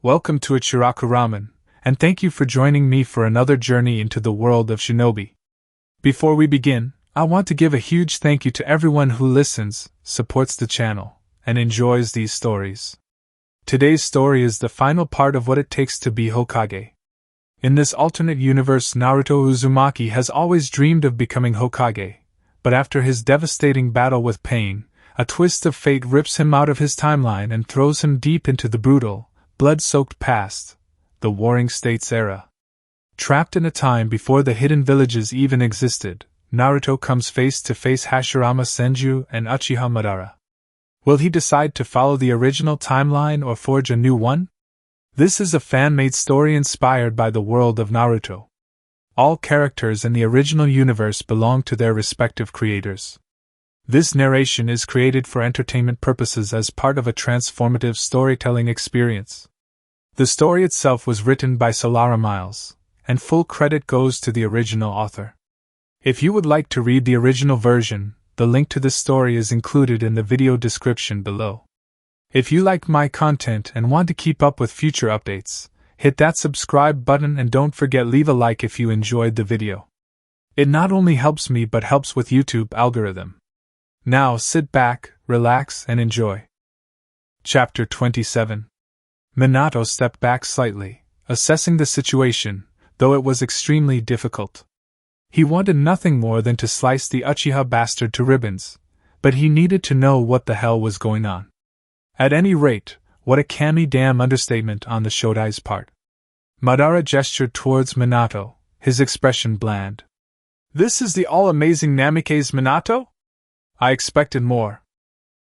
Welcome to Ichiraku Ramen, and thank you for joining me for another journey into the world of shinobi. Before we begin, I want to give a huge thank you to everyone who listens, supports the channel, and enjoys these stories. Today's story is the final part of what it takes to be Hokage. In this alternate universe, Naruto Uzumaki has always dreamed of becoming Hokage, but after his devastating battle with pain, a twist of fate rips him out of his timeline and throws him deep into the brutal, blood-soaked past, the Warring States era. Trapped in a time before the hidden villages even existed, Naruto comes face to face Hashirama Senju and Uchiha Madara. Will he decide to follow the original timeline or forge a new one? This is a fan-made story inspired by the world of Naruto. All characters in the original universe belong to their respective creators. This narration is created for entertainment purposes as part of a transformative storytelling experience. The story itself was written by Solara Myles, and full credit goes to the original author. If you would like to read the original version, the link to this story is included in the video description below. If you like my content and want to keep up with future updates, hit that subscribe button and don't forget leave a like if you enjoyed the video. It not only helps me but helps with YouTube algorithm. Now sit back, relax, and enjoy. Chapter 27. Minato stepped back slightly, assessing the situation, though it was extremely difficult. He wanted nothing more than to slice the Uchiha bastard to ribbons, but he needed to know what the hell was going on. At any rate, what a damn understatement on the Shodai's part. Madara gestured towards Minato, his expression bland. This is the all-amazing Namikaze Minato? I expected more.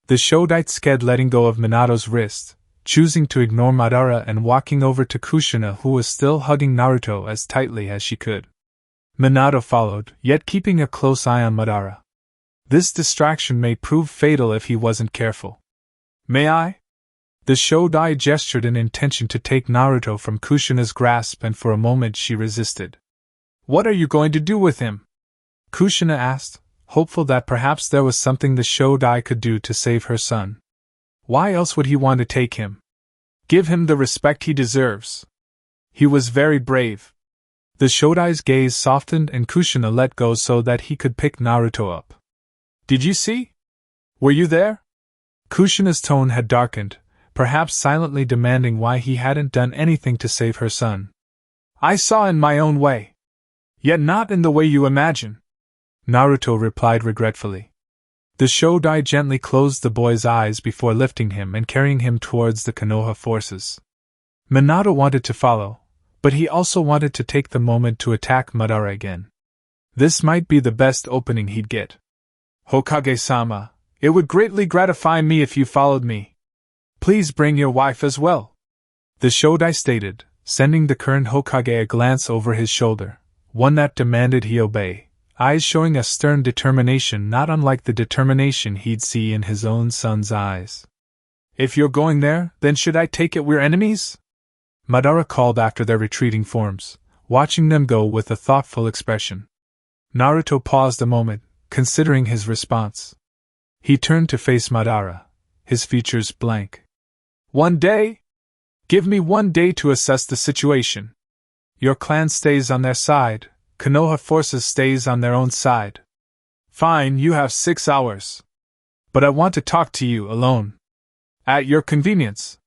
The Shodite sked letting go of Minato's wrist, choosing to ignore Madara and walking over to Kushina, who was still hugging Naruto as tightly as she could. Minato followed, yet keeping a close eye on Madara. This distraction may prove fatal if he wasn't careful. May I? The Shodai gestured in intention to take Naruto from Kushina's grasp, and for a moment she resisted. What are you going to do with him? Kushina asked, hopeful that perhaps there was something the Shodai could do to save her son. Why else would he want to take him? Give him the respect he deserves. He was very brave. The Shodai's gaze softened and Kushina let go so that he could pick Naruto up. Did you see? Were you there? Kushina's tone had darkened, perhaps silently demanding why he hadn't done anything to save her son. I saw in my own way. Yet not in the way you imagine. Naruto replied regretfully. The Shodai gently closed the boy's eyes before lifting him and carrying him towards the Konoha forces. Minato wanted to follow, but he also wanted to take the moment to attack Madara again. This might be the best opening he'd get. Hokage-sama, it would greatly gratify me if you followed me. Please bring your wife as well. The Shodai stated, sending the current Hokage a glance over his shoulder, one that demanded he obey. Eyes showing a stern determination not unlike the determination he'd see in his own son's eyes. If you're going there, then should I take it we're enemies? Madara called after their retreating forms, watching them go with a thoughtful expression. Naruto paused a moment, considering his response. He turned to face Madara, his features blank. 1 day? Give me 1 day to assess the situation. Your clan stays on their side. Konoha forces stays on their own side. Fine, you have 6 hours. But I want to talk to you alone. At your convenience.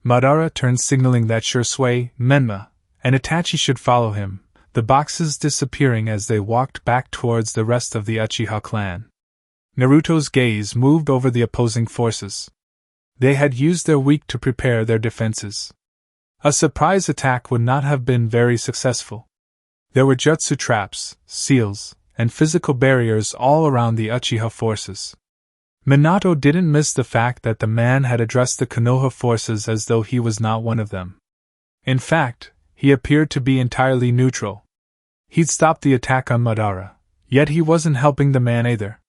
Madara turned, signaling that Shursui, Menma, and Itachi should follow him, the boxes disappearing as they walked back towards the rest of the Uchiha clan. Naruto's gaze moved over the opposing forces. They had used their week to prepare their defenses. A surprise attack would not have been very successful. There were jutsu traps, seals, and physical barriers all around the Uchiha forces. Minato didn't miss the fact that the man had addressed the Konoha forces as though he was not one of them. In fact, he appeared to be entirely neutral. He'd stopped the attack on Madara, yet he wasn't helping the man either.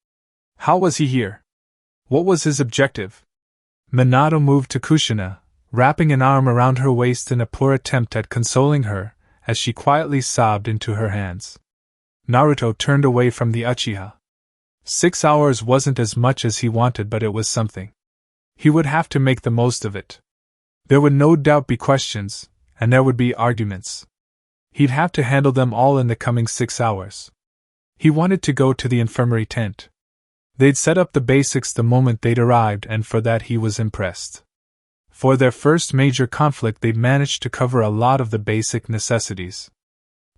How was he here? What was his objective? Minato moved to Kushina, wrapping an arm around her waist in a poor attempt at consoling her, as she quietly sobbed into her hands. Naruto turned away from the Uchiha. 6 hours wasn't as much as he wanted, but it was something. He would have to make the most of it. There would no doubt be questions, and there would be arguments. He'd have to handle them all in the coming 6 hours. He wanted to go to the infirmary tent. They'd set up the basics the moment they'd arrived, and for that he was impressed. For their first major conflict, they'd managed to cover a lot of the basic necessities.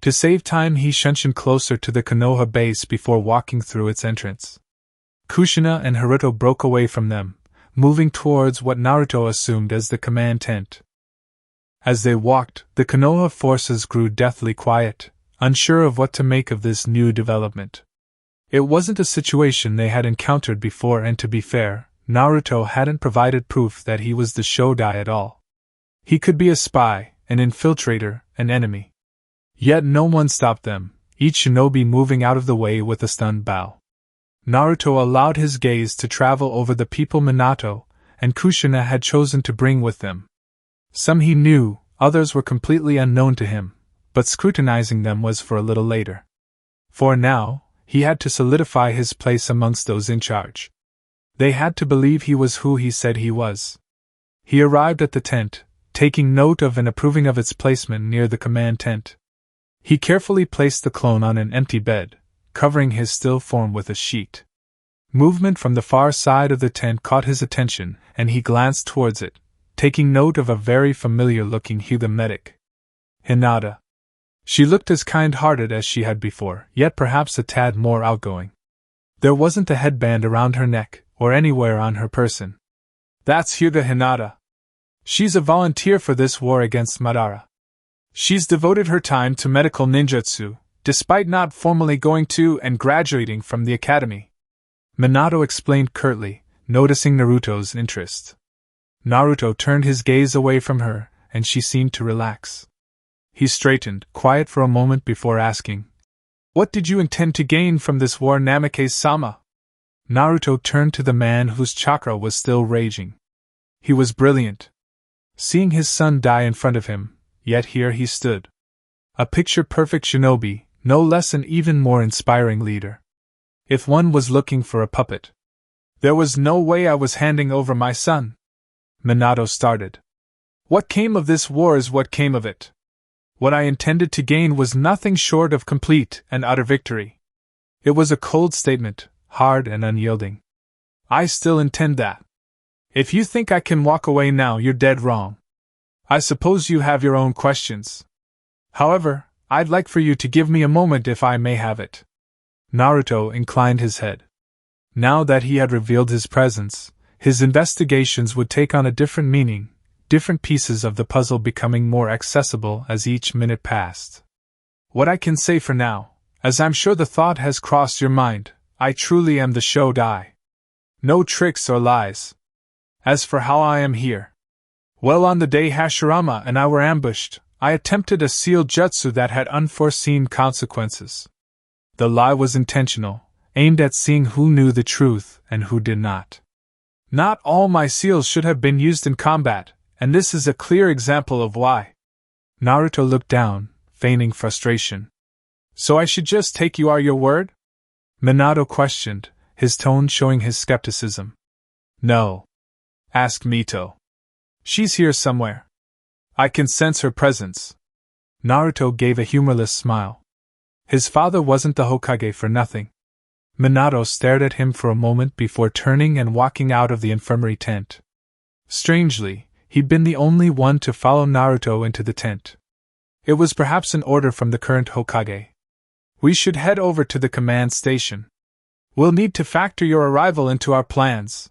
To save time, he shunshined closer to the Konoha base before walking through its entrance. Kushina and Haruto broke away from them, moving towards what Naruto assumed as the command tent. As they walked, the Konoha forces grew deathly quiet, unsure of what to make of this new development. It wasn't a situation they had encountered before, and to be fair, Naruto hadn't provided proof that he was the Shodai at all. He could be a spy, an infiltrator, an enemy. Yet no one stopped them, each shinobi moving out of the way with a stunned bow. Naruto allowed his gaze to travel over the people Minato and Kushina had chosen to bring with them. Some he knew, others were completely unknown to him, but scrutinizing them was for a little later. For now, he had to solidify his place amongst those in charge. They had to believe he was who he said he was. He arrived at the tent, taking note of and approving of its placement near the command tent. He carefully placed the clone on an empty bed, covering his still form with a sheet. Movement from the far side of the tent caught his attention, and he glanced towards it, taking note of a very familiar-looking human medic. Hinata. She looked as kind-hearted as she had before, yet perhaps a tad more outgoing. There wasn't a headband around her neck, or anywhere on her person. That's Hyuga Hinata. She's a volunteer for this war against Madara. She's devoted her time to medical ninjutsu, despite not formally going to and graduating from the academy. Minato explained curtly, noticing Naruto's interest. Naruto turned his gaze away from her, and she seemed to relax. He straightened, quiet for a moment before asking, "What did you intend to gain from this war, Namikaze-sama?" Naruto turned to the man whose chakra was still raging. He was brilliant. Seeing his son die in front of him, yet here he stood. A picture-perfect shinobi, no less an even more inspiring leader. If one was looking for a puppet. There was no way I was handing over my son. Minato started. What came of this war is what came of it. What I intended to gain was nothing short of complete and utter victory. It was a cold statement, hard and unyielding. I still intend that. If you think I can walk away now, you're dead wrong. I suppose you have your own questions. However, I'd like for you to give me a moment if I may have it. Naruto inclined his head. Now that he had revealed his presence, his investigations would take on a different meaning, different pieces of the puzzle becoming more accessible as each minute passed. What I can say for now, as I'm sure the thought has crossed your mind, I truly am the Shodai. No tricks or lies. As for how I am here, well, on the day Hashirama and I were ambushed, I attempted a sealed jutsu that had unforeseen consequences. The lie was intentional, aimed at seeing who knew the truth and who did not. Not all my seals should have been used in combat, and this is a clear example of why. Naruto looked down, feigning frustration. So I should just take you at your word? Minato questioned, his tone showing his skepticism. No. Ask Mito. She's here somewhere. I can sense her presence. Naruto gave a humorless smile. His father wasn't the Hokage for nothing. Minato stared at him for a moment before turning and walking out of the infirmary tent. Strangely, he'd been the only one to follow Naruto into the tent. It was perhaps an order from the current Hokage. We should head over to the command station. We'll need to factor your arrival into our plans,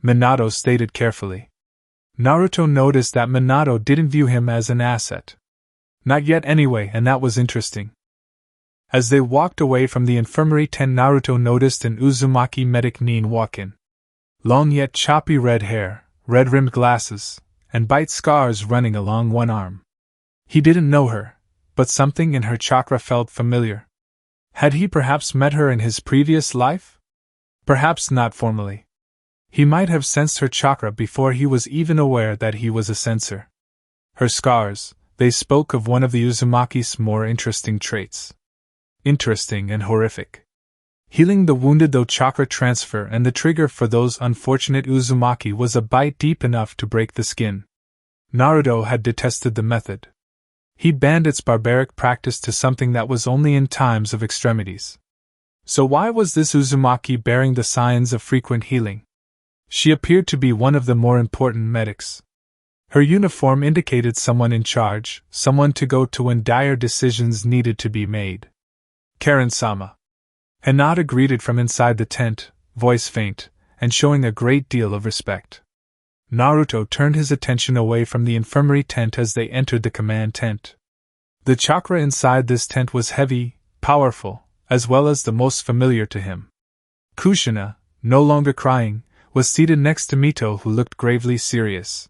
Minato stated carefully. Naruto noticed that Minato didn't view him as an asset. Not yet anyway, and that was interesting. As they walked away from the infirmary tent, Naruto noticed an Uzumaki medic Nin walk in. Long yet choppy red hair, red-rimmed glasses, and bite scars running along one arm. He didn't know her, but something in her chakra felt familiar. Had he perhaps met her in his previous life? Perhaps not formally. He might have sensed her chakra before he was even aware that he was a sensor. Her scars, they spoke of one of the Uzumaki's more interesting traits. Interesting and horrific. Healing the wounded though chakra transfer, and the trigger for those unfortunate Uzumaki was a bite deep enough to break the skin. Naruto had detested the method. He banned its barbaric practice to something that was only in times of extremities. So why was this Uzumaki bearing the signs of frequent healing? She appeared to be one of the more important medics. Her uniform indicated someone in charge, someone to go to when dire decisions needed to be made. Karen-sama. Hinata greeted from inside the tent, voice faint, and showing a great deal of respect. Naruto turned his attention away from the infirmary tent as they entered the command tent. The chakra inside this tent was heavy, powerful, as well as the most familiar to him. Kushina, no longer crying, was seated next to Mito, who looked gravely serious.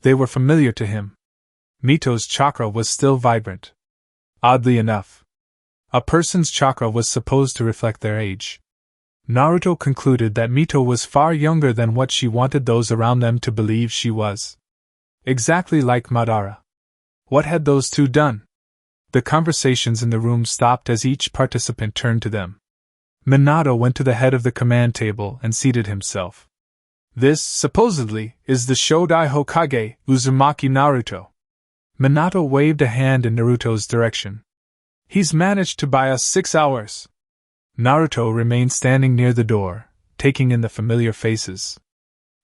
They were familiar to him. Mito's chakra was still vibrant. Oddly enough, a person's chakra was supposed to reflect their age. Naruto concluded that Mito was far younger than what she wanted those around them to believe she was. Exactly like Madara. What had those two done? The conversations in the room stopped as each participant turned to them. Minato went to the head of the command table and seated himself. This, supposedly, is the Shodai Hokage, Uzumaki Naruto. Minato waved a hand in Naruto's direction. He's managed to buy us 6 hours. Naruto remained standing near the door, taking in the familiar faces.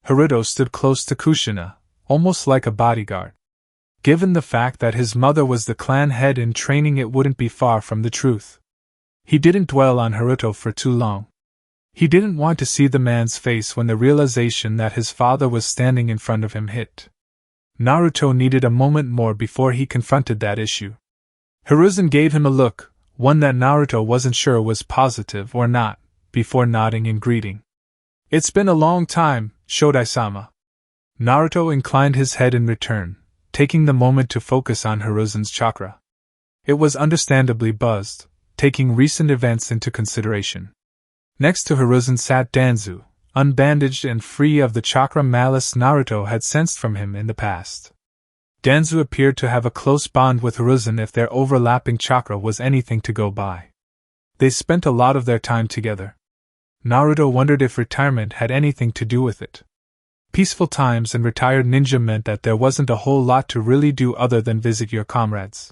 Haruto stood close to Kushina, almost like a bodyguard. Given the fact that his mother was the clan head in training, it wouldn't be far from the truth. He didn't dwell on Haruto for too long. He didn't want to see the man's face when the realization that his father was standing in front of him hit. Naruto needed a moment more before he confronted that issue. Hiruzen gave him a look, one that Naruto wasn't sure was positive or not, before nodding in greeting. It's been a long time, Shodai-sama. Naruto inclined his head in return, taking the moment to focus on Hiruzen's chakra. It was understandably buzzed, taking recent events into consideration. Next to Hiruzen sat Danzu, unbandaged and free of the chakra malice Naruto had sensed from him in the past. Danzu appeared to have a close bond with Hiruzen if their overlapping chakra was anything to go by. They spent a lot of their time together. Naruto wondered if retirement had anything to do with it. Peaceful times and retired ninja meant that there wasn't a whole lot to really do other than visit your comrades.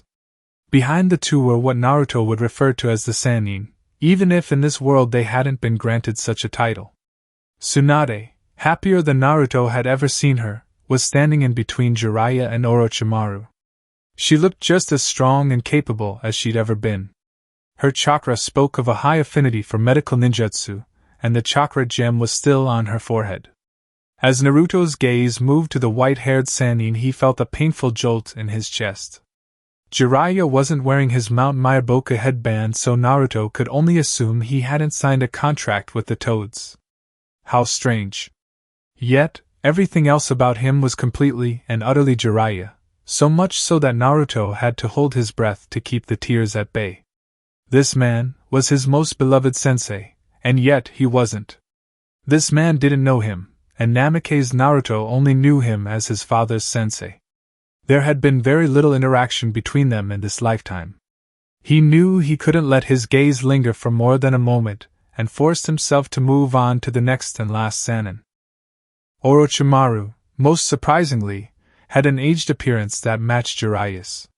Behind the two were what Naruto would refer to as the Sannin, even if in this world they hadn't been granted such a title. Tsunade, happier than Naruto had ever seen her, was standing in between Jiraiya and Orochimaru. She looked just as strong and capable as she'd ever been. Her chakra spoke of a high affinity for medical ninjutsu, and the chakra gem was still on her forehead. As Naruto's gaze moved to the white-haired Sannin, he felt a painful jolt in his chest. Jiraiya wasn't wearing his Mount Myoboka headband, so Naruto could only assume he hadn't signed a contract with the Toads. How strange. Yet, everything else about him was completely and utterly Jiraiya, so much so that Naruto had to hold his breath to keep the tears at bay. This man was his most beloved sensei, and yet he wasn't. This man didn't know him, and Namake's Naruto only knew him as his father's sensei. There had been very little interaction between them in this lifetime. He knew he couldn't let his gaze linger for more than a moment, and forced himself to move on to the next and last Sannin. Orochimaru, most surprisingly, had an aged appearance that matched Jiraiya's.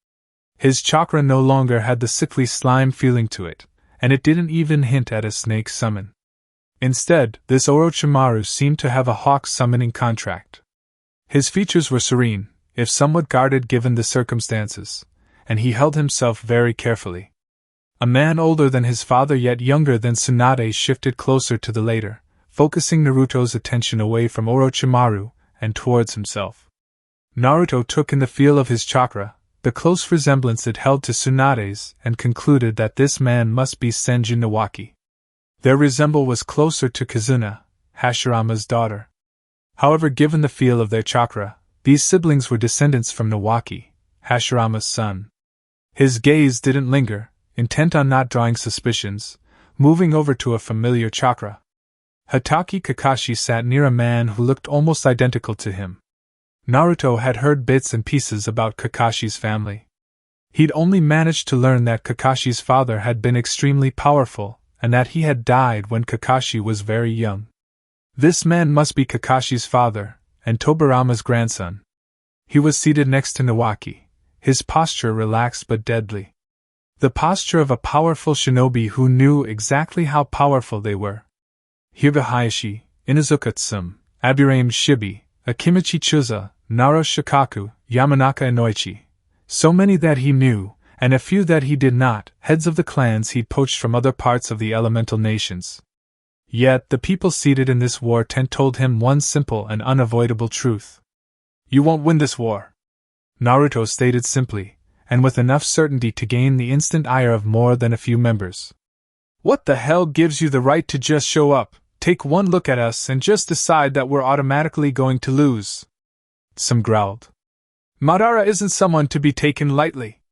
His chakra no longer had the sickly slime feeling to it, and it didn't even hint at a snake summon. Instead, this Orochimaru seemed to have a hawk summoning contract. His features were serene, if somewhat guarded given the circumstances, and he held himself very carefully. A man older than his father yet younger than Tsunade shifted closer to the later, focusing Naruto's attention away from Orochimaru and towards himself. Naruto took in the feel of his chakra, the close resemblance it held to Tsunade's, and concluded that this man must be Senju Nawaki. Their resemblance was closer to Kazuna, Hashirama's daughter. However, given the feel of their chakra, these siblings were descendants from Nawaki, Hashirama's son. His gaze didn't linger, intent on not drawing suspicions, moving over to a familiar chakra. Hatake Kakashi sat near a man who looked almost identical to him. Naruto had heard bits and pieces about Kakashi's family. He'd only managed to learn that Kakashi's father had been extremely powerful, and that he had died when Kakashi was very young. This man must be Kakashi's father, and Tobirama's grandson. He was seated next to Nawaki, his posture relaxed but deadly. The posture of a powerful shinobi who knew exactly how powerful they were. Hyuga Hayashi, Inuzuka Tsum, Aburaim Shibi, Akimichi Chuza, Naro Shikaku, Yamanaka Inoichi. So many that he knew, and a few that he did not, heads of the clans he'd poached from other parts of the elemental nations. Yet the people seated in this war tent told him one simple and unavoidable truth. You won't win this war. Naruto stated simply, and with enough certainty to gain the instant ire of more than a few members. What the hell gives you the right to just show up, take one look at us and just decide that we're automatically going to lose? Some growled. Madara isn't someone to be taken lightly.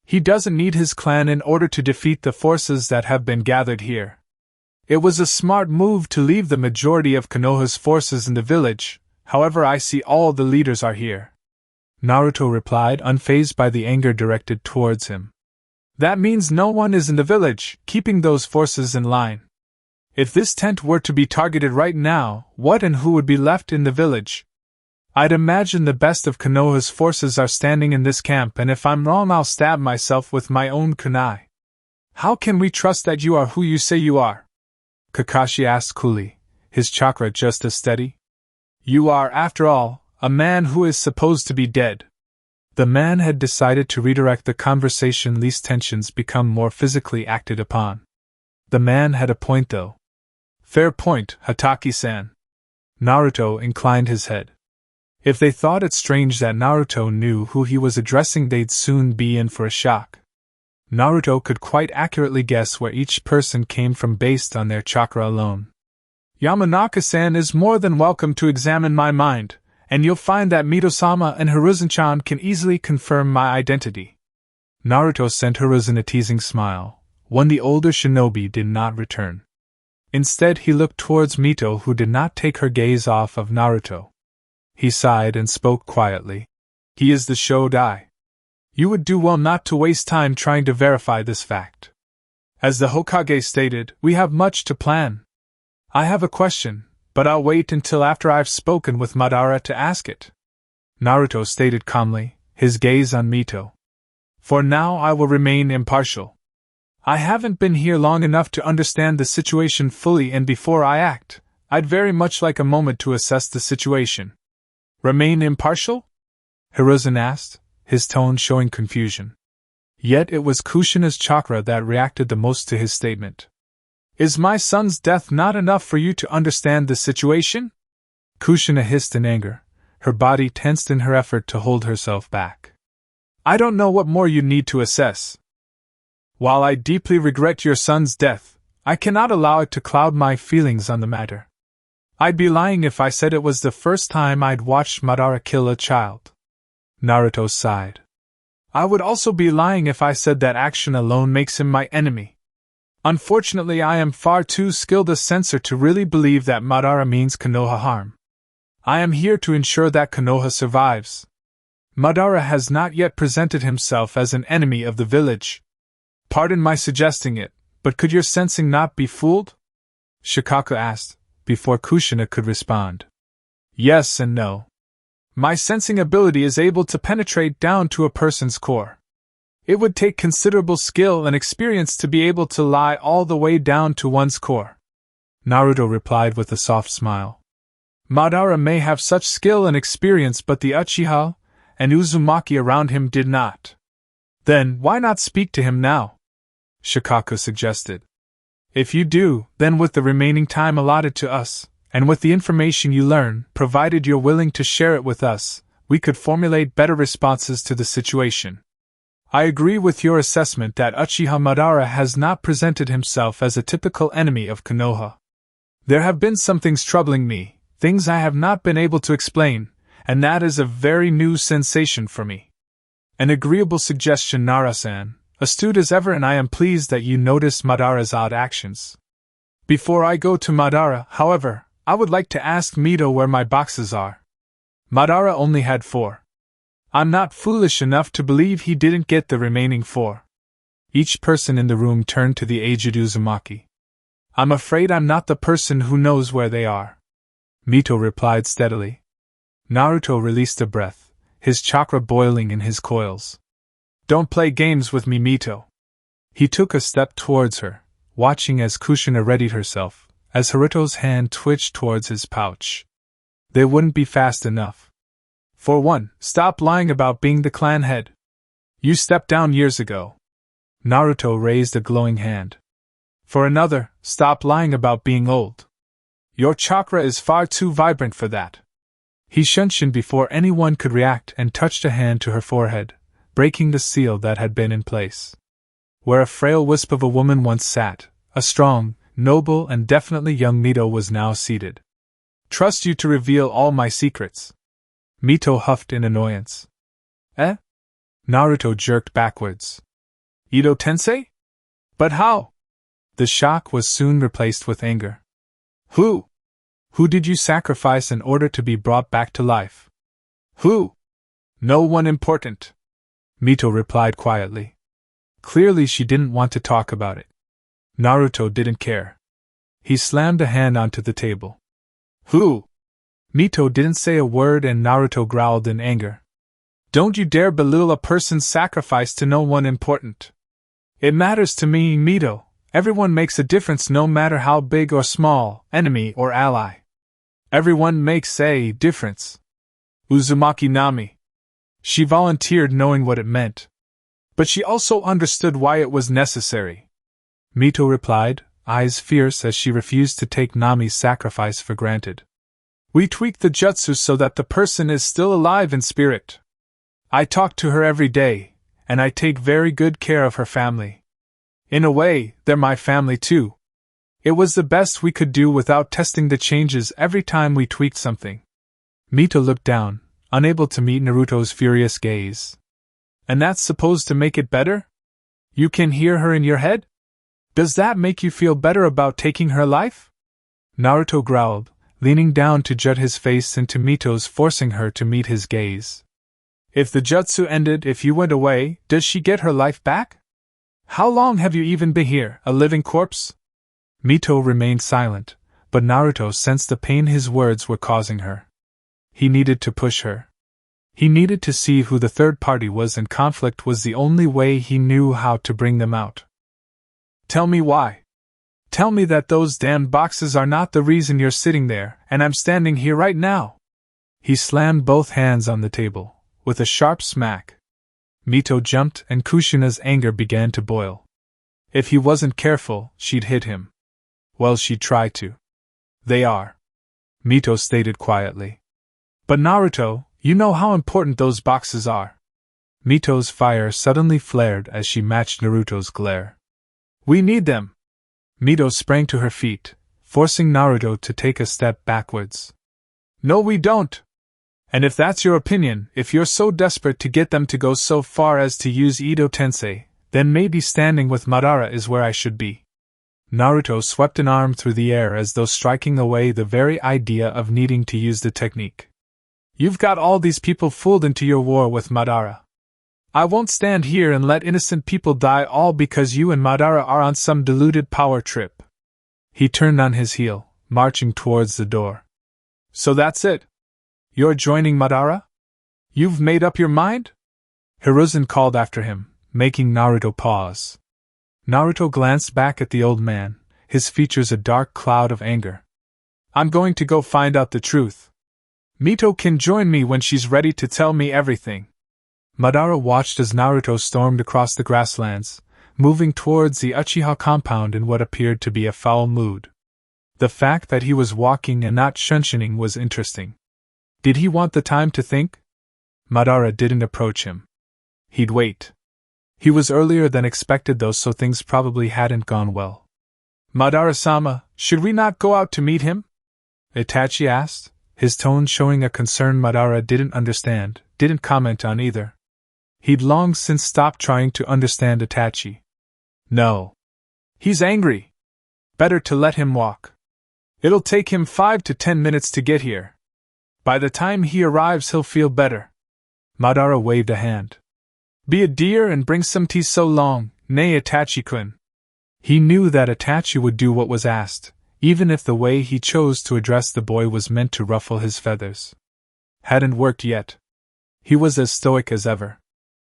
He doesn't need his clan in order to defeat the forces that have been gathered here. It was a smart move to leave the majority of Konoha's forces in the village, however I see all the leaders are here. Naruto replied, unfazed by the anger directed towards him. That means no one is in the village, keeping those forces in line. If this tent were to be targeted right now, what and who would be left in the village? I'd imagine the best of Konoha's forces are standing in this camp, and if I'm wrong I'll stab myself with my own kunai. How can we trust that you are who you say you are? Kakashi asked coolly, his chakra just as steady. You are, after all, a man who is supposed to be dead. The man had decided to redirect the conversation lest tensions become more physically acted upon. The man had a point though. Fair point, Hataki-san. Naruto inclined his head. If they thought it strange that Naruto knew who he was addressing, they'd soon be in for a shock. Naruto could quite accurately guess where each person came from based on their chakra alone. Yamanaka-san is more than welcome to examine my mind, and you'll find that Mito-sama and Hiruzen-chan can easily confirm my identity. Naruto sent Hiruzen a teasing smile, one the older shinobi did not return. Instead he looked towards Mito, who did not take her gaze off of Naruto. He sighed and spoke quietly. He is the Shodai. You would do well not to waste time trying to verify this fact. As the Hokage stated, we have much to plan. I have a question, but I'll wait until after I've spoken with Madara to ask it. Naruto stated calmly, his gaze on Mito. For now I will remain impartial. I haven't been here long enough to understand the situation fully, and before I act, I'd very much like a moment to assess the situation. Remain impartial? Hiruzen asked, his tone showing confusion. Yet it was Kushina's chakra that reacted the most to his statement. Is my son's death not enough for you to understand the situation? Kushina hissed in anger, her body tensed in her effort to hold herself back. I don't know what more you need to assess. While I deeply regret your son's death, I cannot allow it to cloud my feelings on the matter. I'd be lying if I said it was the first time I'd watched Madara kill a child. Naruto sighed. I would also be lying if I said that action alone makes him my enemy. Unfortunately, I am far too skilled a censor to really believe that Madara means Konoha harm. I am here to ensure that Konoha survives. Madara has not yet presented himself as an enemy of the village. Pardon my suggesting it, but could your sensing not be fooled? Shikaku asked, before Kushina could respond. Yes and no. My sensing ability is able to penetrate down to a person's core. It would take considerable skill and experience to be able to lie all the way down to one's core. Naruto replied with a soft smile. Madara may have such skill and experience, but the Uchiha and Uzumaki around him did not. Then why not speak to him now? Shikaku suggested. If you do, then with the remaining time allotted to us, and with the information you learn, provided you're willing to share it with us, we could formulate better responses to the situation. I agree with your assessment that Uchiha Madara has not presented himself as a typical enemy of Konoha. There have been some things troubling me, things I have not been able to explain, and that is a very new sensation for me. An agreeable suggestion, Nara-san, astute as ever, and I am pleased that you noticed Madara's odd actions. Before I go to Madara, however, I would like to ask Mito where my boxes are. Madara only had 4. I'm not foolish enough to believe he didn't get the remaining 4. Each person in the room turned to the aged Uzumaki. I'm afraid I'm not the person who knows where they are. Mito replied steadily. Naruto released a breath, his chakra boiling in his coils. Don't play games with me, Mito. He took a step towards her, watching as Kushina readied herself, as Haruto's hand twitched towards his pouch. They wouldn't be fast enough. For one, stop lying about being the clan head. You stepped down years ago. Naruto raised a glowing hand. For another, stop lying about being old. Your chakra is far too vibrant for that. He shunshined before anyone could react and touched a hand to her forehead, breaking the seal that had been in place. Where a frail wisp of a woman once sat, a strong, noble and definitely young Mito was now seated. Trust you to reveal all my secrets. Mito huffed in annoyance. Eh? Naruto jerked backwards. Ito-tensei? But how? The shock was soon replaced with anger. Who? Who did you sacrifice in order to be brought back to life? Who? No one important. Mito replied quietly. Clearly she didn't want to talk about it. Naruto didn't care. He slammed a hand onto the table. Who? Mito didn't say a word and Naruto growled in anger. Don't you dare belittle a person's sacrifice to no one important. It matters to me, Mito. Everyone makes a difference no matter how big or small, enemy or ally. Everyone makes a difference. Uzumaki Nami. She volunteered knowing what it meant. But she also understood why it was necessary. Mito replied, eyes fierce as she refused to take Nami's sacrifice for granted. We tweak the jutsu so that the person is still alive in spirit. I talk to her every day, and I take very good care of her family. In a way, they're my family too. It was the best we could do without testing the changes every time we tweaked something. Mito looked down, unable to meet Naruto's furious gaze. And that's supposed to make it better? You can hear her in your head? Does that make you feel better about taking her life? Naruto growled, leaning down to jut his face into Mito's, forcing her to meet his gaze. If the jutsu ended if you went away, does she get her life back? How long have you even been here, a living corpse? Mito remained silent, but Naruto sensed the pain his words were causing her. He needed to push her. He needed to see who the third party was, and conflict was the only way he knew how to bring them out. Tell me why. Tell me that those damned boxes are not the reason you're sitting there, and I'm standing here right now. He slammed both hands on the table, with a sharp smack. Mito jumped and Kushina's anger began to boil. If he wasn't careful, she'd hit him. Well, she'd try to. They are. Mito stated quietly. But Naruto, you know how important those boxes are. Mito's fire suddenly flared as she matched Naruto's glare. We need them. Mito sprang to her feet, forcing Naruto to take a step backwards. No, we don't. And if that's your opinion, if you're so desperate to get them to go so far as to use Ito-tensei, then maybe standing with Madara is where I should be. Naruto swept an arm through the air as though striking away the very idea of needing to use the technique. You've got all these people fooled into your war with Madara. I won't stand here and let innocent people die all because you and Madara are on some deluded power trip. He turned on his heel, marching towards the door. So that's it? You're joining Madara? You've made up your mind? Hiruzen called after him, making Naruto pause. Naruto glanced back at the old man, his features a dark cloud of anger. I'm going to go find out the truth. Mito can join me when she's ready to tell me everything. Madara watched as Naruto stormed across the grasslands, moving towards the Uchiha compound in what appeared to be a foul mood. The fact that he was walking and not shunshining was interesting. Did he want the time to think? Madara didn't approach him. He'd wait. He was earlier than expected though, so things probably hadn't gone well. Madara-sama, should we not go out to meet him? Itachi asked, his tone showing a concern Madara didn't understand, didn't comment on either. He'd long since stopped trying to understand Itachi. No. He's angry. Better to let him walk. It'll take him 5 to 10 minutes to get here. By the time he arrives he'll feel better. Madara waved a hand. Be a dear and bring some tea so long, nay Itachi-kun. He knew that Itachi would do what was asked, even if the way he chose to address the boy was meant to ruffle his feathers. Hadn't worked yet. He was as stoic as ever.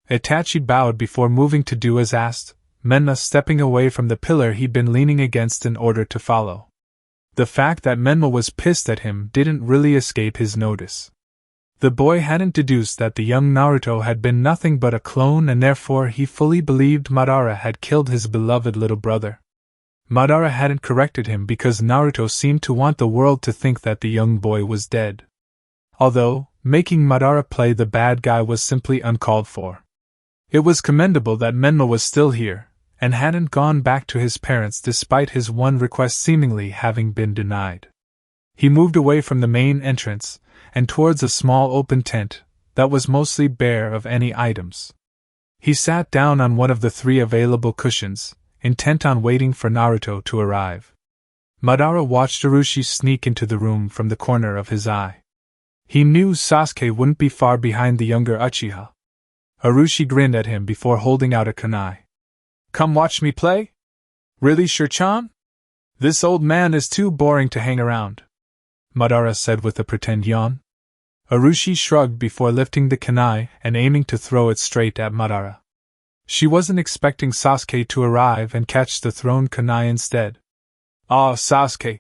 Itachi bowed before moving to do as asked, Menma stepping away from the pillar he'd been leaning against in order to follow. The fact that Menma was pissed at him didn't really escape his notice. The boy hadn't deduced that the young Naruto had been nothing but a clone, and therefore he fully believed Madara had killed his beloved little brother. Madara hadn't corrected him because Naruto seemed to want the world to think that the young boy was dead. Although, making Madara play the bad guy was simply uncalled for. It was commendable that Menma was still here, and hadn't gone back to his parents despite his one request seemingly having been denied. He moved away from the main entrance, and towards a small open tent, that was mostly bare of any items. He sat down on one of the 3 available cushions, intent on waiting for Naruto to arrive. Madara watched Orochi sneak into the room from the corner of his eye. He knew Sasuke wouldn't be far behind the younger Uchiha. Orochi grinned at him before holding out a kunai. "Come watch me play? Really, Sure-chan? This old man is too boring to hang around," Madara said with a pretend yawn. Orochi shrugged before lifting the kunai and aiming to throw it straight at Madara. She wasn't expecting Sasuke to arrive and catch the thrown kunai instead. "Ah, Sasuke,"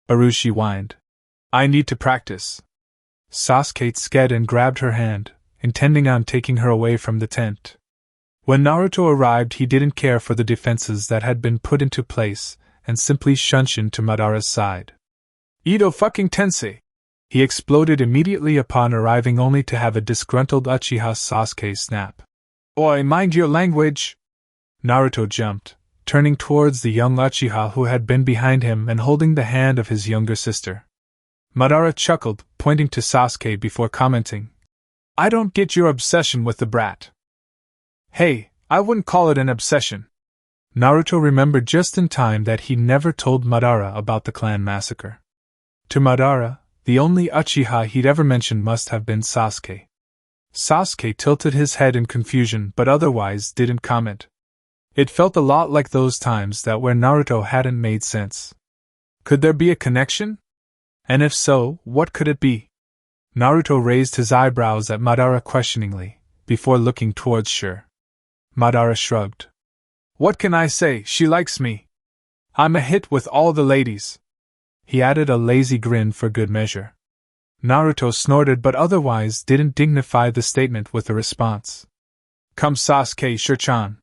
Orochi whined. "I need to practice." Sasuke sked and grabbed her hand, intending on taking her away from the tent. When Naruto arrived, he didn't care for the defenses that had been put into place, and simply shunshined to Madara's side. "Ito fucking Tensei!" He exploded immediately upon arriving, only to have a disgruntled Uchiha Sasuke snap. "Oi, mind your language!" Naruto jumped, turning towards the young Uchiha who had been behind him and holding the hand of his younger sister. Madara chuckled, pointing to Sasuke before commenting, "I don't get your obsession with the brat." "Hey, I wouldn't call it an obsession." Naruto remembered just in time that he never told Madara about the clan massacre. To Madara, the only Uchiha he'd ever mentioned must have been Sasuke. Sasuke tilted his head in confusion but otherwise didn't comment. It felt a lot like those times that where Naruto hadn't made sense. Could there be a connection? And if so, what could it be? Naruto raised his eyebrows at Madara questioningly, before looking towards Sure. Madara shrugged. "What can I say, she likes me. I'm a hit with all the ladies." He added a lazy grin for good measure. Naruto snorted but otherwise didn't dignify the statement with a response. "Come Sasuke, Sure-chan.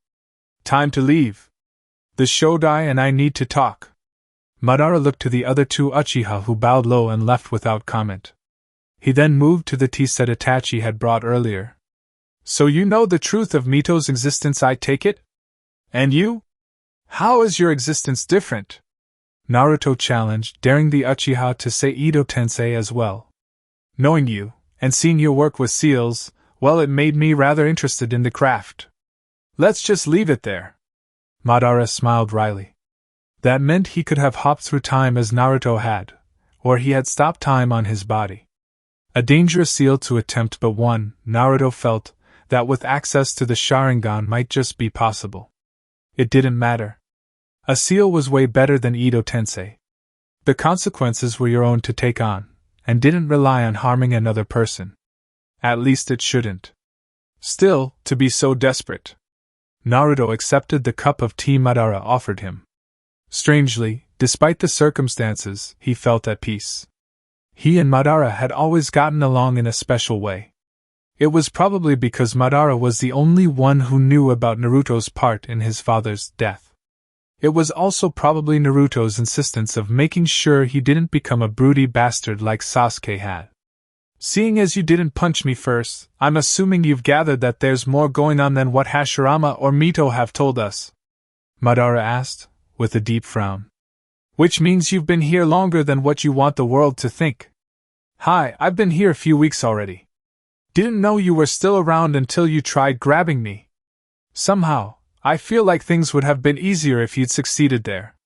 Time to leave. The Shodai and I need to talk." Madara looked to the other 2 Uchiha who bowed low and left without comment. He then moved to the tea set Itachi had brought earlier. "So you know the truth of Mito's existence, I take it? And you? How is your existence different?" Naruto challenged, daring the Uchiha to say Ito Tensei as well. "Knowing you, and seeing your work with seals, well, it made me rather interested in the craft. Let's just leave it there." Madara smiled wryly. That meant he could have hopped through time as Naruto had, or he had stopped time on his body. A dangerous seal to attempt, but one, Naruto felt, that with access to the Sharingan might just be possible. It didn't matter. A seal was way better than Ito Tensei. The consequences were your own to take on, and didn't rely on harming another person. At least it shouldn't. Still, to be so desperate. Naruto accepted the cup of tea Madara offered him. Strangely, despite the circumstances, he felt at peace. He and Madara had always gotten along in a special way. It was probably because Madara was the only one who knew about Naruto's part in his father's death. It was also probably Naruto's insistence of making sure he didn't become a broody bastard like Sasuke had. "Seeing as you didn't punch me first, I'm assuming you've gathered that there's more going on than what Hashirama or Mito have told us?" Madara asked, with a deep frown. "Which means you've been here longer than what you want the world to think." "Hi, I've been here a few weeks already. Didn't know you were still around until you tried grabbing me. Somehow, I feel like things would have been easier if you'd succeeded there."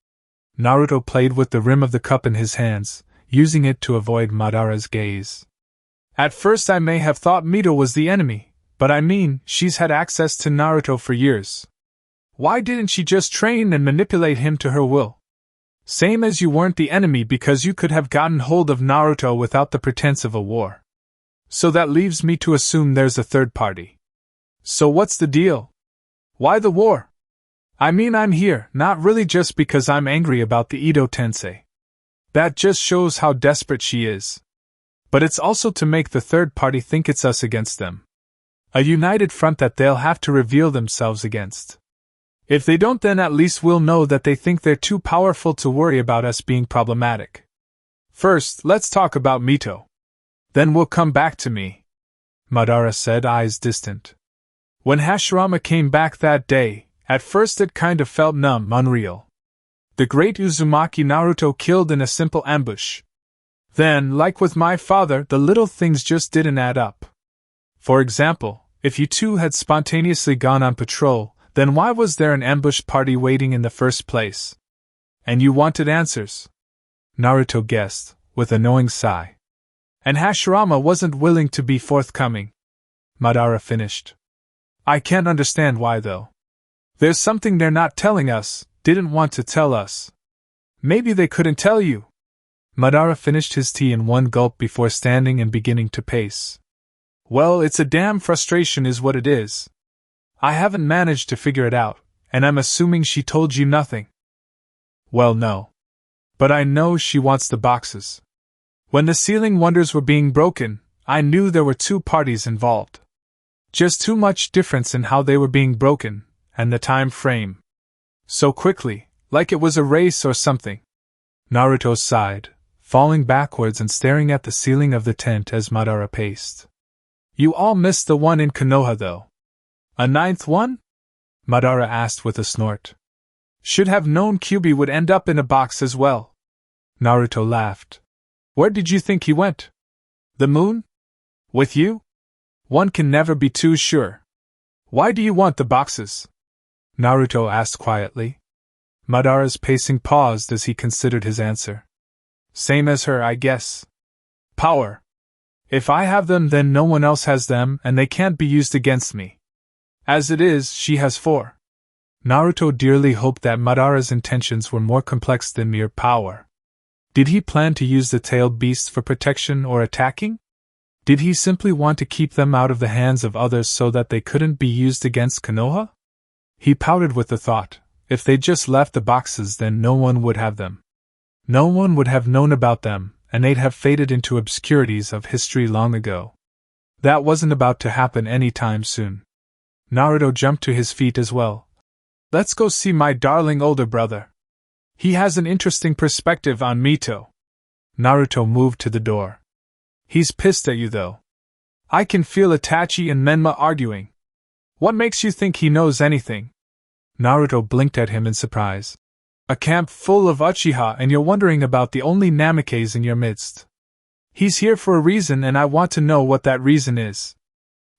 Naruto played with the rim of the cup in his hands, using it to avoid Madara's gaze. "At first I may have thought Mito was the enemy, but I mean, she's had access to Naruto for years. Why didn't she just train and manipulate him to her will? Same as you weren't the enemy because you could have gotten hold of Naruto without the pretense of a war." So that leaves me to assume there's a third party. So what's the deal? Why the war? I mean, I'm here, not really just because I'm angry about the Edo Tensei. That just shows how desperate she is. But it's also to make the third party think it's us against them. A united front that they'll have to reveal themselves against. If they don't, then at least we'll know that they think they're too powerful to worry about us being problematic. First, let's talk about Mito. Then we'll come back to me, Madara said, eyes distant. When Hashirama came back that day, at first it kind of felt numb, unreal. The great Uzumaki Naruto killed in a simple ambush. Then, like with my father, the little things just didn't add up. For example, if you two had spontaneously gone on patrol, then why was there an ambush party waiting in the first place? And you wanted answers, Naruto guessed, with a knowing sigh. And Hashirama wasn't willing to be forthcoming, Madara finished. I can't understand why, though. There's something they're not telling us, didn't want to tell us. Maybe they couldn't tell you. Madara finished his tea in one gulp before standing and beginning to pace. Well, it's a damn frustration is what it is. I haven't managed to figure it out, and I'm assuming she told you nothing. Well, no. But I know she wants the boxes. When the ceiling wonders were being broken, I knew there were two parties involved. Just too much difference in how they were being broken, and the time frame. So quickly, like it was a race or something. Naruto sighed, falling backwards and staring at the ceiling of the tent as Madara paced. You all missed the one in Konoha, though. A ninth one? Madara asked with a snort. Should have known Kyuubi would end up in a box as well. Naruto laughed. Where did you think he went? The moon? With you? One can never be too sure. Why do you want the boxes? Naruto asked quietly. Madara's pacing paused as he considered his answer. Same as her, I guess. Power. If I have them, then no one else has them, and they can't be used against me. As it is, she has 4. Naruto dearly hoped that Madara's intentions were more complex than mere power. Did he plan to use the tailed beasts for protection or attacking? Did he simply want to keep them out of the hands of others so that they couldn't be used against Konoha? He pouted with the thought, if they just left the boxes, then no one would have them. No one would have known about them, and they'd have faded into obscurities of history long ago. That wasn't about to happen any time soon. Naruto jumped to his feet as well. Let's go see my darling older brother. He has an interesting perspective on Mito. Naruto moved to the door. He's pissed at you, though. I can feel Itachi and Menma arguing. What makes you think he knows anything? Naruto blinked at him in surprise. A camp full of Uchiha and you're wondering about the only Namikes in your midst. He's here for a reason and I want to know what that reason is.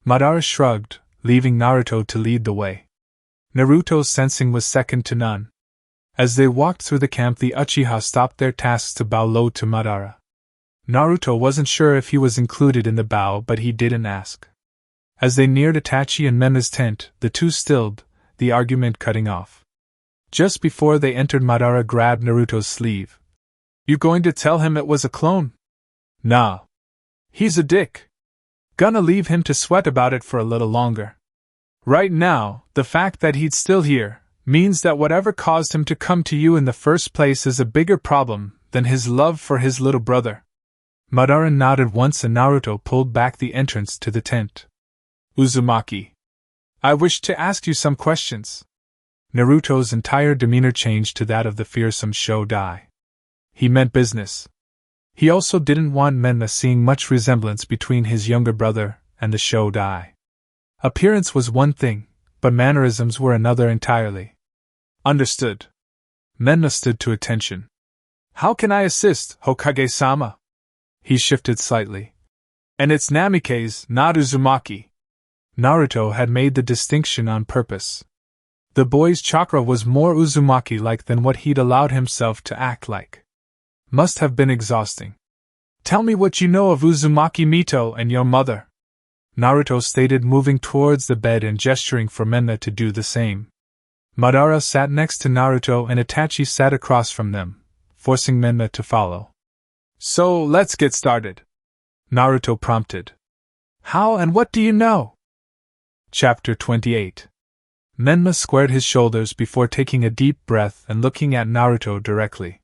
Madara shrugged, leaving Naruto to lead the way. Naruto's sensing was second to none. As they walked through the camp, the Uchiha stopped their tasks to bow low to Madara. Naruto wasn't sure if he was included in the bow, but he didn't ask. As they neared Itachi and Menma's tent, the two stilled, the argument cutting off. Just before they entered, Madara grabbed Naruto's sleeve. You going to tell him it was a clone? Nah. He's a dick. Gonna leave him to sweat about it for a little longer. Right now, the fact that he's still here means that whatever caused him to come to you in the first place is a bigger problem than his love for his little brother. Madara nodded once and Naruto pulled back the entrance to the tent. Uzumaki. I wish to ask you some questions. Naruto's entire demeanor changed to that of the fearsome Shodai. He meant business. He also didn't want Menma seeing much resemblance between his younger brother and the Shodai. Appearance was one thing, but mannerisms were another entirely. Understood. Menma stood to attention. How can I assist, Hokage-sama? He shifted slightly. And it's Namikaze, not Uzumaki. Naruto had made the distinction on purpose. The boy's chakra was more Uzumaki-like than what he'd allowed himself to act like. Must have been exhausting. Tell me what you know of Uzumaki Mito and your mother. Naruto stated, moving towards the bed and gesturing for Menma to do the same. Madara sat next to Naruto and Itachi sat across from them, forcing Menma to follow. So, let's get started. Naruto prompted. How and what do you know? Chapter 28. Menma squared his shoulders before taking a deep breath and looking at Naruto directly.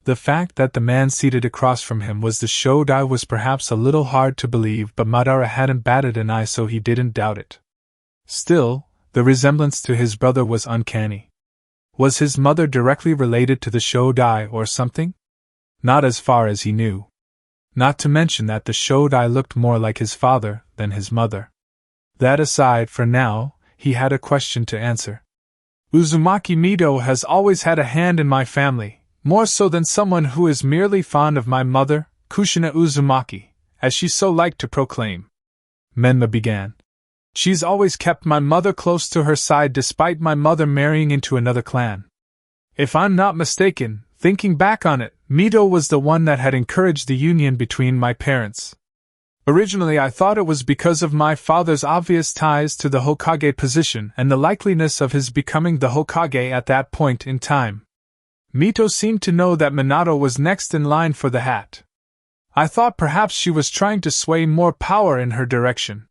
The fact that the man seated across from him was the Shodai was perhaps a little hard to believe, but Madara hadn't batted an eye, so he didn't doubt it. Still, the resemblance to his brother was uncanny. Was his mother directly related to the Shodai or something? Not as far as he knew. Not to mention that the Shodai looked more like his father than his mother. That aside, for now, he had a question to answer. Uzumaki Mito has always had a hand in my family, more so than someone who is merely fond of my mother, Kushina Uzumaki, as she so liked to proclaim. Menma began. She's always kept my mother close to her side despite my mother marrying into another clan. If I'm not mistaken, thinking back on it, Mito was the one that had encouraged the union between my parents. Originally I thought it was because of my father's obvious ties to the Hokage position and the likeliness of his becoming the Hokage at that point in time. Mito seemed to know that Minato was next in line for the hat. I thought perhaps she was trying to sway more power in her direction.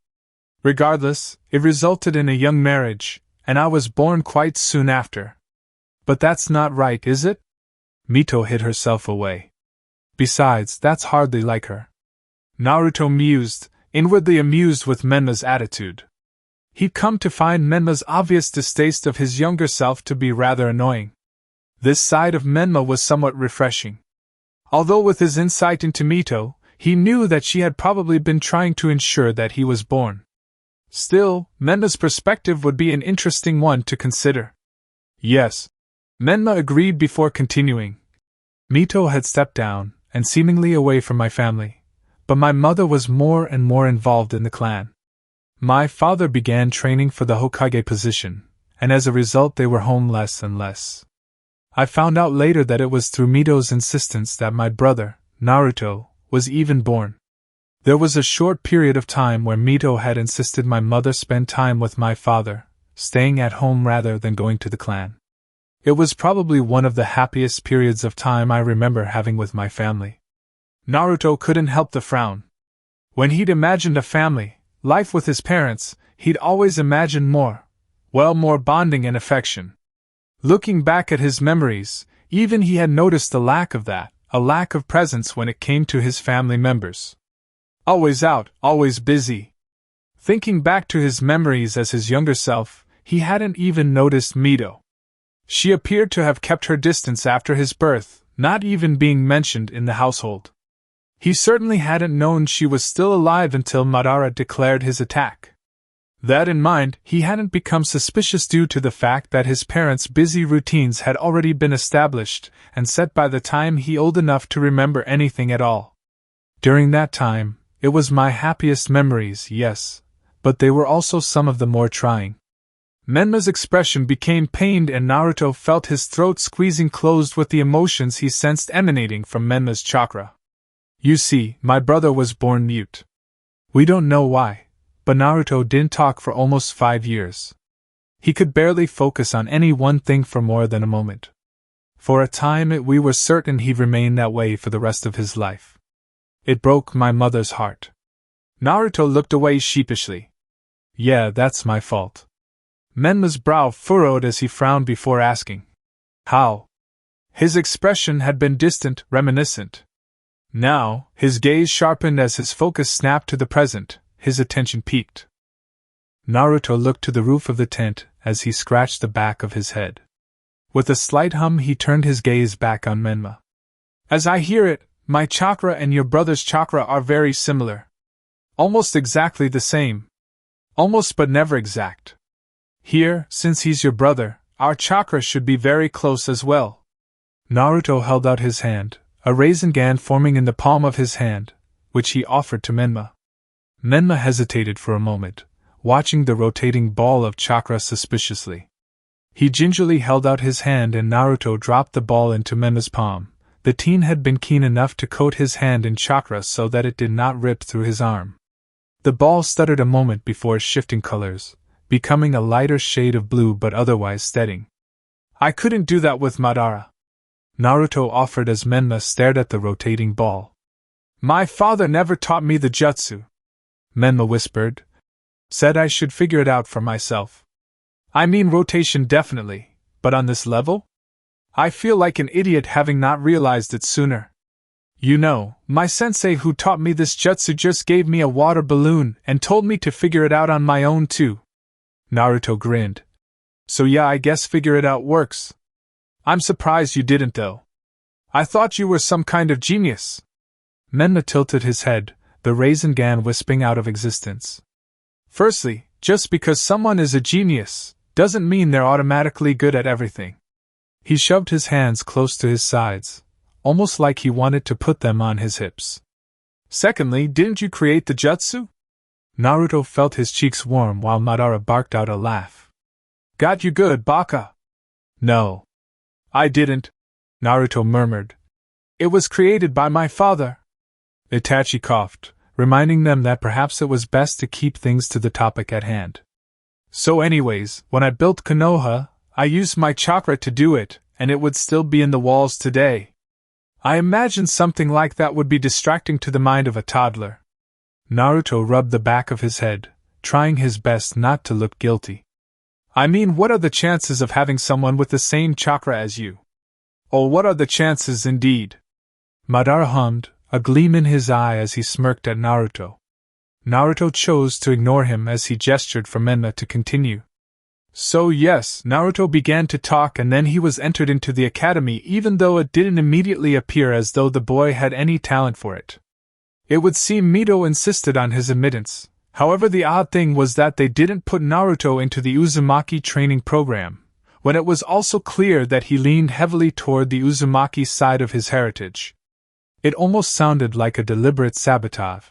Regardless, it resulted in a young marriage, and I was born quite soon after. But that's not right, is it? Mito hid herself away. Besides, that's hardly like her. Naruto mused, inwardly amused with Menma's attitude. He'd come to find Menma's obvious distaste of his younger self to be rather annoying. This side of Menma was somewhat refreshing. Although with his insight into Mito, he knew that she had probably been trying to ensure that he was born. Still, Menma's perspective would be an interesting one to consider. Yes. Menma agreed before continuing. Mito had stepped down, and seemingly away from my family. But my mother was more and more involved in the clan. My father began training for the Hokage position, and as a result they were home less and less. I found out later that it was through Mito's insistence that my brother, Naruto, was even born. There was a short period of time where Mito had insisted my mother spend time with my father, staying at home rather than going to the clan. It was probably one of the happiest periods of time I remember having with my family. Naruto couldn't help the frown. When he'd imagined a family, life with his parents, he'd always imagined more bonding and affection. Looking back at his memories, even he had noticed a lack of that, a lack of presence when it came to his family members. Always out, always busy. Thinking back to his memories as his younger self, he hadn't even noticed Mito. She appeared to have kept her distance after his birth, not even being mentioned in the household. He certainly hadn't known she was still alive until Madara declared his attack. That in mind, he hadn't become suspicious due to the fact that his parents' busy routines had already been established and set by the time he old enough to remember anything at all. During that time, it was my happiest memories, yes, but they were also some of the more trying. Menma's expression became pained and Naruto felt his throat squeezing closed with the emotions he sensed emanating from Menma's chakra. You see, my brother was born mute. We don't know why, but Naruto didn't talk for almost 5 years. He could barely focus on any one thing for more than a moment. For a time we were certain he'd remain that way for the rest of his life. It broke my mother's heart. Naruto looked away sheepishly. Yeah, that's my fault. Menma's brow furrowed as he frowned before asking. How? His expression had been distant, reminiscent. Now, his gaze sharpened as his focus snapped to the present, his attention peaked. Naruto looked to the roof of the tent as he scratched the back of his head. With a slight hum he turned his gaze back on Menma. As I hear it, my chakra and your brother's chakra are very similar. Almost exactly the same. Almost but never exact. Here, since he's your brother, our chakra should be very close as well. Naruto held out his hand, a Rasengan forming in the palm of his hand, which he offered to Menma. Menma hesitated for a moment, watching the rotating ball of chakra suspiciously. He gingerly held out his hand and Naruto dropped the ball into Menma's palm. The teen had been keen enough to coat his hand in chakra so that it did not rip through his arm. The ball stuttered a moment before shifting colors, becoming a lighter shade of blue but otherwise steadying. I couldn't do that with Madara, Naruto offered as Menma stared at the rotating ball. My father never taught me the jutsu. Menma whispered. Said I should figure it out for myself. I mean rotation definitely, but on this level? I feel like an idiot having not realized it sooner. You know, my sensei who taught me this jutsu just gave me a water balloon and told me to figure it out on my own too. Naruto grinned. So yeah, I guess figure it out works. I'm surprised you didn't though. I thought you were some kind of genius. Menma tilted his head, the Rasengan wisping out of existence. Firstly, just because someone is a genius doesn't mean they're automatically good at everything. He shoved his hands close to his sides, almost like he wanted to put them on his hips. Secondly, didn't you create the jutsu? Naruto felt his cheeks warm while Madara barked out a laugh. Got you good, Baka. No. I didn't, Naruto murmured. It was created by my father. Itachi coughed, reminding them that perhaps it was best to keep things to the topic at hand. So anyways, when I built Konoha, I used my chakra to do it, and it would still be in the walls today. I imagine something like that would be distracting to the mind of a toddler. Naruto rubbed the back of his head, trying his best not to look guilty. I mean, what are the chances of having someone with the same chakra as you? Oh, what are the chances indeed? Madara hummed, a gleam in his eye as he smirked at Naruto. Naruto chose to ignore him as he gestured for Menma to continue. So yes, Naruto began to talk and then he was entered into the academy even though it didn't immediately appear as though the boy had any talent for it. It would seem Mito insisted on his admittance. However, the odd thing was that they didn't put Naruto into the Uzumaki training program, when it was also clear that he leaned heavily toward the Uzumaki side of his heritage. It almost sounded like a deliberate sabotage.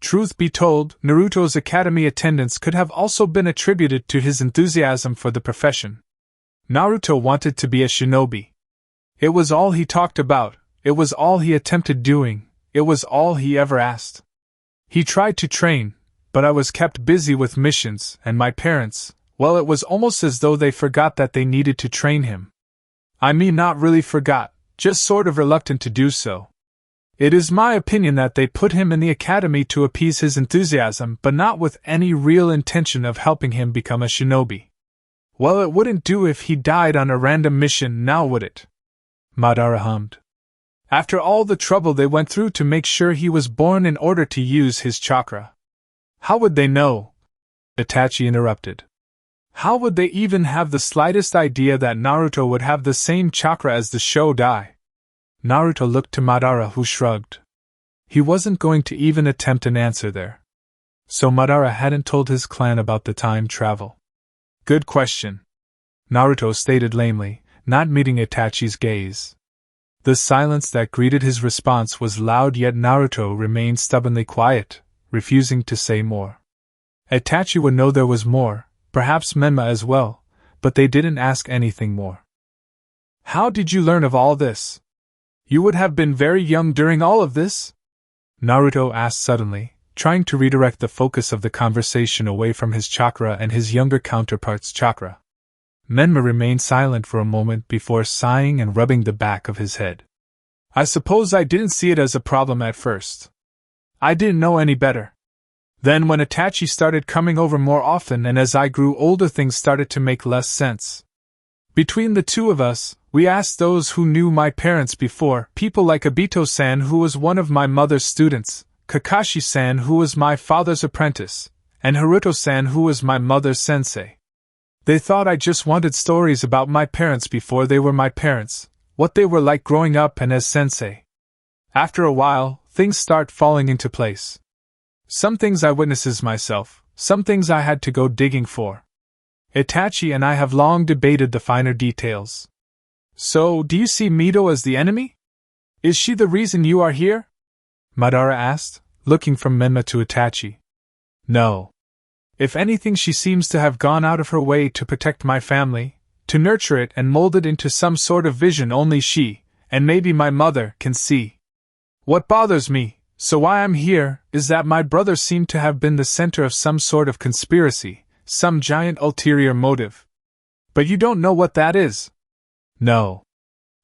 Truth be told, Naruto's academy attendance could have also been attributed to his enthusiasm for the profession. Naruto wanted to be a shinobi. It was all he talked about, it was all he attempted doing, it was all he ever asked. He tried to train, but I was kept busy with missions, and my parents, well, it was almost as though they forgot that they needed to train him. I mean, not really forgot, just sort of reluctant to do so. It is my opinion that they put him in the academy to appease his enthusiasm, but not with any real intention of helping him become a shinobi. Well, it wouldn't do if he died on a random mission, now would it? Madara hummed. After all the trouble they went through to make sure he was born in order to use his chakra. How would they know? Itachi interrupted. How would they even have the slightest idea that Naruto would have the same chakra as the Shodai? Naruto looked to Madara, who shrugged. He wasn't going to even attempt an answer there. So Madara hadn't told his clan about the time travel. Good question, Naruto stated lamely, not meeting Itachi's gaze. The silence that greeted his response was loud, yet Naruto remained stubbornly quiet, refusing to say more. Itachi would know there was more, perhaps Menma as well, but they didn't ask anything more. How did you learn of all this? You would have been very young during all of this? Naruto asked suddenly, trying to redirect the focus of the conversation away from his chakra and his younger counterpart's chakra. Menma remained silent for a moment before sighing and rubbing the back of his head. I suppose I didn't see it as a problem at first. I didn't know any better. Then when Itachi started coming over more often and as I grew older, things started to make less sense. Between the two of us, we asked those who knew my parents before, people like Obito-san, who was one of my mother's students, Kakashi-san, who was my father's apprentice, and Haruto-san, who was my mother's sensei. They thought I just wanted stories about my parents before they were my parents, what they were like growing up and as sensei. After a while, things start falling into place. Some things I witnesses myself, some things I had to go digging for. Itachi and I have long debated the finer details. So, do you see Mito as the enemy? Is she the reason you are here? Madara asked, looking from Menma to Itachi. No. If anything, she seems to have gone out of her way to protect my family, to nurture it and mold it into some sort of vision only she, and maybe my mother, can see. What bothers me, so why I'm here, is that my brother seemed to have been the center of some sort of conspiracy, some giant ulterior motive. But you don't know what that is? No.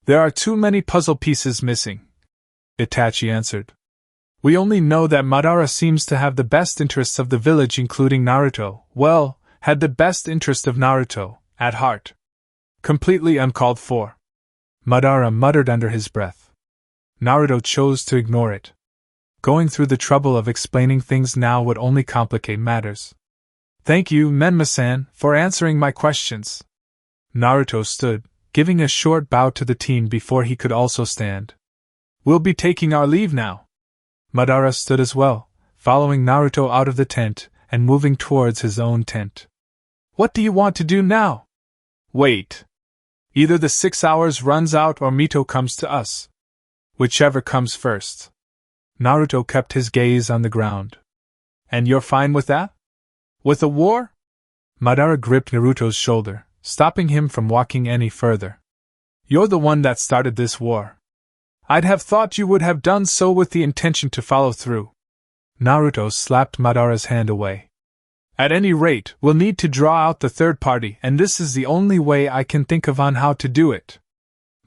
There are too many puzzle pieces missing, Itachi answered. We only know that Madara seems to have the best interests of the village, including Naruto, had the best interest of Naruto, at heart. Completely uncalled for. Madara muttered under his breath. Naruto chose to ignore it. Going through the trouble of explaining things now would only complicate matters. Thank you, Menma-san, for answering my questions. Naruto stood, giving a short bow to the team before he could also stand. We'll be taking our leave now. Madara stood as well, following Naruto out of the tent and moving towards his own tent. What do you want to do now? Wait. Either the 6 hours runs out or Mito comes to us. Whichever comes first. Naruto kept his gaze on the ground. And you're fine with that? With a war? Madara gripped Naruto's shoulder, stopping him from walking any further. You're the one that started this war. I'd have thought you would have done so with the intention to follow through. Naruto slapped Madara's hand away. At any rate, we'll need to draw out the third party, and this is the only way I can think of on how to do it.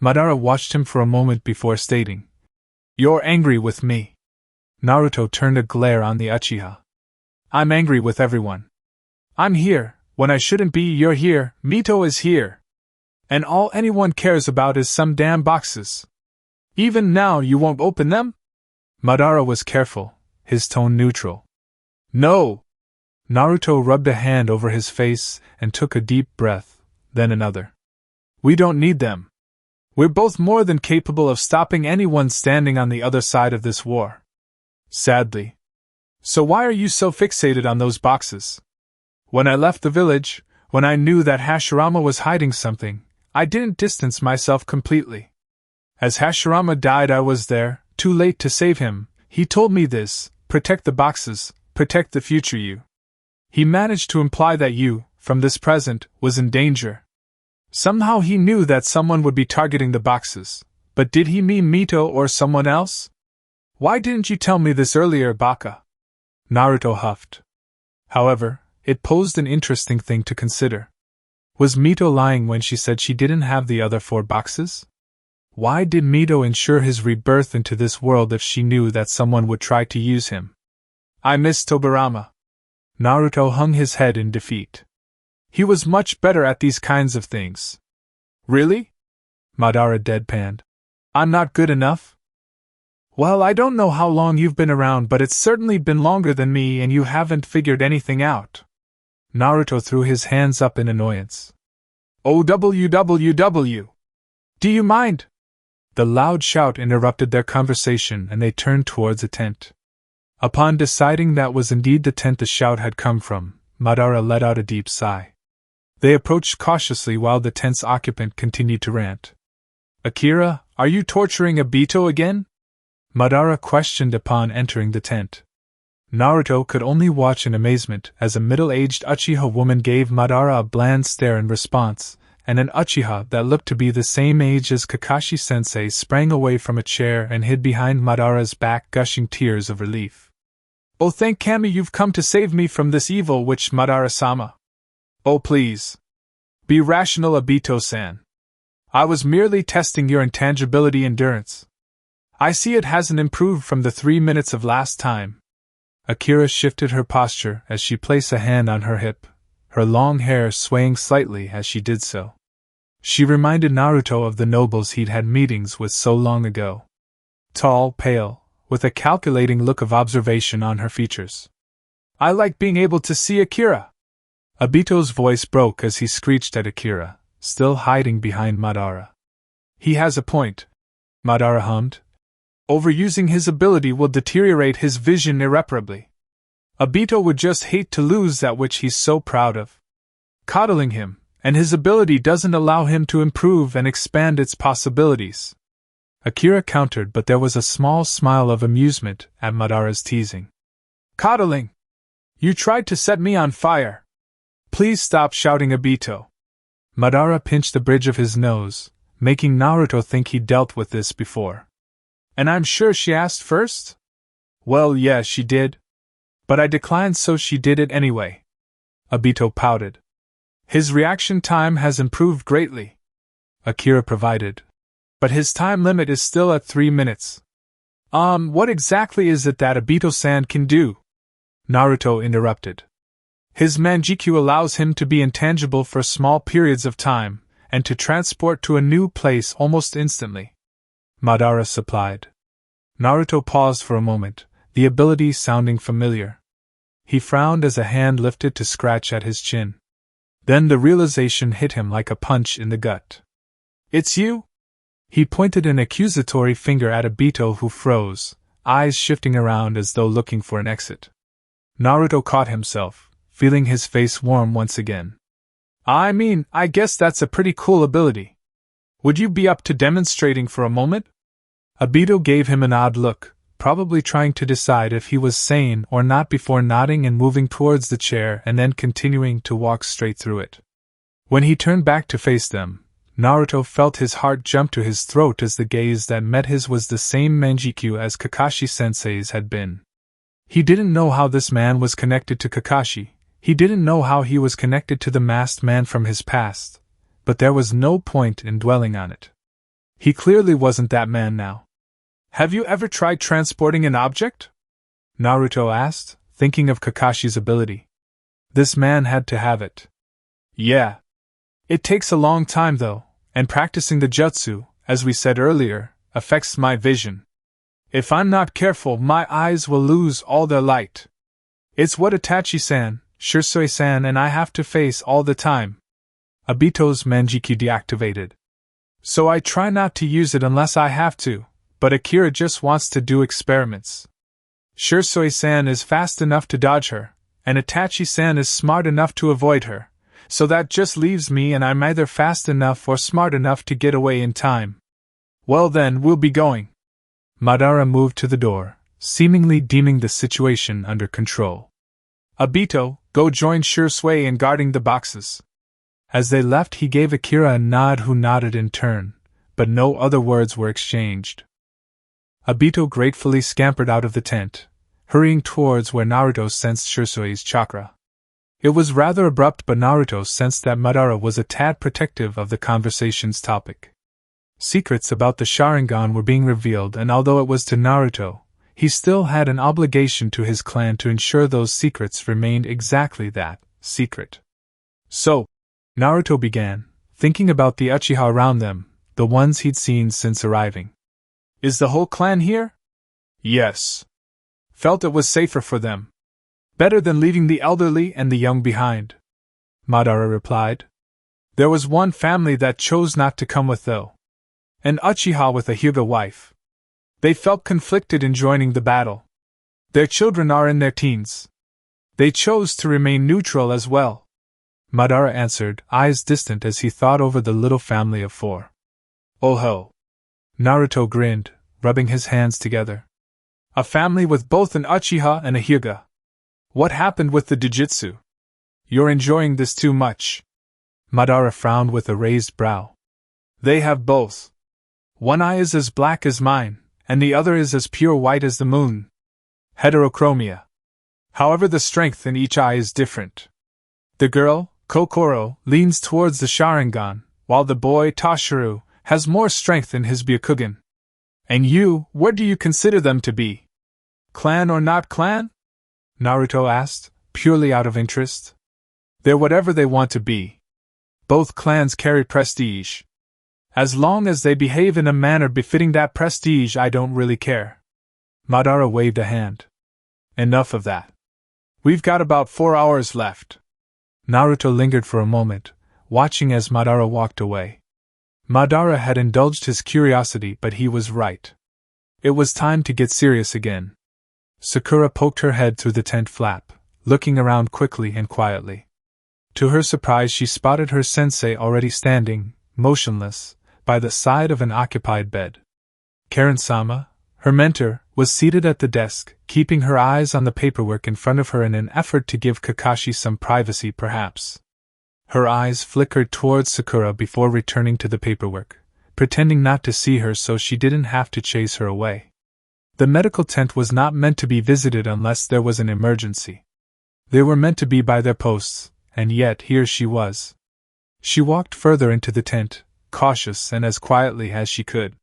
Madara watched him for a moment before stating, You're angry with me. Naruto turned a glare on the Uchiha. I'm angry with everyone. I'm here, when I shouldn't be. You're here, Mito is here. And all anyone cares about is some damn boxes. Even now you won't open them? Madara was careful, his tone neutral. No! Naruto rubbed a hand over his face and took a deep breath, then another. We don't need them. We're both more than capable of stopping anyone standing on the other side of this war. Sadly. So why are you so fixated on those boxes? When I left the village, when I knew that Hashirama was hiding something, I didn't distance myself completely. As Hashirama died, I was there, too late to save him. He told me this, protect the boxes, protect the future you. He managed to imply that you, from this present, was in danger. Somehow he knew that someone would be targeting the boxes, but did he mean Mito or someone else? Why didn't you tell me this earlier, Baka? Naruto huffed. However, it posed an interesting thing to consider. Was Mito lying when she said she didn't have the other 4 boxes? Why did Mito ensure his rebirth into this world if she knew that someone would try to use him? I miss Tobirama. Naruto hung his head in defeat. He was much better at these kinds of things. Really? Madara deadpanned. I'm not good enough? Well, I don't know how long you've been around, but it's certainly been longer than me and you haven't figured anything out. Naruto threw his hands up in annoyance. OWWW! Do you mind? The loud shout interrupted their conversation and they turned towards a tent. Upon deciding that was indeed the tent the shout had come from, Madara let out a deep sigh. They approached cautiously while the tent's occupant continued to rant. Akira, are you torturing Obito again? Madara questioned upon entering the tent. Naruto could only watch in amazement as a middle-aged Uchiha woman gave Madara a bland stare in response, and an Uchiha that looked to be the same age as Kakashi-sensei sprang away from a chair and hid behind Madara's back, gushing tears of relief. Oh, thank Kami, you've come to save me from this evil witch, Madara-sama. Oh, please. Be rational, Obito-san. I was merely testing your intangibility endurance. I see it hasn't improved from the 3 minutes of last time. Akira shifted her posture as she placed a hand on her hip, her long hair swaying slightly as she did so. She reminded Naruto of the nobles he'd had meetings with so long ago. Tall, pale, with a calculating look of observation on her features. I like being able to see Akira. Obito's voice broke as he screeched at Akira, still hiding behind Madara. He has a point, Madara hummed. Overusing his ability will deteriorate his vision irreparably. Obito would just hate to lose that which he's so proud of. Coddling him, and his ability doesn't allow him to improve and expand its possibilities. Akira countered, but there was a small smile of amusement at Madara's teasing. Coddling! You tried to set me on fire! Please stop shouting, Obito. Madara pinched the bridge of his nose, making Naruto think he'd dealt with this before. And I'm sure she asked first? Well, yeah, she did. But I declined, so she did it anyway. Obito pouted. His reaction time has improved greatly. Akira provided. But his time limit is still at 3 minutes. What exactly is it that Obito-san can do? Naruto interrupted. His Manjikyu allows him to be intangible for small periods of time, and to transport to a new place almost instantly. Madara supplied. Naruto paused for a moment, the ability sounding familiar. He frowned as a hand lifted to scratch at his chin. Then the realization hit him like a punch in the gut. It's you? He pointed an accusatory finger at Obito, who froze, eyes shifting around as though looking for an exit. Naruto caught himself, feeling his face warm once again. I guess that's a pretty cool ability. Would you be up to demonstrating for a moment? Obito gave him an odd look, probably trying to decide if he was sane or not before nodding and moving towards the chair and then continuing to walk straight through it. When he turned back to face them, Naruto felt his heart jump to his throat as the gaze that met his was the same Manjikyu as Kakashi-sensei's had been. He didn't know how this man was connected to Kakashi, he didn't know how he was connected to the masked man from his past, but there was no point in dwelling on it. He clearly wasn't that man now. Have you ever tried transporting an object? Naruto asked, thinking of Kakashi's ability. This man had to have it. Yeah. It takes a long time though, and practicing the jutsu, as we said earlier, affects my vision. If I'm not careful, my eyes will lose all their light. It's what Itachi-san, Shisui-san and I have to face all the time. Obito's Manjikyu deactivated. So I try not to use it unless I have to, but Akira just wants to do experiments. Shisui-san is fast enough to dodge her, and Itachi-san is smart enough to avoid her, so that just leaves me and I'm either fast enough or smart enough to get away in time. Well then, we'll be going. Madara moved to the door, seemingly deeming the situation under control. Obito, go join Shisui in guarding the boxes. As they left, he gave Akira a nod, who nodded in turn, but no other words were exchanged. Obito gratefully scampered out of the tent, hurrying towards where Naruto sensed Shisui's chakra. It was rather abrupt, but Naruto sensed that Madara was a tad protective of the conversation's topic. Secrets about the Sharingan were being revealed, and although it was to Naruto, he still had an obligation to his clan to ensure those secrets remained exactly that, secret. So, Naruto began, thinking about the Uchiha around them, the ones he'd seen since arriving. Is the whole clan here? Yes. Felt it was safer for them. Better than leaving the elderly and the young behind. Madara replied. There was one family that chose not to come with though. An Uchiha with a Hyuga wife. They felt conflicted in joining the battle. Their children are in their teens. They chose to remain neutral as well. Madara answered, eyes distant as he thought over the little family of four. Oh ho! Naruto grinned, rubbing his hands together. A family with both an Uchiha and a Hyuga. What happened with the Jujutsu? You're enjoying this too much. Madara frowned with a raised brow. They have both. One eye is as black as mine, and the other is as pure white as the moon. Heterochromia. However, the strength in each eye is different. The girl, Kokoro, leans towards the Sharingan, while the boy, Tashiru, has more strength in his Byakugan. And you, where do you consider them to be? Clan or not clan? Naruto asked, purely out of interest. They're whatever they want to be. Both clans carry prestige. As long as they behave in a manner befitting that prestige, I don't really care. Madara waved a hand. Enough of that. We've got about 4 hours left. Naruto lingered for a moment, watching as Madara walked away. Madara had indulged his curiosity, but he was right. It was time to get serious again. Sakura poked her head through the tent flap, looking around quickly and quietly. To her surprise, she spotted her sensei already standing, motionless, by the side of an occupied bed. Karen-sama, her mentor, was seated at the desk, keeping her eyes on the paperwork in front of her in an effort to give Kakashi some privacy perhaps. Her eyes flickered towards Sakura before returning to the paperwork, pretending not to see her so she didn't have to chase her away. The medical tent was not meant to be visited unless there was an emergency. They were meant to be by their posts, and yet here she was. She walked further into the tent, cautious and as quietly as she could.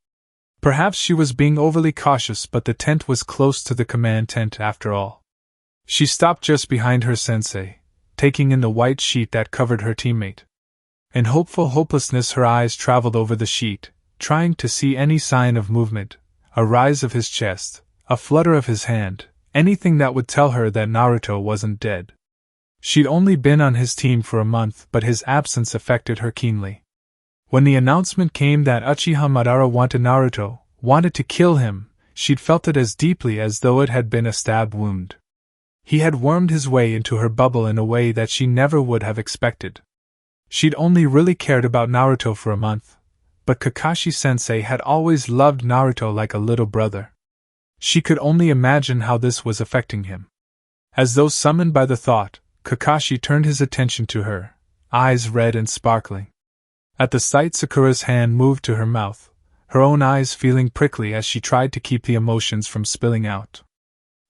Perhaps she was being overly cautious, but the tent was close to the command tent after all. She stopped just behind her sensei, taking in the white sheet that covered her teammate. In hopeful hopelessness her eyes traveled over the sheet, trying to see any sign of movement, a rise of his chest, a flutter of his hand, anything that would tell her that Naruto wasn't dead. She'd only been on his team for a month, but his absence affected her keenly. When the announcement came that Uchiha Madara wanted Naruto, wanted to kill him, she'd felt it as deeply as though it had been a stab wound. He had wormed his way into her bubble in a way that she never would have expected. She'd only really cared about Naruto for a month, but Kakashi-sensei had always loved Naruto like a little brother. She could only imagine how this was affecting him. As though summoned by the thought, Kakashi turned his attention to her, eyes red and sparkling. At the sight, Sakura's hand moved to her mouth, her own eyes feeling prickly as she tried to keep the emotions from spilling out.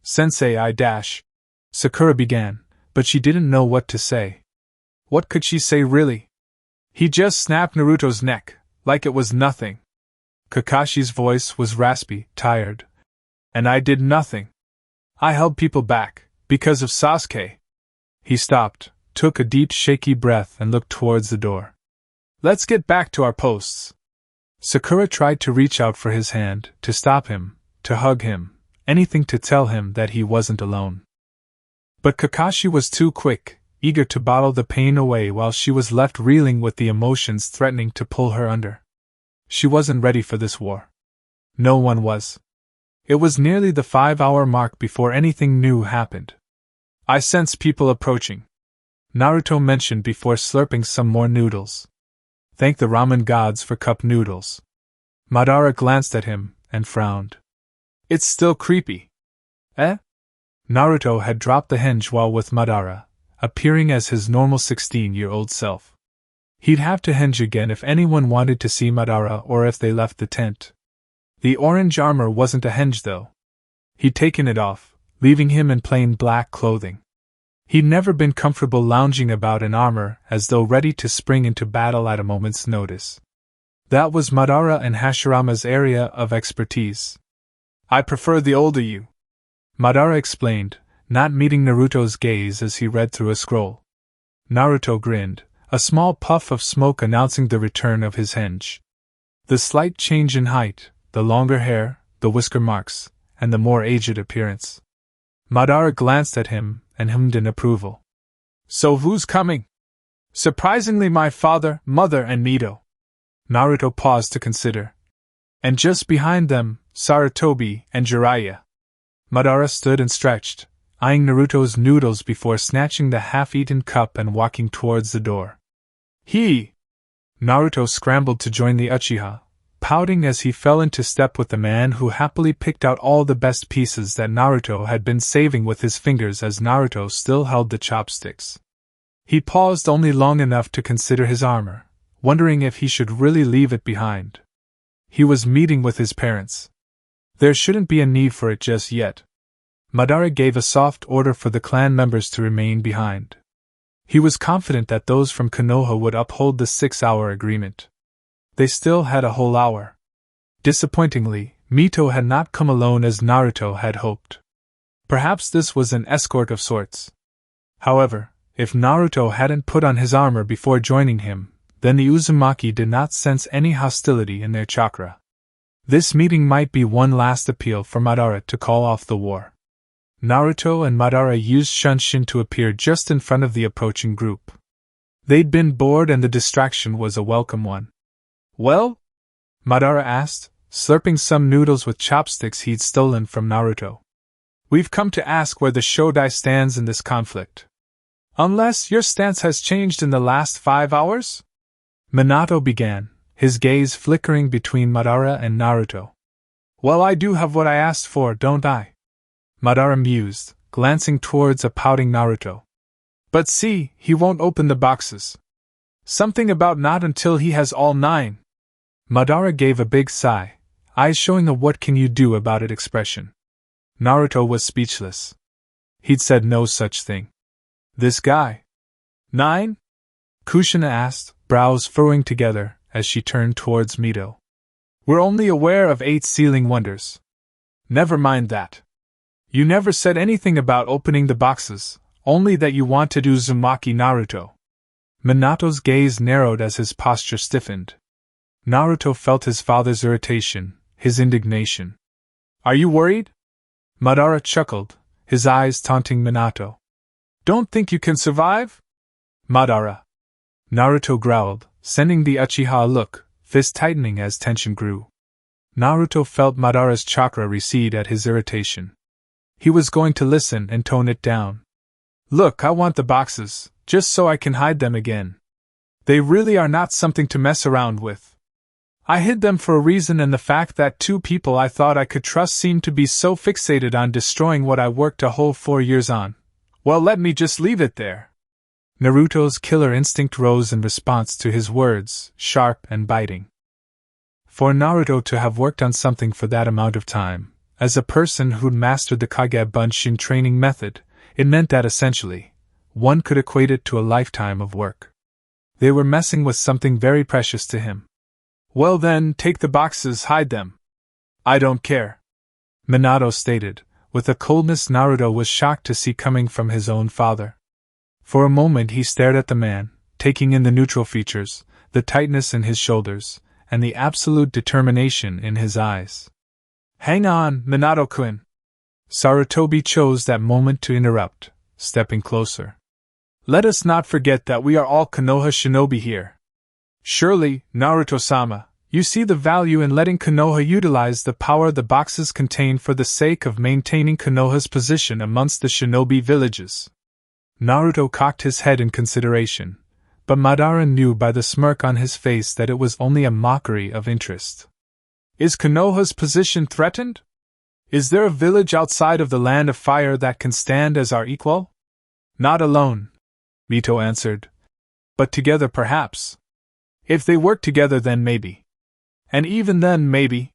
Sensei, Sakura began, but she didn't know what to say. What could she say really? He just snapped Naruto's neck, like it was nothing. Kakashi's voice was raspy, tired. And I did nothing. I held people back, because of Sasuke. He stopped, took a deep shaky breath and looked towards the door. Let's get back to our posts. Sakura tried to reach out for his hand, to stop him, to hug him, anything to tell him that he wasn't alone. But Kakashi was too quick, eager to bottle the pain away while she was left reeling with the emotions threatening to pull her under. She wasn't ready for this war. No one was. It was nearly the 5-hour mark before anything new happened. I sense people approaching, Naruto mentioned before slurping some more noodles. Thank the ramen gods for cup noodles. Madara glanced at him and frowned. It's still creepy. Eh? Naruto had dropped the henge while with Madara, appearing as his normal 16-year-old self. He'd have to henge again if anyone wanted to see Madara or if they left the tent. The orange armor wasn't a henge though. He'd taken it off, leaving him in plain black clothing. He'd never been comfortable lounging about in armor as though ready to spring into battle at a moment's notice. That was Madara and Hashirama's area of expertise. I prefer the older you, Madara explained, not meeting Naruto's gaze as he read through a scroll. Naruto grinned, a small puff of smoke announcing the return of his henge. The slight change in height, the longer hair, the whisker marks, and the more aged appearance. Madara glanced at him and hummed in approval. So who's coming? Surprisingly, my father, mother, and Nito. Naruto paused to consider. And just behind them, Sarutobi and Jiraiya. Madara stood and stretched, eyeing Naruto's noodles before snatching the half-eaten cup and walking towards the door. Naruto scrambled to join the Uchiha, pouting as he fell into step with the man who happily picked out all the best pieces that Naruto had been saving with his fingers as Naruto still held the chopsticks. He paused only long enough to consider his armor, wondering if he should really leave it behind. He was meeting with his parents. There shouldn't be a need for it just yet. Madara gave a soft order for the clan members to remain behind. He was confident that those from Konoha would uphold the 6-hour agreement. They still had a whole hour. Disappointingly, Mito had not come alone as Naruto had hoped. Perhaps this was an escort of sorts. However, if Naruto hadn't put on his armor before joining him, then the Uzumaki did not sense any hostility in their chakra. This meeting might be one last appeal for Madara to call off the war. Naruto and Madara used Shunshin to appear just in front of the approaching group. They'd been bored and the distraction was a welcome one. Well? Madara asked, slurping some noodles with chopsticks he'd stolen from Naruto. We've come to ask where the Shodai stands in this conflict. Unless your stance has changed in the last 5 hours? Minato began, his gaze flickering between Madara and Naruto. Well, I do have what I asked for, don't I? Madara mused, glancing towards a pouting Naruto. But see, he won't open the boxes. Something about not until he has all 9. Madara gave a big sigh, eyes showing a what can you do about it expression. Naruto was speechless. He'd said no such thing. This guy. 9? Kushina asked, brows furrowing together, as she turned towards Mito. We're only aware of 8 sealing wonders. Never mind that. You never said anything about opening the boxes, only that you wanted Uzumaki Naruto. Minato's gaze narrowed as his posture stiffened. Naruto felt his father's irritation, his indignation. Are you worried? Madara chuckled, his eyes taunting Minato. Don't think you can survive? Madara. Naruto growled, sending the Uchiha a look, fist tightening as tension grew. Naruto felt Madara's chakra recede at his irritation. He was going to listen and tone it down. Look, I want the boxes, just so I can hide them again. They really are not something to mess around with. I hid them for a reason, and the fact that 2 people I thought I could trust seemed to be so fixated on destroying what I worked a whole 4 years on. Well, let me just leave it there. Naruto's killer instinct rose in response to his words, sharp and biting. For Naruto to have worked on something for that amount of time, as a person who'd mastered the Kage Bunshin training method, it meant that essentially, one could equate it to a lifetime of work. They were messing with something very precious to him. Well then, take the boxes, hide them. I don't care. Minato stated, with a coldness Naruto was shocked to see coming from his own father. For a moment he stared at the man, taking in the neutral features, the tightness in his shoulders, and the absolute determination in his eyes. Hang on, Minato-kun. Sarutobi chose that moment to interrupt, stepping closer. Let us not forget that we are all Konoha shinobi here. Surely, Naruto-sama, you see the value in letting Konoha utilize the power the boxes contain for the sake of maintaining Konoha's position amongst the shinobi villages. Naruto cocked his head in consideration, but Madara knew by the smirk on his face that it was only a mockery of interest. Is Konoha's position threatened? Is there a village outside of the Land of Fire that can stand as our equal? Not alone, Mito answered. But together perhaps. If they work together then maybe. And even then maybe.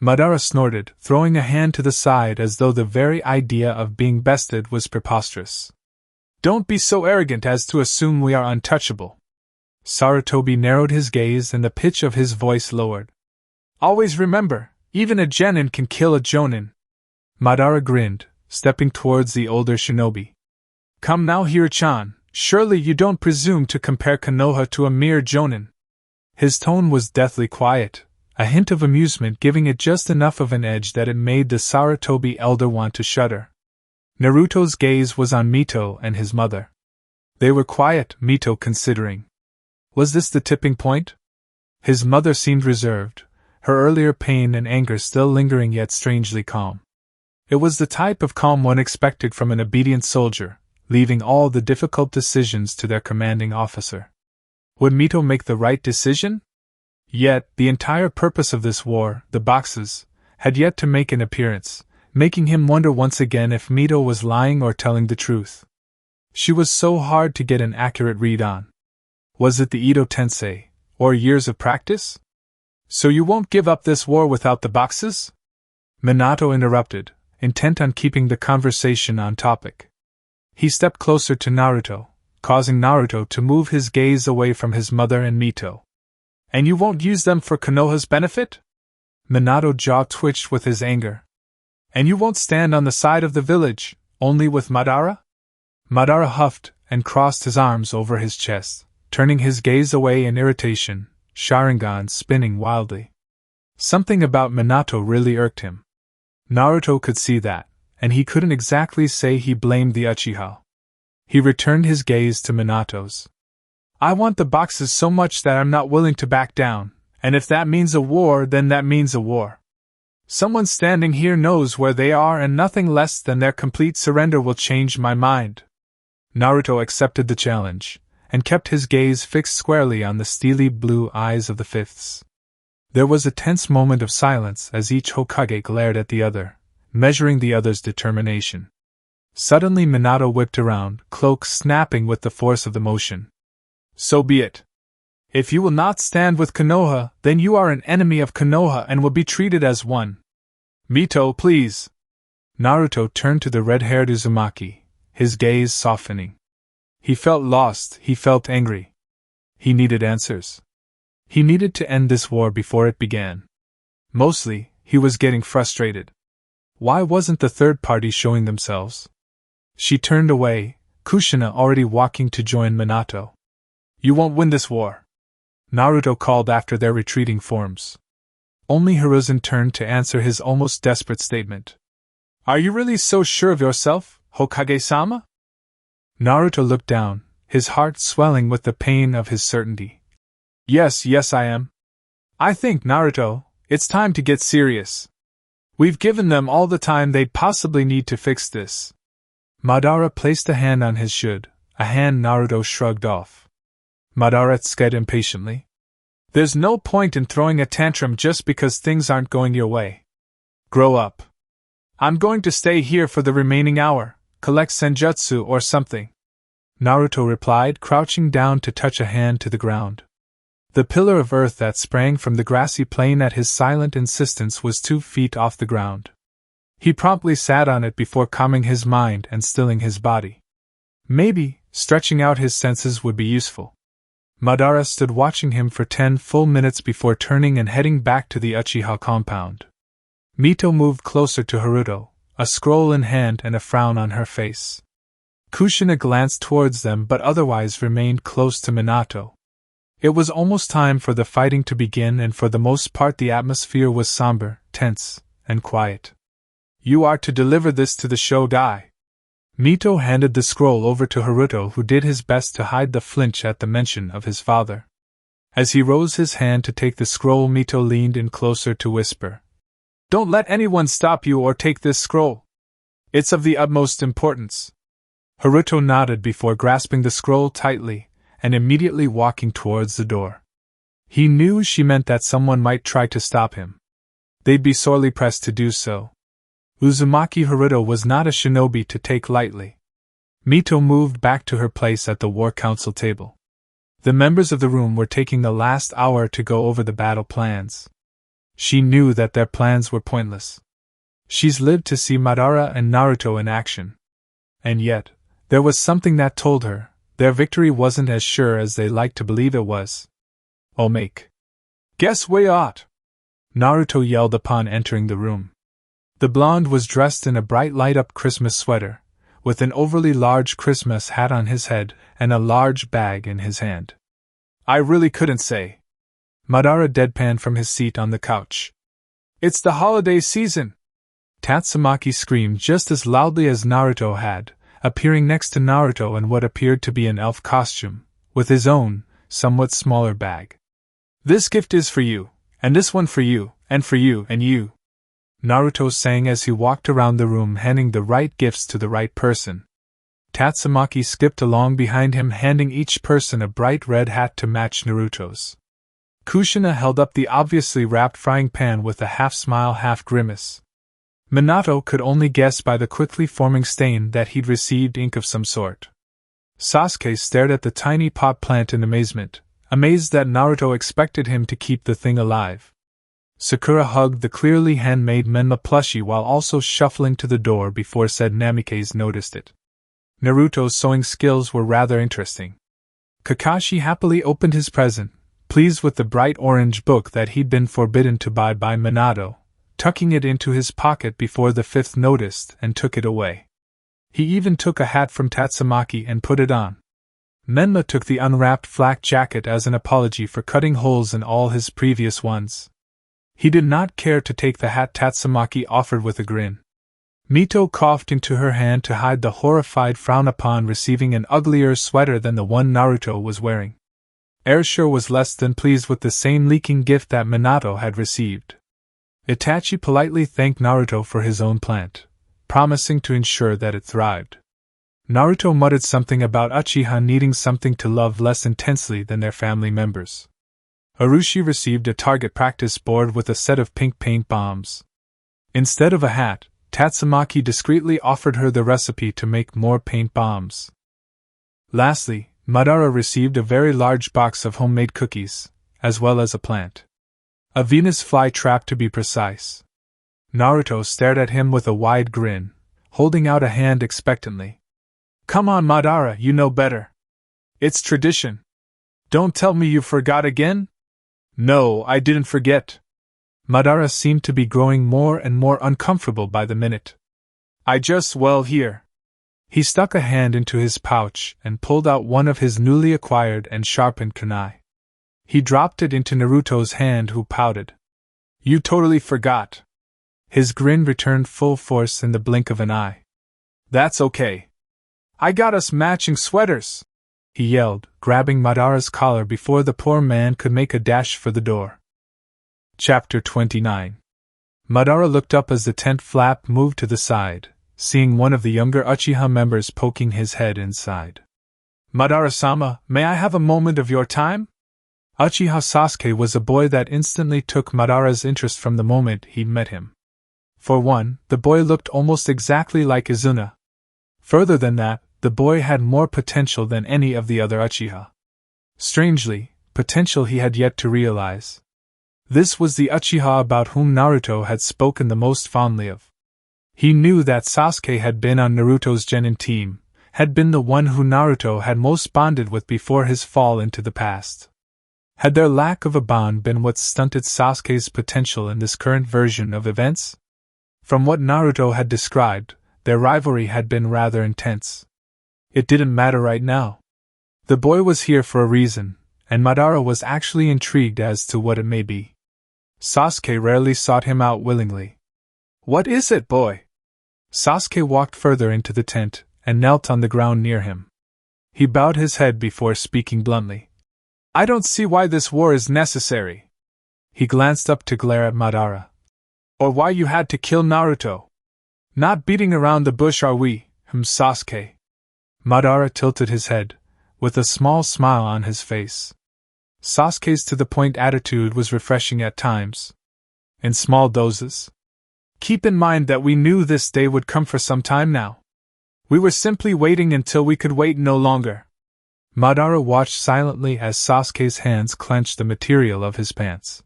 Madara snorted, throwing a hand to the side as though the very idea of being bested was preposterous. Don't be so arrogant as to assume we are untouchable. Sarutobi narrowed his gaze and the pitch of his voice lowered. Always remember, even a genin can kill a jonin. Madara grinned, stepping towards the older shinobi. Come now, Hiro-chan, surely you don't presume to compare Konoha to a mere jonin. His tone was deathly quiet, a hint of amusement giving it just enough of an edge that it made the Sarutobi elder want to shudder. Naruto's gaze was on Mito and his mother. They were quiet, Mito considering. Was this the tipping point? His mother seemed reserved, her earlier pain and anger still lingering yet strangely calm. It was the type of calm one expected from an obedient soldier, leaving all the difficult decisions to their commanding officer. Would Mito make the right decision? Yet, the entire purpose of this war, the boxes, had yet to make an appearance, making him wonder once again if Mito was lying or telling the truth. She was so hard to get an accurate read on. Was it the Edo Tensei, or years of practice? So you won't give up this war without the boxes? Minato interrupted, intent on keeping the conversation on topic. He stepped closer to Naruto, causing Naruto to move his gaze away from his mother and Mito. And you won't use them for Konoha's benefit? Minato's jaw twitched with his anger. And you won't stand on the side of the village, only with Madara? Madara huffed and crossed his arms over his chest, turning his gaze away in irritation, Sharingan spinning wildly. Something about Minato really irked him. Naruto could see that, and he couldn't exactly say he blamed the Uchiha. He returned his gaze to Minato's. I want the boxes so much that I'm not willing to back down, and if that means a war, then that means a war. Someone standing here knows where they are, and nothing less than their complete surrender will change my mind. Naruto accepted the challenge, and kept his gaze fixed squarely on the steely blue eyes of the fifths. There was a tense moment of silence as each Hokage glared at the other, measuring the other's determination. Suddenly Minato whipped around, cloak snapping with the force of the motion. So be it. If you will not stand with Konoha, then you are an enemy of Konoha and will be treated as one. Mito, please. Naruto turned to the red-haired Uzumaki, his gaze softening. He felt lost, he felt angry. He needed answers. He needed to end this war before it began. Mostly, he was getting frustrated. Why wasn't the third party showing themselves? She turned away, Kushina already walking to join Minato. You won't win this war, Naruto called after their retreating forms. Only Hiruzen turned to answer his almost desperate statement. Are you really so sure of yourself, Hokage-sama? Naruto looked down, his heart swelling with the pain of his certainty. Yes, I am. I think, Naruto, it's time to get serious. We've given them all the time they'd possibly need to fix this. Madara placed a hand on his shoulder, a hand Naruto shrugged off. Madara said impatiently. There's no point in throwing a tantrum just because things aren't going your way. Grow up. I'm going to stay here for the remaining hour, collect senjutsu or something. Naruto replied, crouching down to touch a hand to the ground. The pillar of earth that sprang from the grassy plain at his silent insistence was 2 feet off the ground. He promptly sat on it before calming his mind and stilling his body. Maybe, stretching out his senses would be useful. Madara stood watching him for 10 full minutes before turning and heading back to the Uchiha compound. Mito moved closer to Haruto, a scroll in hand and a frown on her face. Kushina glanced towards them but otherwise remained close to Minato. It was almost time for the fighting to begin, and for the most part the atmosphere was somber, tense, and quiet. You are to deliver this to the Shogai. Mito handed the scroll over to Haruto, who did his best to hide the flinch at the mention of his father. As he rose his hand to take the scroll, Mito leaned in closer to whisper. Don't let anyone stop you or take this scroll. It's of the utmost importance. Haruto nodded before grasping the scroll tightly, and immediately walking towards the door. He knew she meant that someone might try to stop him. They'd be sorely pressed to do so. Uzumaki Haruto was not a shinobi to take lightly. Mito moved back to her place at the war council table. The members of the room were taking the last hour to go over the battle plans. She knew that their plans were pointless. She's lived to see Madara and Naruto in action. And yet, there was something that told her their victory wasn't as sure as they liked to believe it was. Oh, make. Guess we ought. Naruto yelled upon entering the room. The blonde was dressed in a bright light-up Christmas sweater, with an overly large Christmas hat on his head and a large bag in his hand. I really couldn't say. Madara deadpanned from his seat on the couch. It's the holiday season! Tatsumaki screamed just as loudly as Naruto had, appearing next to Naruto in what appeared to be an elf costume, with his own, somewhat smaller bag. This gift is for you, and this one for you, and for you, and you. Naruto sang as he walked around the room handing the right gifts to the right person. Tatsumaki skipped along behind him, handing each person a bright red hat to match Naruto's. Kushina held up the obviously wrapped frying pan with a half-smile, half-grimace. Minato could only guess by the quickly forming stain that he'd received ink of some sort. Sasuke stared at the tiny pot plant in amazement, amazed that Naruto expected him to keep the thing alive. Sakura hugged the clearly handmade Menma plushie while also shuffling to the door before said Namikaze noticed it. Naruto's sewing skills were rather interesting. Kakashi happily opened his present, pleased with the bright orange book that he'd been forbidden to buy by Minato, tucking it into his pocket before the fifth noticed and took it away. He even took a hat from Tatsumaki and put it on. Menma took the unwrapped flak jacket as an apology for cutting holes in all his previous ones. He did not care to take the hat Tatsumaki offered with a grin. Mito coughed into her hand to hide the horrified frown upon receiving an uglier sweater than the one Naruto was wearing. Ershur was less than pleased with the same leaking gift that Minato had received. Itachi politely thanked Naruto for his own plant, promising to ensure that it thrived. Naruto muttered something about Uchiha needing something to love less intensely than their family members. Arushi received a target practice board with a set of pink paint bombs. Instead of a hat, Tatsumaki discreetly offered her the recipe to make more paint bombs. Lastly, Madara received a very large box of homemade cookies, as well as a plant. A Venus flytrap to be precise. Naruto stared at him with a wide grin, holding out a hand expectantly. Come on, Madara, you know better. It's tradition. Don't tell me you forgot again? No, I didn't forget. Madara seemed to be growing more and more uncomfortable by the minute. Here. He stuck a hand into his pouch and pulled out one of his newly acquired and sharpened kunai. He dropped it into Naruto's hand, who pouted. You totally forgot. His grin returned full force in the blink of an eye. That's okay. I got us matching sweaters, he yelled, grabbing Madara's collar before the poor man could make a dash for the door. Chapter 29. Madara looked up as the tent flap moved to the side, seeing one of the younger Uchiha members poking his head inside. Madara-sama, may I have a moment of your time? Uchiha Sasuke was a boy that instantly took Madara's interest from the moment he met him. For one, the boy looked almost exactly like Izuna. Further than that, the boy had more potential than any of the other Uchiha. Strangely, potential he had yet to realize. This was the Uchiha about whom Naruto had spoken the most fondly of. He knew that Sasuke had been on Naruto's genin team, had been the one who Naruto had most bonded with before his fall into the past. Had their lack of a bond been what stunted Sasuke's potential in this current version of events? From what Naruto had described, their rivalry had been rather intense. It didn't matter right now. The boy was here for a reason, and Madara was actually intrigued as to what it may be. Sasuke rarely sought him out willingly. What is it, boy? Sasuke walked further into the tent and knelt on the ground near him. He bowed his head before speaking bluntly. I don't see why this war is necessary. He glanced up to glare at Madara. Or why you had to kill Naruto. Not beating around the bush, are we, Sasuke? Madara tilted his head, with a small smile on his face. Sasuke's to-the-point attitude was refreshing at times. In small doses. Keep in mind that we knew this day would come for some time now. We were simply waiting until we could wait no longer. Madara watched silently as Sasuke's hands clenched the material of his pants.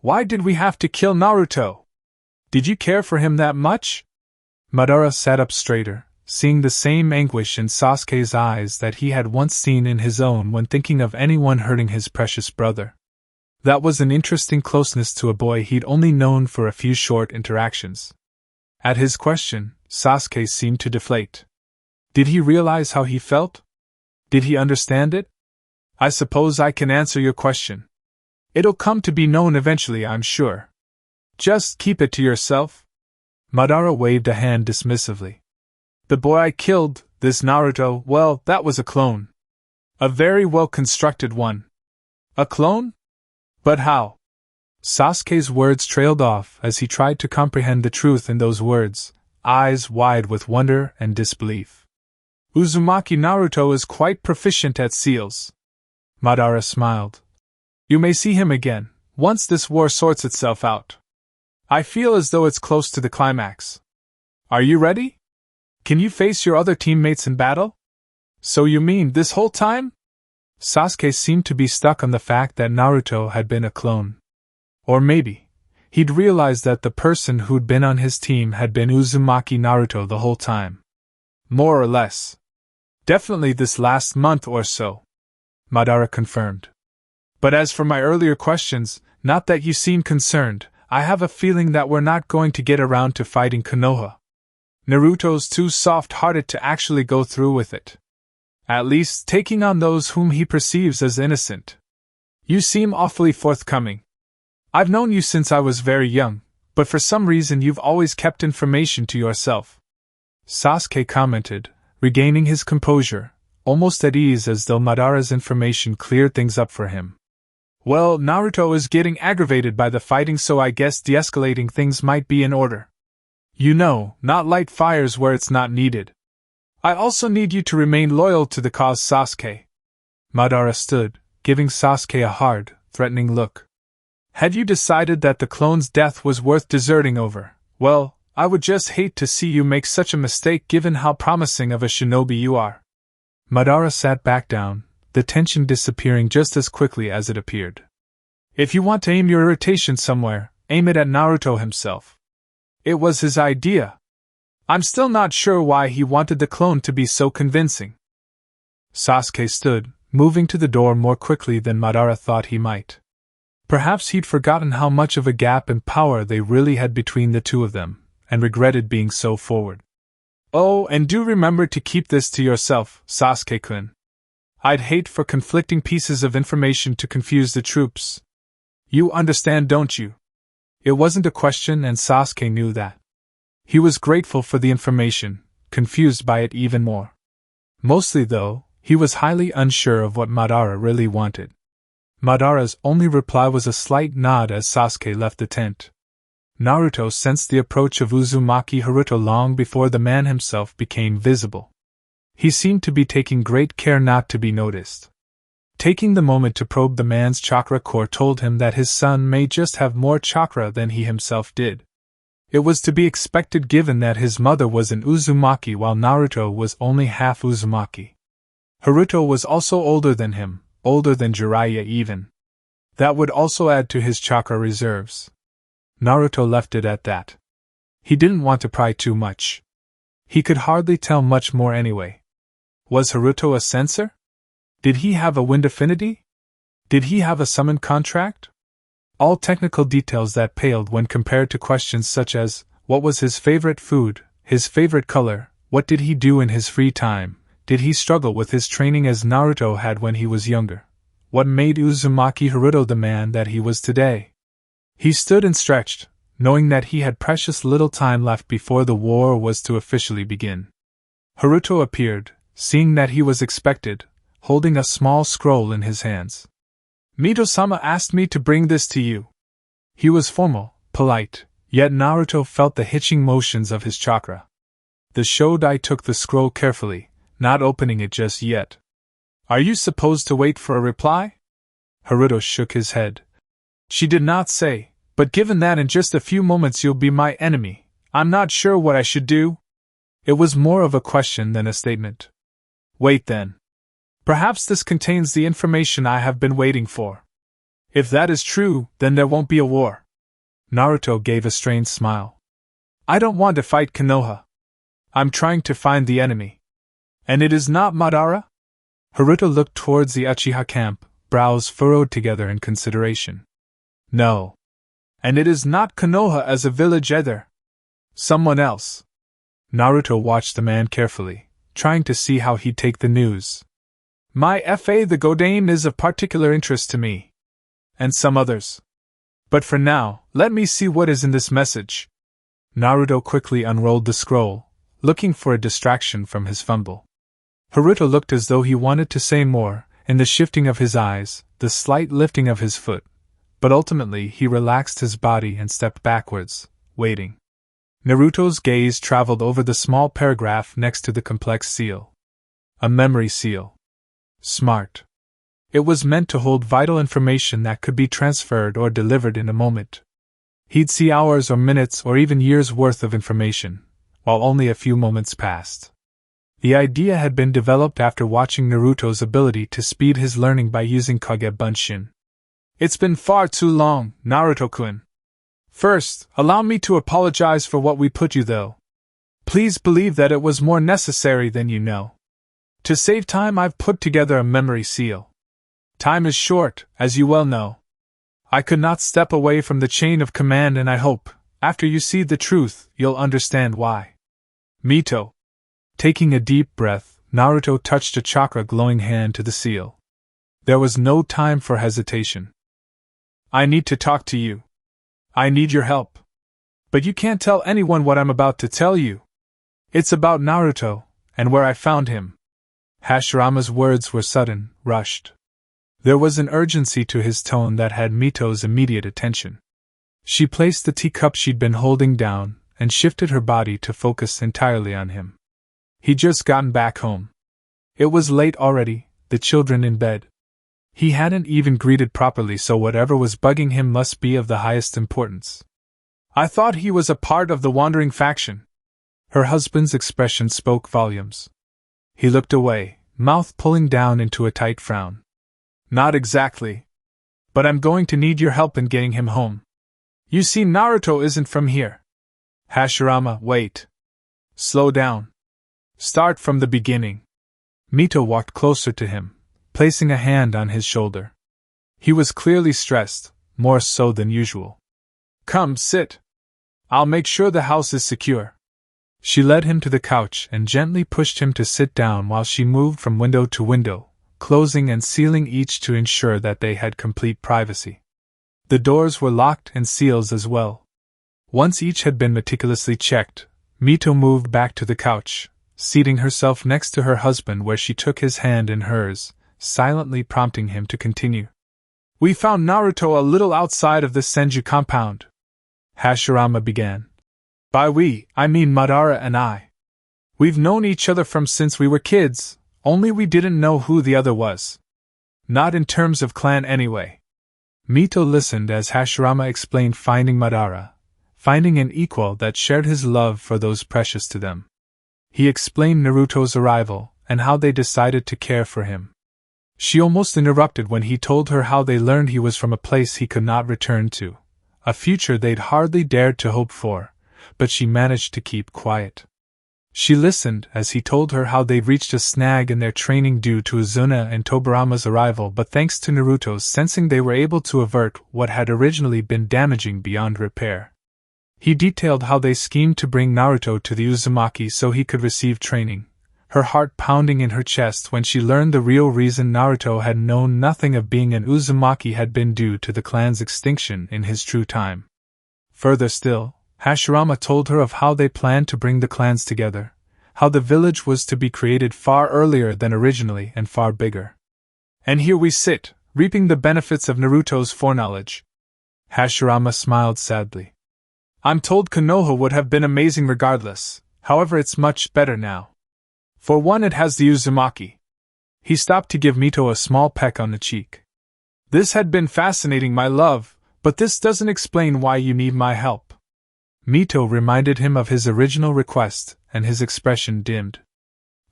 Why did we have to kill Naruto? Did you care for him that much? Madara sat up straighter, seeing the same anguish in Sasuke's eyes that he had once seen in his own when thinking of anyone hurting his precious brother. That was an interesting closeness to a boy he'd only known for a few short interactions. At his question, Sasuke seemed to deflate. Did he realize how he felt? Did he understand it? I suppose I can answer your question. It'll come to be known eventually, I'm sure. Just keep it to yourself. Madara waved a hand dismissively. The boy I killed, this Naruto, well, that was a clone. A very well-constructed one. A clone? But how? Sasuke's words trailed off as he tried to comprehend the truth in those words, eyes wide with wonder and disbelief. Uzumaki Naruto is quite proficient at seals. Madara smiled. You may see him again, once this war sorts itself out. I feel as though it's close to the climax. Are you ready? Can you face your other teammates in battle? So you mean this whole time? Sasuke seemed to be stuck on the fact that Naruto had been a clone. Or maybe, he'd realized that the person who'd been on his team had been Uzumaki Naruto the whole time. More or less. Definitely this last month or so. Madara confirmed. But as for my earlier questions, not that you seem concerned, I have a feeling that we're not going to get around to fighting Konoha. Naruto's too soft-hearted to actually go through with it. At least, taking on those whom he perceives as innocent. You seem awfully forthcoming. I've known you since I was very young, but for some reason you've always kept information to yourself. Sasuke commented, regaining his composure, almost at ease as though Madara's information cleared things up for him. Well, Naruto is getting aggravated by the fighting, so I guess de-escalating things might be in order. You know, not light fires where it's not needed. I also need you to remain loyal to the cause, Sasuke. Madara stood, giving Sasuke a hard, threatening look. Had you decided that the clone's death was worth deserting over, well, I would just hate to see you make such a mistake given how promising of a shinobi you are. Madara sat back down, the tension disappearing just as quickly as it appeared. If you want to aim your irritation somewhere, aim it at Naruto himself. It was his idea. I'm still not sure why he wanted the clone to be so convincing. Sasuke stood, moving to the door more quickly than Madara thought he might. Perhaps he'd forgotten how much of a gap in power they really had between the two of them, and regretted being so forward. Oh, and do remember to keep this to yourself, Sasuke-kun. I'd hate for conflicting pieces of information to confuse the troops. You understand, don't you? It wasn't a question, and Sasuke knew that. He was grateful for the information, confused by it even more. Mostly, though, he was highly unsure of what Madara really wanted. Madara's only reply was a slight nod as Sasuke left the tent. Naruto sensed the approach of Uzumaki Haruto long before the man himself became visible. He seemed to be taking great care not to be noticed. Taking the moment to probe the man's chakra core told him that his son may just have more chakra than he himself did. It was to be expected given that his mother was an Uzumaki while Naruto was only half Uzumaki. Haruto was also older than him, older than Jiraiya even. That would also add to his chakra reserves. Naruto left it at that. He didn't want to pry too much. He could hardly tell much more anyway. Was Haruto a censor? Did he have a wind affinity? Did he have a summon contract? All technical details that paled when compared to questions such as, what was his favorite food, his favorite color, what did he do in his free time, did he struggle with his training as Naruto had when he was younger, what made Uzumaki Haruto the man that he was today? He stood and stretched, knowing that he had precious little time left before the war was to officially begin. Haruto appeared, seeing that he was expected, holding a small scroll in his hands. Mito-sama asked me to bring this to you. He was formal, polite, yet Naruto felt the hitching motions of his chakra. The Shodai took the scroll carefully, not opening it just yet. Are you supposed to wait for a reply? Haruto shook his head. She did not say, but given that in just a few moments you'll be my enemy, I'm not sure what I should do. It was more of a question than a statement. Wait then. Perhaps this contains the information I have been waiting for. If that is true, then there won't be a war. Naruto gave a strained smile. I don't want to fight Konoha. I'm trying to find the enemy. And it is not Madara? Haruto looked towards the Uchiha camp, brows furrowed together in consideration. No. And it is not Konoha as a village either. Someone else. Naruto watched the man carefully, trying to see how he'd take the news. My FA the Godain is of particular interest to me. And some others. But for now, let me see what is in this message. Naruto quickly unrolled the scroll, looking for a distraction from his fumble. Haruto looked as though he wanted to say more, in the shifting of his eyes, the slight lifting of his foot. But ultimately he relaxed his body and stepped backwards, waiting. Naruto's gaze traveled over the small paragraph next to the complex seal. A memory seal. Smart. It was meant to hold vital information that could be transferred or delivered in a moment. He'd see hours or minutes or even years' worth of information, while only a few moments passed. The idea had been developed after watching Naruto's ability to speed his learning by using Kage Bunshin. It's been far too long, Naruto-kun. First, allow me to apologize for what we put you though. Please believe that it was more necessary than you know. To save time, I've put together a memory seal. Time is short, as you well know. I could not step away from the chain of command, and I hope, after you see the truth, you'll understand why. Mito. Taking a deep breath, Naruto touched a chakra-glowing hand to the seal. There was no time for hesitation. I need to talk to you. I need your help. But you can't tell anyone what I'm about to tell you. It's about Naruto, and where I found him. Hashirama's words were sudden, rushed. There was an urgency to his tone that had Mito's immediate attention. She placed the teacup she'd been holding down, and shifted her body to focus entirely on him. He'd just gotten back home. It was late already, the children in bed. He hadn't even greeted properly, so whatever was bugging him must be of the highest importance. I thought he was a part of the wandering faction. Her husband's expression spoke volumes. He looked away, mouth pulling down into a tight frown. Not exactly. But I'm going to need your help in getting him home. You see, Naruto isn't from here. Hashirama, wait. Slow down. Start from the beginning. Mito walked closer to him, placing a hand on his shoulder. He was clearly stressed, more so than usual. Come, sit. I'll make sure the house is secure. She led him to the couch and gently pushed him to sit down while she moved from window to window, closing and sealing each to ensure that they had complete privacy. The doors were locked and sealed as well. Once each had been meticulously checked, Mito moved back to the couch, seating herself next to her husband where she took his hand in hers, silently prompting him to continue. We found Naruto a little outside of the Senju compound, Hashirama began. By we, I mean Madara and I. We've known each other from since we were kids, only we didn't know who the other was. Not in terms of clan anyway. Mito listened as Hashirama explained finding Madara, finding an equal that shared his love for those precious to them. He explained Naruto's arrival and how they decided to care for him. She almost interrupted when he told her how they learned he was from a place he could not return to, a future they'd hardly dared to hope for, but she managed to keep quiet. She listened as he told her how they'd reached a snag in their training due to Uzuna and Tobirama's arrival, but thanks to Naruto's sensing they were able to avert what had originally been damaging beyond repair. He detailed how they schemed to bring Naruto to the Uzumaki so he could receive training, her heart pounding in her chest when she learned the real reason Naruto had known nothing of being an Uzumaki had been due to the clan's extinction in his true time. Further still, Hashirama told her of how they planned to bring the clans together, how the village was to be created far earlier than originally and far bigger. And here we sit, reaping the benefits of Naruto's foreknowledge. Hashirama smiled sadly. I'm told Konoha would have been amazing regardless, however it's much better now. For one, it has the Uzumaki. He stopped to give Mito a small peck on the cheek. This had been fascinating, my love, but this doesn't explain why you need my help. Mito reminded him of his original request, and his expression dimmed.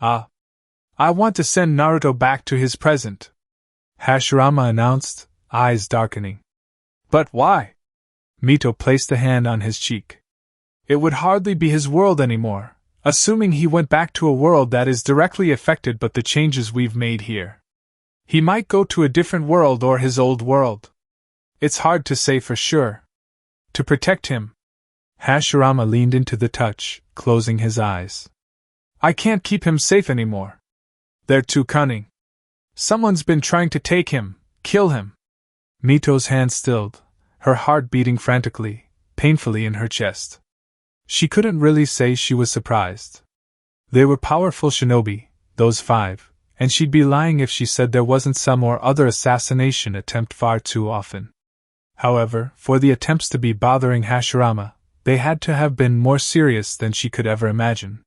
I want to send Naruto back to his present, Hashirama announced, eyes darkening. But why? Mito placed a hand on his cheek. It would hardly be his world anymore, assuming he went back to a world that is directly affected by the changes we've made here. He might go to a different world or his old world. It's hard to say for sure. To protect him, Hashirama leaned into the touch, closing his eyes. I can't keep him safe anymore. They're too cunning. Someone's been trying to take him, kill him. Mito's hand stilled, her heart beating frantically, painfully in her chest. She couldn't really say she was surprised. They were powerful shinobi, those 5, and she'd be lying if she said there wasn't some or other assassination attempt far too often. However, for the attempts to be bothering Hashirama, they had to have been more serious than she could ever imagine.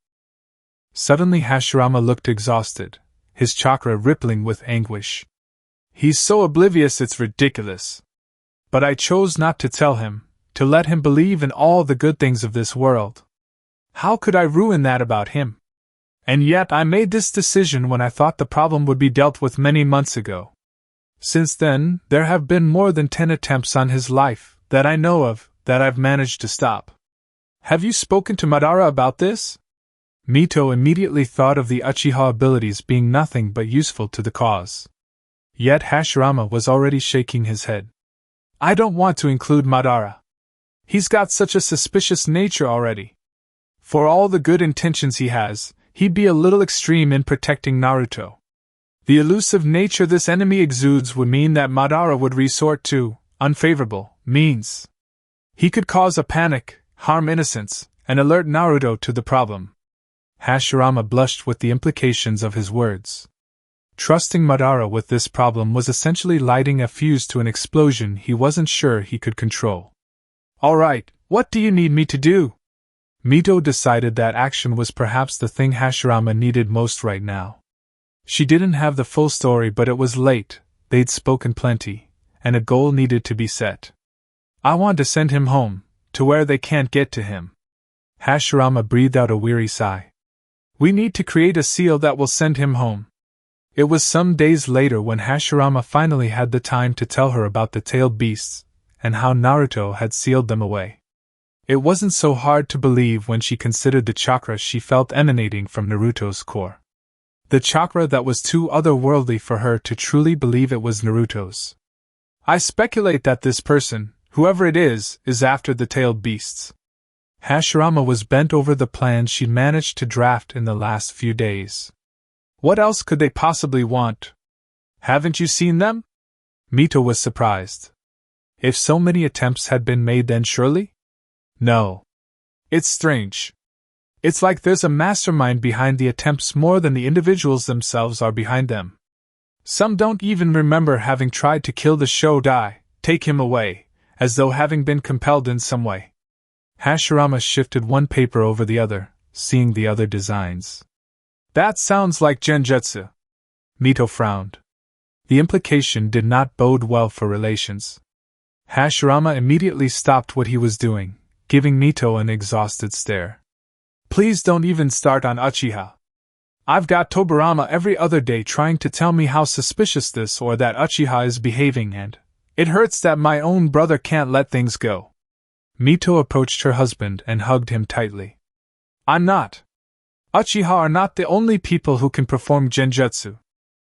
Suddenly Hashirama looked exhausted, his chakra rippling with anguish. He's so oblivious it's ridiculous. But I chose not to tell him, to let him believe in all the good things of this world. How could I ruin that about him? And yet I made this decision when I thought the problem would be dealt with many months ago. Since then, there have been more than 10 attempts on his life, that I know of, that I've managed to stop. Have you spoken to Madara about this? Mito immediately thought of the Uchiha abilities being nothing but useful to the cause. Yet Hashirama was already shaking his head. I don't want to include Madara. He's got such a suspicious nature already. For all the good intentions he has, he'd be a little extreme in protecting Naruto. The elusive nature this enemy exudes would mean that Madara would resort to unfavorable means. He could cause a panic, harm innocents, and alert Naruto to the problem. Hashirama blushed with the implications of his words. Trusting Madara with this problem was essentially lighting a fuse to an explosion he wasn't sure he could control. All right, what do you need me to do? Mito decided that action was perhaps the thing Hashirama needed most right now. She didn't have the full story, but it was late, they'd spoken plenty, and a goal needed to be set. I want to send him home, to where they can't get to him. Hashirama breathed out a weary sigh. We need to create a seal that will send him home. It was some days later when Hashirama finally had the time to tell her about the tailed beasts, and how Naruto had sealed them away. It wasn't so hard to believe when she considered the chakra she felt emanating from Naruto's core. The chakra that was too otherworldly for her to truly believe it was Naruto's. I speculate that this person, whoever it is after the tailed beasts. Hashirama was bent over the plans she'd managed to draft in the last few days. What else could they possibly want? Haven't you seen them? Mito was surprised. If so many attempts had been made, then surely? No. It's strange. It's like there's a mastermind behind the attempts more than the individuals themselves are behind them. Some don't even remember having tried to kill the Shodai, take him away, as though having been compelled in some way. Hashirama shifted one paper over the other, seeing the other designs. That sounds like genjutsu. Mito frowned. The implication did not bode well for relations. Hashirama immediately stopped what he was doing, giving Mito an exhausted stare. Please don't even start on Uchiha. I've got Tobirama every other day trying to tell me how suspicious this or that Uchiha is behaving, and it hurts that my own brother can't let things go. Mito approached her husband and hugged him tightly. I'm not. Uchiha are not the only people who can perform genjutsu.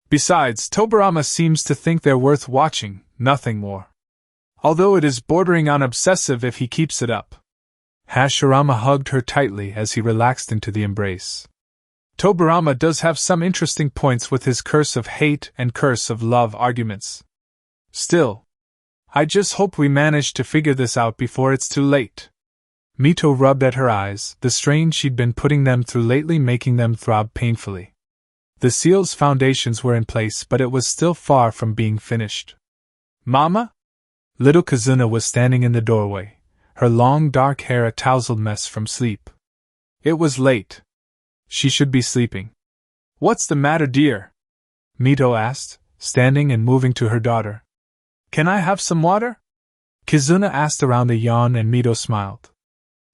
Besides, Tobirama seems to think they're worth watching, nothing more. Although it is bordering on obsessive if he keeps it up. Hashirama hugged her tightly as he relaxed into the embrace. Tobirama does have some interesting points with his curse of hate and curse of love arguments. Still, I just hope we manage to figure this out before it's too late. Mito rubbed at her eyes, the strain she'd been putting them through lately making them throb painfully. The seal's foundations were in place, but it was still far from being finished. Mama? Little Kazuna was standing in the doorway, her long dark hair a tousled mess from sleep. It was late. She should be sleeping. What's the matter, dear? Mito asked, standing and moving to her daughter. Can I have some water? Kazuna asked around a yawn, and Mito smiled.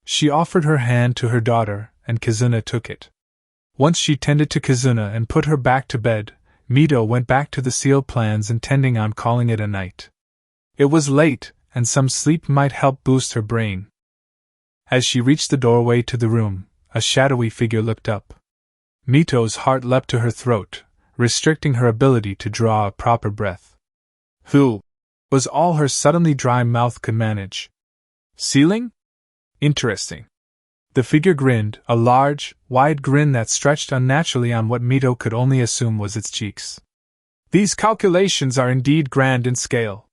She offered her hand to her daughter, and Kazuna took it. Once she tended to Kazuna and put her back to bed, Mito went back to the sealed plans, intending on calling it a night. It was late, and some sleep might help boost her brain. As she reached the doorway to the room, a shadowy figure looked up. Mito's heart leapt to her throat, restricting her ability to draw a proper breath. Who? Was all her suddenly dry mouth could manage. Ceiling? Interesting. The figure grinned, a large, wide grin that stretched unnaturally on what Mito could only assume was its cheeks. These calculations are indeed grand in scale.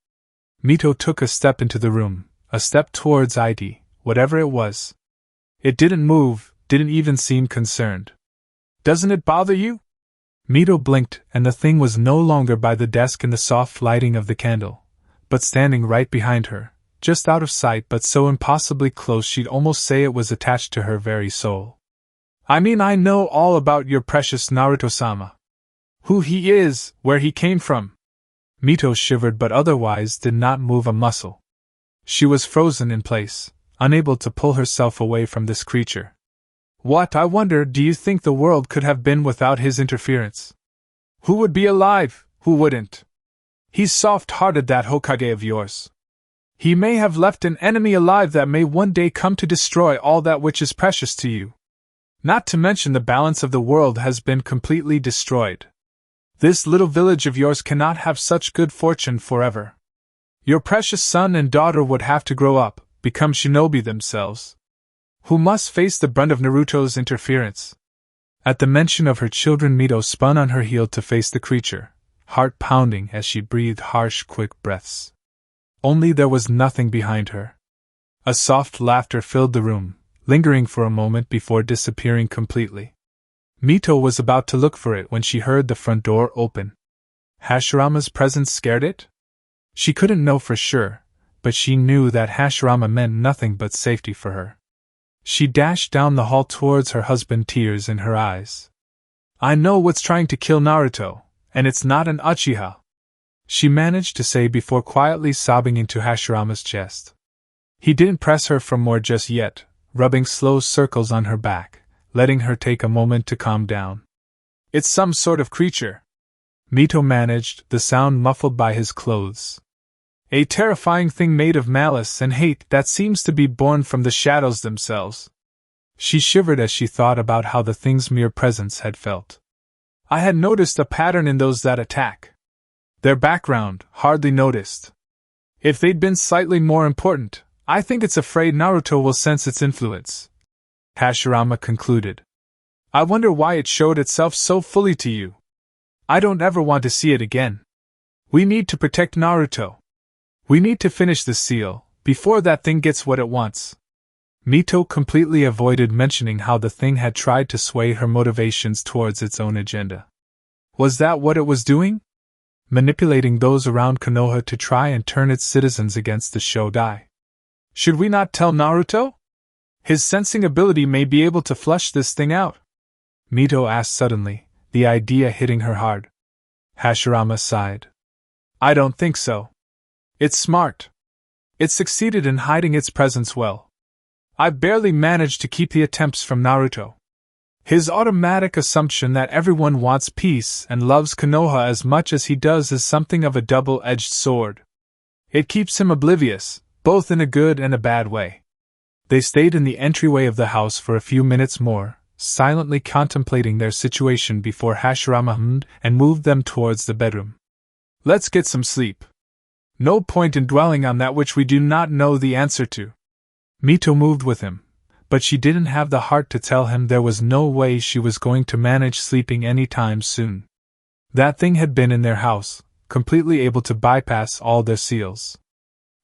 Mito took a step into the room, a step towards ID, whatever it was. It didn't move, didn't even seem concerned. Doesn't it bother you? Mito blinked, and the thing was no longer by the desk in the soft lighting of the candle, but standing right behind her, just out of sight but so impossibly close she'd almost say it was attached to her very soul. I mean, I know all about your precious Naruto-sama. Who he is, where he came from. Mito shivered but otherwise did not move a muscle. She was frozen in place, unable to pull herself away from this creature. What, I wonder, do you think the world could have been without his interference? Who would be alive, who wouldn't? He's soft-hearted, that Hokage of yours. He may have left an enemy alive that may one day come to destroy all that which is precious to you. Not to mention the balance of the world has been completely destroyed. This little village of yours cannot have such good fortune forever. Your precious son and daughter would have to grow up, become shinobi themselves, who must face the brunt of Naruto's interference. At the mention of her children, Mito spun on her heel to face the creature, heart pounding as she breathed harsh, quick breaths. Only there was nothing behind her. A soft laughter filled the room, lingering for a moment before disappearing completely. Mito was about to look for it when she heard the front door open. Hashirama's presence scared it? She couldn't know for sure, but she knew that Hashirama meant nothing but safety for her. She dashed down the hall towards her husband, tears in her eyes. I know what's trying to kill Naruto, and it's not an Uchiha, she managed to say before quietly sobbing into Hashirama's chest. He didn't press her for more just yet, rubbing slow circles on her back, letting her take a moment to calm down. It's some sort of creature, Mito managed, the sound muffled by his clothes. A terrifying thing made of malice and hate that seems to be born from the shadows themselves. She shivered as she thought about how the thing's mere presence had felt. I had noticed a pattern in those that attack. Their background, hardly noticed. If they'd been slightly more important, I think it's afraid Naruto will sense its influence," Hashirama concluded. "I wonder why it showed itself so fully to you. I don't ever want to see it again. We need to protect Naruto. We need to finish the seal, before that thing gets what it wants." Mito completely avoided mentioning how the thing had tried to sway her motivations towards its own agenda. Was that what it was doing? Manipulating those around Konoha to try and turn its citizens against the Shodai. Should we not tell Naruto? His sensing ability may be able to flush this thing out. Mito asked suddenly, the idea hitting her hard. Hashirama sighed. I don't think so. It's smart. It succeeded in hiding its presence well. I've barely managed to keep the attempts from Naruto. His automatic assumption that everyone wants peace and loves Konoha as much as he does is something of a double-edged sword. It keeps him oblivious, both in a good and a bad way. They stayed in the entryway of the house for a few minutes more, silently contemplating their situation before Hashirama hummed and moved them towards the bedroom. Let's get some sleep. No point in dwelling on that which we do not know the answer to. Mito moved with him, but she didn't have the heart to tell him there was no way she was going to manage sleeping any time soon. That thing had been in their house, completely able to bypass all their seals.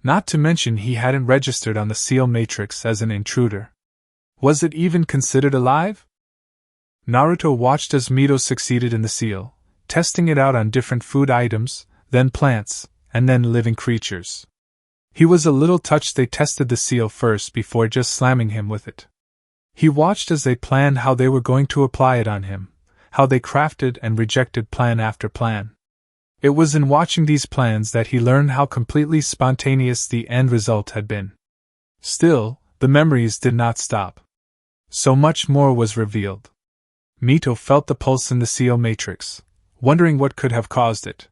Not to mention he hadn't registered on the seal matrix as an intruder. Was it even considered alive? Naruto watched as Mito succeeded in the seal, testing it out on different food items, then plants, and then living creatures. He was a little touched they tested the seal first before just slamming him with it. He watched as they planned how they were going to apply it on him, how they crafted and rejected plan after plan. It was in watching these plans that he learned how completely spontaneous the end result had been. Still, the memories did not stop. So much more was revealed. Mito felt the pulse in the seal matrix, wondering what could have caused it.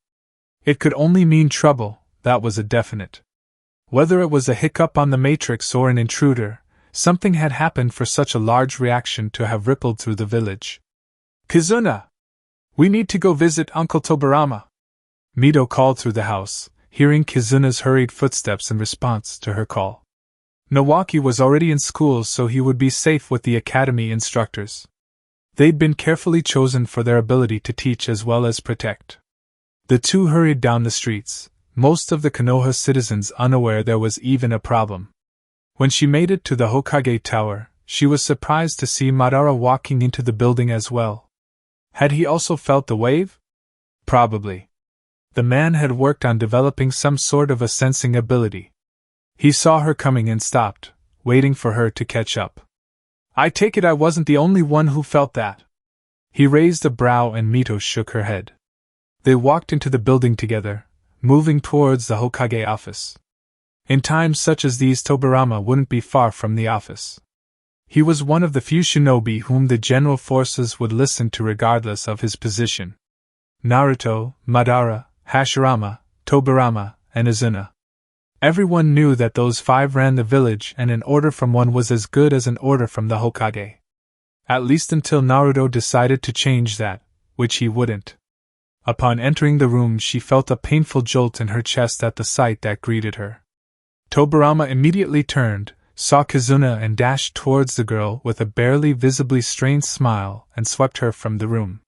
It could only mean trouble, that was a definite. Whether it was a hiccup on the matrix or an intruder, something had happened for such a large reaction to have rippled through the village. Kizuna! We need to go visit Uncle Tobirama. Mito called through the house, hearing Kizuna's hurried footsteps in response to her call. Nawaki was already in school, so he would be safe with the academy instructors. They'd been carefully chosen for their ability to teach as well as protect. The two hurried down the streets, most of the Konoha citizens unaware there was even a problem. When she made it to the Hokage tower, she was surprised to see Madara walking into the building as well. Had he also felt the wave? Probably. The man had worked on developing some sort of a sensing ability. He saw her coming and stopped, waiting for her to catch up. I take it I wasn't the only one who felt that. He raised a brow and Mito shook her head. They walked into the building together, moving towards the Hokage office. In times such as these, Tobirama wouldn't be far from the office. He was one of the few shinobi whom the general forces would listen to regardless of his position. Naruto, Madara, Hashirama, Tobirama, and Izuna. Everyone knew that those five ran the village, and an order from one was as good as an order from the Hokage. At least until Naruto decided to change that, which he wouldn't. Upon entering the room, she felt a painful jolt in her chest at the sight that greeted her. Tobirama immediately turned, saw Kizuna and dashed towards the girl with a barely visibly strained smile and swept her from the room.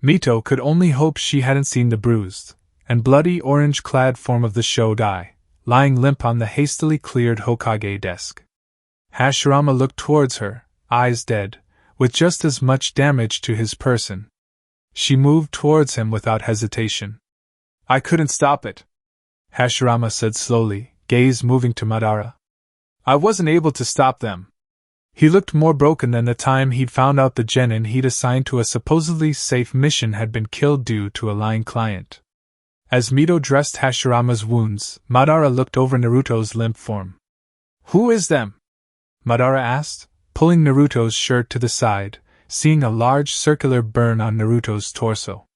Mito could only hope she hadn't seen the bruised and bloody orange-clad form of the Shodai, lying limp on the hastily cleared Hokage desk. Hashirama looked towards her, eyes dead, with just as much damage to his person. She moved towards him without hesitation. I couldn't stop it, Hashirama said slowly, gaze moving to Madara. I wasn't able to stop them. He looked more broken than the time he'd found out the genin he'd assigned to a supposedly safe mission had been killed due to a lying client. As Mito dressed Hashirama's wounds, Madara looked over Naruto's limp form. Who is them? Madara asked, pulling Naruto's shirt to the side, seeing a large circular burn on Naruto's torso.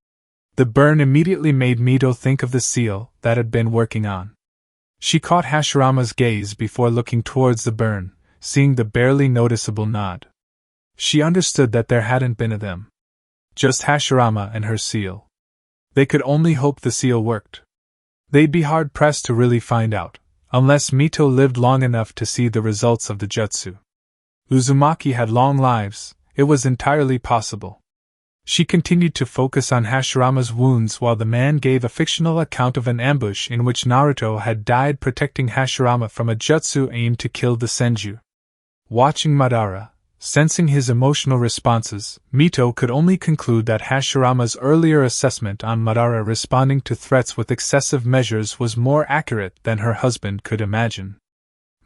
The burn immediately made Mito think of the seal that had been working on. She caught Hashirama's gaze before looking towards the burn, seeing the barely noticeable nod. She understood that there hadn't been of them. Just Hashirama and her seal. They could only hope the seal worked. They'd be hard-pressed to really find out, unless Mito lived long enough to see the results of the jutsu. Uzumaki had long lives, it was entirely possible. She continued to focus on Hashirama's wounds while the man gave a fictional account of an ambush in which Naruto had died protecting Hashirama from a jutsu aimed to kill the Senju. Watching Madara, sensing his emotional responses, Mito could only conclude that Hashirama's earlier assessment on Madara responding to threats with excessive measures was more accurate than her husband could imagine.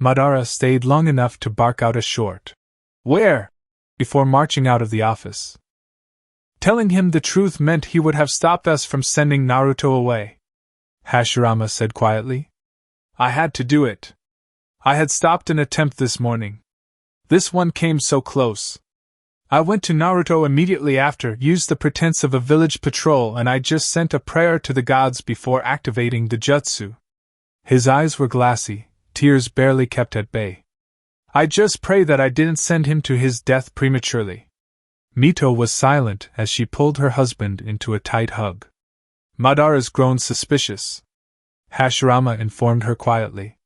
Madara stayed long enough to bark out a short "Where?" before marching out of the office. Telling him the truth meant he would have stopped us from sending Naruto away, Hashirama said quietly. I had to do it. I had stopped an attempt this morning. This one came so close. I went to Naruto immediately after, used the pretense of a village patrol, and I just sent a prayer to the gods before activating the jutsu. His eyes were glassy, tears barely kept at bay. I just pray that I didn't send him to his death prematurely. Mito was silent as she pulled her husband into a tight hug. Madara's grown suspicious, Hashirama informed her quietly.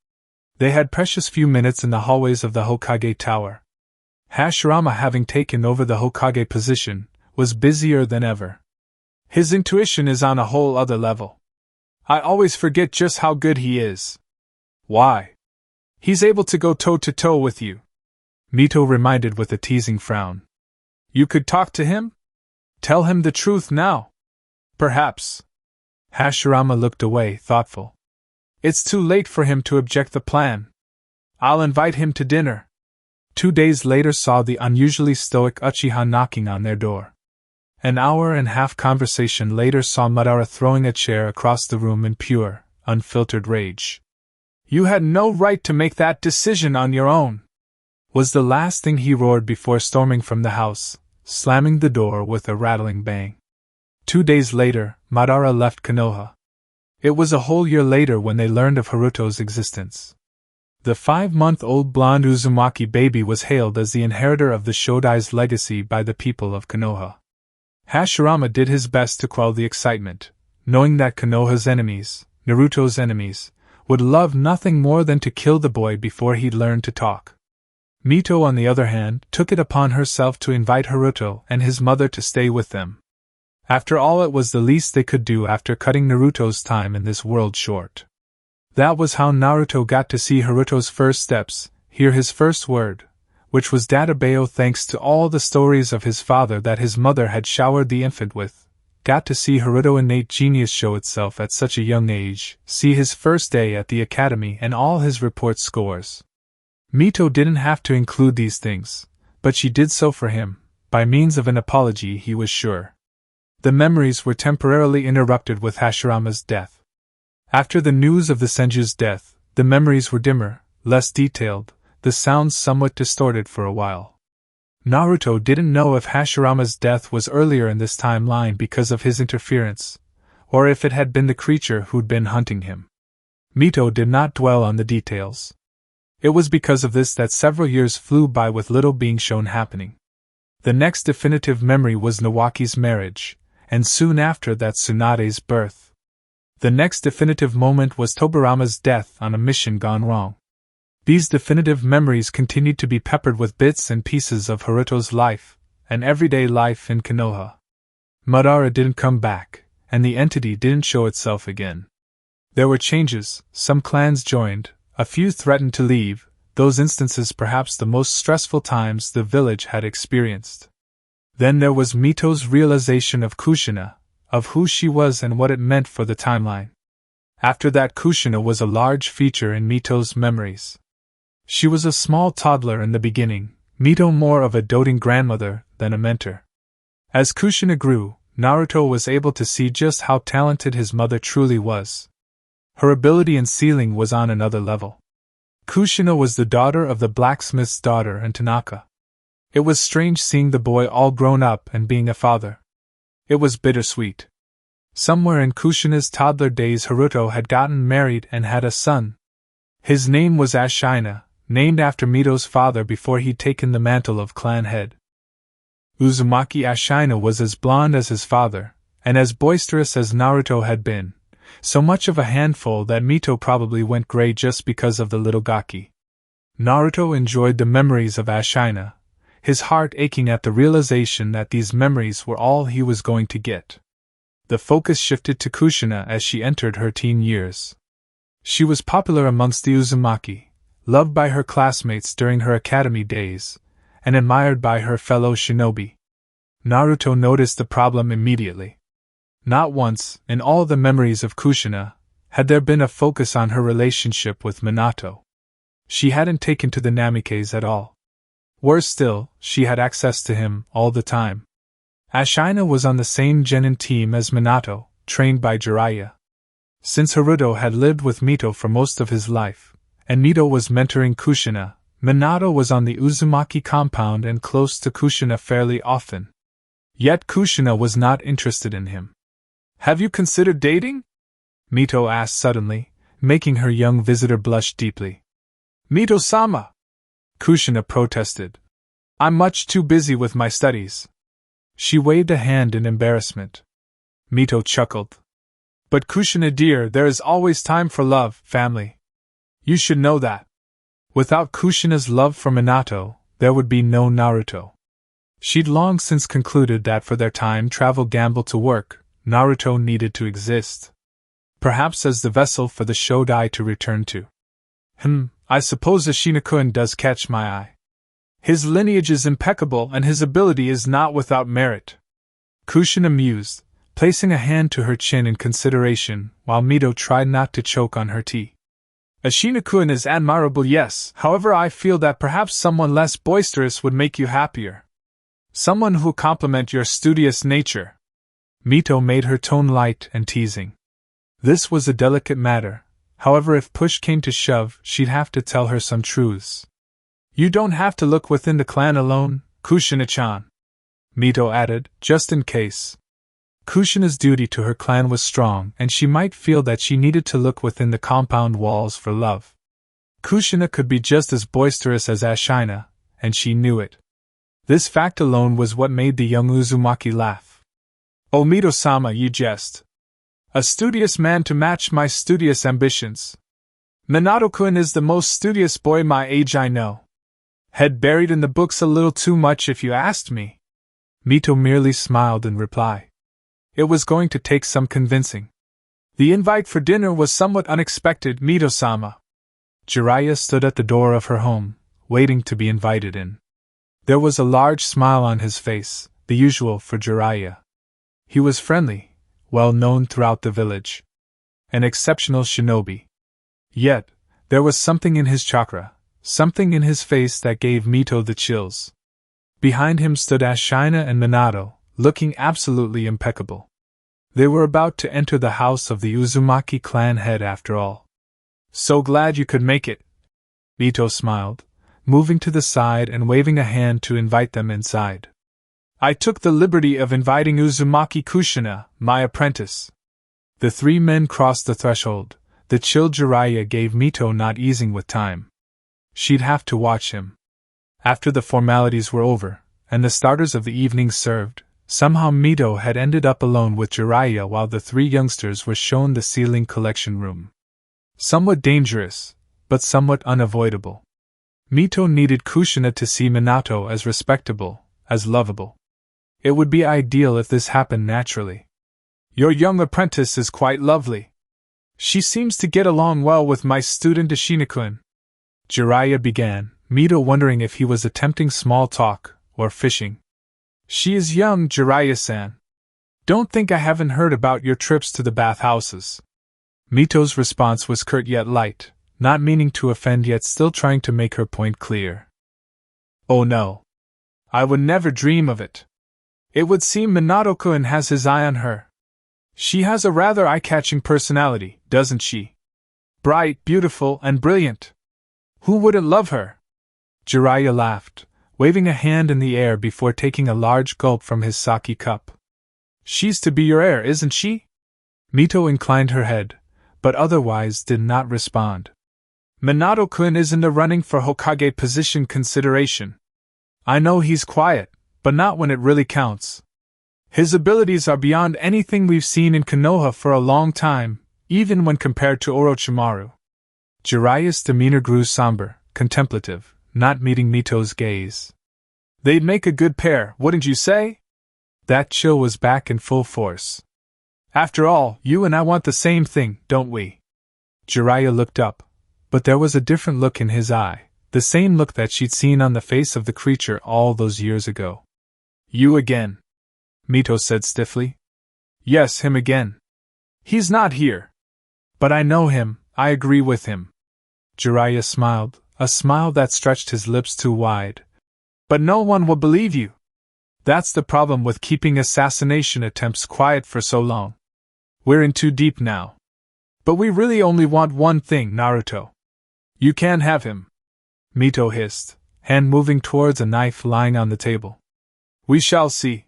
They had precious few minutes in the hallways of the Hokage tower. Hashirama, having taken over the Hokage position, was busier than ever. His intuition is on a whole other level. I always forget just how good he is. Why? He's able to go toe-to-toe with you, Mito reminded with a teasing frown. You could talk to him? Tell him the truth now. Perhaps. Hashirama looked away, thoughtful. It's too late for him to object the plan. I'll invite him to dinner. 2 days later saw the unusually stoic Uchiha knocking on their door. An hour-and-a-half conversation later saw Madara throwing a chair across the room in pure, unfiltered rage. You had no right to make that decision on your own, was the last thing he roared before storming from the house, slamming the door with a rattling bang. 2 days later, Madara left Konoha. It was a whole year later when they learned of Haruto's existence. The 5-month-old blonde Uzumaki baby was hailed as the inheritor of the Shodai's legacy by the people of Konoha. Hashirama did his best to quell the excitement, knowing that Konoha's enemies, Naruto's enemies, would love nothing more than to kill the boy before he'd learn to talk. Mito, on the other hand, took it upon herself to invite Haruto and his mother to stay with them. After all, it was the least they could do after cutting Naruto's time in this world short. That was how Naruto got to see Haruto's first steps, hear his first word, which was Databeo, thanks to all the stories of his father that his mother had showered the infant with. Got to see Haruto's innate genius show itself at such a young age, see his first day at the academy and all his report scores. Mito didn't have to include these things, but she did so for him, by means of an apology, he was sure. The memories were temporarily interrupted with Hashirama's death. After the news of the Senju's death, the memories were dimmer, less detailed, the sounds somewhat distorted for a while. Naruto didn't know if Hashirama's death was earlier in this timeline because of his interference, or if it had been the creature who'd been hunting him. Mito did not dwell on the details. It was because of this that several years flew by with little being shown happening. The next definitive memory was Nawaki's marriage, and soon after that Tsunade's birth. The next definitive moment was Tobirama's death on a mission gone wrong. These definitive memories continued to be peppered with bits and pieces of Haruto's life, and everyday life in Konoha. Madara didn't come back, and the entity didn't show itself again. There were changes, some clans joined, a few threatened to leave, those instances perhaps the most stressful times the village had experienced. Then there was Mito's realization of Kushina, of who she was and what it meant for the timeline. After that, Kushina was a large feature in Mito's memories. She was a small toddler in the beginning, Mito more of a doting grandmother than a mentor. As Kushina grew, Naruto was able to see just how talented his mother truly was. Her ability in sealing was on another level. Kushina was the daughter of the blacksmith's daughter and Tanaka. It was strange seeing the boy all grown up and being a father. It was bittersweet. Somewhere in Kushina's toddler days, Haruto had gotten married and had a son. His name was Ashina, named after Mito's father before he'd taken the mantle of clan head. Uzumaki Ashina was as blonde as his father, and as boisterous as Naruto had been, so much of a handful that Mito probably went gray just because of the little gaki. Naruto enjoyed the memories of Ashina, his heart aching at the realization that these memories were all he was going to get. The focus shifted to Kushina as she entered her teen years. She was popular amongst the Uzumaki, loved by her classmates during her academy days, and admired by her fellow shinobi. Naruto noticed the problem immediately. Not once, in all the memories of Kushina, had there been a focus on her relationship with Minato. She hadn't taken to the Namikes at all. Worse still, she had access to him all the time. Ashina was on the same genin team as Minato, trained by Jiraiya. Since Haruto had lived with Mito for most of his life, and Mito was mentoring Kushina, Minato was on the Uzumaki compound and close to Kushina fairly often. Yet Kushina was not interested in him. "Have you considered dating?" Mito asked suddenly, making her young visitor blush deeply. "Mito-sama!" Kushina protested. "I'm much too busy with my studies." She waved a hand in embarrassment. Mito chuckled. "But Kushina dear, there is always time for love, family. You should know that. Without Kushina's love for Minato, there would be no Naruto." She'd long since concluded that for their time travel gamble to work, Naruto needed to exist. Perhaps as the vessel for the Shodai to return to. I suppose Ashina-kun does catch my eye. His lineage is impeccable and his ability is not without merit. Kushina mused, placing a hand to her chin in consideration, while Mito tried not to choke on her tea. "Ashina-kun is admirable, yes, however I feel that perhaps someone less boisterous would make you happier. Someone who'll complement your studious nature." Mito made her tone light and teasing. This was a delicate matter, however if push came to shove, she'd have to tell her some truths. "You don't have to look within the clan alone, Kushina-chan," Mito added, just in case. Kushina's duty to her clan was strong, and she might feel that she needed to look within the compound walls for love. Kushina could be just as boisterous as Ashina, and she knew it. This fact alone was what made the young Uzumaki laugh. "Oh Mito-sama, you jest. A studious man to match my studious ambitions. Minato-kun is the most studious boy my age I know. Head buried in the books a little too much if you asked me." Mito merely smiled in reply. It was going to take some convincing. "The invite for dinner was somewhat unexpected, Mito-sama." Jiraiya stood at the door of her home, waiting to be invited in. There was a large smile on his face, the usual for Jiraiya. He was friendly, well known throughout the village. An exceptional shinobi. Yet, there was something in his chakra, something in his face that gave Mito the chills. Behind him stood Ashina and Minato, looking absolutely impeccable. They were about to enter the house of the Uzumaki clan head after all. "So glad you could make it," Mito smiled, moving to the side and waving a hand to invite them inside. "I took the liberty of inviting Uzumaki Kushina, my apprentice." The three men crossed the threshold. The chill Jiraiya gave Mito not easing with time. She'd have to watch him. After the formalities were over, and the starters of the evening served, somehow Mito had ended up alone with Jiraiya while the three youngsters were shown the ceiling collection room. Somewhat dangerous, but somewhat unavoidable. Mito needed Kushina to see Minato as respectable, as lovable. It would be ideal if this happened naturally. "Your young apprentice is quite lovely. She seems to get along well with my student Ashina-kun," Jiraiya began, Mito wondering if he was attempting small talk, or fishing. "She is young, Jiraiya-san. Don't think I haven't heard about your trips to the bathhouses." Mito's response was curt yet light, not meaning to offend yet still trying to make her point clear. "Oh no. I would never dream of it. It would seem Minato-kun has his eye on her. She has a rather eye-catching personality, doesn't she? Bright, beautiful, and brilliant. Who wouldn't love her?" Jiraiya laughed, waving a hand in the air before taking a large gulp from his sake cup. "She's to be your heir, isn't she?" Mito inclined her head, but otherwise did not respond. "Minato-kun is in the running for Hokage position consideration. I know he's quiet, but not when it really counts. His abilities are beyond anything we've seen in Konoha for a long time, even when compared to Orochimaru. Jiraiya's demeanor grew somber, contemplative, not meeting Mito's gaze. They'd make a good pair, wouldn't you say? That chill was back in full force. After all, you and I want the same thing, don't we? Jiraiya looked up, but there was a different look in his eye, the same look that she'd seen on the face of the creature all those years ago. You again, Mito said stiffly. Yes, him again. He's not here. But I know him, I agree with him. Jiraiya smiled, a smile that stretched his lips too wide. But no one will believe you. That's the problem with keeping assassination attempts quiet for so long. We're in too deep now. But we really only want one thing, Naruto. You can't have him, Mito hissed, hand moving towards a knife lying on the table. We shall see.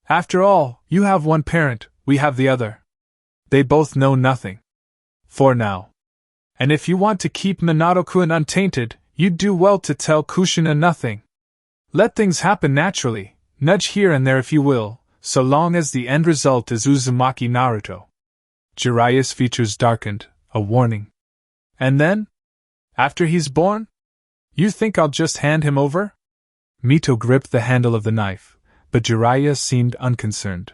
After all, you have one parent, we have the other. They both know nothing. For now. And if you want to keep Minato-kun untainted, you'd do well to tell Kushina nothing. Let things happen naturally, nudge here and there if you will, so long as the end result is Uzumaki Naruto. Jiraiya's features darkened, a warning. And then? After he's born? You think I'll just hand him over? Mito gripped the handle of the knife, but Jiraiya seemed unconcerned.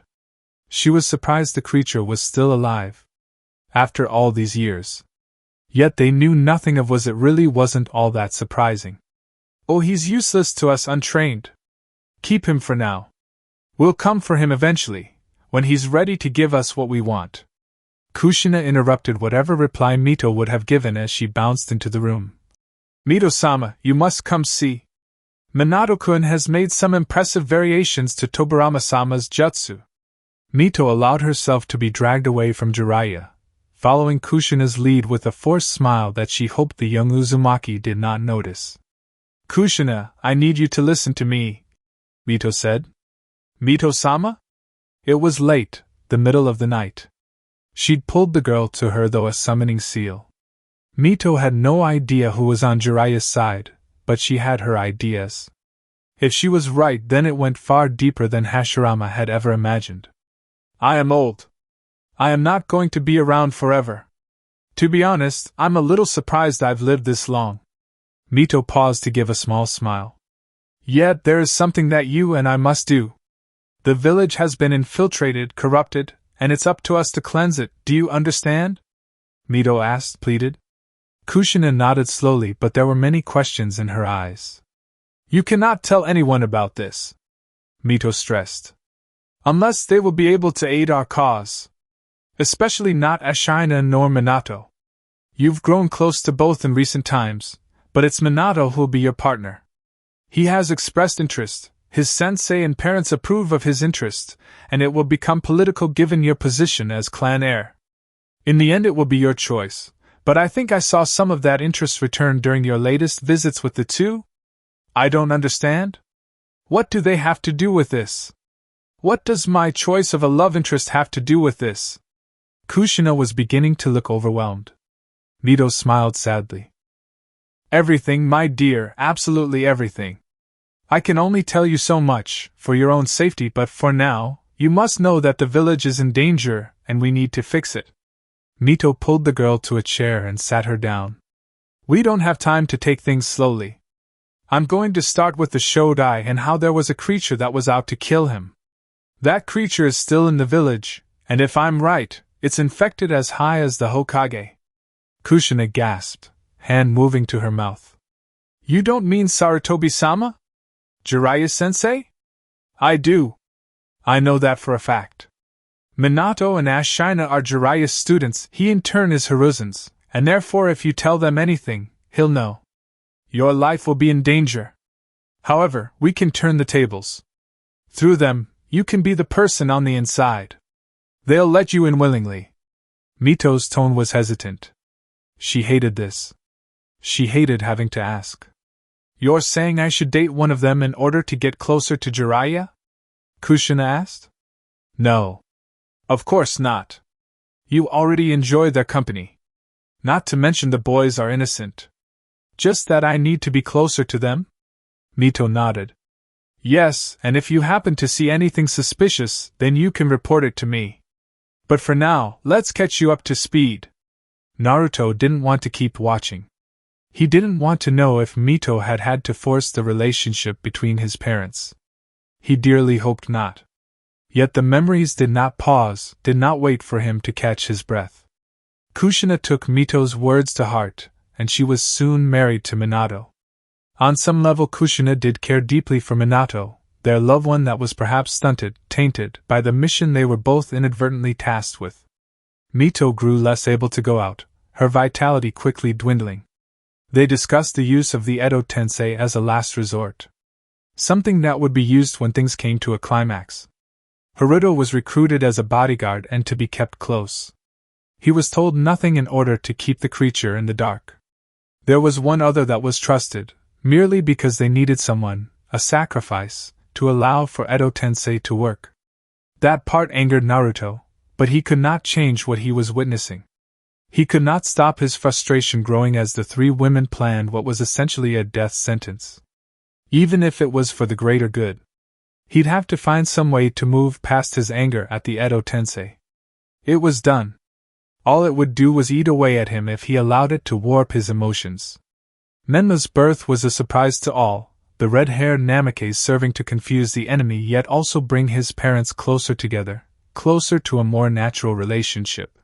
She was surprised the creature was still alive. After all these years. Yet they knew nothing of it really wasn't all that surprising. Oh, he's useless to us untrained. Keep him for now. We'll come for him eventually, when he's ready to give us what we want. Kushina interrupted whatever reply Mito would have given as she bounced into the room. Mito-sama, you must come see. Minato-kun has made some impressive variations to Tobirama-sama's jutsu. Mito allowed herself to be dragged away from Jiraiya, following Kushina's lead with a forced smile that she hoped the young Uzumaki did not notice. Kushina, I need you to listen to me, Mito said. Mito-sama? It was late, the middle of the night. She'd pulled the girl to her through a summoning seal. Mito had no idea who was on Jiraiya's side, but she had her ideas. If she was right, then it went far deeper than Hashirama had ever imagined. I am old. I am not going to be around forever. To be honest, I'm a little surprised I've lived this long. Mito paused to give a small smile. Yet there is something that you and I must do. The village has been infiltrated, corrupted, and it's up to us to cleanse it, do you understand? Mito asked, pleaded. Kushina nodded slowly, but there were many questions in her eyes. You cannot tell anyone about this, Mito stressed. Unless they will be able to aid our cause. Especially not Ashina nor Minato. You've grown close to both in recent times, but it's Minato who'll be your partner. He has expressed interest, his sensei and parents approve of his interest, and it will become political given your position as clan heir. In the end it will be your choice, but I think I saw some of that interest return during your latest visits with the two? I don't understand. What do they have to do with this? What does my choice of a love interest have to do with this? Kushina was beginning to look overwhelmed. Mito smiled sadly. Everything, my dear, absolutely everything. I can only tell you so much, for your own safety, but for now, you must know that the village is in danger, and we need to fix it. Mito pulled the girl to a chair and sat her down. We don't have time to take things slowly. I'm going to start with the Shodai and how there was a creature that was out to kill him. That creature is still in the village, and if I'm right, it's infected as high as the Hokage. Kushina gasped, hand moving to her mouth. You don't mean Sarutobi-sama? Jiraiya-sensei? I do. I know that for a fact. Minato and Ashina are Jiraiya's students, he in turn is Hiruzen's, and therefore if you tell them anything, he'll know. Your life will be in danger. However, we can turn the tables. Through them, you can be the person on the inside. They'll let you in willingly. Mito's tone was hesitant. She hated this. She hated having to ask. You're saying I should date one of them in order to get closer to Jiraiya? Kushina asked. No. Of course not. You already enjoy their company. Not to mention the boys are innocent. Just that I need to be closer to them? Mito nodded. Yes, and if you happen to see anything suspicious, then you can report it to me. But for now, let's catch you up to speed. Naruto didn't want to keep watching. He didn't want to know if Mito had had to force the relationship between his parents. He dearly hoped not. Yet the memories did not pause, did not wait for him to catch his breath. Kushina took Mito's words to heart, and she was soon married to Minato. On some level Kushina did care deeply for Minato, their loved one that was perhaps stunted, tainted, by the mission they were both inadvertently tasked with. Mito grew less able to go out, her vitality quickly dwindling. They discussed the use of the Edo Tensei as a last resort. Something that would be used when things came to a climax. Haruto was recruited as a bodyguard and to be kept close. He was told nothing in order to keep the creature in the dark. There was one other that was trusted, merely because they needed someone, a sacrifice, to allow for Edo Tensei to work. That part angered Naruto, but he could not change what he was witnessing. He could not stop his frustration growing as the three women planned what was essentially a death sentence. Even if it was for the greater good. He'd have to find some way to move past his anger at the Edo Tensei. It was done. All it would do was eat away at him if he allowed it to warp his emotions. Menma's birth was a surprise to all, the red-haired Namikaze serving to confuse the enemy yet also bring his parents closer together, closer to a more natural relationship.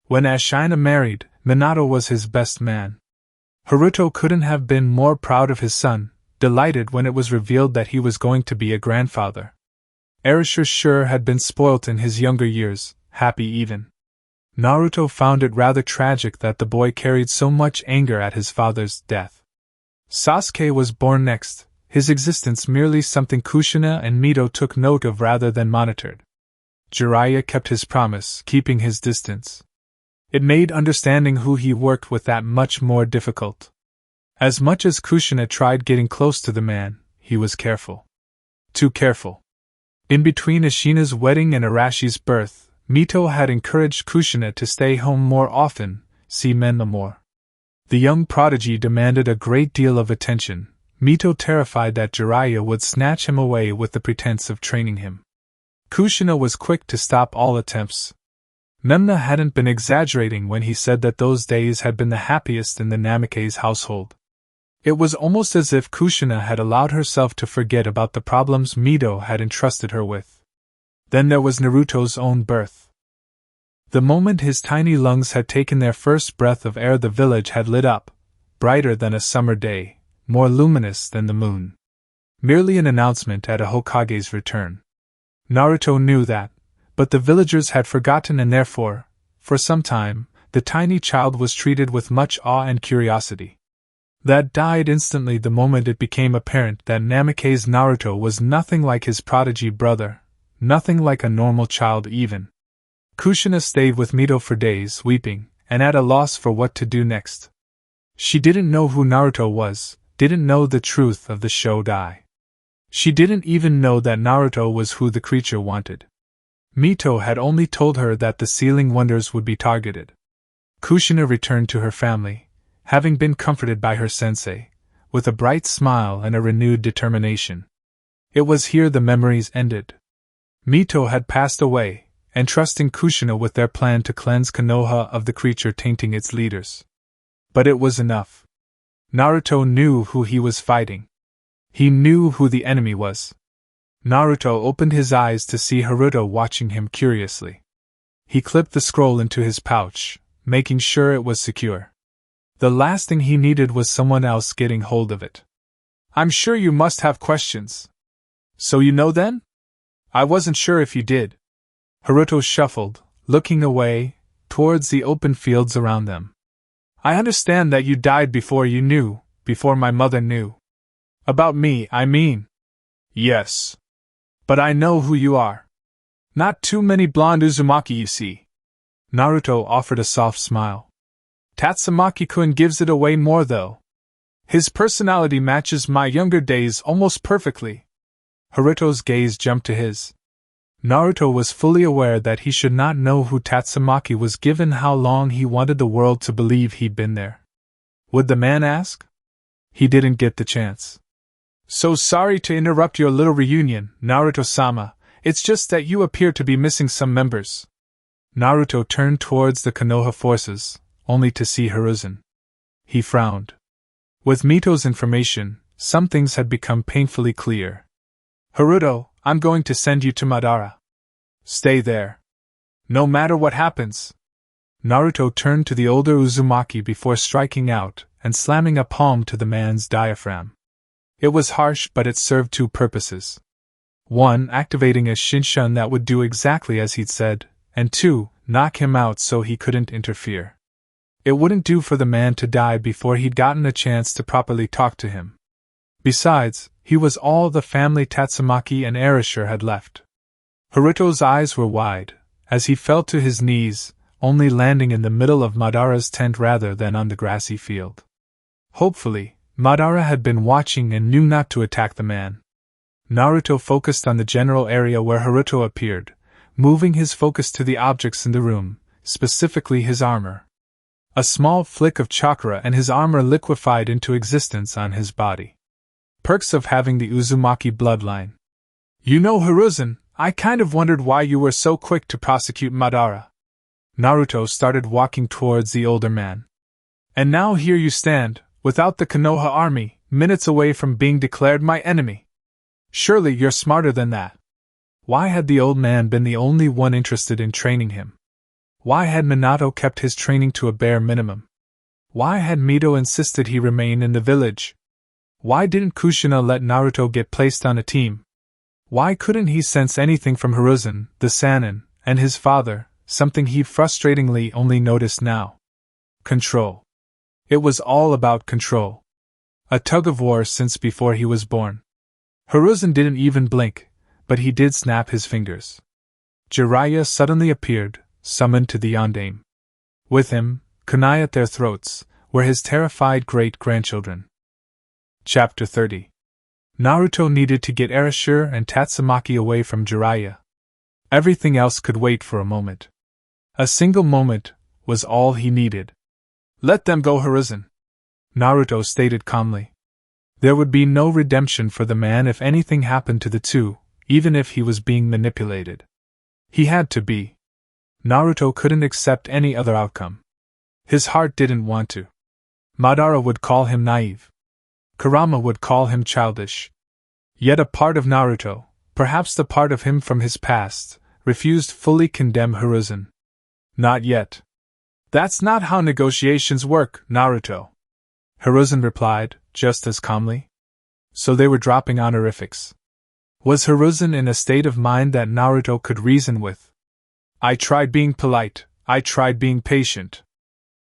When Ashina married, Minato was his best man. Haruto couldn't have been more proud of his son, delighted when it was revealed that he was going to be a grandfather. Erasure sure had been spoilt in his younger years, happy even. Naruto found it rather tragic that the boy carried so much anger at his father's death. Sasuke was born next, his existence merely something Kushina and Mito took note of rather than monitored. Jiraiya kept his promise, keeping his distance. It made understanding who he worked with that much more difficult. As much as Kushina tried getting close to the man, he was careful. Too careful. In between Ashina's wedding and Arashi's birth, Mito had encouraged Kushina to stay home more often, see Menma more. The young prodigy demanded a great deal of attention, Mito terrified that Jiraiya would snatch him away with the pretense of training him. Kushina was quick to stop all attempts. Memna hadn't been exaggerating when he said that those days had been the happiest in the Namikaze household. It was almost as if Kushina had allowed herself to forget about the problems Mito had entrusted her with. Then there was Naruto's own birth. The moment his tiny lungs had taken their first breath of air, the village had lit up, brighter than a summer day, more luminous than the moon. Merely an announcement at a Hokage's return. Naruto knew that, but the villagers had forgotten and therefore, for some time, the tiny child was treated with much awe and curiosity. That died instantly the moment it became apparent that Namikaze Naruto was nothing like his prodigy brother, nothing like a normal child even. Kushina stayed with Mito for days, weeping, and at a loss for what to do next. She didn't know who Naruto was, didn't know the truth of the Shodai. She didn't even know that Naruto was who the creature wanted. Mito had only told her that the sealing wonders would be targeted. Kushina returned to her family, having been comforted by her sensei, with a bright smile and a renewed determination. It was here the memories ended. Mito had passed away, entrusting Kushina with their plan to cleanse Konoha of the creature tainting its leaders. But it was enough. Naruto knew who he was fighting. He knew who the enemy was. Naruto opened his eyes to see Haruto watching him curiously. He clipped the scroll into his pouch, making sure it was secure. The last thing he needed was someone else getting hold of it. "I'm sure you must have questions. So you know then? I wasn't sure if you did." Haruto shuffled, looking away, towards the open fields around them. "I understand that you died before you knew, before my mother knew. About me, I mean." "Yes. But I know who you are. Not too many blonde Uzumaki you see." Naruto offered a soft smile. "Tatsumaki-kun gives it away more though. His personality matches my younger days almost perfectly." Haruto's gaze jumped to his. Naruto was fully aware that he should not know who Tatsumaki was given how long he wanted the world to believe he'd been there. Would the man ask? He didn't get the chance. "So sorry to interrupt your little reunion, Naruto-sama, it's just that you appear to be missing some members." Naruto turned towards the Konoha forces, only to see Hiruzen. He frowned. With Mito's information, some things had become painfully clear. Naruto, I'm going to send you to Madara. Stay there. No matter what happens. Naruto turned to the older Uzumaki before striking out and slamming a palm to the man's diaphragm. It was harsh, but it served two purposes. 1. Activating a Shinshan that would do exactly as he'd said, and 2. Knock him out so he couldn't interfere. It wouldn't do for the man to die before he'd gotten a chance to properly talk to him. Besides, he was all the family Tatsumaki and Erasure had left. Haruto's eyes were wide, as he fell to his knees, only landing in the middle of Madara's tent rather than on the grassy field. Hopefully, Madara had been watching and knew not to attack the man. Naruto focused on the general area where Haruto appeared, moving his focus to the objects in the room, specifically his armor. A small flick of chakra and his armor liquefied into existence on his body. Perks of having the Uzumaki bloodline. You know, Hiruzen, I kind of wondered why you were so quick to prosecute Madara. Naruto started walking towards the older man. And now here you stand, without the Konoha army, minutes away from being declared my enemy. Surely you're smarter than that. Why had the old man been the only one interested in training him? Why had Minato kept his training to a bare minimum? Why had Mito insisted he remain in the village? Why didn't Kushina let Naruto get placed on a team? Why couldn't he sense anything from Hiruzen, the Sannin, and his father, something he frustratingly only noticed now? Control. It was all about control. A tug-of-war since before he was born. Hiruzen didn't even blink, but he did snap his fingers. Jiraiya suddenly appeared, summoned to the Yondaime. With him, kunai at their throats, were his terrified great-grandchildren. Chapter 30. Naruto needed to get Erasure and Tatsumaki away from Jiraiya. Everything else could wait for a moment. A single moment was all he needed. Let them go, Hiruzen. Naruto stated calmly. There would be no redemption for the man if anything happened to the two, even if he was being manipulated. He had to be. Naruto couldn't accept any other outcome. His heart didn't want to. Madara would call him naive. Kurama would call him childish. Yet a part of Naruto, perhaps the part of him from his past, refused fully condemn Hiruzen. Not yet. That's not how negotiations work, Naruto. Hiruzen replied, just as calmly. So they were dropping honorifics. Was Hiruzen in a state of mind that Naruto could reason with? I tried being polite, I tried being patient.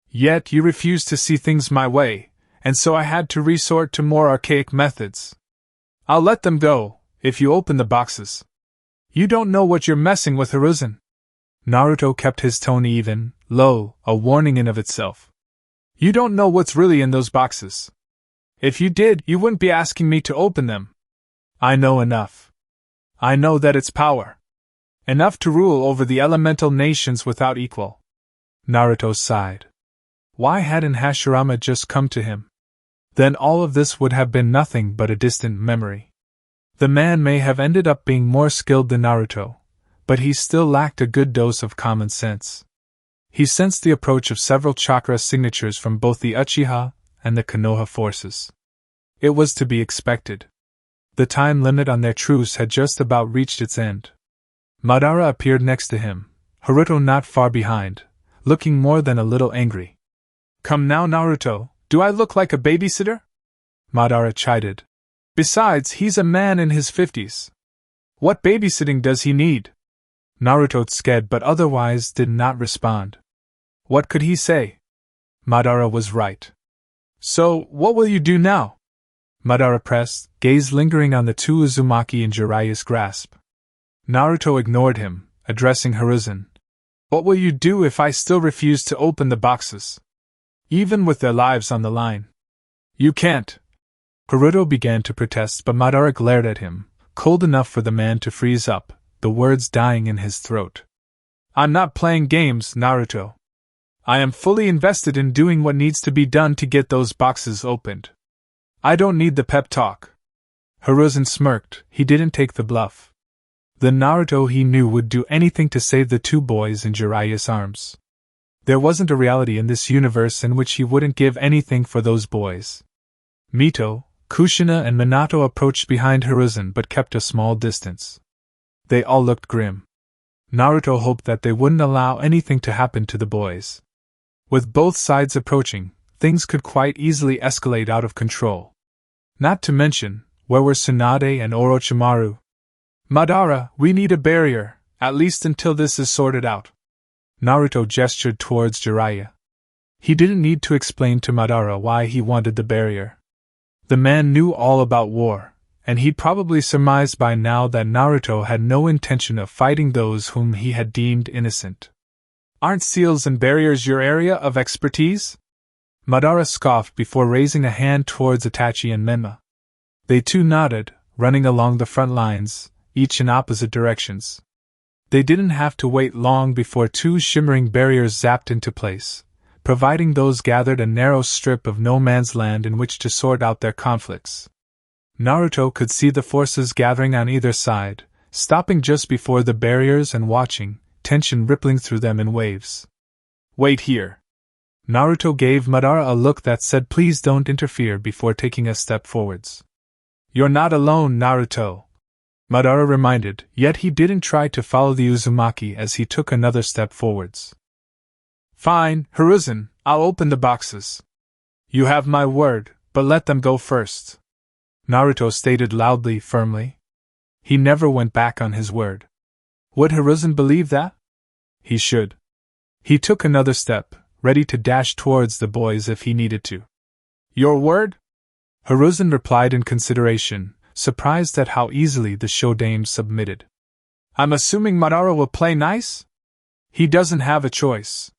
Yet you refused to see things my way, and so I had to resort to more archaic methods. I'll let them go, if you open the boxes. You don't know what you're messing with, Hiruzen. Naruto kept his tone even, low, a warning in of itself. You don't know what's really in those boxes. If you did, you wouldn't be asking me to open them. I know enough. I know that it's power. Enough to rule over the elemental nations without equal. Naruto sighed. Why hadn't Hashirama just come to him? Then all of this would have been nothing but a distant memory. The man may have ended up being more skilled than Naruto, but he still lacked a good dose of common sense. He sensed the approach of several chakra signatures from both the Uchiha and the Konoha forces. It was to be expected. The time limit on their truce had just about reached its end. Madara appeared next to him, Haruto not far behind, looking more than a little angry. Come now, Naruto, do I look like a babysitter? Madara chided. Besides, he's a man in his 50s. What babysitting does he need? Naruto tsked but otherwise did not respond. What could he say? Madara was right. So, what will you do now? Madara pressed, gaze lingering on the two Uzumaki in Jiraiya's grasp. Naruto ignored him, addressing Hiruzen. What will you do if I still refuse to open the boxes? Even with their lives on the line. You can't. Haruto began to protest, but Madara glared at him, cold enough for the man to freeze up, the words dying in his throat. I'm not playing games, Naruto. I am fully invested in doing what needs to be done to get those boxes opened. I don't need the pep talk. Hiruzen smirked, he didn't take the bluff. The Naruto he knew would do anything to save the two boys in Jiraiya's arms. There wasn't a reality in this universe in which he wouldn't give anything for those boys. Mito, Kushina and Minato approached behind Hiruzen but kept a small distance. They all looked grim. Naruto hoped that they wouldn't allow anything to happen to the boys. With both sides approaching, things could quite easily escalate out of control. Not to mention, where were Tsunade and Orochimaru? Madara, we need a barrier, at least until this is sorted out. Naruto gestured towards Jiraiya. He didn't need to explain to Madara why he wanted the barrier. The man knew all about war, and he'd probably surmised by now that Naruto had no intention of fighting those whom he had deemed innocent. Aren't seals and barriers your area of expertise? Madara scoffed before raising a hand towards Itachi and Menma. They too nodded, running along the front lines, each in opposite directions. They didn't have to wait long before two shimmering barriers zapped into place, providing those gathered a narrow strip of no man's land in which to sort out their conflicts. Naruto could see the forces gathering on either side, stopping just before the barriers and watching, tension rippling through them in waves. Wait here. Naruto gave Madara a look that said please don't interfere before taking a step forwards. You're not alone, Naruto. Madara reminded, yet he didn't try to follow the Uzumaki as he took another step forwards. Fine, Hiruzen, I'll open the boxes. You have my word, but let them go first. Naruto stated loudly, firmly. He never went back on his word. Would Hiruzen believe that? He should. He took another step, ready to dash towards the boys if he needed to. Your word? Hiruzen replied in consideration, surprised at how easily the Shodaime submitted. I'm assuming Madara will play nice? He doesn't have a choice.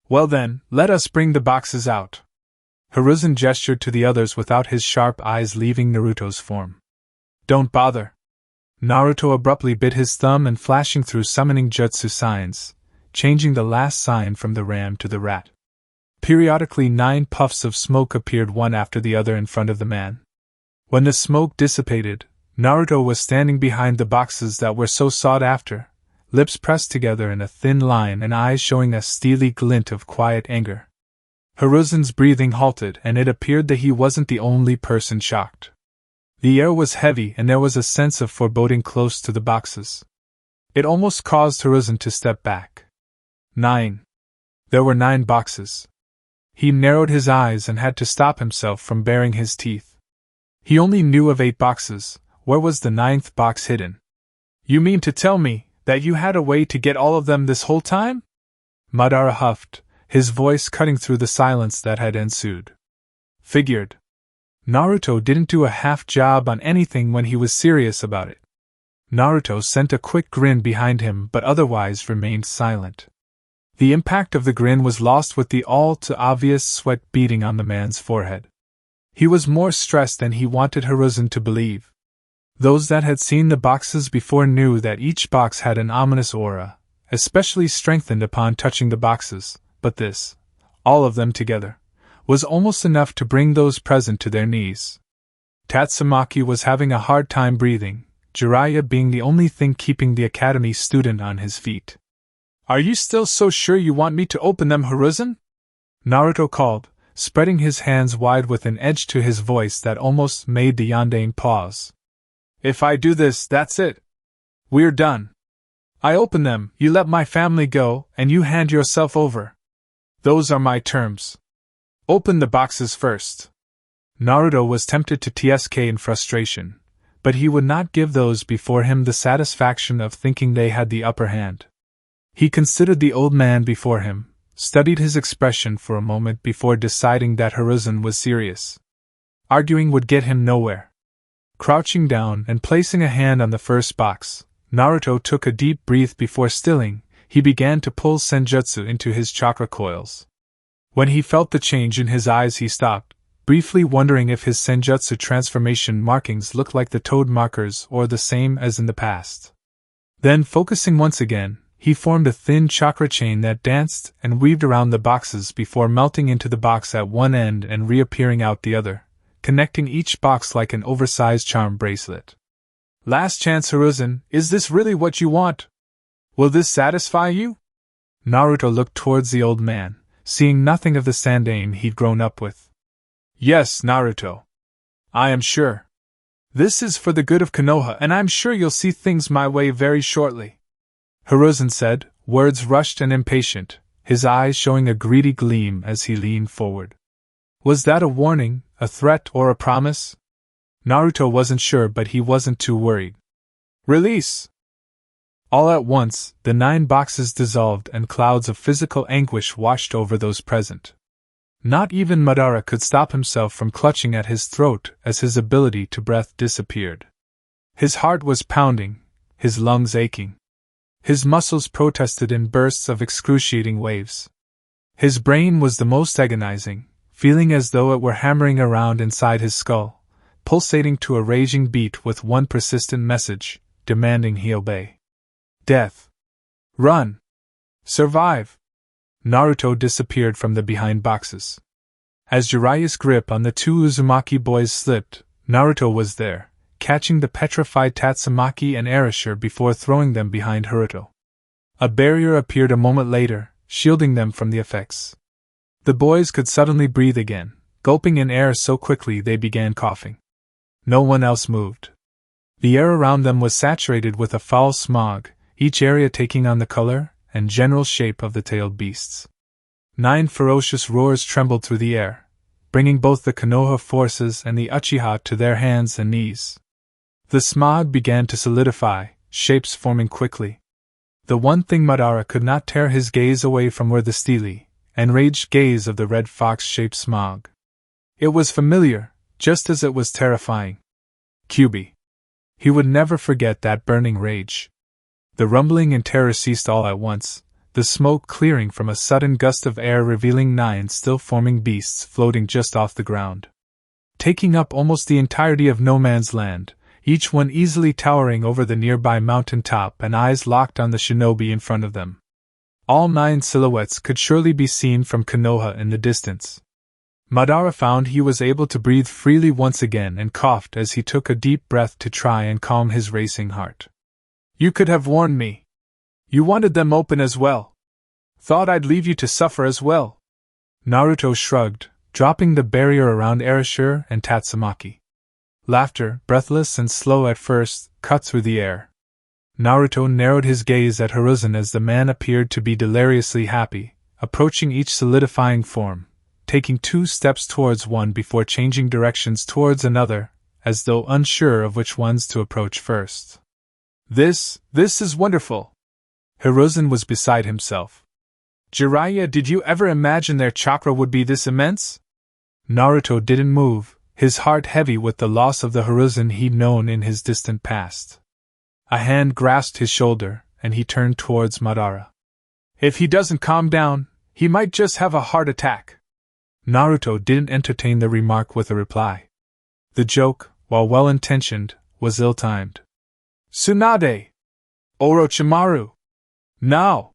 Well then, let us bring the boxes out. Hiruzen gestured to the others without his sharp eyes leaving Naruto's form. Don't bother. Naruto abruptly bit his thumb and flashing through summoning jutsu signs, changing the last sign from the ram to the rat. Periodically 9 puffs of smoke appeared one after the other in front of the man. When the smoke dissipated, Naruto was standing behind the boxes that were so sought after, lips pressed together in a thin line and eyes showing a steely glint of quiet anger. Hiruzen's breathing halted and it appeared that he wasn't the only person shocked. The air was heavy and there was a sense of foreboding close to the boxes. It almost caused Hiruzen to step back. 9. There were 9 boxes. He narrowed his eyes and had to stop himself from baring his teeth. He only knew of 8 boxes. Where was the 9th box hidden? You mean to tell me that you had a way to get all of them this whole time? Madara huffed, his voice cutting through the silence that had ensued. Figured. Naruto didn't do a half job on anything when he was serious about it. Naruto sent a quick grin behind him but otherwise remained silent. The impact of the grin was lost with the all-too-obvious sweat beading on the man's forehead. He was more stressed than he wanted Hiruzen to believe. Those that had seen the boxes before knew that each box had an ominous aura, especially strengthened upon touching the boxes, but this, all of them together, was almost enough to bring those present to their knees. Tatsumaki was having a hard time breathing, Jiraiya being the only thing keeping the academy student on his feet. Are you still so sure you want me to open them, Hiruzen? Naruto called, spreading his hands wide with an edge to his voice that almost made the yondaime pause. If I do this, that's it. We're done. I open them, you let my family go, and you hand yourself over. Those are my terms. Open the boxes first. Naruto was tempted to TSK in frustration, but he would not give those before him the satisfaction of thinking they had the upper hand. He considered the old man before him, studied his expression for a moment before deciding that Hiruzen was serious. Arguing would get him nowhere. Crouching down and placing a hand on the first box, Naruto took a deep breath before stilling. He began to pull senjutsu into his chakra coils. When he felt the change in his eyes he stopped, briefly wondering if his senjutsu transformation markings looked like the toad markers or the same as in the past. Then focusing once again, he formed a thin chakra chain that danced and weaved around the boxes before melting into the box at one end and reappearing out the other, connecting each box like an oversized charm bracelet. Last chance, Hiruzen, is this really what you want? Will this satisfy you? Naruto looked towards the old man, seeing nothing of the Sandaime he'd grown up with. Yes, Naruto. I am sure. This is for the good of Konoha, and I'm sure you'll see things my way very shortly. Hiruzen said, words rushed and impatient, his eyes showing a greedy gleam as he leaned forward. Was that a warning, a threat, or a promise? Naruto wasn't sure, but he wasn't too worried. Release! All at once, the 9 boxes dissolved and clouds of physical anguish washed over those present. Not even Madara could stop himself from clutching at his throat as his ability to breathe disappeared. His heart was pounding, his lungs aching. His muscles protested in bursts of excruciating waves. His brain was the most agonizing, feeling as though it were hammering around inside his skull, pulsating to a raging beat with one persistent message, demanding he obey. Death. Run. Survive. Naruto disappeared from the behind boxes. As Jiraiya's grip on the 2 Uzumaki boys slipped, Naruto was there, catching the petrified Tatsumaki and Erasure before throwing them behind Haruto. A barrier appeared a moment later, shielding them from the effects. The boys could suddenly breathe again, gulping in air so quickly they began coughing. No one else moved. The air around them was saturated with a foul smog, each area taking on the color and general shape of the tailed beasts. 9 ferocious roars trembled through the air, bringing both the Konoha forces and the Uchiha to their hands and knees. The smog began to solidify, shapes forming quickly. The one thing Madara could not tear his gaze away from were the steely, enraged gaze of the red fox-shaped smog. It was familiar, just as it was terrifying. Kyuubi. He would never forget that burning rage. The rumbling and terror ceased all at once, the smoke clearing from a sudden gust of air revealing 9 still-forming beasts floating just off the ground. Taking up almost the entirety of no man's land, each one easily towering over the nearby mountain top and eyes locked on the shinobi in front of them. All 9 silhouettes could surely be seen from Konoha in the distance. Madara found he was able to breathe freely once again and coughed as he took a deep breath to try and calm his racing heart. You could have warned me. You wanted them open as well. Thought I'd leave you to suffer as well. Naruto shrugged, dropping the barrier around Erasure and Tatsumaki. Laughter, breathless and slow at first, cut through the air. Naruto narrowed his gaze at Hiruzen as the man appeared to be deliriously happy, approaching each solidifying form, taking 2 steps towards one before changing directions towards another, as though unsure of which ones to approach first. This is wonderful. Hiruzen was beside himself. Jiraiya, did you ever imagine their chakra would be this immense? Naruto didn't move, his heart heavy with the loss of the Hiruzen he'd known in his distant past. A hand grasped his shoulder, and he turned towards Madara. If he doesn't calm down, he might just have a heart attack. Naruto didn't entertain the remark with a reply. The joke, while well-intentioned, was ill-timed. Tsunade! Orochimaru! Now!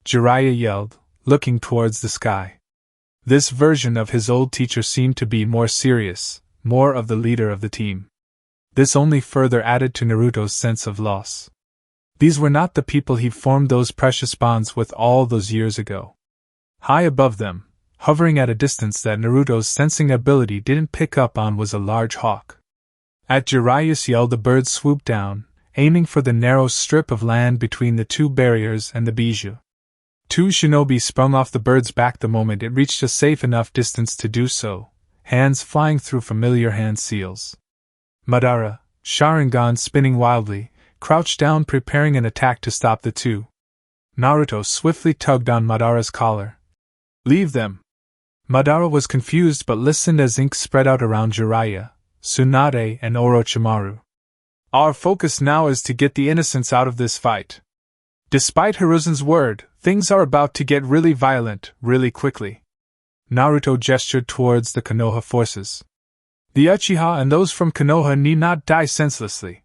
Jiraiya yelled, looking towards the sky. This version of his old teacher seemed to be more serious, more of the leader of the team. This only further added to Naruto's sense of loss. These were not the people he'd formed those precious bonds with all those years ago. High above them, hovering at a distance that Naruto's sensing ability didn't pick up on, was a large hawk. At Jiraiya's yell, the bird swooped down, aiming for the narrow strip of land between the 2 barriers and the bijou. 2 shinobi sprung off the bird's back the moment it reached a safe enough distance to do so, hands flying through familiar hand seals. Madara, Sharingan spinning wildly, crouched down preparing an attack to stop the 2. Naruto swiftly tugged on Madara's collar. Leave them! Madara was confused but listened as ink spread out around Jiraiya, Tsunade and Orochimaru. Our focus now is to get the innocents out of this fight. Despite Hiruzen's word, things are about to get really violent, really quickly. Naruto gestured towards the Konoha forces. The Uchiha and those from Konoha need not die senselessly.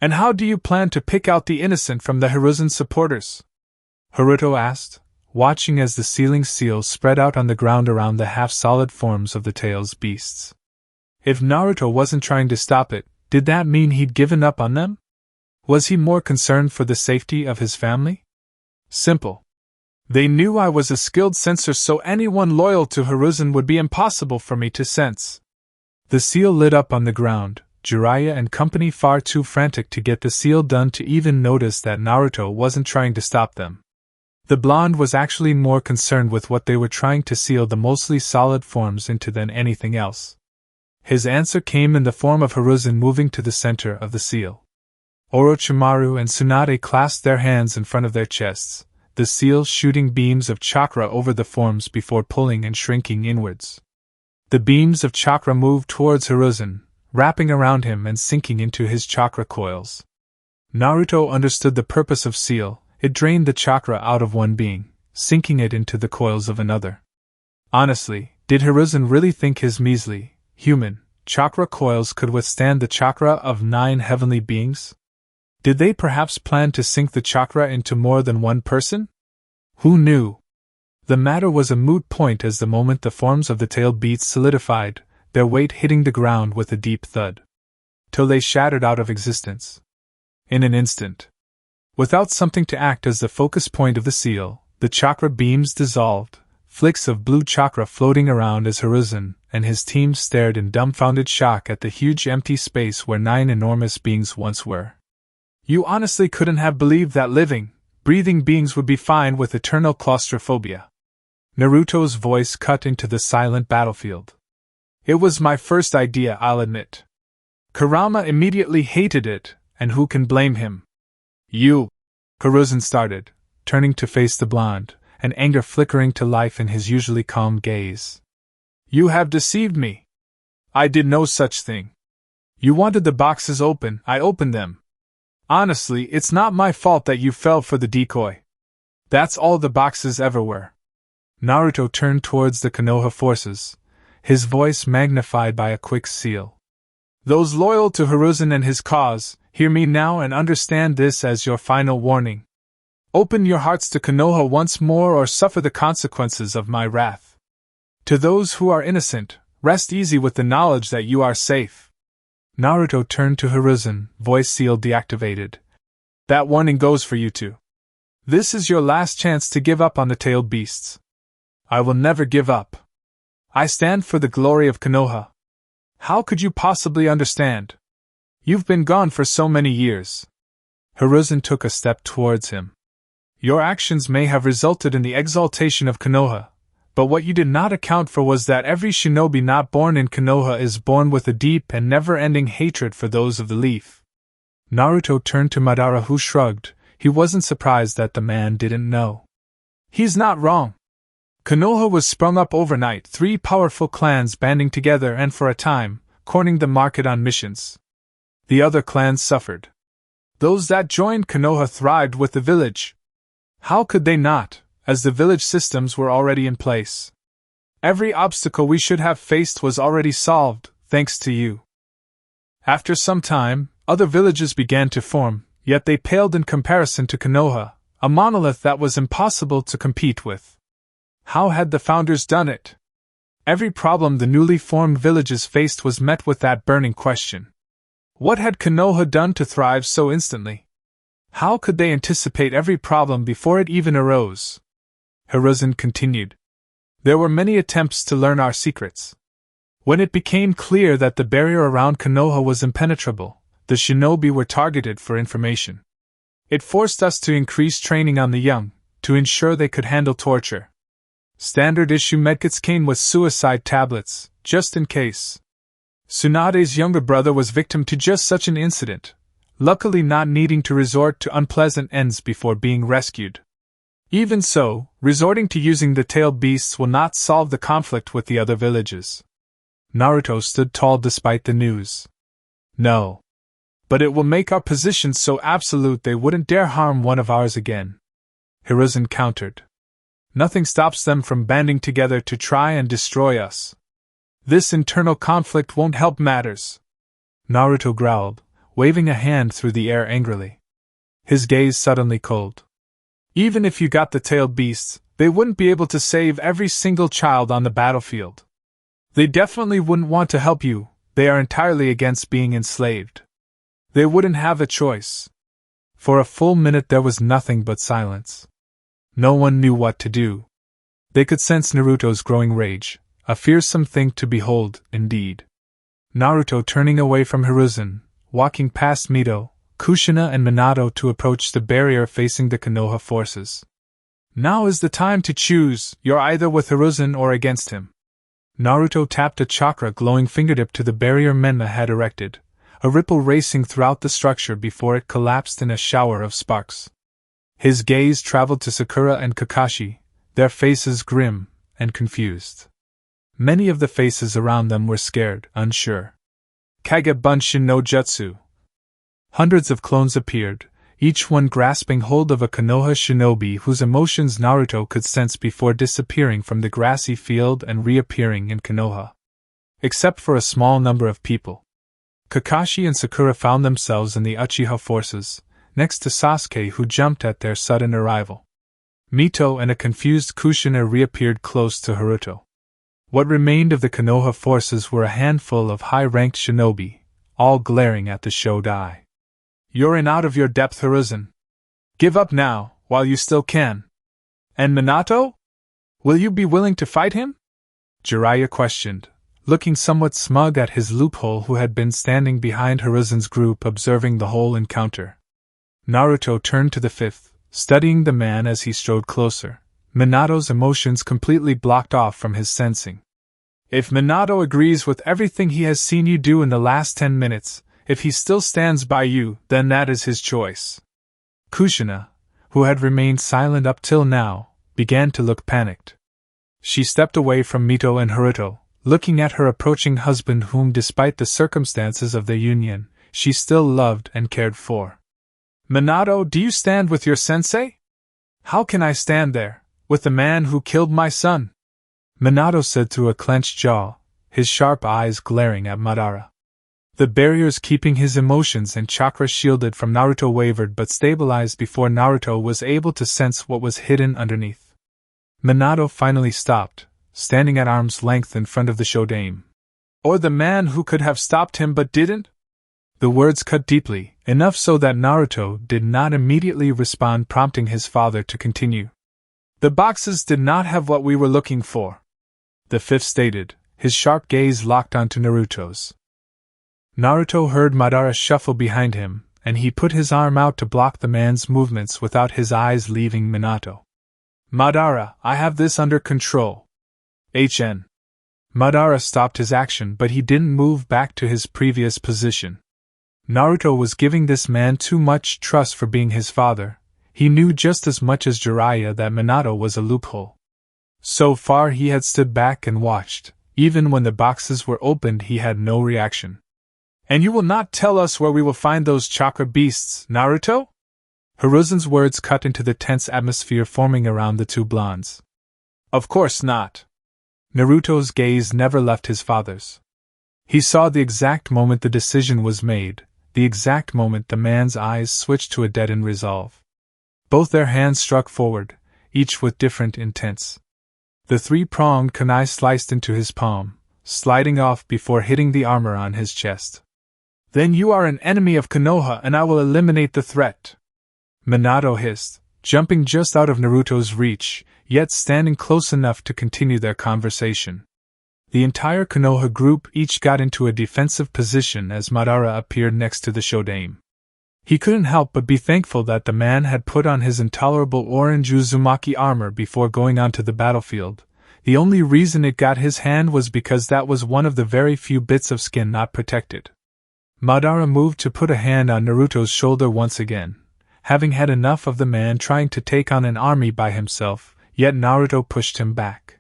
And how do you plan to pick out the innocent from the Hiruzen supporters? Haruto asked, watching as the sealing seals spread out on the ground around the half-solid forms of the tail's beasts. If Naruto wasn't trying to stop it, Did that mean he'd given up on them? Was he more concerned for the safety of his family? Simple. They knew I was a skilled senser, so anyone loyal to Hiruzen would be impossible for me to sense. The seal lit up on the ground, Jiraiya and company far too frantic to get the seal done to even notice that Naruto wasn't trying to stop them. The blonde was actually more concerned with what they were trying to seal the mostly solid forms into than anything else. His answer came in the form of Hiruzen moving to the center of the seal. Orochimaru and Tsunade clasped their hands in front of their chests, the seal shooting beams of chakra over the forms before pulling and shrinking inwards. The beams of chakra moved towards Hiruzen, wrapping around him and sinking into his chakra coils. Naruto understood the purpose of seal. It drained the chakra out of one being, sinking it into the coils of another. Honestly, did Hiruzen really think his measly, human, chakra coils could withstand the chakra of 9 heavenly beings? Did they perhaps plan to sink the chakra into more than one person? Who knew? The matter was a moot point as the moment the forms of the tailed beasts solidified, their weight hitting the ground with a deep thud. Till they shattered out of existence. In an instant. Without something to act as the focus point of the seal, the chakra beams dissolved, flicks of blue chakra floating around as Hiruzen and his team stared in dumbfounded shock at the huge empty space where 9 enormous beings once were. You honestly couldn't have believed that living, breathing beings would be fine with eternal claustrophobia. Naruto's voice cut into the silent battlefield. It was my first idea, I'll admit. Kurama immediately hated it, and who can blame him? You, Hiruzen started, turning to face the blonde, and anger flickering to life in his usually calm gaze. You have deceived me. I did no such thing. You wanted the boxes open, I opened them. Honestly, it's not my fault that you fell for the decoy. That's all the boxes ever were. Naruto turned towards the Konoha forces, his voice magnified by a quick seal. Those loyal to Hiruzen and his cause, hear me now and understand this as your final warning. Open your hearts to Konoha once more or suffer the consequences of my wrath. To those who are innocent, rest easy with the knowledge that you are safe. Naruto turned to Hiruzen, voice seal deactivated. That warning goes for you too. This is your last chance to give up on the tailed beasts. I will never give up. I stand for the glory of Konoha. How could you possibly understand? You've been gone for so many years. Hiruzen took a step towards him. Your actions may have resulted in the exaltation of Konoha, but what you did not account for was that every shinobi not born in Konoha is born with a deep and never-ending hatred for those of the leaf. Naruto turned to Madara, who shrugged. He wasn't surprised that the man didn't know. He's not wrong. Konoha was sprung up overnight, 3 powerful clans banding together and for a time, cornering the market on missions. The other clans suffered. Those that joined Konoha thrived with the village. How could they not, as the village systems were already in place? Every obstacle we should have faced was already solved, thanks to you. After some time, other villages began to form, yet they paled in comparison to Konoha, a monolith that was impossible to compete with. How had the founders done it? Every problem the newly formed villages faced was met with that burning question. What had Konoha done to thrive so instantly? How could they anticipate every problem before it even arose? Hiruzen continued. There were many attempts to learn our secrets. When it became clear that the barrier around Konoha was impenetrable, the shinobi were targeted for information. It forced us to increase training on the young, to ensure they could handle torture. Standard issue medkits came with suicide tablets, just in case. Tsunade's younger brother was victim to just such an incident, luckily not needing to resort to unpleasant ends before being rescued. Even so, resorting to using the tailed beasts will not solve the conflict with the other villages. Naruto stood tall despite the news. No. But it will make our position so absolute they wouldn't dare harm one of ours again. Hiruzen countered. Nothing stops them from banding together to try and destroy us. This internal conflict won't help matters. Naruto growled, waving a hand through the air angrily. His gaze suddenly cold. Even if you got the tailed beasts, they wouldn't be able to save every single child on the battlefield. They definitely wouldn't want to help you, They are entirely against being enslaved. They wouldn't have a choice. For a full minute there was nothing but silence. No one knew what to do. They could sense Naruto's growing rage, a fearsome thing to behold, indeed. Naruto turning away from Hiruzen, walking past Mito, Kushina and Minato to approach the barrier facing the Konoha forces. Now is the time to choose, you're either with Hiruzen or against him. Naruto tapped a chakra glowing fingertip to the barrier Menma had erected, a ripple racing throughout the structure before it collapsed in a shower of sparks. His gaze traveled to Sakura and Kakashi, their faces grim and confused. Many of the faces around them were scared, unsure. Kage Bunshin no Jutsu. Hundreds of clones appeared, each one grasping hold of a Konoha shinobi whose emotions Naruto could sense before disappearing from the grassy field and reappearing in Konoha. Except for a small number of people. Kakashi and Sakura found themselves in the Uchiha forces, next to Sasuke who jumped at their sudden arrival. Mito and a confused Kushina reappeared close to Haruto. What remained of the Konoha forces were a handful of high-ranked shinobi, all glaring at the Shodai. You're in out of your depth, Hiruzen. Give up now, while you still can. And Minato? Will you be willing to fight him? Jiraiya questioned, looking somewhat smug at his loophole who had been standing behind Hiruzen's group observing the whole encounter. Naruto turned to the fifth, studying the man as he strode closer, Minato's emotions completely blocked off from his sensing. If Minato agrees with everything he has seen you do in the last 10 minutes, if he still stands by you, then that is his choice. Kushina, who had remained silent up till now, began to look panicked. She stepped away from Mito and Haruto, looking at her approaching husband whom, despite the circumstances of their union, she still loved and cared for. Minato, do you stand with your sensei? How can I stand there, with the man who killed my son? Minato said through a clenched jaw, his sharp eyes glaring at Madara. The barriers keeping his emotions and chakra shielded from Naruto wavered but stabilized before Naruto was able to sense what was hidden underneath. Minato finally stopped, standing at arm's length in front of the Shodaime. Or the man who could have stopped him but didn't? The words cut deeply, enough so that Naruto did not immediately respond, prompting his father to continue. The boxes did not have what we were looking for, the fifth stated, his sharp gaze locked onto Naruto's. Naruto heard Madara shuffle behind him, and he put his arm out to block the man's movements without his eyes leaving Minato. Madara, I have this under control. HN. Madara stopped his action, but he didn't move back to his previous position. Naruto was giving this man too much trust for being his father. He knew just as much as Jiraiya that Minato was a loophole. So far he had stood back and watched. Even when the boxes were opened he had no reaction. And you will not tell us where we will find those chakra beasts, Naruto? Hiruzen's words cut into the tense atmosphere forming around the two blondes. Of course not. Naruto's gaze never left his father's. He saw the exact moment the decision was made, the exact moment the man's eyes switched to a deadened resolve. Both their hands struck forward, each with different intents. The three-pronged kunai sliced into his palm, sliding off before hitting the armor on his chest. Then you are an enemy of Konoha and I will eliminate the threat. Minato hissed, jumping just out of Naruto's reach, yet standing close enough to continue their conversation. The entire Konoha group each got into a defensive position as Madara appeared next to the Shodaime. He couldn't help but be thankful that the man had put on his intolerable orange Uzumaki armor before going onto the battlefield. The only reason it got his hand was because that was one of the very few bits of skin not protected. Madara moved to put a hand on Naruto's shoulder once again, having had enough of the man trying to take on an army by himself, yet Naruto pushed him back.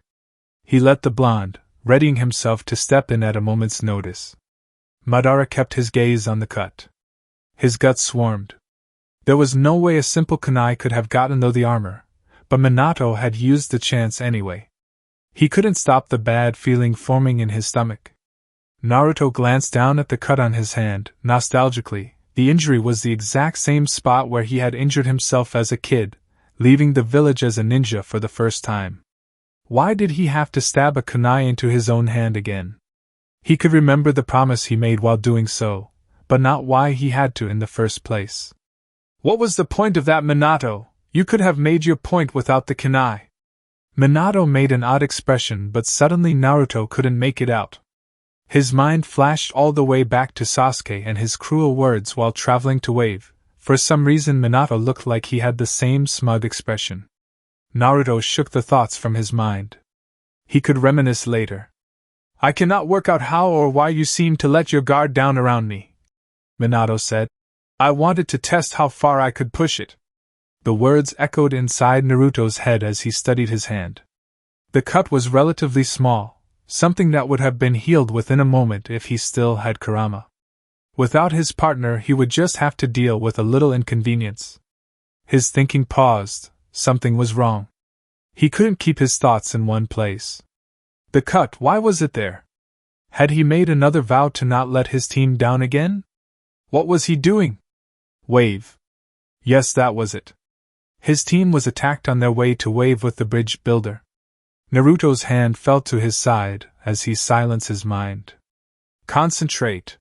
He let the blonde, readying himself to step in at a moment's notice. Madara kept his gaze on the cut. His guts swarmed. There was no way a simple kunai could have gotten through the armor, but Minato had used the chance anyway. He couldn't stop the bad feeling forming in his stomach. Naruto glanced down at the cut on his hand, nostalgically. The injury was the exact same spot where he had injured himself as a kid, leaving the village as a ninja for the first time. Why did he have to stab a kunai into his own hand again? He could remember the promise he made while doing so, but not why he had to in the first place. What was the point of that, Minato? You could have made your point without the kunai. Minato made an odd expression, but suddenly Naruto couldn't make it out. His mind flashed all the way back to Sasuke and his cruel words while traveling to Wave. For some reason Minato looked like he had the same smug expression. Naruto shook the thoughts from his mind. He could reminisce later. I cannot work out how or why you seem to let your guard down around me, Minato said. I wanted to test how far I could push it. The words echoed inside Naruto's head as he studied his hand. The cut was relatively small, something that would have been healed within a moment if he still had Kurama. Without his partner, he would just have to deal with a little inconvenience. His thinking paused. Something was wrong. He couldn't keep his thoughts in one place. The cut, why was it there? Had he made another vow to not let his team down again? What was he doing? Wave. Yes, that was it. His team was attacked on their way to Wave with the bridge builder. Naruto's hand fell to his side as he silenced his mind. Concentrate.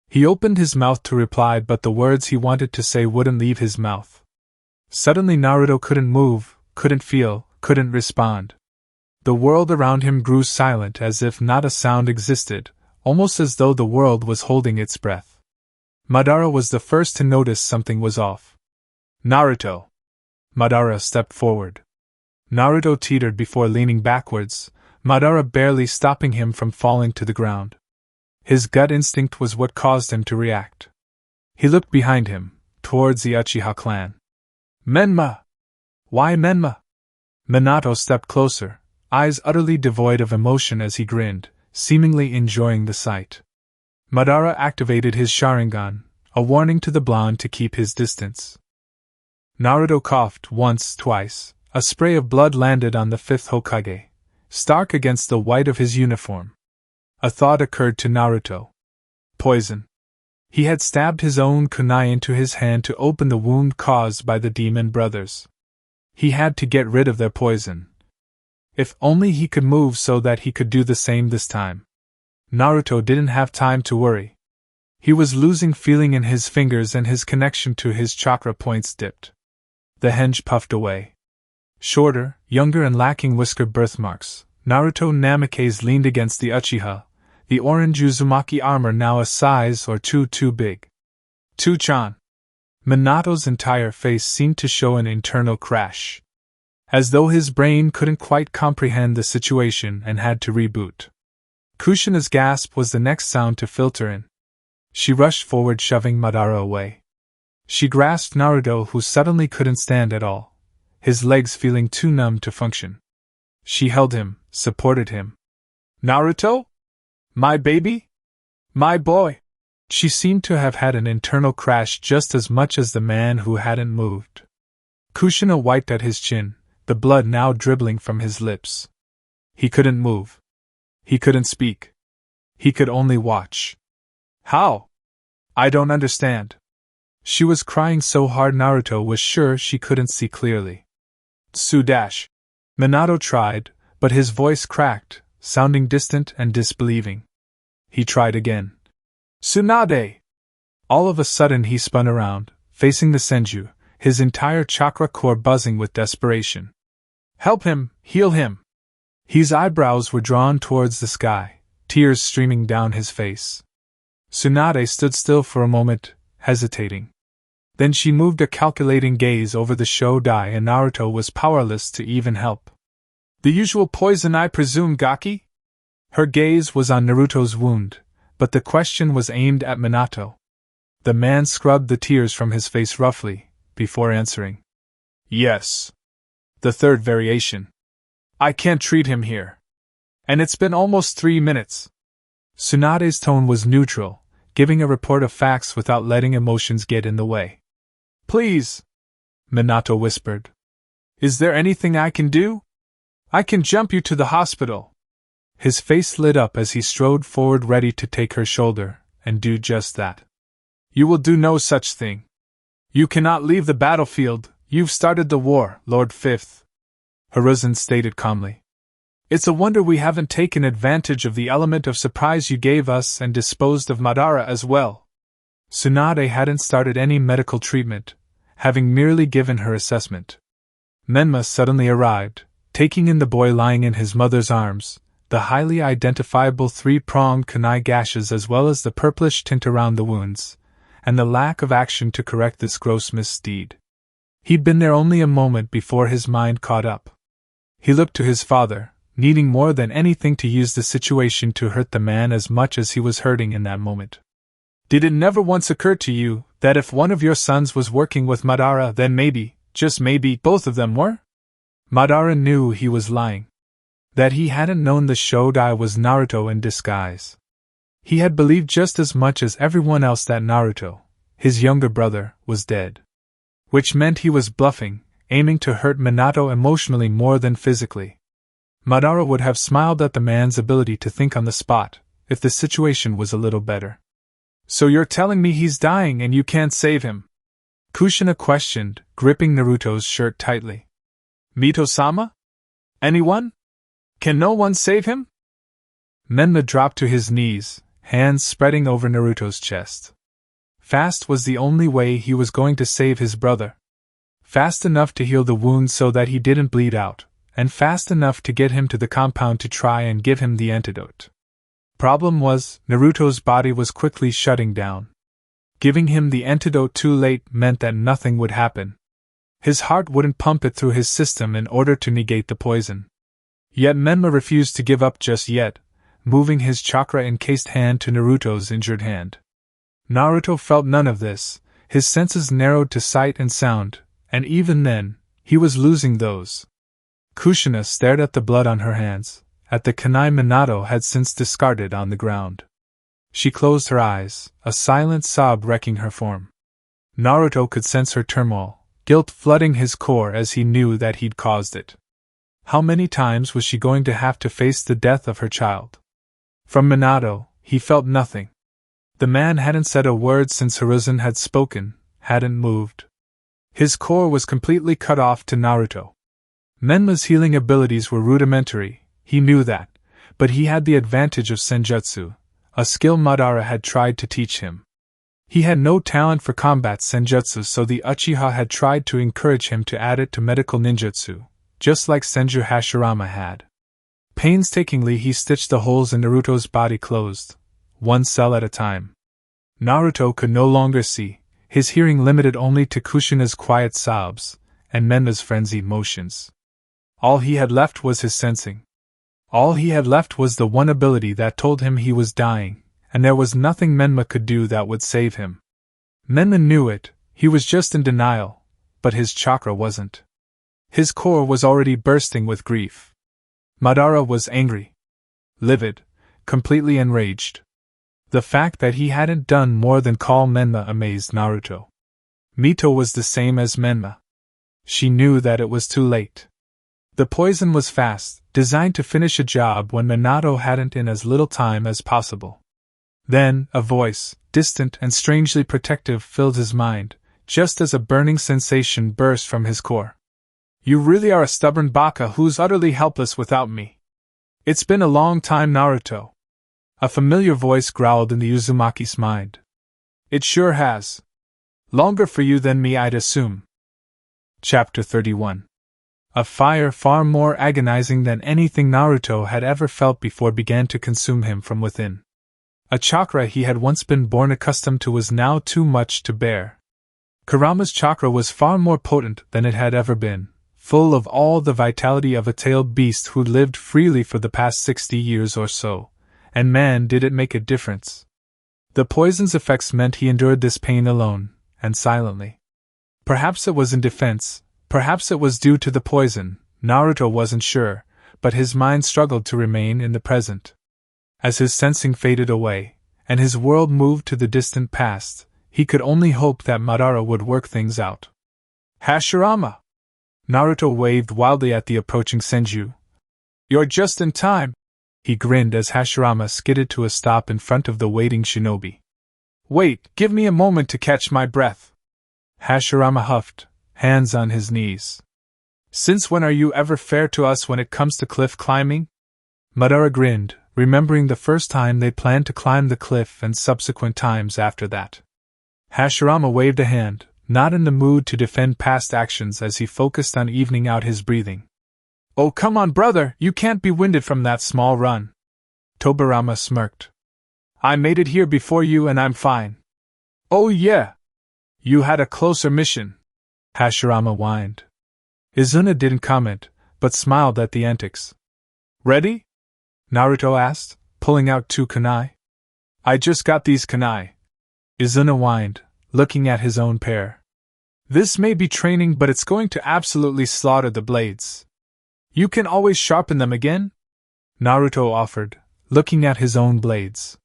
He opened his mouth to reply, but the words he wanted to say wouldn't leave his mouth. Suddenly Naruto couldn't move, couldn't feel, couldn't respond. The world around him grew silent as if not a sound existed, almost as though the world was holding its breath. Madara was the first to notice something was off. Naruto. Madara stepped forward. Naruto teetered before leaning backwards, Madara barely stopping him from falling to the ground. His gut instinct was what caused him to react. He looked behind him, towards the Uchiha clan. Menma! Why Menma? Minato stepped closer, eyes utterly devoid of emotion as he grinned, seemingly enjoying the sight. Madara activated his Sharingan, a warning to the blonde to keep his distance. Naruto coughed once, twice. A spray of blood landed on the fifth Hokage, stark against the white of his uniform. A thought occurred to Naruto. Poison. He had stabbed his own kunai into his hand to open the wound caused by the demon brothers. He had to get rid of their poison. If only he could move so that he could do the same this time. Naruto didn't have time to worry. He was losing feeling in his fingers and his connection to his chakra points dipped. The henge puffed away. Shorter, younger and lacking whisker birthmarks, Naruto Namikaze leaned against the Uchiha, the orange Uzumaki armor now a size or two too big. Two-chan. Minato's entire face seemed to show an internal crash. As though his brain couldn't quite comprehend the situation and had to reboot. Kushina's gasp was the next sound to filter in. She rushed forward, shoving Madara away. She grasped Naruto, who suddenly couldn't stand at all, his legs feeling too numb to function. She held him, supported him. Naruto? My baby? My boy? She seemed to have had an internal crash just as much as the man who hadn't moved. Kushina wiped at his chin, the blood now dribbling from his lips. He couldn't move. He couldn't speak. He could only watch. How? I don't understand. She was crying so hard Naruto was sure she couldn't see clearly. Tsudash. Minato tried, but his voice cracked, sounding distant and disbelieving. He tried again. Tsunade! All of a sudden he spun around, facing the Senju, his entire chakra core buzzing with desperation. Help him! Heal him! His eyebrows were drawn towards the sky, tears streaming down his face. Tsunade stood still for a moment, hesitating. Then she moved a calculating gaze over the Shodai and Naruto was powerless to even help. The usual poison, I presume, Gaki? Her gaze was on Naruto's wound, but the question was aimed at Minato. The man scrubbed the tears from his face roughly, before answering. Yes. The third variation. I can't treat him here. And it's been almost 3 minutes. Tsunade's tone was neutral, giving a report of facts without letting emotions get in the way. Please, Minato whispered. Is there anything I can do? I can jump you to the hospital. His face lit up as he strode forward ready to take her shoulder, and do just that. You will do no such thing. You cannot leave the battlefield, you've started the war, Lord Fifth. Hiruzen stated calmly. It's a wonder we haven't taken advantage of the element of surprise you gave us and disposed of Madara as well. Tsunade hadn't started any medical treatment, having merely given her assessment. Menma suddenly arrived, taking in the boy lying in his mother's arms, the highly identifiable three-pronged kunai gashes as well as the purplish tint around the wounds, and the lack of action to correct this gross misdeed. He'd been there only a moment before his mind caught up. He looked to his father, needing more than anything to use the situation to hurt the man as much as he was hurting in that moment. Did it never once occur to you that if one of your sons was working with Madara, then maybe, just maybe, both of them were? Madara knew he was lying. That he hadn't known the Shodai was Naruto in disguise. He had believed just as much as everyone else that Naruto, his younger brother, was dead. Which meant he was bluffing, aiming to hurt Minato emotionally more than physically. Madara would have smiled at the man's ability to think on the spot, if the situation was a little better. So you're telling me he's dying and you can't save him? Kushina questioned, gripping Naruto's shirt tightly. Mito-sama? Anyone? Can no one save him? Menma dropped to his knees, hands spreading over Naruto's chest. Fast was the only way he was going to save his brother. Fast enough to heal the wound so that he didn't bleed out, and fast enough to get him to the compound to try and give him the antidote. Problem was, Naruto's body was quickly shutting down. Giving him the antidote too late meant that nothing would happen. His heart wouldn't pump it through his system in order to negate the poison. Yet Menma refused to give up just yet, moving his chakra-encased hand to Naruto's injured hand. Naruto felt none of this, his senses narrowed to sight and sound, and even then, he was losing those. Kushina stared at the blood on her hands, at the kunai Minato had since discarded on the ground. She closed her eyes, a silent sob wrecking her form. Naruto could sense her turmoil, guilt flooding his core as he knew that he'd caused it. How many times was she going to have to face the death of her child? From Minato, he felt nothing. The man hadn't said a word since Hiruzen had spoken, hadn't moved. His core was completely cut off to Naruto. Menma's healing abilities were rudimentary, he knew that, but he had the advantage of senjutsu, a skill Madara had tried to teach him. He had no talent for combat senjutsu, so the Uchiha had tried to encourage him to add it to medical ninjutsu, just like Senju Hashirama had. Painstakingly he stitched the holes in Naruto's body closed, one cell at a time. Naruto could no longer see, his hearing limited only to Kushina's quiet sobs, and Menma's frenzied motions. All he had left was his sensing. All he had left was the one ability that told him he was dying, and there was nothing Menma could do that would save him. Menma knew it, he was just in denial, but his chakra wasn't. His core was already bursting with grief. Madara was angry. Livid, completely enraged. The fact that he hadn't done more than call Menma amazed Naruto. Mito was the same as Menma. She knew that it was too late. The poison was fast, designed to finish a job when Minato hadn't in as little time as possible. Then, a voice, distant and strangely protective, filled his mind, just as a burning sensation burst from his core. You really are a stubborn baka who's utterly helpless without me. It's been a long time, Naruto. A familiar voice growled in the Uzumaki's mind. It sure has. Longer for you than me, I'd assume. Chapter 31. A fire far more agonizing than anything Naruto had ever felt before began to consume him from within. A chakra he had once been born accustomed to was now too much to bear. Kurama's chakra was far more potent than it had ever been, full of all the vitality of a tailed beast who'd lived freely for the past 60 years or so, and man did it make a difference. The poison's effects meant he endured this pain alone, and silently. Perhaps it was in defense, perhaps it was due to the poison, Naruto wasn't sure, but his mind struggled to remain in the present. As his sensing faded away, and his world moved to the distant past, he could only hope that Madara would work things out. Hashirama! Naruto waved wildly at the approaching Senju. You're just in time! He grinned as Hashirama skidded to a stop in front of the waiting shinobi. Wait, give me a moment to catch my breath. Hashirama huffed, hands on his knees. Since when are you ever fair to us when it comes to cliff climbing? Madara grinned, remembering the first time they planned to climb the cliff and subsequent times after that. Hashirama waved a hand, not in the mood to defend past actions as he focused on evening out his breathing. Oh, come on, brother, you can't be winded from that small run. Tobirama smirked. I made it here before you and I'm fine. Oh yeah. You had a closer mission, Hashirama whined. Izuna didn't comment, but smiled at the antics. Ready? Naruto asked, pulling out 2 kunai. I just got these kunai. Izuna whined, looking at his own pair. This may be training, but it's going to absolutely slaughter the blades. You can always sharpen them again? Naruto offered, looking at his own blades.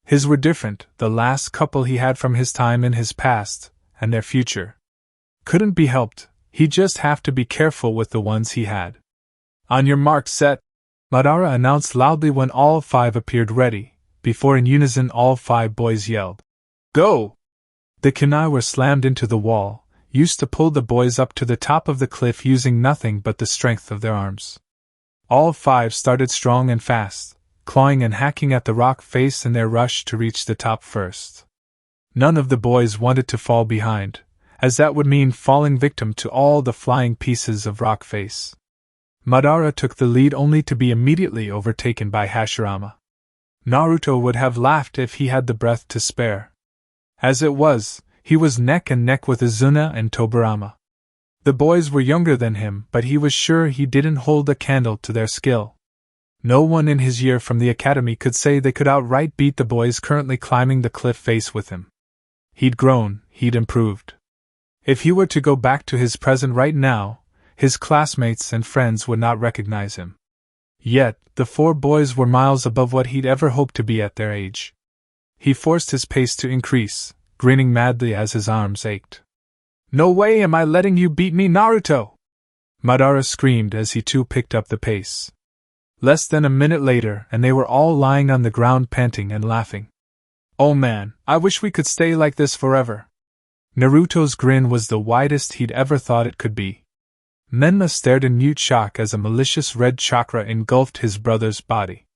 His were different, the last couple he had from his time in his past, and their future. Couldn't be helped, he'd just have to be careful with the ones he had. On your mark, set, Madara announced loudly when all 5 appeared ready, before in unison all 5 boys yelled, Go! The kunai were slammed into the wall, used to pull the boys up to the top of the cliff using nothing but the strength of their arms. All 5 started strong and fast, clawing and hacking at the rock face in their rush to reach the top first. None of the boys wanted to fall behind, as that would mean falling victim to all the flying pieces of rock face. Madara took the lead only to be immediately overtaken by Hashirama. Naruto would have laughed if he had the breath to spare. As it was, he was neck and neck with Izuna and Tobirama. The boys were younger than him, but he was sure he didn't hold a candle to their skill. No one in his year from the academy could say they could outright beat the boys currently climbing the cliff face with him. He'd grown, he'd improved. If he were to go back to his present right now, his classmates and friends would not recognize him. Yet, the 4 boys were miles above what he'd ever hoped to be at their age. He forced his pace to increase, grinning madly as his arms ached. No way am I letting you beat me, Naruto! Madara screamed as he too picked up the pace. Less than a minute later, and they were all lying on the ground panting and laughing. Oh man, I wish we could stay like this forever. Naruto's grin was the widest he'd ever thought it could be. Menma stared in mute shock as a malicious red chakra engulfed his brother's body.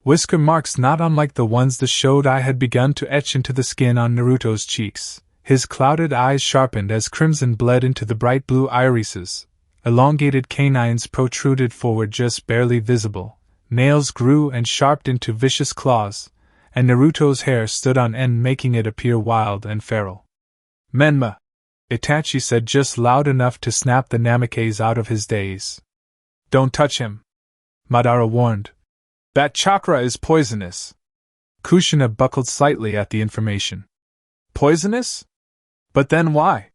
Whisker marks not unlike the ones the Shodai had begun to etch into the skin on Naruto's cheeks. His clouded eyes sharpened as crimson bled into the bright blue irises. Elongated canines protruded forward just barely visible. Nails grew and sharpened into vicious claws, and Naruto's hair stood on end, making it appear wild and feral. Menma! Itachi said just loud enough to snap the Namikaze out of his daze. Don't touch him, Madara warned. That chakra is poisonous. Kushina buckled slightly at the information. Poisonous? But then why?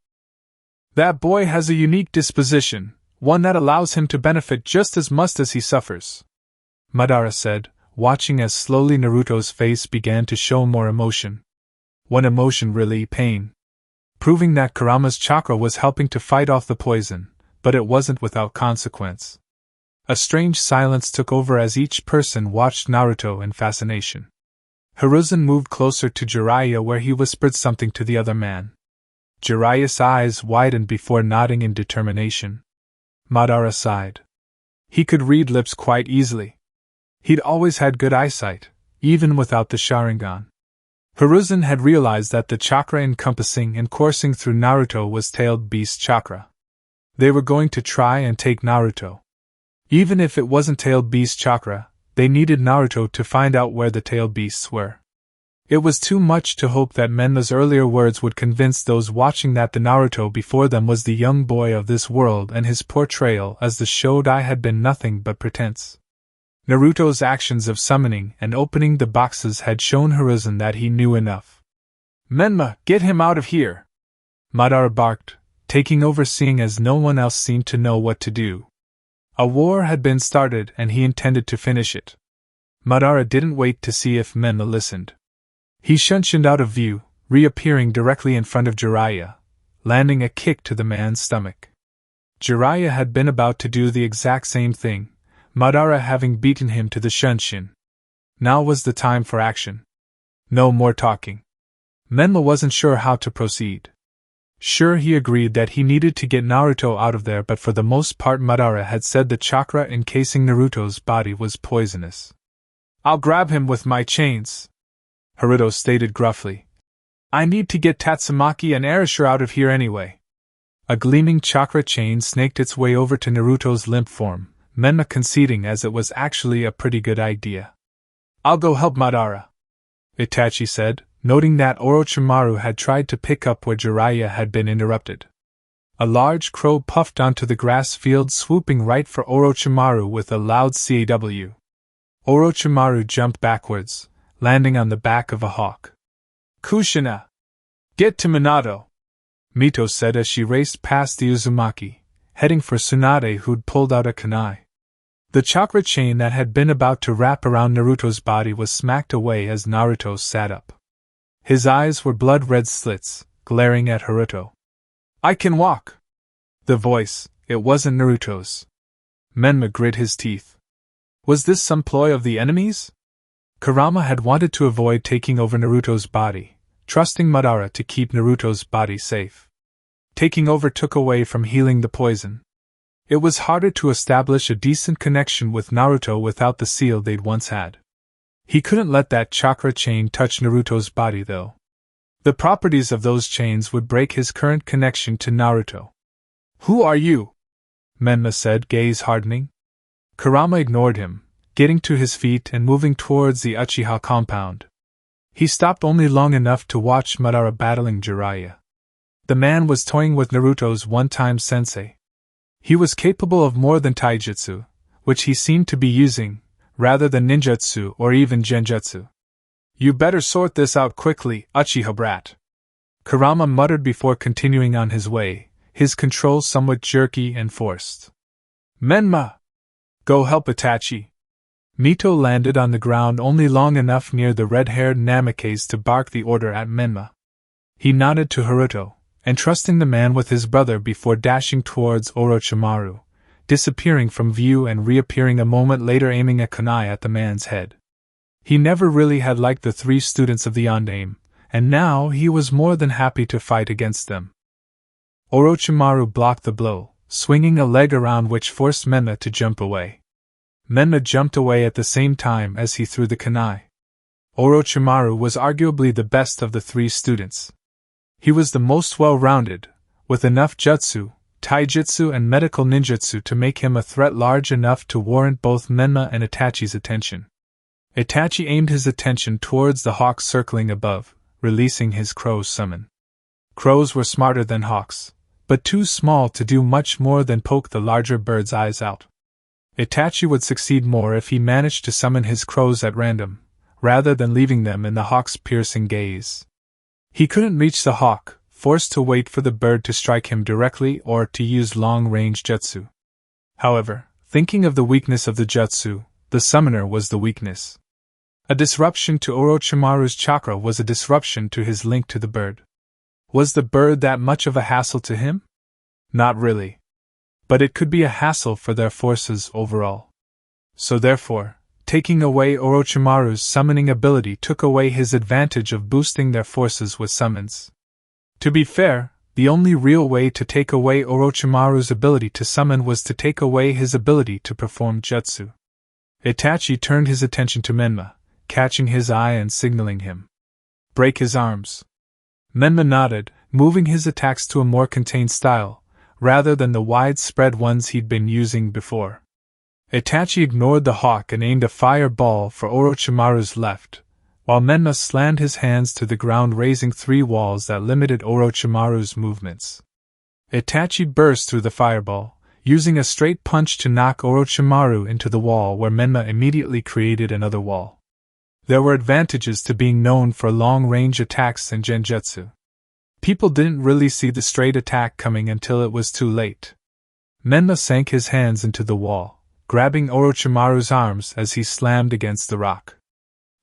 That boy has a unique disposition, one that allows him to benefit just as much as he suffers, Madara said, watching as slowly Naruto's face began to show more emotion. One emotion, really, pain. Proving that Kurama's chakra was helping to fight off the poison, but it wasn't without consequence. A strange silence took over as each person watched Naruto in fascination. Hiruzen moved closer to Jiraiya where he whispered something to the other man. Jiraiya's eyes widened before nodding in determination. Madara sighed. He could read lips quite easily. He'd always had good eyesight, even without the Sharingan. Hiruzen had realized that the chakra encompassing and coursing through Naruto was tailed beast chakra. They were going to try and take Naruto. Even if it wasn't tailed beast chakra, they needed Naruto to find out where the tailed beasts were. It was too much to hope that Menma's earlier words would convince those watching that the Naruto before them was the young boy of this world and his portrayal as the Shodai had been nothing but pretense. Naruto's actions of summoning and opening the boxes had shown Hiruzen that he knew enough. Menma, get him out of here! Madara barked, taking over seeing as no one else seemed to know what to do. A war had been started and he intended to finish it. Madara didn't wait to see if Menma listened. He shunshined out of view, reappearing directly in front of Jiraiya, landing a kick to the man's stomach. Jiraiya had been about to do the exact same thing, Madara having beaten him to the shunshin. Now was the time for action. No more talking. Menma wasn't sure how to proceed. Sure, he agreed that he needed to get Naruto out of there, but for the most part Madara had said the chakra encasing Naruto's body was poisonous. I'll grab him with my chains, Haruto stated gruffly. I need to get Tatsumaki and Arashir out of here anyway. A gleaming chakra chain snaked its way over to Naruto's limp form, Menma conceding as it was actually a pretty good idea. I'll go help Madara, Itachi said, noting that Orochimaru had tried to pick up where Jiraiya had been interrupted. A large crow puffed onto the grass field, swooping right for Orochimaru with a loud caw. Orochimaru jumped backwards, landing on the back of a hawk. Kushina! Get to Minato! Mito said as she raced past the Uzumaki, heading for Tsunade, who'd pulled out a kunai. The chakra chain that had been about to wrap around Naruto's body was smacked away as Naruto sat up. His eyes were blood-red slits, glaring at Haruto. I can walk! The voice, it wasn't Naruto's. Menma grit his teeth. Was this some ploy of the enemies? Kurama had wanted to avoid taking over Naruto's body, trusting Madara to keep Naruto's body safe. Taking over took away from healing the poison. It was harder to establish a decent connection with Naruto without the seal they'd once had. He couldn't let that chakra chain touch Naruto's body, though. The properties of those chains would break his current connection to Naruto. Who are you? Menma said, gaze hardening. Kurama ignored him, getting to his feet and moving towards the Uchiha compound. He stopped only long enough to watch Madara battling Jiraiya. The man was toying with Naruto's one-time sensei. He was capable of more than taijutsu, which he seemed to be using, rather than ninjutsu or even genjutsu. You better sort this out quickly, Uchiha brat. Kurama muttered before continuing on his way, his control somewhat jerky and forced. Menma! Go help Itachi. Mito landed on the ground only long enough near the red-haired Namikaze to bark the order at Menma. He nodded to Haruto, entrusting the man with his brother before dashing towards Orochimaru, disappearing from view and reappearing a moment later aiming a kunai at the man's head. He never really had liked the three students of the Yondaime, and now he was more than happy to fight against them. Orochimaru blocked the blow, swinging a leg around which forced Menma to jump away. Menma jumped away at the same time as he threw the kunai. Orochimaru was arguably the best of the three students. He was the most well-rounded, with enough jutsu, taijutsu and medical ninjutsu to make him a threat large enough to warrant both Menma and Itachi's attention. Itachi aimed his attention towards the hawk circling above, releasing his crow summon. Crows were smarter than hawks, but too small to do much more than poke the larger bird's eyes out. Itachi would succeed more if he managed to summon his crows at random, rather than leaving them in the hawk's piercing gaze. He couldn't reach the hawk, forced to wait for the bird to strike him directly or to use long-range jutsu. However, thinking of the weakness of the jutsu, the summoner was the weakness. A disruption to Orochimaru's chakra was a disruption to his link to the bird. Was the bird that much of a hassle to him? Not really. But it could be a hassle for their forces overall. So therefore, taking away Orochimaru's summoning ability took away his advantage of boosting their forces with summons. To be fair, the only real way to take away Orochimaru's ability to summon was to take away his ability to perform jutsu. Itachi turned his attention to Menma, catching his eye and signaling him. Break his arms. Menma nodded, moving his attacks to a more contained style, rather than the widespread ones he'd been using before. Itachi ignored the hawk and aimed a fireball for Orochimaru's left, while Menma slammed his hands to the ground, raising three walls that limited Orochimaru's movements. Itachi burst through the fireball, using a straight punch to knock Orochimaru into the wall, where Menma immediately created another wall. There were advantages to being known for long-range attacks and genjutsu. People didn't really see the straight attack coming until it was too late. Menma sank his hands into the wall, grabbing Orochimaru's arms as he slammed against the rock.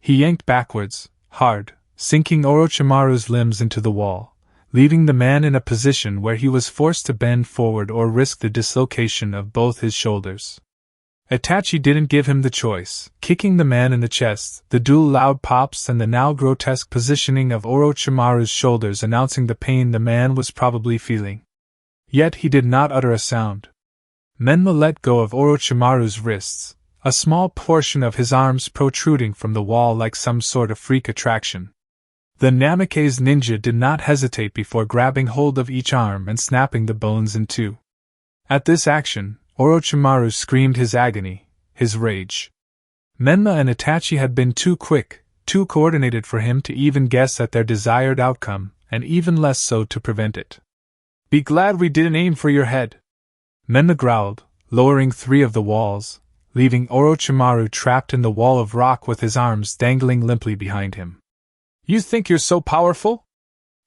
He yanked backwards, hard, sinking Orochimaru's limbs into the wall, leaving the man in a position where he was forced to bend forward or risk the dislocation of both his shoulders. Itachi didn't give him the choice, kicking the man in the chest, the dual loud pops and the now grotesque positioning of Orochimaru's shoulders announcing the pain the man was probably feeling. Yet he did not utter a sound. Menma let go of Orochimaru's wrists, a small portion of his arms protruding from the wall like some sort of freak attraction. The Namake's ninja did not hesitate before grabbing hold of each arm and snapping the bones in two. At this action, Orochimaru screamed his agony, his rage. Menma and Itachi had been too quick, too coordinated for him to even guess at their desired outcome, and even less so to prevent it. "Be glad we didn't aim for your head," Menma growled, lowering 3 of the walls, leaving Orochimaru trapped in the wall of rock with his arms dangling limply behind him. "You think you're so powerful?"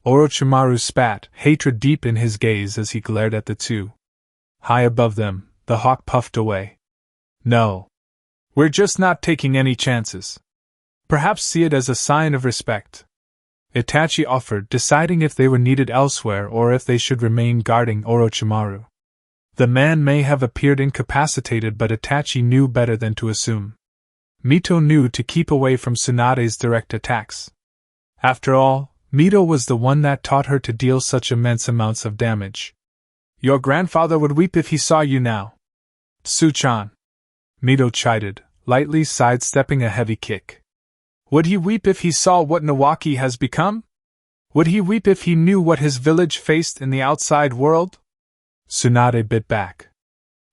Orochimaru spat, hatred deep in his gaze as he glared at the two. High above them, the hawk puffed away. "No. We're just not taking any chances. Perhaps see it as a sign of respect," Itachi offered, deciding if they were needed elsewhere or if they should remain guarding Orochimaru. The man may have appeared incapacitated, but Itachi knew better than to assume. Mito knew to keep away from Tsunade's direct attacks. After all, Mito was the one that taught her to deal such immense amounts of damage. "Your grandfather would weep if he saw you now, Tsu-chan," Mito chided, lightly sidestepping a heavy kick. "Would he weep if he saw what Nawaki has become? Would he weep if he knew what his village faced in the outside world?" Tsunade bit back.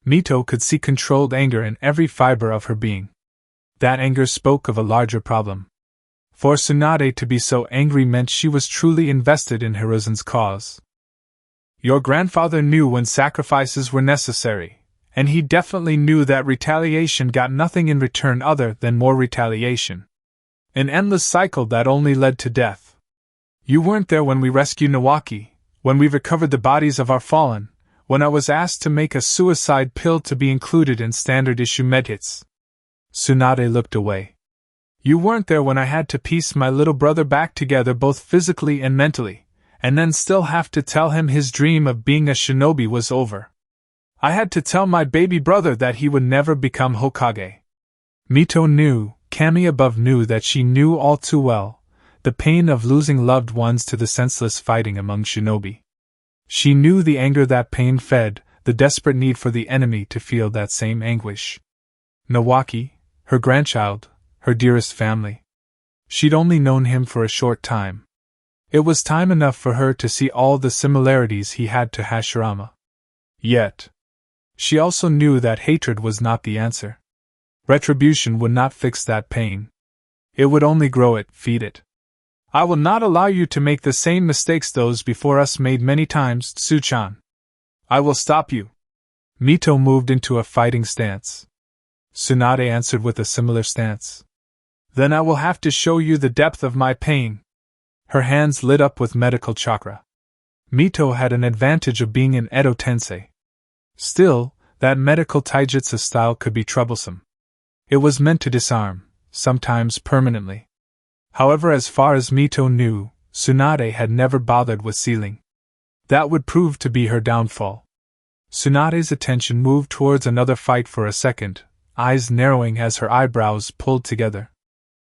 Mito could see controlled anger in every fiber of her being. That anger spoke of a larger problem. For Tsunade to be so angry meant she was truly invested in Hiruzen's cause. "Your grandfather knew when sacrifices were necessary, and he definitely knew that retaliation got nothing in return other than more retaliation. An endless cycle that only led to death. You weren't there when we rescued Nawaki, when we recovered the bodies of our fallen, when I was asked to make a suicide pill to be included in standard issue medkits." Tsunade looked away. "You weren't there when I had to piece my little brother back together both physically and mentally, and then still have to tell him his dream of being a shinobi was over. I had to tell my baby brother that he would never become Hokage." Mito knew, Kami above knew that she knew all too well, the pain of losing loved ones to the senseless fighting among shinobi. She knew the anger that pain fed, the desperate need for the enemy to feel that same anguish. Nawaki, her grandchild, her dearest family. She'd only known him for a short time. It was time enough for her to see all the similarities he had to Hashirama. Yet, she also knew that hatred was not the answer. Retribution would not fix that pain. It would only grow it, feed it. "I will not allow you to make the same mistakes those before us made many times, Tsu-chan. I will stop you." Mito moved into a fighting stance. Tsunade answered with a similar stance. "Then I will have to show you the depth of my pain." Her hands lit up with medical chakra. Mito had an advantage of being an Edo tensei. Still, that medical taijutsu style could be troublesome. It was meant to disarm, sometimes permanently. However, as far as Mito knew, Tsunade had never bothered with sealing. That would prove to be her downfall. Tsunade's attention moved towards another fight for a second, eyes narrowing as her eyebrows pulled together.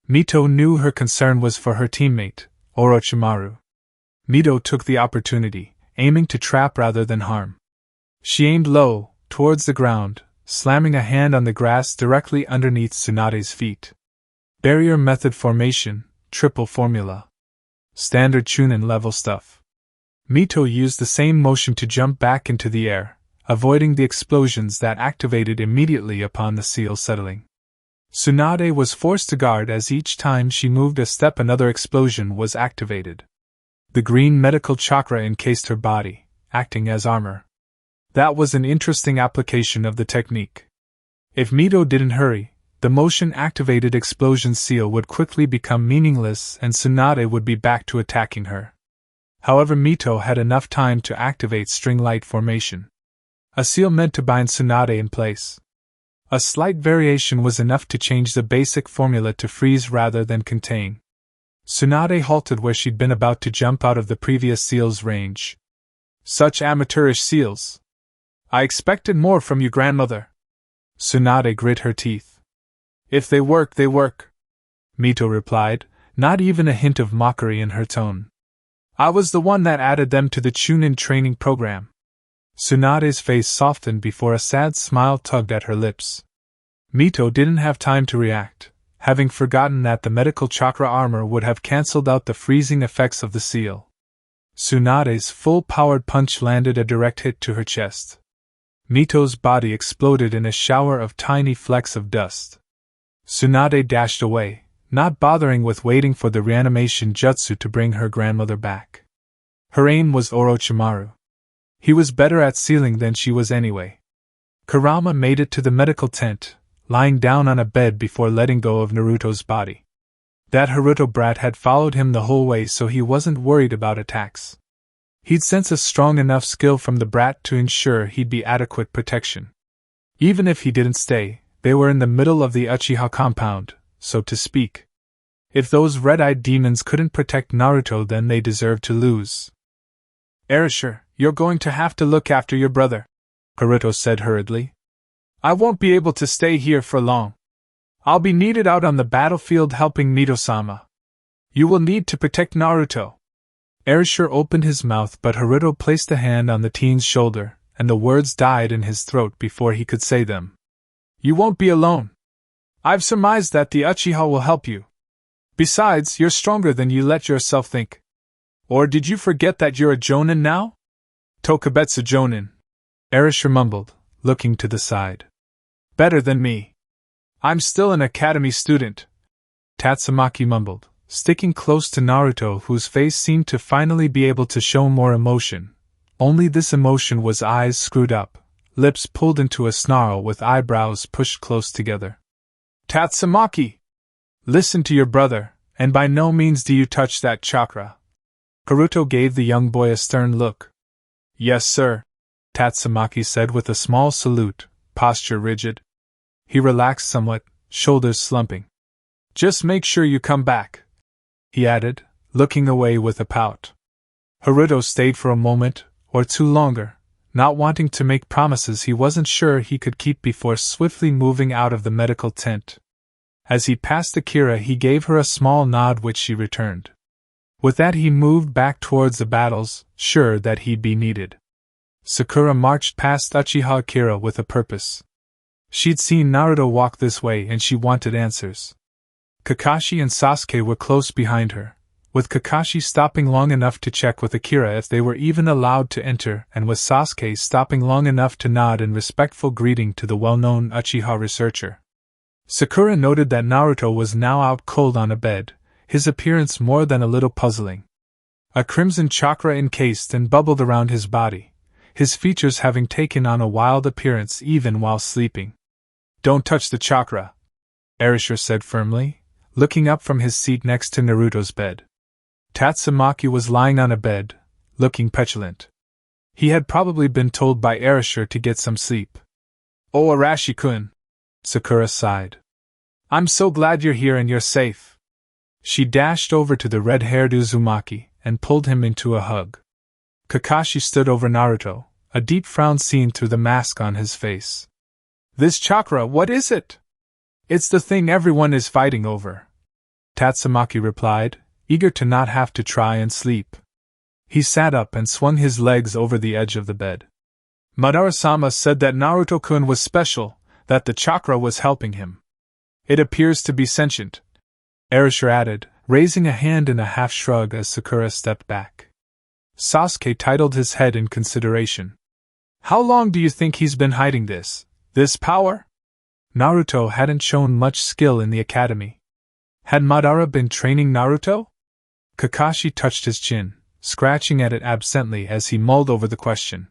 Mito knew her concern was for her teammate, Orochimaru. Mito took the opportunity, aiming to trap rather than harm. She aimed low, towards the ground, slamming a hand on the grass directly underneath Tsunade's feet. Barrier method formation, triple formula. Standard Chunin level stuff. Mito used the same motion to jump back into the air, avoiding the explosions that activated immediately upon the seal settling. Tsunade was forced to guard as each time she moved a step another explosion was activated. The green medical chakra encased her body, acting as armor. That was an interesting application of the technique. If Mito didn't hurry, the motion-activated explosion seal would quickly become meaningless and Tsunade would be back to attacking her. However, Mito had enough time to activate string light formation. A seal meant to bind Tsunade in place. A slight variation was enough to change the basic formula to freeze rather than contain. Tsunade halted where she'd been about to jump out of the previous seal's range. "Such amateurish seals. I expected more from you, grandmother." Tsunade grit her teeth. If they work, they work, Mito replied, not even a hint of mockery in her tone. I was the one that added them to the Chunin training program. Tsunade's face softened before a sad smile tugged at her lips. Mito didn't have time to react, having forgotten that the medical chakra armor would have cancelled out the freezing effects of the seal. Tsunade's full-powered punch landed a direct hit to her chest. Mito's body exploded in a shower of tiny flecks of dust. Tsunade dashed away, not bothering with waiting for the reanimation jutsu to bring her grandmother back. Her aim was Orochimaru. He was better at sealing than she was anyway. Kurama made it to the medical tent, lying down on a bed before letting go of Naruto's body. That Haruto brat had followed him the whole way, so he wasn't worried about attacks. He'd sense a strong enough skill from the brat to ensure he'd be adequate protection. Even if he didn't stay, they were in the middle of the Uchiha compound, so to speak. If those red-eyed demons couldn't protect Naruto, then they deserved to lose. Erasure, you're going to have to look after your brother, Haruto said hurriedly. I won't be able to stay here for long. I'll be needed out on the battlefield helping Mito-sama. You will need to protect Naruto. Erasure opened his mouth, but Haruto placed a hand on the teen's shoulder, and the words died in his throat before he could say them. You won't be alone. I've surmised that the Uchiha will help you. Besides, you're stronger than you let yourself think. Or did you forget that you're a Jonin now? Tokubetsu Jonin, Erasure mumbled, looking to the side. Better than me. I'm still an academy student, Tatsumaki mumbled, sticking close to Naruto, whose face seemed to finally be able to show more emotion. Only this emotion was eyes screwed up, lips pulled into a snarl with eyebrows pushed close together. Tatsumaki! Listen to your brother, and by no means do you touch that chakra. Haruto gave the young boy a stern look. Yes, sir, Tatsumaki said with a small salute, posture rigid. He relaxed somewhat, shoulders slumping. Just make sure you come back, he added, looking away with a pout. Haruto stayed for a moment or two longer, not wanting to make promises he wasn't sure he could keep before swiftly moving out of the medical tent. As he passed Akira, he gave her a small nod, which she returned. With that, he moved back towards the battles, sure that he'd be needed. Sakura marched past Uchiha Akira with a purpose. She'd seen Naruto walk this way and she wanted answers. Kakashi and Sasuke were close behind her, with Kakashi stopping long enough to check with Akira if they were even allowed to enter, and with Sasuke stopping long enough to nod in respectful greeting to the well-known Uchiha researcher. Sakura noted that Naruto was now out cold on a bed, his appearance more than a little puzzling. A crimson chakra encased and bubbled around his body, his features having taken on a wild appearance even while sleeping. Don't touch the chakra, Erasure said firmly, looking up from his seat next to Naruto's bed. Tatsumaki was lying on a bed, looking petulant. He had probably been told by Erasure to get some sleep. Oh, Arashi-kun, Sakura sighed. I'm so glad you're here and you're safe. She dashed over to the red-haired Uzumaki and pulled him into a hug. Kakashi stood over Naruto, a deep frown seen through the mask on his face. This chakra, what is it? It's the thing everyone is fighting over, Tatsumaki replied, eager to not have to try and sleep. He sat up and swung his legs over the edge of the bed. Madara-sama said that Naruto-kun was special, that the chakra was helping him. It appears to be sentient, Erasure added, raising a hand in a half-shrug as Sakura stepped back. Sasuke titled his head in consideration. How long do you think he's been hiding this power? Naruto hadn't shown much skill in the academy. Had Madara been training Naruto? Kakashi touched his chin, scratching at it absently as he mulled over the question.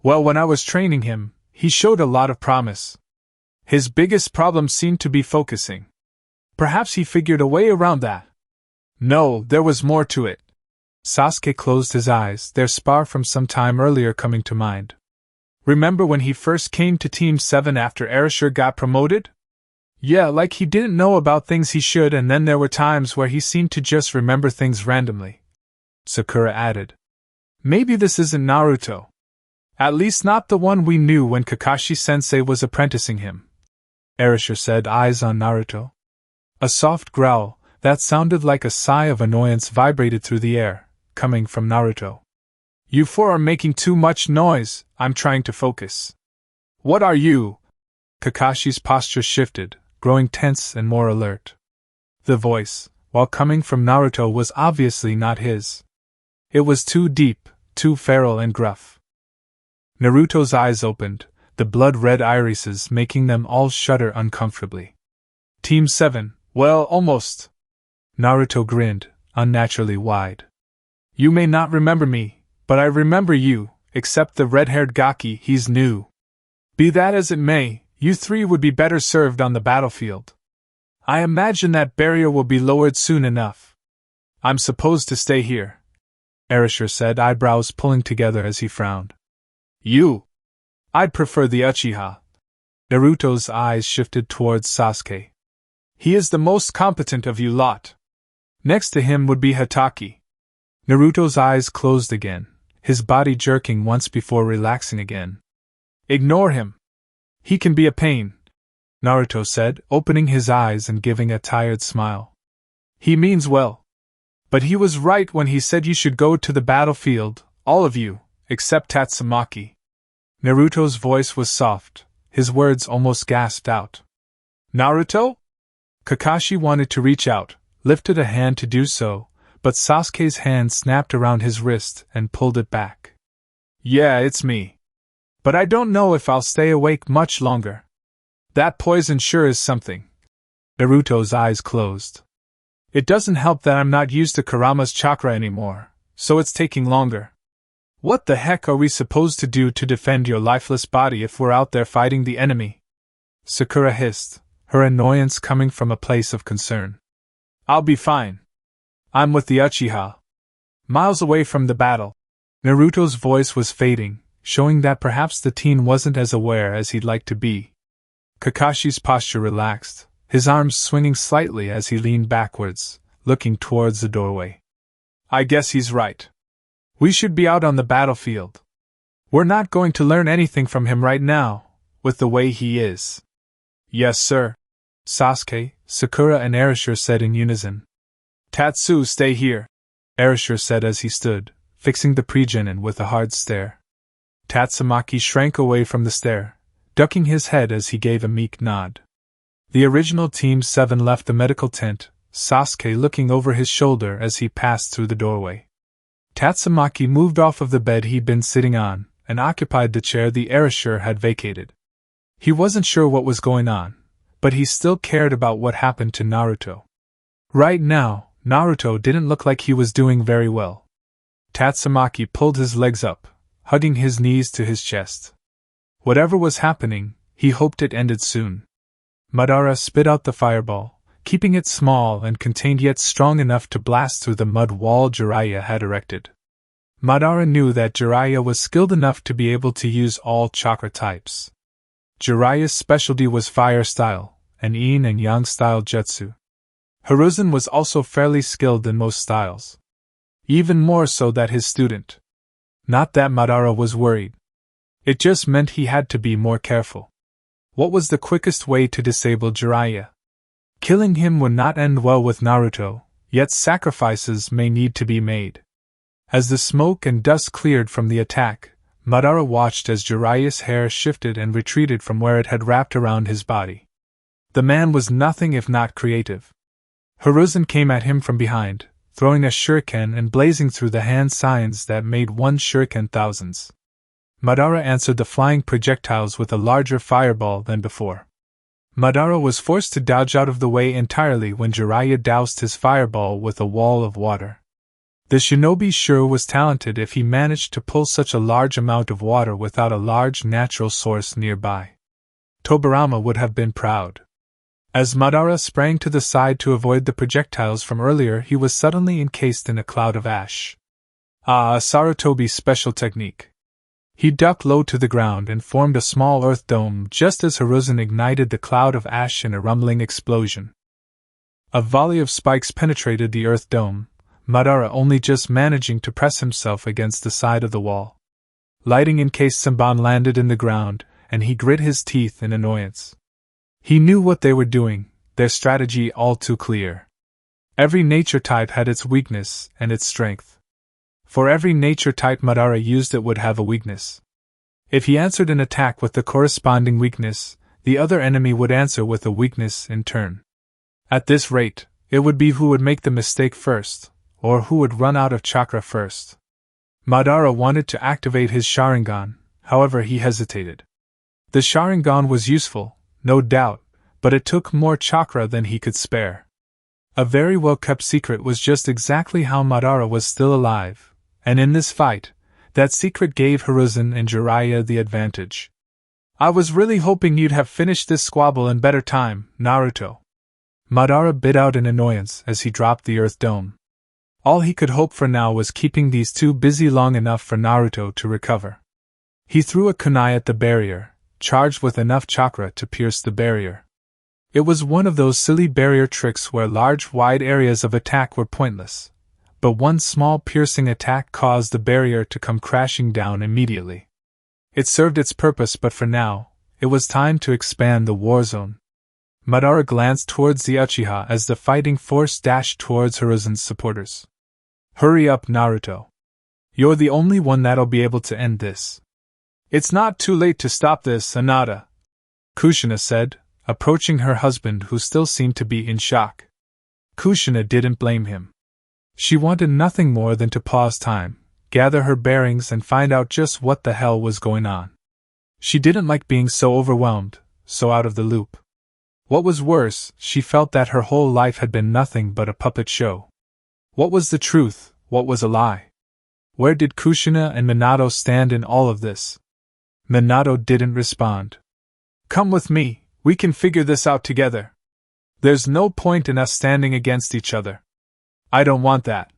Well, when I was training him, he showed a lot of promise. His biggest problem seemed to be focusing. Perhaps he figured a way around that. No, there was more to it. Sasuke closed his eyes, their spar from some time earlier coming to mind. Remember when he first came to Team 7 after Erasure got promoted? Yeah, like he didn't know about things he should, and then there were times where he seemed to just remember things randomly, Sakura added. Maybe this isn't Naruto. At least not the one we knew when Kakashi-sensei was apprenticing him, Erasure said, eyes on Naruto. A soft growl, that sounded like a sigh of annoyance, vibrated through the air, coming from Naruto. You four are making too much noise, I'm trying to focus. What are you? Kakashi's posture shifted, growing tense and more alert. The voice, while coming from Naruto, was obviously not his. It was too deep, too feral and gruff. Naruto's eyes opened, the blood-red irises making them all shudder uncomfortably. Team 7, well, almost. Naruto grinned, unnaturally wide. You may not remember me, but I remember you, except the red-haired Gaki, he's new. Be that as it may, you three would be better served on the battlefield. I imagine that barrier will be lowered soon enough. I'm supposed to stay here, Erasure said, eyebrows pulling together as he frowned. You? I'd prefer the Uchiha. Naruto's eyes shifted towards Sasuke. He is the most competent of you lot. Next to him would be Hatake. Naruto's eyes closed again, his body jerking once before relaxing again. Ignore him. He can be a pain, Naruto said, opening his eyes and giving a tired smile. He means well. But he was right when he said you should go to the battlefield, all of you, except Tatsumaki. Naruto's voice was soft, his words almost gasped out. Naruto? Kakashi wanted to reach out, lifted a hand to do so, but Sasuke's hand snapped around his wrist and pulled it back. Yeah, it's me. But I don't know if I'll stay awake much longer. That poison sure is something. Naruto's eyes closed. It doesn't help that I'm not used to Kurama's chakra anymore, so it's taking longer. What the heck are we supposed to do to defend your lifeless body if we're out there fighting the enemy? Sakura hissed, her annoyance coming from a place of concern. I'll be fine. I'm with the Uchiha. Miles away from the battle. Naruto's voice was fading, showing that perhaps the teen wasn't as aware as he'd like to be. Kakashi's posture relaxed, his arms swinging slightly as he leaned backwards, looking towards the doorway. I guess he's right. We should be out on the battlefield. We're not going to learn anything from him right now, with the way he is. Yes, sir. Sasuke, Sakura and Erasure said in unison. Tatsu, stay here, Erasure said as he stood, fixing the pre-genin with a hard stare. Tatsumaki shrank away from the stare, ducking his head as he gave a meek nod. The original Team 7 left the medical tent, Sasuke looking over his shoulder as he passed through the doorway. Tatsumaki moved off of the bed he'd been sitting on, and occupied the chair the Erasure had vacated. He wasn't sure what was going on, but he still cared about what happened to Naruto. Right now, Naruto didn't look like he was doing very well. Tatsumaki pulled his legs up, hugging his knees to his chest. Whatever was happening, he hoped it ended soon. Madara spit out the fireball, keeping it small and contained yet strong enough to blast through the mud wall Jiraiya had erected. Madara knew that Jiraiya was skilled enough to be able to use all chakra types. Jiraiya's specialty was fire style, and yin and yang style jutsu. Hiruzen was also fairly skilled in most styles. Even more so than his student. Not that Madara was worried. It just meant he had to be more careful. What was the quickest way to disable Jiraiya? Killing him would not end well with Naruto, yet sacrifices may need to be made. As the smoke and dust cleared from the attack, Madara watched as Jiraiya's hair shifted and retreated from where it had wrapped around his body. The man was nothing if not creative. Hiruzen came at him from behind, throwing a shuriken and blazing through the hand signs that made one shuriken thousands. Madara answered the flying projectiles with a larger fireball than before. Madara was forced to dodge out of the way entirely when Jiraiya doused his fireball with a wall of water. The shinobi sure was talented if he managed to pull such a large amount of water without a large natural source nearby. Tobirama would have been proud. As Madara sprang to the side to avoid the projectiles from earlier, he was suddenly encased in a cloud of ash. Ah, a Sarutobi's special technique. He ducked low to the ground and formed a small earth dome just as Hiruzen ignited the cloud of ash in a rumbling explosion. A volley of spikes penetrated the earth dome, Madara only just managing to press himself against the side of the wall. Lighting encased Senbon landed in the ground, and he grit his teeth in annoyance. He knew what they were doing, their strategy all too clear. Every nature type had its weakness and its strength. For every nature type Madara used it would have a weakness. If he answered an attack with the corresponding weakness, the other enemy would answer with a weakness in turn. At this rate, it would be who would make the mistake first, or who would run out of chakra first. Madara wanted to activate his Sharingan, however he hesitated. The Sharingan was useful, no doubt, but it took more chakra than he could spare. A very well-kept secret was just exactly how Madara was still alive, and in this fight, that secret gave Hiruzen and Jiraiya the advantage. I was really hoping you'd have finished this squabble in better time, Naruto. Madara bit out in annoyance as he dropped the Earth Dome. All he could hope for now was keeping these two busy long enough for Naruto to recover. He threw a kunai at the barrier, charged with enough chakra to pierce the barrier. It was one of those silly barrier tricks where large wide areas of attack were pointless, but one small piercing attack caused the barrier to come crashing down immediately. It served its purpose, but for now, it was time to expand the war zone. Madara glanced towards the Uchiha as the fighting force dashed towards Hiruzen's supporters. Hurry up, Naruto. You're the only one that'll be able to end this. It's not too late to stop this, Anata, Kushina said, approaching her husband who still seemed to be in shock. Kushina didn't blame him. She wanted nothing more than to pause time, gather her bearings and find out just what the hell was going on. She didn't like being so overwhelmed, so out of the loop. What was worse, she felt that her whole life had been nothing but a puppet show. What was the truth, what was a lie? Where did Kushina and Minato stand in all of this? Minato didn't respond. Come with me, we can figure this out together. There's no point in us standing against each other. I don't want that.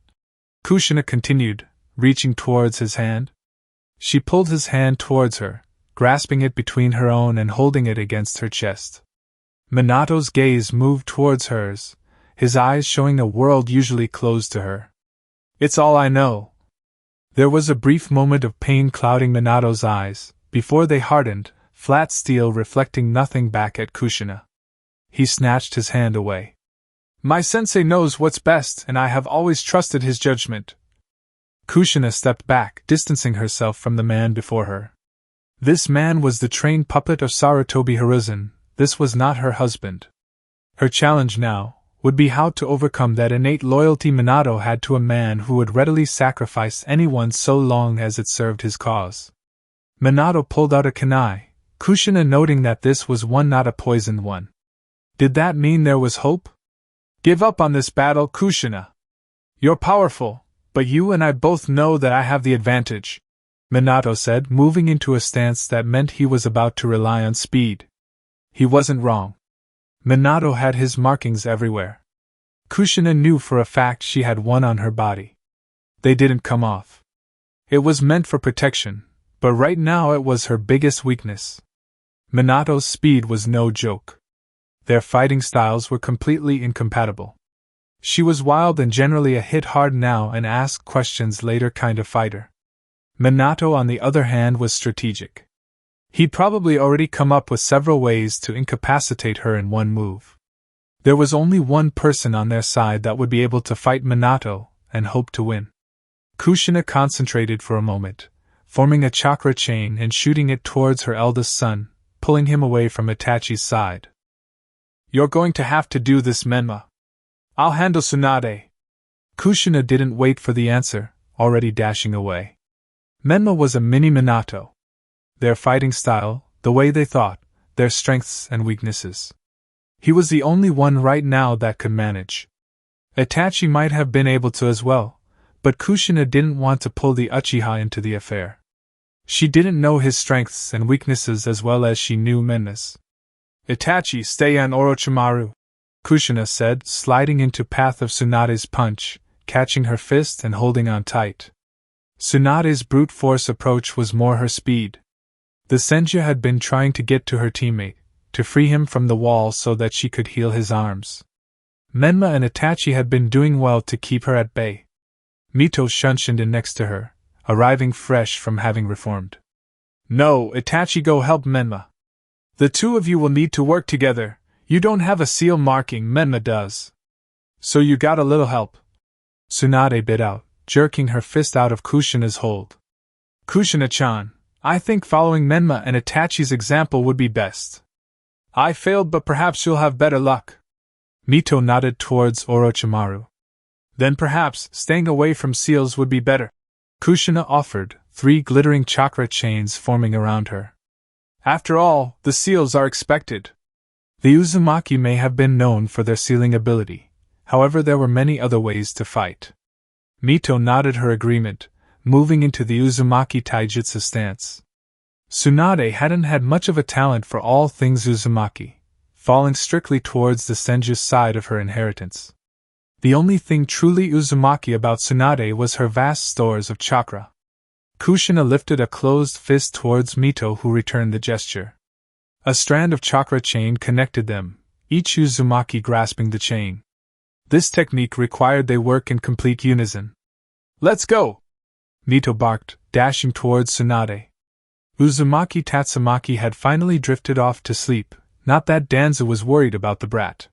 Kushina continued, reaching towards his hand. She pulled his hand towards her, grasping it between her own and holding it against her chest. Minato's gaze moved towards hers, his eyes showing a world usually closed to her. It's all I know. There was a brief moment of pain clouding Minato's eyes, before they hardened, flat steel reflecting nothing back at Kushina. He snatched his hand away. My sensei knows what's best and I have always trusted his judgment. Kushina stepped back, distancing herself from the man before her. This man was the trained puppet of Sarutobi Hiruzen, this was not her husband. Her challenge now would be how to overcome that innate loyalty Minato had to a man who would readily sacrifice anyone so long as it served his cause. Minato pulled out a kunai, Kushina noting that this was one, not a poisoned one. Did that mean there was hope? Give up on this battle, Kushina. You're powerful, but you and I both know that I have the advantage, Minato said, moving into a stance that meant he was about to rely on speed. He wasn't wrong. Minato had his markings everywhere. Kushina knew for a fact she had one on her body. They didn't come off. It was meant for protection, but right now it was her biggest weakness. Minato's speed was no joke. Their fighting styles were completely incompatible. She was wild and generally a hit hard now and ask questions later kind of fighter. Minato, on the other hand, was strategic. He'd probably already come up with several ways to incapacitate her in one move. There was only one person on their side that would be able to fight Minato and hope to win. Kushina concentrated for a moment, forming a chakra chain and shooting it towards her eldest son, pulling him away from Itachi's side. You're going to have to do this, Menma. I'll handle Tsunade. Kushina didn't wait for the answer, already dashing away. Menma was a mini Minato. Their fighting style, the way they thought, their strengths and weaknesses. He was the only one right now that could manage. Itachi might have been able to as well, but Kushina didn't want to pull the Uchiha into the affair. She didn't know his strengths and weaknesses as well as she knew Menma's. Itachi, stay on Orochimaru, Kushina said, sliding into path of Tsunade's punch, catching her fist and holding on tight. Tsunade's brute force approach was more her speed. The Senju had been trying to get to her teammate, to free him from the wall so that she could heal his arms. Menma and Itachi had been doing well to keep her at bay. Mito shunshined in next to her, arriving fresh from having reformed. No, Itachi, go help Menma. The two of you will need to work together, You don't have a seal marking, Menma does. So you got a little help. Tsunade bit out, jerking her fist out of Kushina's hold. Kushina-chan, I think following Menma and Itachi's example would be best. I failed, but perhaps you'll have better luck. Mito nodded towards Orochimaru. Then perhaps staying away from seals would be better. Kushina offered, 3 glittering chakra chains forming around her. After all, the seals are expected. The Uzumaki may have been known for their sealing ability, however there were many other ways to fight. Mito nodded her agreement, moving into the Uzumaki taijutsu stance. Tsunade hadn't had much of a talent for all things Uzumaki, falling strictly towards the Senju side of her inheritance. The only thing truly Uzumaki about Tsunade was her vast stores of chakra. Kushina lifted a closed fist towards Mito, who returned the gesture. A strand of chakra chain connected them, each Uzumaki grasping the chain. This technique required they work in complete unison. Let's go! Mito barked, dashing towards Tsunade. Uzumaki Tatsumaki had finally drifted off to sleep, not that Danzo was worried about the brat.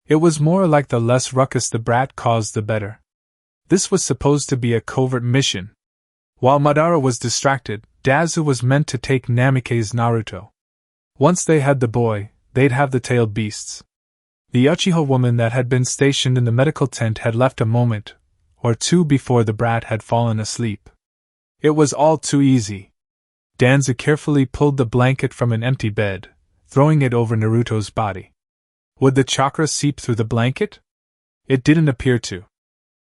It was more like the less ruckus the brat caused the better. This was supposed to be a covert mission. While Madara was distracted, Danzo was meant to take Namikaze's Naruto. Once they had the boy, they'd have the tailed beasts. The Uchiha woman that had been stationed in the medical tent had left a moment or two before the brat had fallen asleep. It was all too easy. Danzo carefully pulled the blanket from an empty bed, throwing it over Naruto's body. Would the chakra seep through the blanket? It didn't appear to.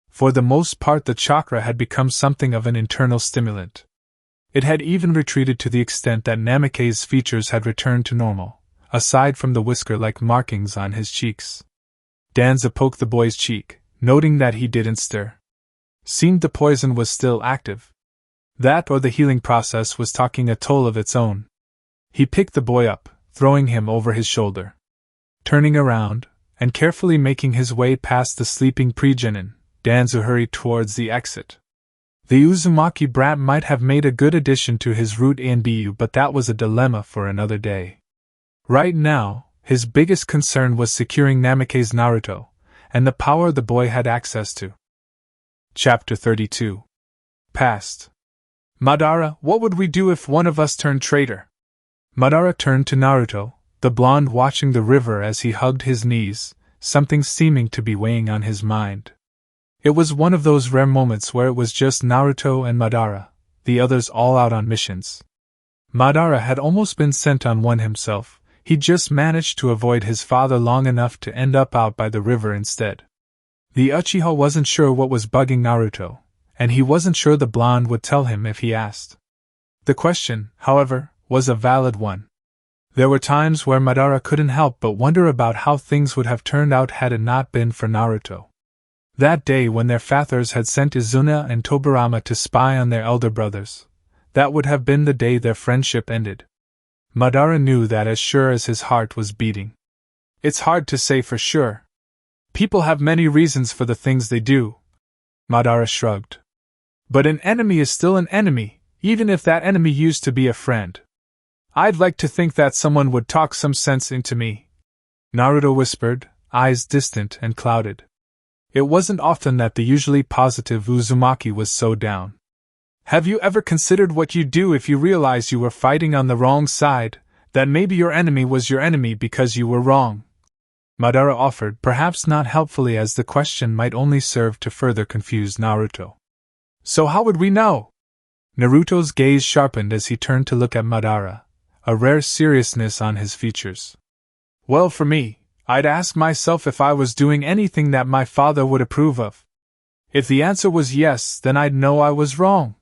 For the most part, the chakra had become something of an internal stimulant. It had even retreated to the extent that Namikaze's features had returned to normal, aside from the whisker-like markings on his cheeks. Danzo poked the boy's cheek, noting that he didn't stir. Seemed the poison was still active. That or the healing process was taking a toll of its own. He picked the boy up, throwing him over his shoulder. Turning around, and carefully making his way past the sleeping Pregenin, Danzo hurried towards the exit. The Uzumaki brat might have made a good addition to his route Anbu, but that was a dilemma for another day. Right now, his biggest concern was securing Namikaze Naruto, and the power the boy had access to. Chapter 32. Past. Madara, what would we do if one of us turned traitor? Madara turned to Naruto, the blonde watching the river as he hugged his knees, something seeming to be weighing on his mind. It was one of those rare moments where it was just Naruto and Madara, the others all out on missions. Madara had almost been sent on one himself, he just managed to avoid his father long enough to end up out by the river instead. The Uchiha wasn't sure what was bugging Naruto, and he wasn't sure the blonde would tell him if he asked. The question, however, was a valid one. There were times where Madara couldn't help but wonder about how things would have turned out had it not been for Naruto. That day when their fathers had sent Izuna and Tobirama to spy on their elder brothers, that would have been the day their friendship ended. Madara knew that as sure as his heart was beating. It's hard to say for sure. People have many reasons for the things they do. Madara shrugged. But an enemy is still an enemy, even if that enemy used to be a friend. I'd like to think that someone would talk some sense into me, Naruto whispered, eyes distant and clouded. It wasn't often that the usually positive Uzumaki was so down. Have you ever considered what you'd do if you realized you were fighting on the wrong side, that maybe your enemy was your enemy because you were wrong? Madara offered, perhaps not helpfully, as the question might only serve to further confuse Naruto. So how would we know? Naruto's gaze sharpened as he turned to look at Madara, a rare seriousness on his features. Well, for me, I'd ask myself if I was doing anything that my father would approve of. If the answer was yes, then I'd know I was wrong,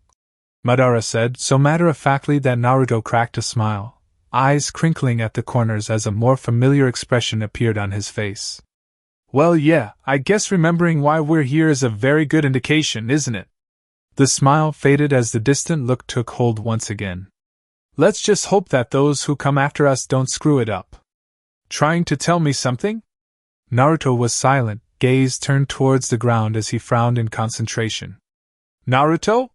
Madara said so matter-of-factly that Naruto cracked a smile, eyes crinkling at the corners as a more familiar expression appeared on his face. Well, yeah, I guess remembering why we're here is a very good indication, isn't it? The smile faded as the distant look took hold once again. Let's just hope that those who come after us don't screw it up. Trying to tell me something? Naruto was silent, gaze turned towards the ground as he frowned in concentration. Naruto?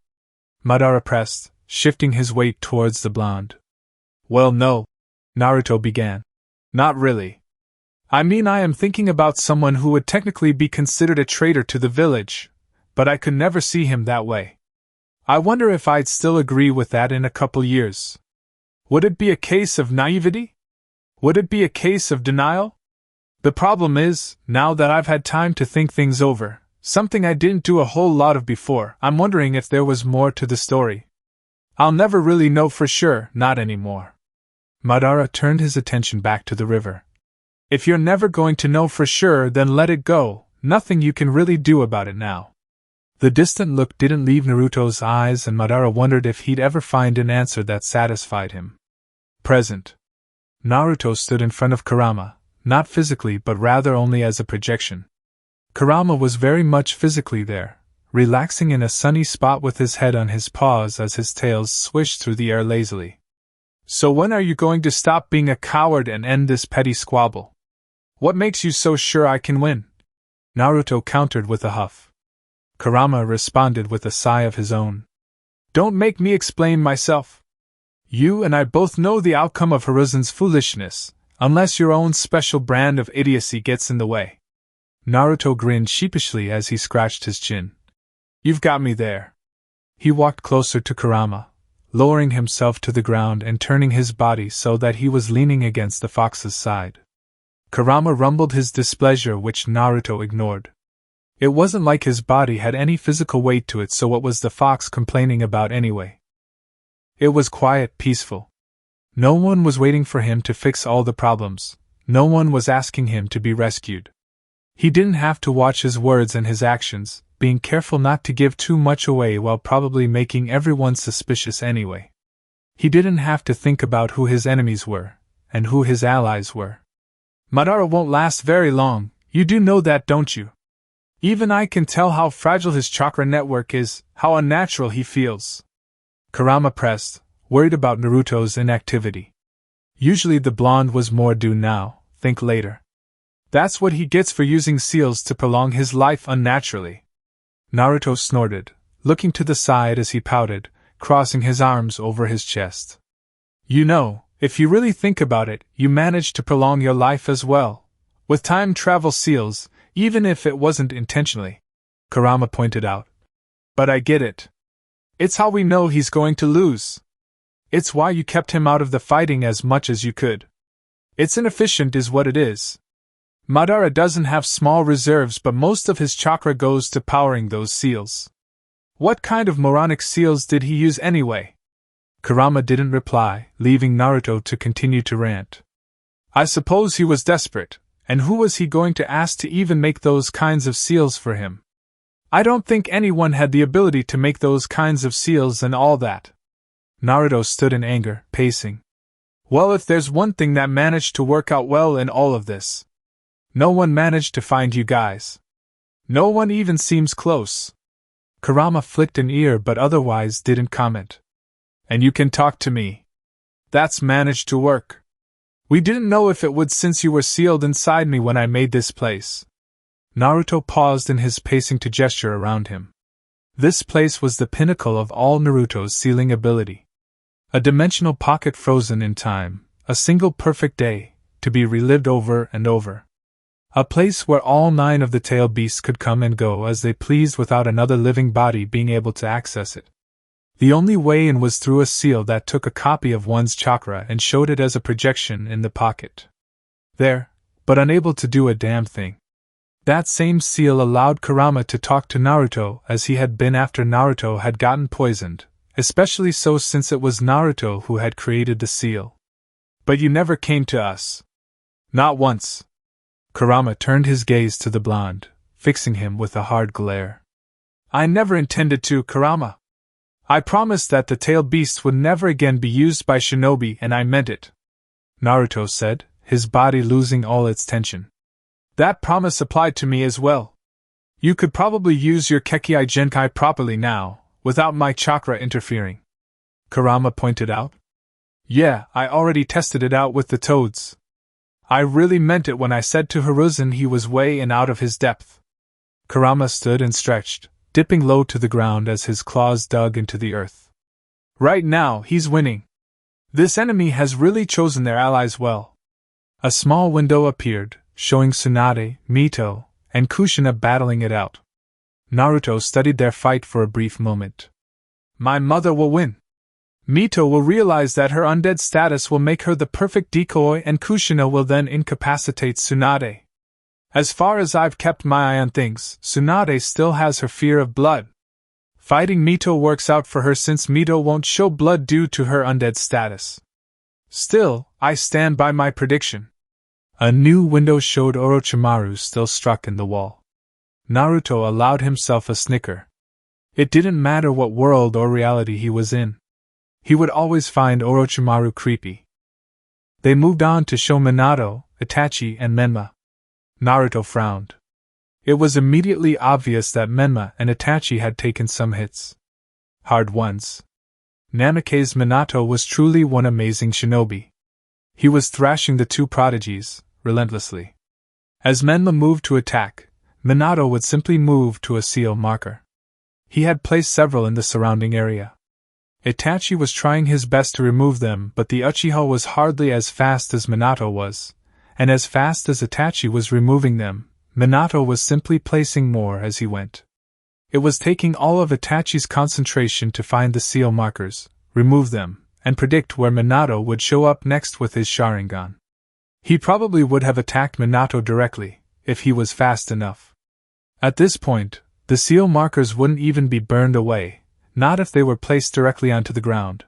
Madara pressed, shifting his weight towards the blonde. Well, no, Naruto began. Not really. I mean, I am thinking about someone who would technically be considered a traitor to the village, but I could never see him that way. I wonder if I'd still agree with that in a couple years. Would it be a case of naivety? Would it be a case of denial? The problem is, now that I've had time to think things over, something I didn't do a whole lot of before, I'm wondering if there was more to the story. I'll never really know for sure, not anymore. Madara turned his attention back to the river. If you're never going to know for sure, then let it go, nothing you can really do about it now. The distant look didn't leave Naruto's eyes, and Madara wondered if he'd ever find an answer that satisfied him. Present. Naruto stood in front of Kurama, not physically but rather only as a projection. Kurama was very much physically there, relaxing in a sunny spot with his head on his paws as his tails swished through the air lazily. So when are you going to stop being a coward and end this petty squabble? What makes you so sure I can win? Naruto countered with a huff. Kurama responded with a sigh of his own. Don't make me explain myself. You and I both know the outcome of Hiruzen's foolishness, unless your own special brand of idiocy gets in the way. Naruto grinned sheepishly as he scratched his chin. You've got me there. He walked closer to Kurama, lowering himself to the ground and turning his body so that he was leaning against the fox's side. Kurama rumbled his displeasure, which Naruto ignored. It wasn't like his body had any physical weight to it, so what was the fox complaining about anyway? It was quiet, peaceful. No one was waiting for him to fix all the problems. No one was asking him to be rescued. He didn't have to watch his words and his actions, being careful not to give too much away while probably making everyone suspicious anyway. He didn't have to think about who his enemies were, and who his allies were. Madara won't last very long, you do know that, don't you? Even I can tell how fragile his chakra network is, how unnatural he feels. Kurama pressed, worried about Naruto's inactivity. Usually the blonde was more due now, think later. That's what he gets for using seals to prolong his life unnaturally. Naruto snorted, looking to the side as he pouted, crossing his arms over his chest. You know, if you really think about it, you managed to prolong your life as well, with time travel seals, even if it wasn't intentionally, Kurama pointed out. But I get it. It's how we know he's going to lose. It's why you kept him out of the fighting as much as you could. It's inefficient is what it is. Madara doesn't have small reserves, but most of his chakra goes to powering those seals. What kind of moronic seals did he use anyway? Kurama didn't reply, leaving Naruto to continue to rant. I suppose he was desperate, and who was he going to ask to even make those kinds of seals for him? I don't think anyone had the ability to make those kinds of seals and all that. Naruto stood in anger, pacing. Well, if there's one thing that managed to work out well in all of this. No one managed to find you guys. No one even seems close. Kurama flicked an ear but otherwise didn't comment. And you can talk to me. That's managed to work. We didn't know if it would since you were sealed inside me when I made this place. Naruto paused in his pacing to gesture around him. This place was the pinnacle of all Naruto's sealing ability. A dimensional pocket frozen in time, a single perfect day, to be relived over and over. A place where all 9 of the tail beasts could come and go as they pleased without another living body being able to access it. The only way in was through a seal that took a copy of one's chakra and showed it as a projection in the pocket. There, but unable to do a damn thing. That same seal allowed Kurama to talk to Naruto as he had been after Naruto had gotten poisoned, especially so since it was Naruto who had created the seal. But you never came to us. Not once. Kurama turned his gaze to the blonde, fixing him with a hard glare. I never intended to, Kurama. I promised that the tail beasts would never again be used by shinobi, and I meant it. Naruto said, his body losing all its tension. That promise applied to me as well. You could probably use your Kekkei Genkai properly now, without my chakra interfering. Kurama pointed out. Yeah, I already tested it out with the toads. I really meant it when I said to Hiruzen he was way and out of his depth. Kurama stood and stretched, dipping low to the ground as his claws dug into the earth. Right now, he's winning. This enemy has really chosen their allies well. A small window appeared, showing Tsunade, Mito, and Kushina battling it out. Naruto studied their fight for a brief moment. My mother will win. Mito will realize that her undead status will make her the perfect decoy, and Kushina will then incapacitate Tsunade. As far as I've kept my eye on things, Tsunade still has her fear of blood. Fighting Mito works out for her since Mito won't show blood due to her undead status. Still, I stand by my prediction. A new window showed Orochimaru still stuck in the wall. Naruto allowed himself a snicker. It didn't matter what world or reality he was in. He would always find Orochimaru creepy. They moved on to show Minato, Itachi, and Menma. Naruto frowned. It was immediately obvious that Menma and Itachi had taken some hits. Hard ones. Namake's Minato was truly one amazing shinobi. He was thrashing the two prodigies, relentlessly. As Menma moved to attack, Minato would simply move to a seal marker. He had placed several in the surrounding area. Itachi was trying his best to remove them, but the Uchiha was hardly as fast as Minato was, and as fast as Itachi was removing them, Minato was simply placing more as he went. It was taking all of Itachi's concentration to find the seal markers, remove them, and predict where Minato would show up next with his Sharingan. He probably would have attacked Minato directly, if he was fast enough. At this point, the seal markers wouldn't even be burned away, not if they were placed directly onto the ground.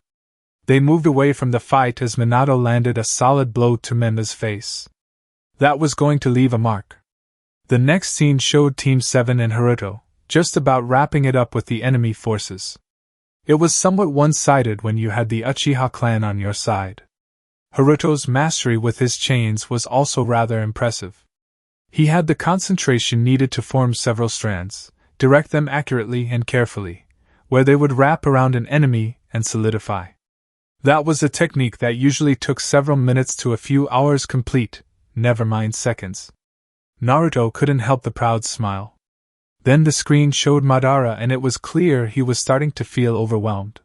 They moved away from the fight as Minato landed a solid blow to Menma's face. That was going to leave a mark. The next scene showed Team 7 and Haruto, just about wrapping it up with the enemy forces. It was somewhat one-sided when you had the Uchiha clan on your side. Haruto's mastery with his chains was also rather impressive. He had the concentration needed to form several strands, direct them accurately and carefully, where they would wrap around an enemy and solidify. That was a technique that usually took several minutes to a few hours complete, never mind seconds. Naruto couldn't help the proud smile. Then the screen showed Madara and it was clear he was starting to feel overwhelmed.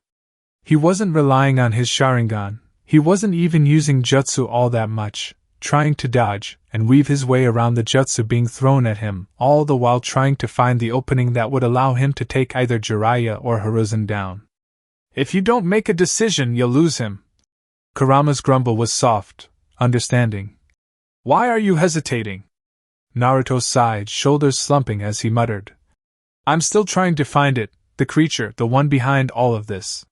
He wasn't relying on his Sharingan, he wasn't even using jutsu all that much, trying to dodge and weave his way around the jutsu being thrown at him, all the while trying to find the opening that would allow him to take either Jiraiya or Hiruzen down. If you don't make a decision, you'll lose him. Kurama's grumble was soft, understanding. Why are you hesitating? Naruto sighed, shoulders slumping as he muttered. I'm still trying to find it, the creature, the one behind all of this.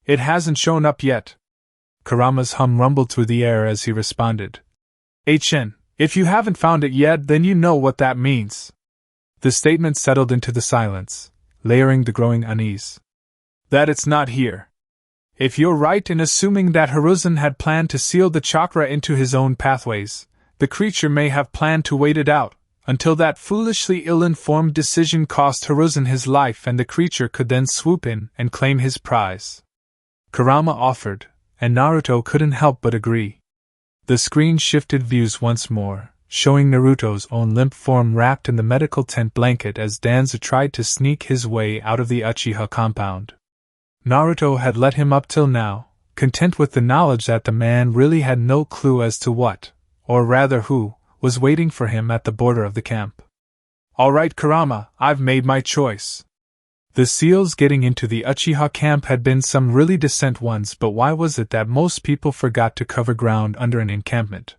It hasn't shown up yet. Kurama's hum rumbled through the air as he responded. HN, if you haven't found it yet, then you know what that means. The statement settled into the silence, layering the growing unease. That it's not here. If you're right in assuming that Hiruzen had planned to seal the chakra into his own pathways, the creature may have planned to wait it out, until that foolishly ill-informed decision cost Hiruzen his life and the creature could then swoop in and claim his prize. Kurama offered, and Naruto couldn't help but agree. The screen shifted views once more, showing Naruto's own limp form wrapped in the medical tent blanket as Danzo tried to sneak his way out of the Uchiha compound. Naruto had let him up till now, content with the knowledge that the man really had no clue as to what, or rather who, was waiting for him at the border of the camp. All right, Kurama, I've made my choice. The seals getting into the Uchiha camp had been some really decent ones, but why was it that most people forgot to cover ground under an encampment?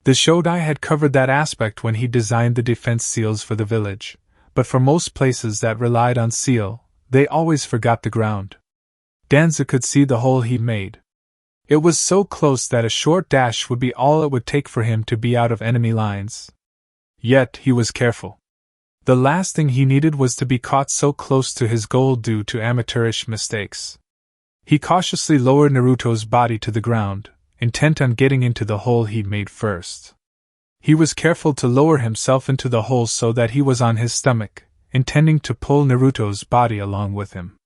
The Shodai had covered that aspect when he designed the defense seals for the village, but for most places that relied on seal, they always forgot the ground. Danzo could see the hole he'd made. It was so close that a short dash would be all it would take for him to be out of enemy lines. Yet he was careful. The last thing he needed was to be caught so close to his goal due to amateurish mistakes. He cautiously lowered Naruto's body to the ground, intent on getting into the hole he'd made first. He was careful to lower himself into the hole so that he was on his stomach, intending to pull Naruto's body along with him.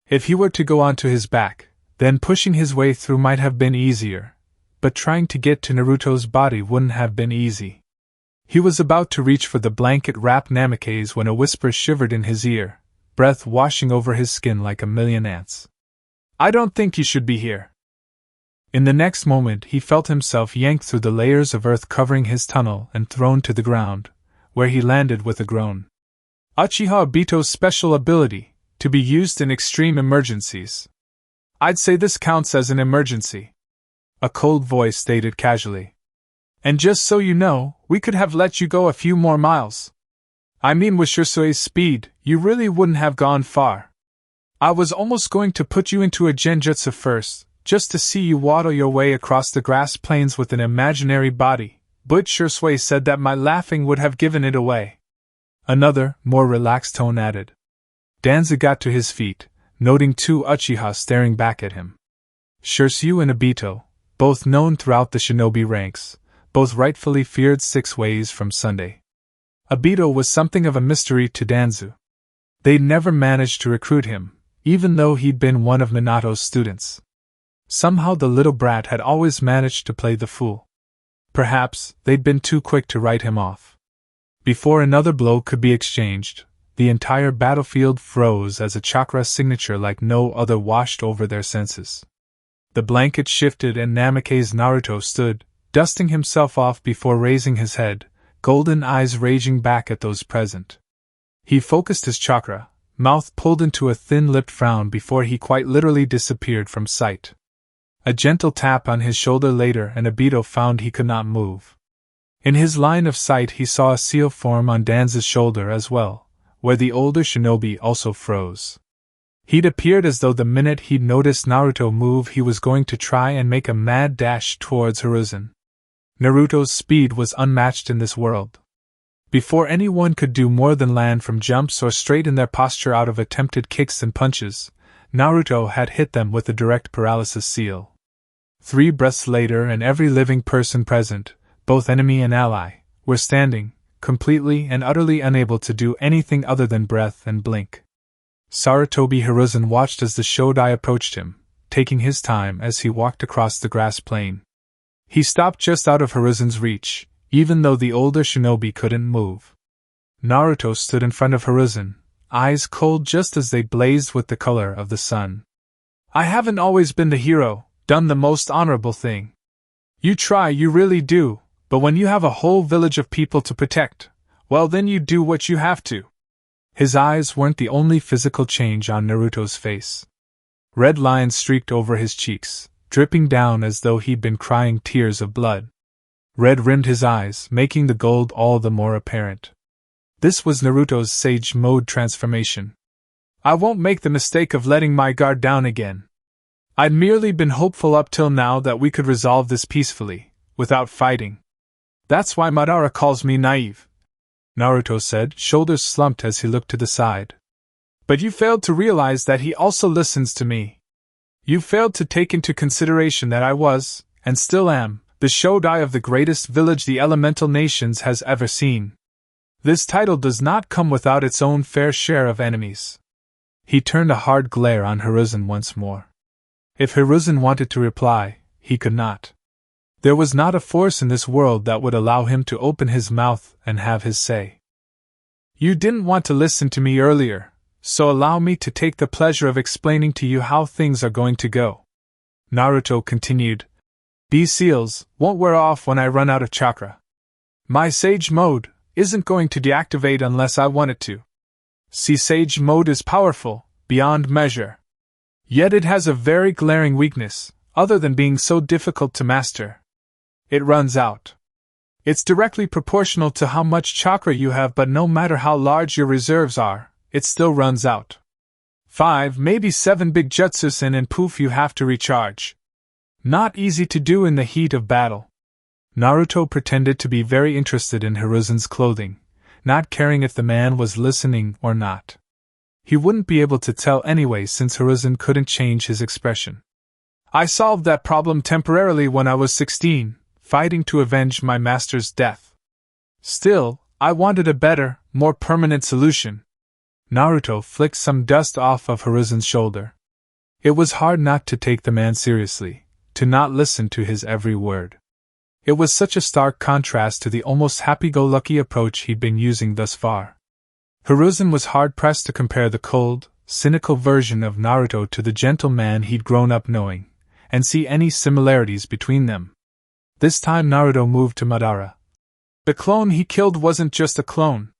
If he were to go onto his back, then pushing his way through might have been easier, but trying to get to Naruto's body wouldn't have been easy. He was about to reach for the blanket-wrapped Namake's when a whisper shivered in his ear, breath washing over his skin like a million ants. I don't think you should be here. In the next moment he felt himself yanked through the layers of earth covering his tunnel and thrown to the ground, where he landed with a groan. Uchiha Obito's special ability, to be used in extreme emergencies. I'd say this counts as an emergency, a cold voice stated casually. And just so you know, we could have let you go a few more miles. I mean, with Shirsui's speed, you really wouldn't have gone far. I was almost going to put you into a genjutsu first, just to see you waddle your way across the grass plains with an imaginary body, but Shirsui said that my laughing would have given it away. Another, more relaxed tone added. Danzo got to his feet, noting two Uchiha staring back at him. Shirsu and Obito, both known throughout the shinobi ranks, both rightfully feared 6 ways from Sunday. Obito was something of a mystery to Danzo. They'd never managed to recruit him, even though he'd been one of Minato's students. Somehow the little brat had always managed to play the fool. Perhaps they'd been too quick to write him off. Before another blow could be exchanged, the entire battlefield froze as a chakra signature like no other washed over their senses. The blanket shifted and Namake's Naruto stood, dusting himself off before raising his head, golden eyes raging back at those present. He focused his chakra, mouth pulled into a thin-lipped frown before he quite literally disappeared from sight. A gentle tap on his shoulder later and Obito found he could not move. In his line of sight he saw a seal form on Danzo's shoulder as well, where the older shinobi also froze. He'd appeared as though the minute he'd noticed Naruto move he was going to try and make a mad dash towards Hiruzen. Naruto's speed was unmatched in this world. Before anyone could do more than land from jumps or straighten their posture out of attempted kicks and punches, Naruto had hit them with a direct paralysis seal. 3 breaths later and every living person present, both enemy and ally, were standing, completely and utterly unable to do anything other than breath and blink. Sarutobi Hiruzen watched as the Shodai approached him, taking his time as he walked across the grass plain. He stopped just out of Hiruzen's reach, even though the older shinobi couldn't move. Naruto stood in front of Hiruzen, eyes cold just as they blazed with the color of the sun. I haven't always been the hero, done the most honorable thing. You try, you really do, but when you have a whole village of people to protect, well then you do what you have to. His eyes weren't the only physical change on Naruto's face. Red lines streaked over his cheeks, dripping down as though he'd been crying tears of blood. Red rimmed his eyes, making the gold all the more apparent. This was Naruto's Sage Mode transformation. I won't make the mistake of letting my guard down again. I'd merely been hopeful up till now that we could resolve this peacefully, without fighting. That's why Madara calls me naive, Naruto said, shoulders slumped as he looked to the side. But you failed to realize that he also listens to me. You failed to take into consideration that I was, and still am, the Shodai of the greatest village the elemental nations has ever seen. This title does not come without its own fair share of enemies. He turned a hard glare on Hiruzen once more. If Hiruzen wanted to reply, he could not. There was not a force in this world that would allow him to open his mouth and have his say. You didn't want to listen to me earlier, so allow me to take the pleasure of explaining to you how things are going to go. Naruto continued. These seals won't wear off when I run out of chakra. My Sage Mode isn't going to deactivate unless I want it to. See, Sage Mode is powerful, beyond measure. Yet it has a very glaring weakness, other than being so difficult to master. It runs out. It's directly proportional to how much chakra you have, but no matter how large your reserves are, it still runs out. 5, maybe 7 big jutsus in and poof, you have to recharge. Not easy to do in the heat of battle. Naruto pretended to be very interested in Hiruzen's clothing, not caring if the man was listening or not. He wouldn't be able to tell anyway since Hiruzen couldn't change his expression. I solved that problem temporarily when I was 16, fighting to avenge my master's death. Still, I wanted a better, more permanent solution. Naruto flicked some dust off of Hiruzen's shoulder. It was hard not to take the man seriously, to not listen to his every word. It was such a stark contrast to the almost happy-go-lucky approach he'd been using thus far. Hiruzen was hard-pressed to compare the cold, cynical version of Naruto to the gentle man he'd grown up knowing, and see any similarities between them. This time Naruto moved to Madara. The clone he killed wasn't just a clone.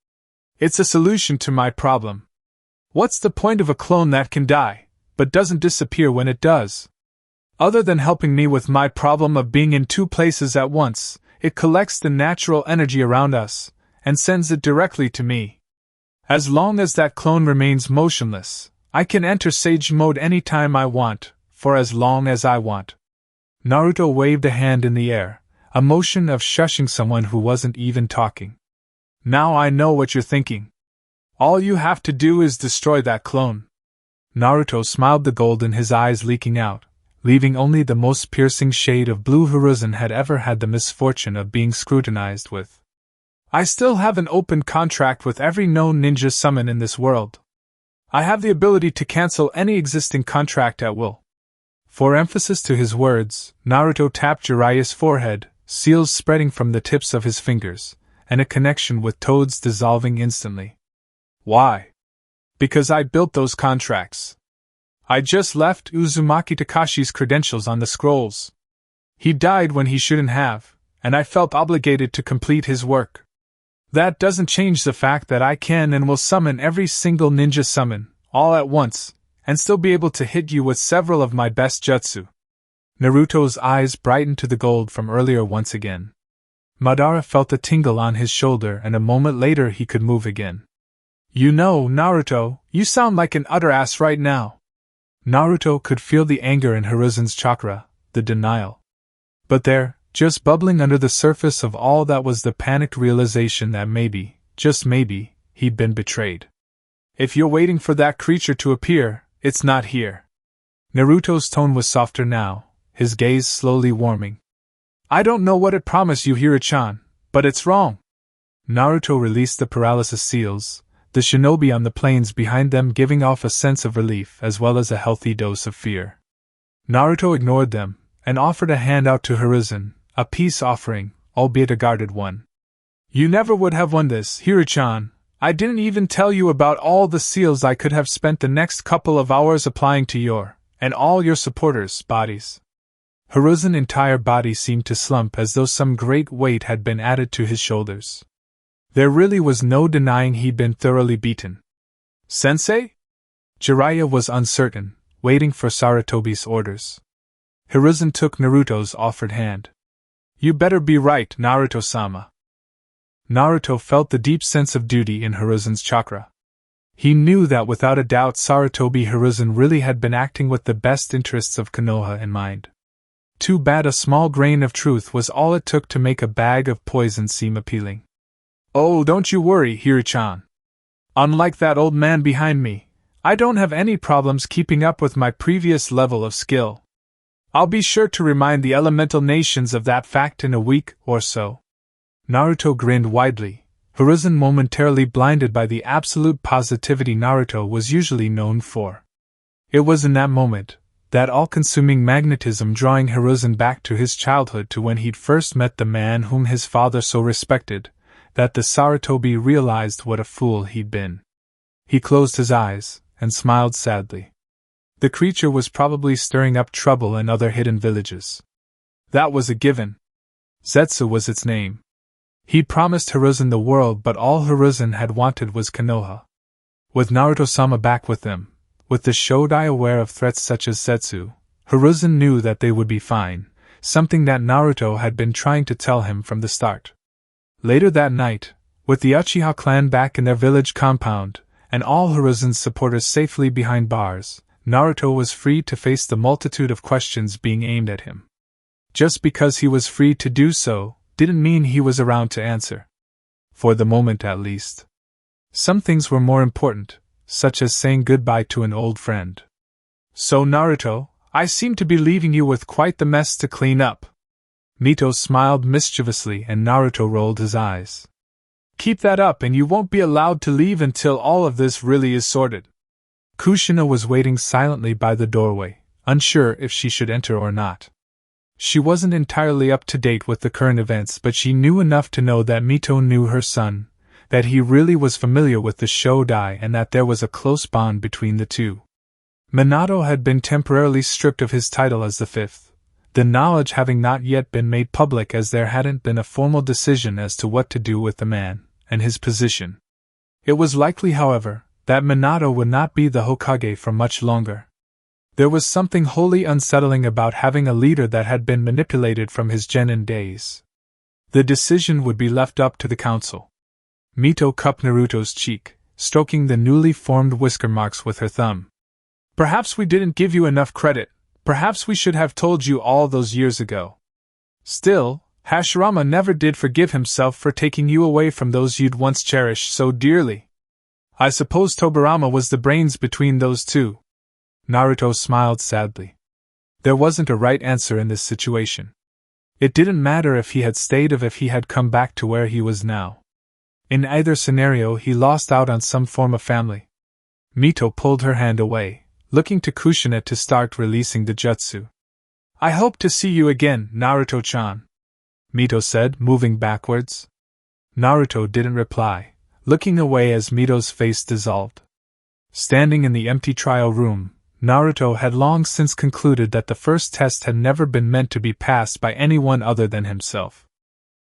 It's a solution to my problem. What's the point of a clone that can die, but doesn't disappear when it does? Other than helping me with my problem of being in two places at once, it collects the natural energy around us, and sends it directly to me. As long as that clone remains motionless, I can enter Sage Mode anytime I want, for as long as I want. Naruto waved a hand in the air, a motion of shushing someone who wasn't even talking. Now I know what you're thinking. All you have to do is destroy that clone. Naruto smiled, the gold in his eyes leaking out, leaving only the most piercing shade of blue Hiruzen had ever had the misfortune of being scrutinized with. I still have an open contract with every known ninja summon in this world. I have the ability to cancel any existing contract at will. For emphasis to his words, Naruto tapped Jiraiya's forehead, seals spreading from the tips of his fingers, and a connection with toads dissolving instantly. Why? Because I built those contracts. I just left Uzumaki Takashi's credentials on the scrolls. He died when he shouldn't have, and I felt obligated to complete his work. That doesn't change the fact that I can and will summon every single ninja summon, all at once, and still be able to hit you with several of my best jutsu. Naruto's eyes brightened to the gold from earlier once again. Madara felt a tingle on his shoulder, and a moment later he could move again. You know, Naruto, you sound like an utter ass right now. Naruto could feel the anger in Hiruzen's chakra, the denial. But there, just bubbling under the surface of all that, was the panicked realization that maybe, just maybe, he'd been betrayed. If you're waiting for that creature to appear, it's not here. Naruto's tone was softer now, his gaze slowly warming. I don't know what it promised you, Hira-chan, but it's wrong. Naruto released the paralysis seals, the shinobi on the plains behind them giving off a sense of relief as well as a healthy dose of fear. Naruto ignored them, and offered a hand out to Hiruzen, a peace offering, albeit a guarded one. You never would have won this, Hira-chan. I didn't even tell you about all the seals I could have spent the next couple of hours applying to your, and all your supporters' bodies. Hiruzen's entire body seemed to slump as though some great weight had been added to his shoulders. There really was no denying he'd been thoroughly beaten. Sensei? Jiraiya was uncertain, waiting for Sarutobi's orders. Hiruzen took Naruto's offered hand. You better be right, Naruto-sama. Naruto felt the deep sense of duty in Hiruzen's chakra. He knew that without a doubt Sarutobi Hiruzen really had been acting with the best interests of Konoha in mind. Too bad a small grain of truth was all it took to make a bag of poison seem appealing. Oh, don't you worry, Hira-chan. Unlike that old man behind me, I don't have any problems keeping up with my previous level of skill. I'll be sure to remind the elemental nations of that fact in a week or so. Naruto grinned widely, Hiruzen momentarily blinded by the absolute positivity Naruto was usually known for. It was in that moment, that all-consuming magnetism drawing Hiruzen back to his childhood, to when he'd first met the man whom his father so respected, that the Sarutobi realized what a fool he'd been. He closed his eyes, and smiled sadly. The creature was probably stirring up trouble in other hidden villages. That was a given. Zetsu was its name. He'd promised Hiruzen the world, but all Hiruzen had wanted was Konoha. With Naruto-sama back with them, with the Shodai aware of threats such as Zetsu, Hiruzen knew that they would be fine, something that Naruto had been trying to tell him from the start. Later that night, with the Uchiha clan back in their village compound, and all Hiruzen's supporters safely behind bars, Naruto was free to face the multitude of questions being aimed at him. Just because he was free to do so, didn't mean he was around to answer. For the moment at least. Some things were more important, such as saying goodbye to an old friend. So Naruto, I seem to be leaving you with quite the mess to clean up. Mito smiled mischievously and Naruto rolled his eyes. Keep that up and you won't be allowed to leave until all of this really is sorted. Kushina was waiting silently by the doorway, unsure if she should enter or not. She wasn't entirely up to date with the current events, but she knew enough to know that Mito knew her son, that he really was familiar with the Shodai and that there was a close bond between the two. Minato had been temporarily stripped of his title as the fifth, the knowledge having not yet been made public as there hadn't been a formal decision as to what to do with the man and his position. It was likely, however, that Minato would not be the Hokage for much longer. There was something wholly unsettling about having a leader that had been manipulated from his genin days. The decision would be left up to the council. Mito cupped Naruto's cheek, stroking the newly formed whisker marks with her thumb. Perhaps we didn't give you enough credit. Perhaps we should have told you all those years ago. Still, Hashirama never did forgive himself for taking you away from those you'd once cherished so dearly. I suppose Tobirama was the brains between those two. Naruto smiled sadly. There wasn't a right answer in this situation. It didn't matter if he had stayed or if he had come back to where he was now. In either scenario, he lost out on some form of family. Mito pulled her hand away, looking to Kushina to start releasing the jutsu. I hope to see you again, Naruto-chan, Mito said, moving backwards. Naruto didn't reply, looking away as Mito's face dissolved. Standing in the empty trial room, Naruto had long since concluded that the first test had never been meant to be passed by anyone other than himself.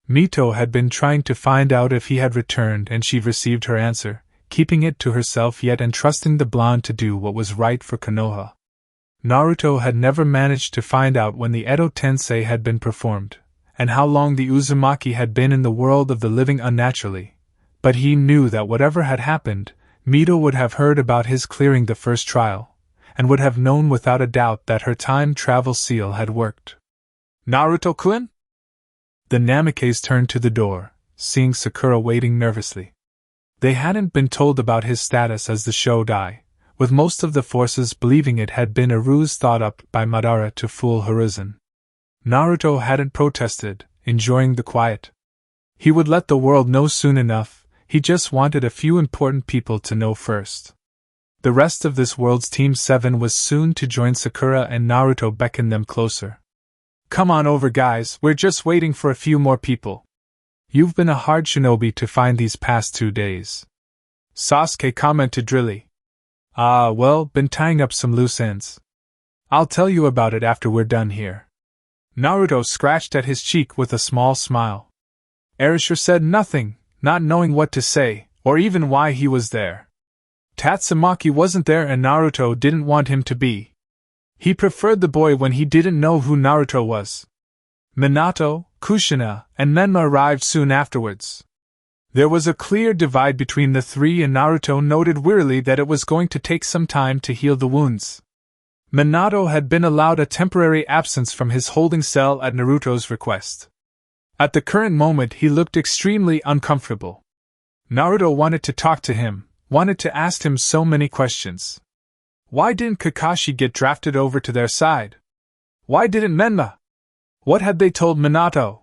Mito had been trying to find out if he had returned, and she received her answer, keeping it to herself yet entrusting the blonde to do what was right for Konoha. Naruto had never managed to find out when the Edo Tensei had been performed, and how long the Uzumaki had been in the world of the living unnaturally, but he knew that whatever had happened, Mito would have heard about his clearing the first trial, and would have known without a doubt that her time travel seal had worked. Naruto-kun? The Namikes turned to the door, seeing Sakura waiting nervously. They hadn't been told about his status as the Shodai, with most of the forces believing it had been a ruse thought up by Madara to fool Hiruzen. Naruto hadn't protested, enjoying the quiet. He would let the world know soon enough, he just wanted a few important people to know first. The rest of this world's Team 7 was soon to join Sakura, and Naruto beckoned them closer. Come on over, guys, we're just waiting for a few more people. You've been a hard shinobi to find these past 2 days. Sasuke commented drily. Well, been tying up some loose ends. I'll tell you about it after we're done here. Naruto scratched at his cheek with a small smile. Erasure said nothing, not knowing what to say, or even why he was there. Tatsumaki wasn't there and Naruto didn't want him to be. He preferred the boy when he didn't know who Naruto was. Minato, Kushina, and Menma arrived soon afterwards. There was a clear divide between the three, and Naruto noted wearily that it was going to take some time to heal the wounds. Minato had been allowed a temporary absence from his holding cell at Naruto's request. At the current moment he looked extremely uncomfortable. Naruto wanted to talk to him, wanted to ask him so many questions. Why didn't Kakashi get drafted over to their side? Why didn't Menma? What had they told Minato?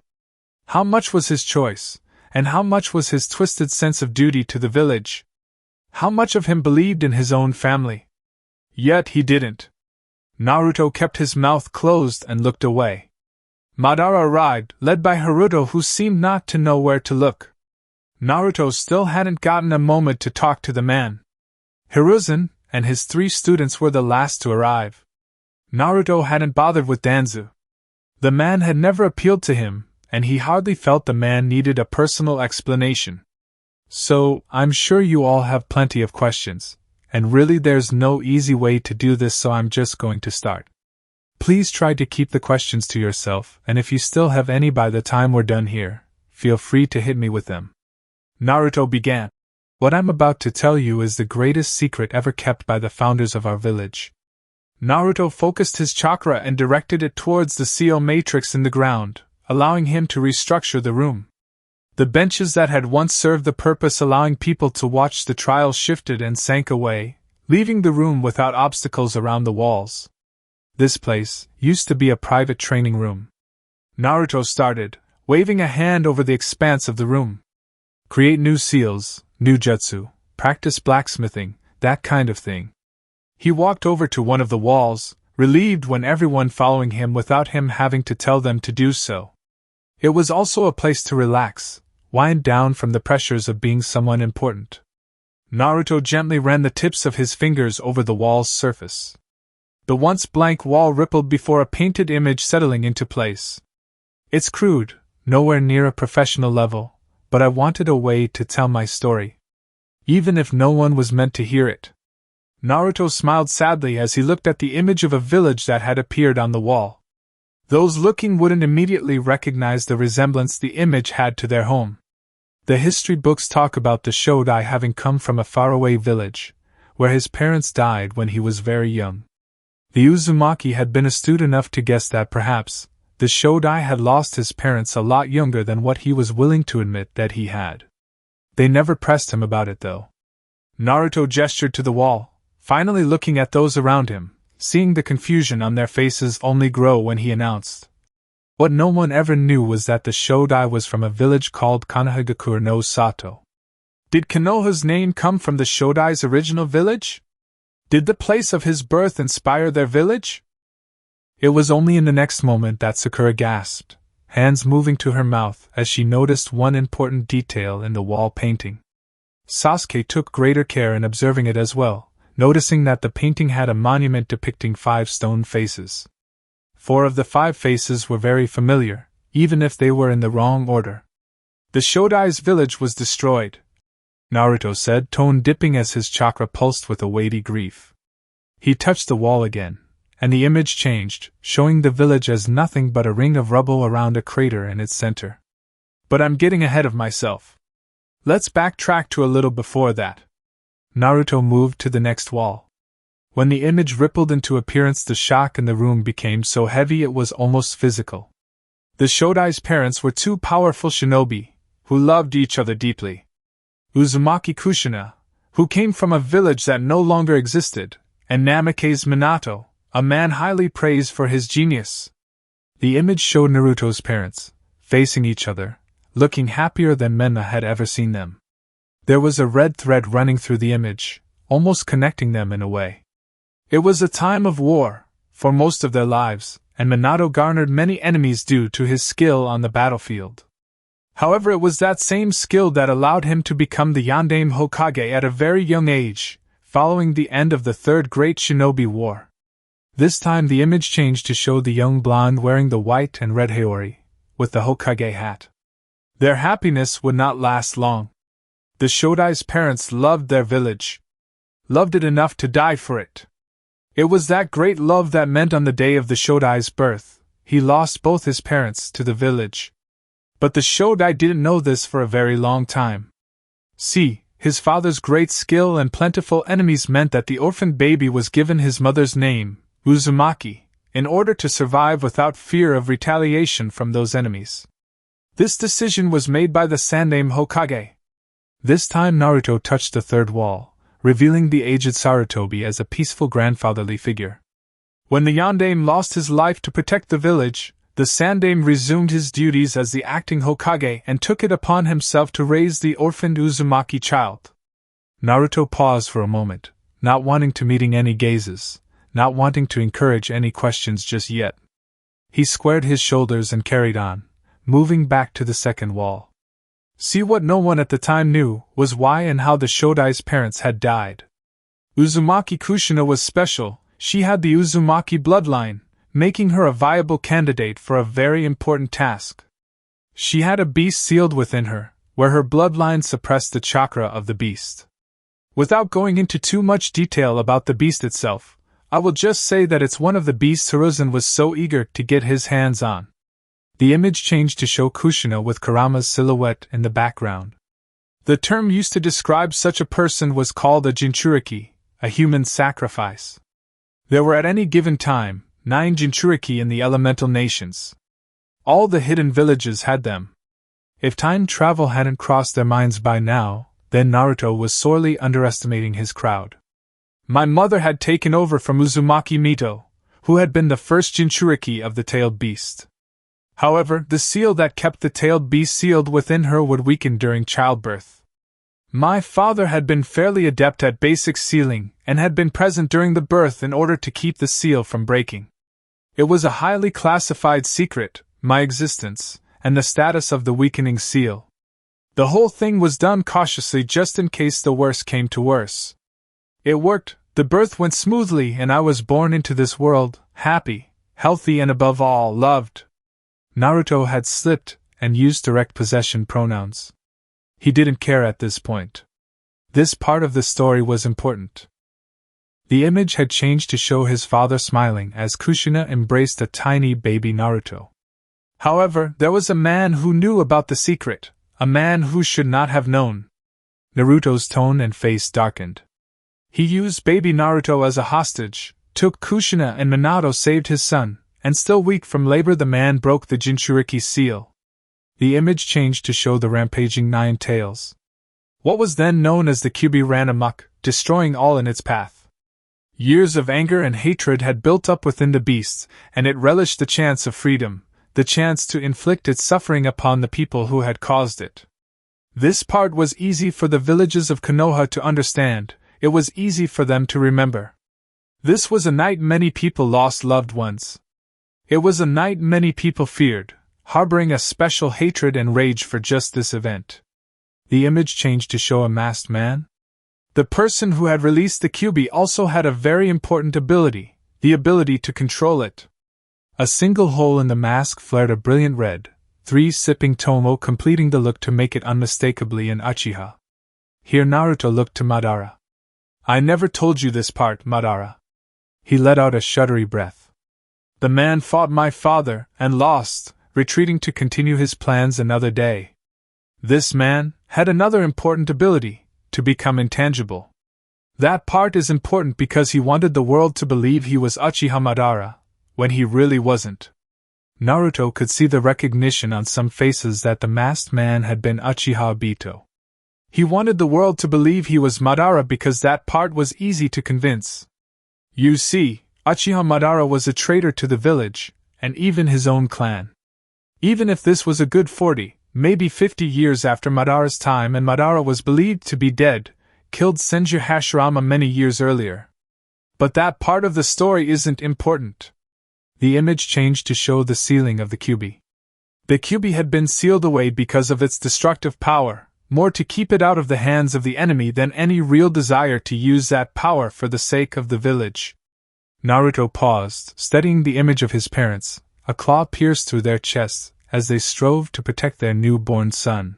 How much was his choice, and how much was his twisted sense of duty to the village? How much of him believed in his own family? Yet he didn't. Naruto kept his mouth closed and looked away. Madara arrived, led by Haruto, who seemed not to know where to look. Naruto still hadn't gotten a moment to talk to the man. Hiruzen and his 3 students were the last to arrive. Naruto hadn't bothered with Danzu. The man had never appealed to him, and he hardly felt the man needed a personal explanation. So, I'm sure you all have plenty of questions, and really there's no easy way to do this, so I'm just going to start. Please try to keep the questions to yourself, and if you still have any by the time we're done here, feel free to hit me with them. Naruto began. What I'm about to tell you is the greatest secret ever kept by the founders of our village. Naruto focused his chakra and directed it towards the seal matrix in the ground, allowing him to restructure the room. The benches that had once served the purpose allowing people to watch the trial shifted and sank away, leaving the room without obstacles around the walls. This place used to be a private training room. Naruto started, waving a hand over the expanse of the room. Create new seals, new jutsu, practice blacksmithing, that kind of thing. He walked over to one of the walls, relieved when everyone following him without him having to tell them to do so. It was also a place to relax, wind down from the pressures of being someone important. Naruto gently ran the tips of his fingers over the wall's surface. The once blank wall rippled before a painted image settling into place. It's crude, nowhere near a professional level, but I wanted a way to tell my story, even if no one was meant to hear it. Naruto smiled sadly as he looked at the image of a village that had appeared on the wall. Those looking wouldn't immediately recognize the resemblance the image had to their home. The history books talk about the Shodai having come from a faraway village, where his parents died when he was very young. The Uzumaki had been astute enough to guess that perhaps the Shodai had lost his parents a lot younger than what he was willing to admit that he had. They never pressed him about it though. Naruto gestured to the wall, finally looking at those around him, seeing the confusion on their faces only grow when he announced. What no one ever knew was that the Shodai was from a village called Konohagakure no Sato. Did Konoha's name come from the Shodai's original village? Did the place of his birth inspire their village? It was only in the next moment that Sakura gasped, hands moving to her mouth as she noticed one important detail in the wall painting. Sasuke took greater care in observing it as well, noticing that the painting had a monument depicting 5 stone faces. 4 of the 5 faces were very familiar, even if they were in the wrong order. The Shodai's village was destroyed, Naruto said, tone dipping as his chakra pulsed with a weighty grief. He touched the wall again, and the image changed, showing the village as nothing but a ring of rubble around a crater in its center. But I'm getting ahead of myself. Let's backtrack to a little before that. Naruto moved to the next wall. When the image rippled into appearance, the shock in the room became so heavy it was almost physical. The Shodai's parents were 2 powerful shinobi, who loved each other deeply. Uzumaki Kushina, who came from a village that no longer existed, and Namake's Minato, a man highly praised for his genius. The image showed Naruto's parents, facing each other, looking happier than Menma had ever seen them. There was a red thread running through the image, almost connecting them in a way. It was a time of war, for most of their lives, and Minato garnered many enemies due to his skill on the battlefield. However, it was that same skill that allowed him to become the Yondaime Hokage at a very young age, following the end of the Third Great Shinobi War. This time the image changed to show the young blonde wearing the white and red Haori, with the Hokage hat. Their happiness would not last long. The Shodai's parents loved their village. Loved it enough to die for it. It was that great love that meant on the day of the Shodai's birth, he lost both his parents to the village. But the Shodai didn't know this for a very long time. See, his father's great skill and plentiful enemies meant that the orphaned baby was given his mother's name, Uzumaki, in order to survive without fear of retaliation from those enemies. This decision was made by the Sandaime Hokage. This time Naruto touched the third wall, revealing the aged Sarutobi as a peaceful grandfatherly figure. When the Yondaime lost his life to protect the village, the Sandaime resumed his duties as the acting Hokage and took it upon himself to raise the orphaned Uzumaki child. Naruto paused for a moment, not wanting to meeting any gazes, not wanting to encourage any questions just yet. He squared his shoulders and carried on, moving back to the second wall. See, what no one at the time knew was why and how the Shodai's parents had died. Uzumaki Kushina was special. She had the Uzumaki bloodline, making her a viable candidate for a very important task. She had a beast sealed within her, where her bloodline suppressed the chakra of the beast. Without going into too much detail about the beast itself, I will just say that it's one of the beasts Hiruzen was so eager to get his hands on. The image changed to show Kushina with Kurama's silhouette in the background. The term used to describe such a person was called a Jinchuriki, a human sacrifice. There were at any given time 9 Jinchuriki in the elemental nations. All the hidden villages had them. If time travel hadn't crossed their minds by now, then Naruto was sorely underestimating his crowd. My mother had taken over from Uzumaki Mito, who had been the first Jinchuriki of the tailed beast. However, the seal that kept the tailed beast sealed within her would weaken during childbirth. My father had been fairly adept at basic sealing and had been present during the birth in order to keep the seal from breaking. It was a highly classified secret, my existence, and the status of the weakening seal. The whole thing was done cautiously just in case the worst came to worse. It worked, The birth went smoothly and I was born into this world, happy, healthy and above all, loved. Naruto had slipped and used direct possession pronouns. He didn't care at this point. This part of the story was important. The image had changed to show his father smiling as Kushina embraced a tiny baby Naruto. However, there was a man who knew about the secret, a man who should not have known. Naruto's tone and face darkened. He used baby Naruto as a hostage, took Kushina and Minato, saved his son, and still weak from labor the man broke the Jinchuriki seal. The image changed to show the rampaging Nine Tails. What was then known as the Kyuubi ran amok, destroying all in its path. Years of anger and hatred had built up within the beast, and it relished the chance of freedom, the chance to inflict its suffering upon the people who had caused it. This part was easy for the villages of Konoha to understand, it was easy for them to remember. This was a night many people lost loved ones. It was a night many people feared, harboring a special hatred and rage for just this event. The image changed to show a masked man. The person who had released the Kyuubi also had a very important ability, the ability to control it. A single hole in the mask flared a brilliant red, 3 sipping Tomo completing the look to make it unmistakably an Uchiha. Here Naruto looked to Madara. I never told you this part, Madara. He let out a shuddery breath. The man fought my father, and lost, retreating to continue his plans another day. This man had another important ability, to become intangible. That part is important because he wanted the world to believe he was Uchiha Madara, when he really wasn't. Naruto could see the recognition on some faces that the masked man had been Uchiha Obito. He wanted the world to believe he was Madara because that part was easy to convince. You see, Uchiha Madara was a traitor to the village, and even his own clan. Even if this was a good 40, maybe 50 years after Madara's time and Madara was believed to be dead, killed Senju Hashirama many years earlier. But that part of the story isn't important. The image changed to show the sealing of the Kyuubi. The Kyuubi had been sealed away because of its destructive power, more to keep it out of the hands of the enemy than any real desire to use that power for the sake of the village. Naruto paused, studying the image of his parents, a claw pierced through their chests, as they strove to protect their newborn son.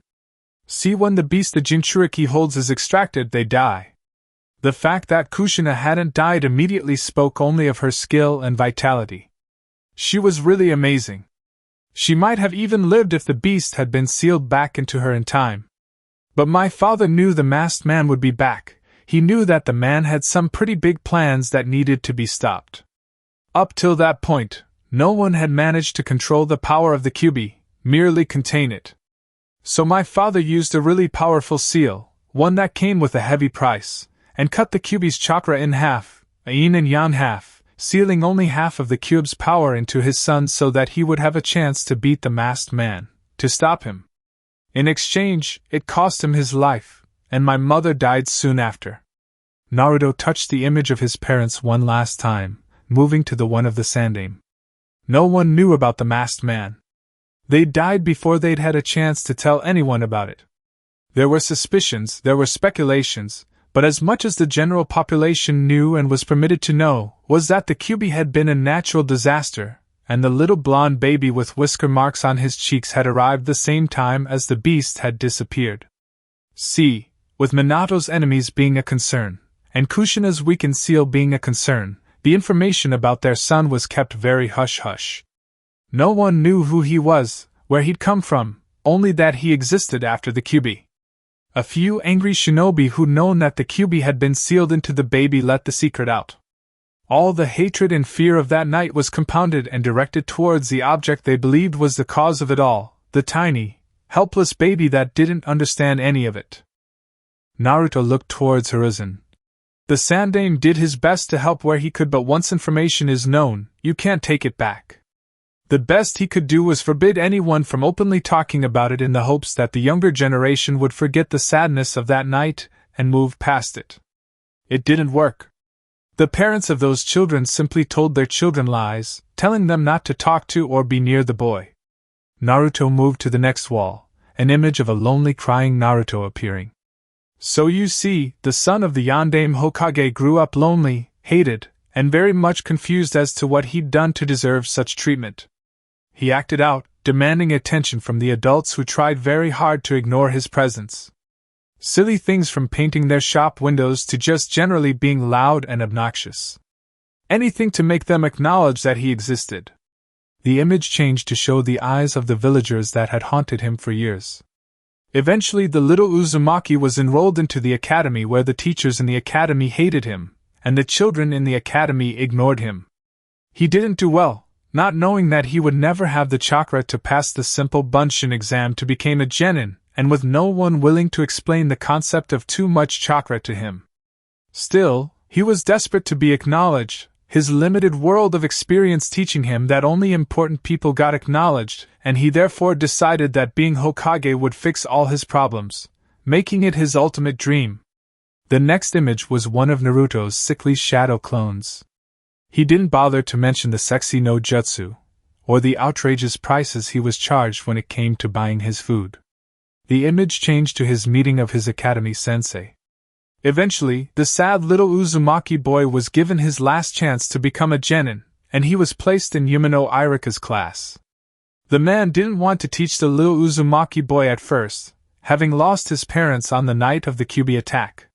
See, when the beast the Jinchuriki holds is extracted, they die. The fact that Kushina hadn't died immediately spoke only of her skill and vitality. She was really amazing. She might have even lived if the beast had been sealed back into her in time. But my father knew the masked man would be back. He knew that the man had some pretty big plans that needed to be stopped. Up till that point, no one had managed to control the power of the Kyuubi, merely contain it. So my father used a really powerful seal, one that came with a heavy price, and cut the Kyuubi's chakra in half, a yin and yang half, sealing only half of the Kyuubi's power into his son so that he would have a chance to beat the masked man, to stop him. In exchange, it cost him his life, and my mother died soon after. Naruto touched the image of his parents one last time, moving to the one of the Sandaime. No one knew about the masked man. They died before they'd had a chance to tell anyone about it. There were suspicions, there were speculations, but as much as the general population knew and was permitted to know, was that the Kyuubi had been a natural disaster, and the little blonde baby with whisker marks on his cheeks had arrived the same time as the beast had disappeared. See, with Minato's enemies being a concern, and Kushina's weakened seal being a concern, the information about their son was kept very hush-hush. No one knew who he was, where he'd come from, only that he existed after the Kyuubi. A few angry shinobi who'd known that the Kyuubi had been sealed into the baby let the secret out. All the hatred and fear of that night was compounded and directed towards the object they believed was the cause of it all, the tiny, helpless baby that didn't understand any of it. Naruto looked towards Hiruzen. The Sandaime did his best to help where he could, but once information is known, you can't take it back. The best he could do was forbid anyone from openly talking about it in the hopes that the younger generation would forget the sadness of that night and move past it. It didn't work. The parents of those children simply told their children lies, telling them not to talk to or be near the boy. Naruto moved to the next wall, an image of a lonely crying Naruto appearing. So you see, the son of the Yondaime Hokage grew up lonely, hated, and very much confused as to what he'd done to deserve such treatment. He acted out, demanding attention from the adults who tried very hard to ignore his presence. Silly things from painting their shop windows to just generally being loud and obnoxious. Anything to make them acknowledge that he existed. The image changed to show the eyes of the villagers that had haunted him for years. Eventually the little Uzumaki was enrolled into the academy where the teachers in the academy hated him, and the children in the academy ignored him. He didn't do well, not knowing that he would never have the chakra to pass the simple Bunshin exam to become a genin, and with no one willing to explain the concept of too much chakra to him. Still, he was desperate to be acknowledged, his limited world of experience teaching him that only important people got acknowledged, and he therefore decided that being Hokage would fix all his problems, making it his ultimate dream. The next image was one of Naruto's sickly shadow clones. He didn't bother to mention the sexy no jutsu, or the outrageous prices he was charged when it came to buying his food. The image changed to his meeting of his academy sensei. Eventually, the sad little Uzumaki boy was given his last chance to become a genin, and he was placed in Yumino Irika's class. The man didn't want to teach the little Uzumaki boy at first, having lost his parents on the night of the Kyuubi attack.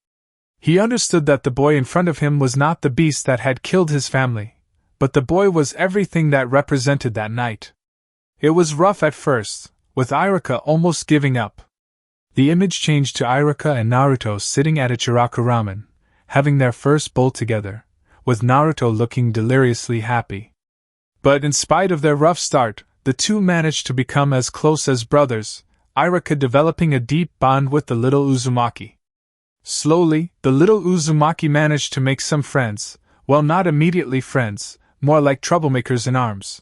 He understood that the boy in front of him was not the beast that had killed his family, but the boy was everything that represented that night. It was rough at first, with Irika almost giving up. The image changed to Irika and Naruto sitting at Ichiraku Ramen, having their first bowl together, with Naruto looking deliriously happy. But in spite of their rough start, the two managed to become as close as brothers, Irika developing a deep bond with the little Uzumaki. Slowly, the little Uzumaki managed to make some friends, well, not immediately friends, more like troublemakers in arms.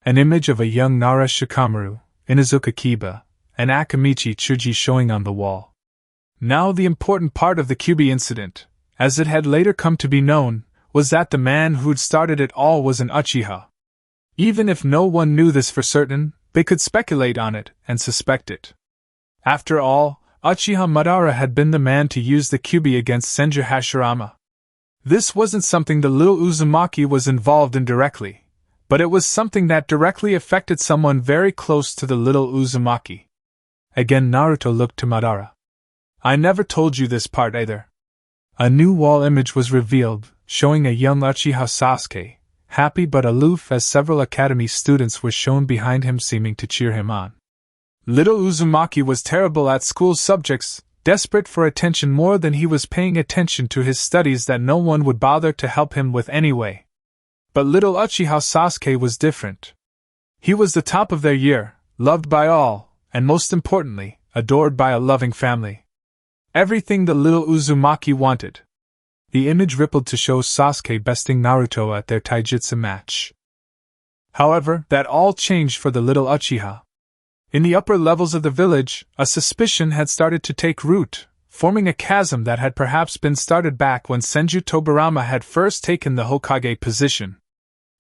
An image of a young Nara Shikamaru, Inuzuka Kiba, and Akamichi Tsuji showing on the wall. Now the important part of the Kyuubi incident, as it had later come to be known, was that the man who'd started it all was an Uchiha. Even if no one knew this for certain, they could speculate on it and suspect it. After all, Uchiha Madara had been the man to use the Kyuubi against Senju Hashirama. This wasn't something the little Uzumaki was involved in directly, but it was something that directly affected someone very close to the little Uzumaki. Again Naruto looked to Madara. I never told you this part either. A new wall image was revealed, showing a young Uchiha Sasuke, happy but aloof as several academy students were shown behind him seeming to cheer him on. Little Uzumaki was terrible at school subjects, desperate for attention more than he was paying attention to his studies that no one would bother to help him with anyway. But little Uchiha Sasuke was different. He was the top of their year, loved by all, and most importantly, adored by a loving family. Everything the little Uzumaki wanted. The image rippled to show Sasuke besting Naruto at their taijutsu match. However, that all changed for the little Uchiha. In the upper levels of the village, a suspicion had started to take root, forming a chasm that had perhaps been started back when Senju Tobirama had first taken the Hokage position.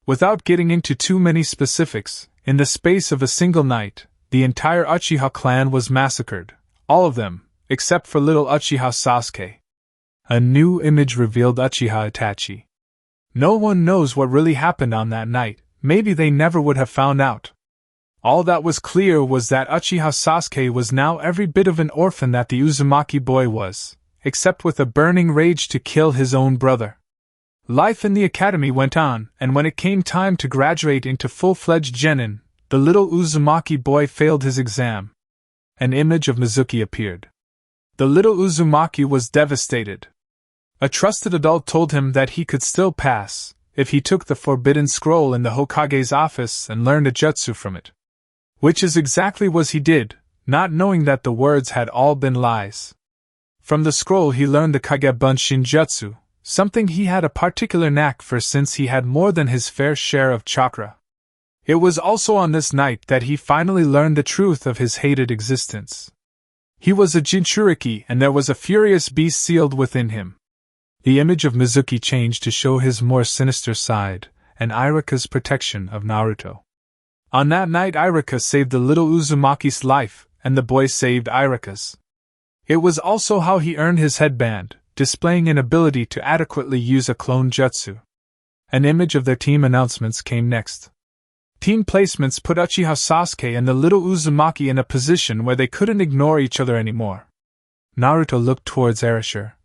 Without getting into too many specifics, in the space of a single night, the entire Uchiha clan was massacred, all of them, except for little Uchiha Sasuke. A new image revealed Uchiha Itachi. No one knows what really happened on that night, maybe they never would have found out. All that was clear was that Uchiha Sasuke was now every bit of an orphan that the Uzumaki boy was, except with a burning rage to kill his own brother. Life in the academy went on, and when it came time to graduate into full-fledged genin, the little Uzumaki boy failed his exam. An image of Mizuki appeared. The little Uzumaki was devastated. A trusted adult told him that he could still pass, if he took the forbidden scroll in the Hokage's office and learned a jutsu from it. Which is exactly what he did, not knowing that the words had all been lies. From the scroll he learned the Kagebun Shinjutsu, something he had a particular knack for since he had more than his fair share of chakra. It was also on this night that he finally learned the truth of his hated existence. He was a Jinchuriki and there was a furious beast sealed within him. The image of Mizuki changed to show his more sinister side, and Irika's protection of Naruto. On that night Irika saved the little Uzumaki's life, and the boy saved Irika's. It was also how he earned his headband, displaying an ability to adequately use a clone jutsu. An image of their team announcements came next. Team placements put Uchiha Sasuke and the little Uzumaki in a position where they couldn't ignore each other anymore. Naruto looked towards Erasure.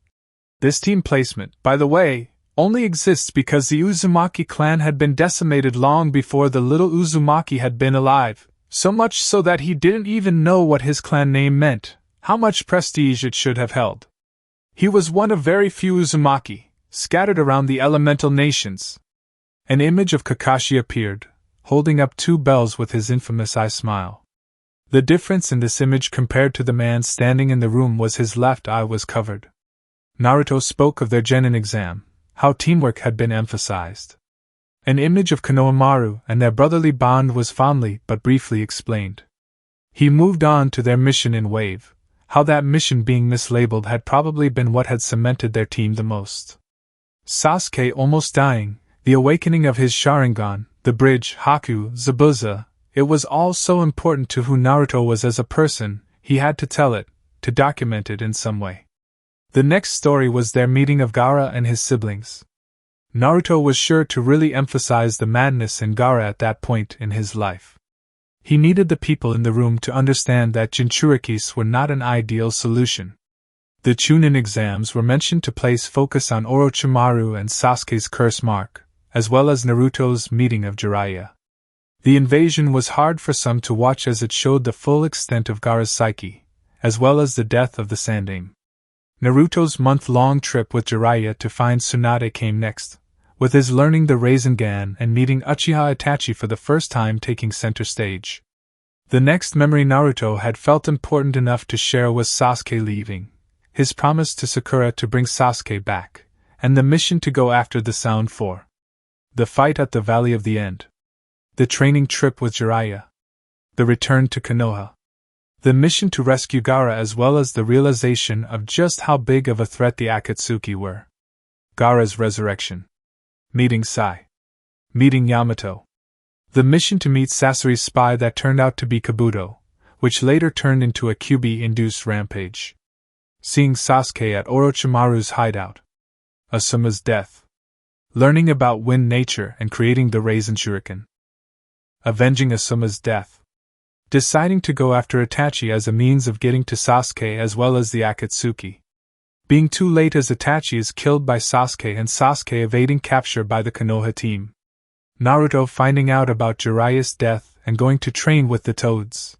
This team placement, by the way, only exists because the Uzumaki clan had been decimated long before the little Uzumaki had been alive, so much so that he didn't even know what his clan name meant, how much prestige it should have held. He was one of very few Uzumaki, scattered around the elemental nations. An image of Kakashi appeared, holding up 2 bells with his infamous eye smile. The difference in this image compared to the man standing in the room was his left eye was covered. Naruto spoke of their genin exam, how teamwork had been emphasized. An image of Konohamaru and their brotherly bond was fondly but briefly explained. He moved on to their mission in Wave, how that mission being mislabeled had probably been what had cemented their team the most. Sasuke almost dying, the awakening of his Sharingan, the bridge, Haku, Zabuza, it was all so important to who Naruto was as a person, he had to tell it, to document it in some way. The next story was their meeting of Gaara and his siblings. Naruto was sure to really emphasize the madness in Gaara at that point in his life. He needed the people in the room to understand that Jinchurikis were not an ideal solution. The Chunin exams were mentioned to place focus on Orochimaru and Sasuke's curse mark, as well as Naruto's meeting of Jiraiya. The invasion was hard for some to watch as it showed the full extent of Gaara's psyche, as well as the death of the Sandaime. Naruto's month-long trip with Jiraiya to find Tsunade came next, with his learning the Rasengan and meeting Uchiha Itachi for the first time taking center stage. The next memory Naruto had felt important enough to share was Sasuke leaving, his promise to Sakura to bring Sasuke back, and the mission to go after the Sound 4. The fight at the Valley of the End. The training trip with Jiraiya. The return to Konoha. The mission to rescue Gaara as well as the realization of just how big of a threat the Akatsuki were. Gaara's resurrection. Meeting Sai. Meeting Yamato. The mission to meet Sasori's spy that turned out to be Kabuto, which later turned into a Kyuubi-induced rampage. Seeing Sasuke at Orochimaru's hideout. Asuma's death. Learning about wind nature and creating the Rasen Shuriken. Avenging Asuma's death. Deciding to go after Itachi as a means of getting to Sasuke as well as the Akatsuki. Being too late as Itachi is killed by Sasuke and Sasuke evading capture by the Konoha team. Naruto finding out about Jiraiya's death and going to train with the Toads.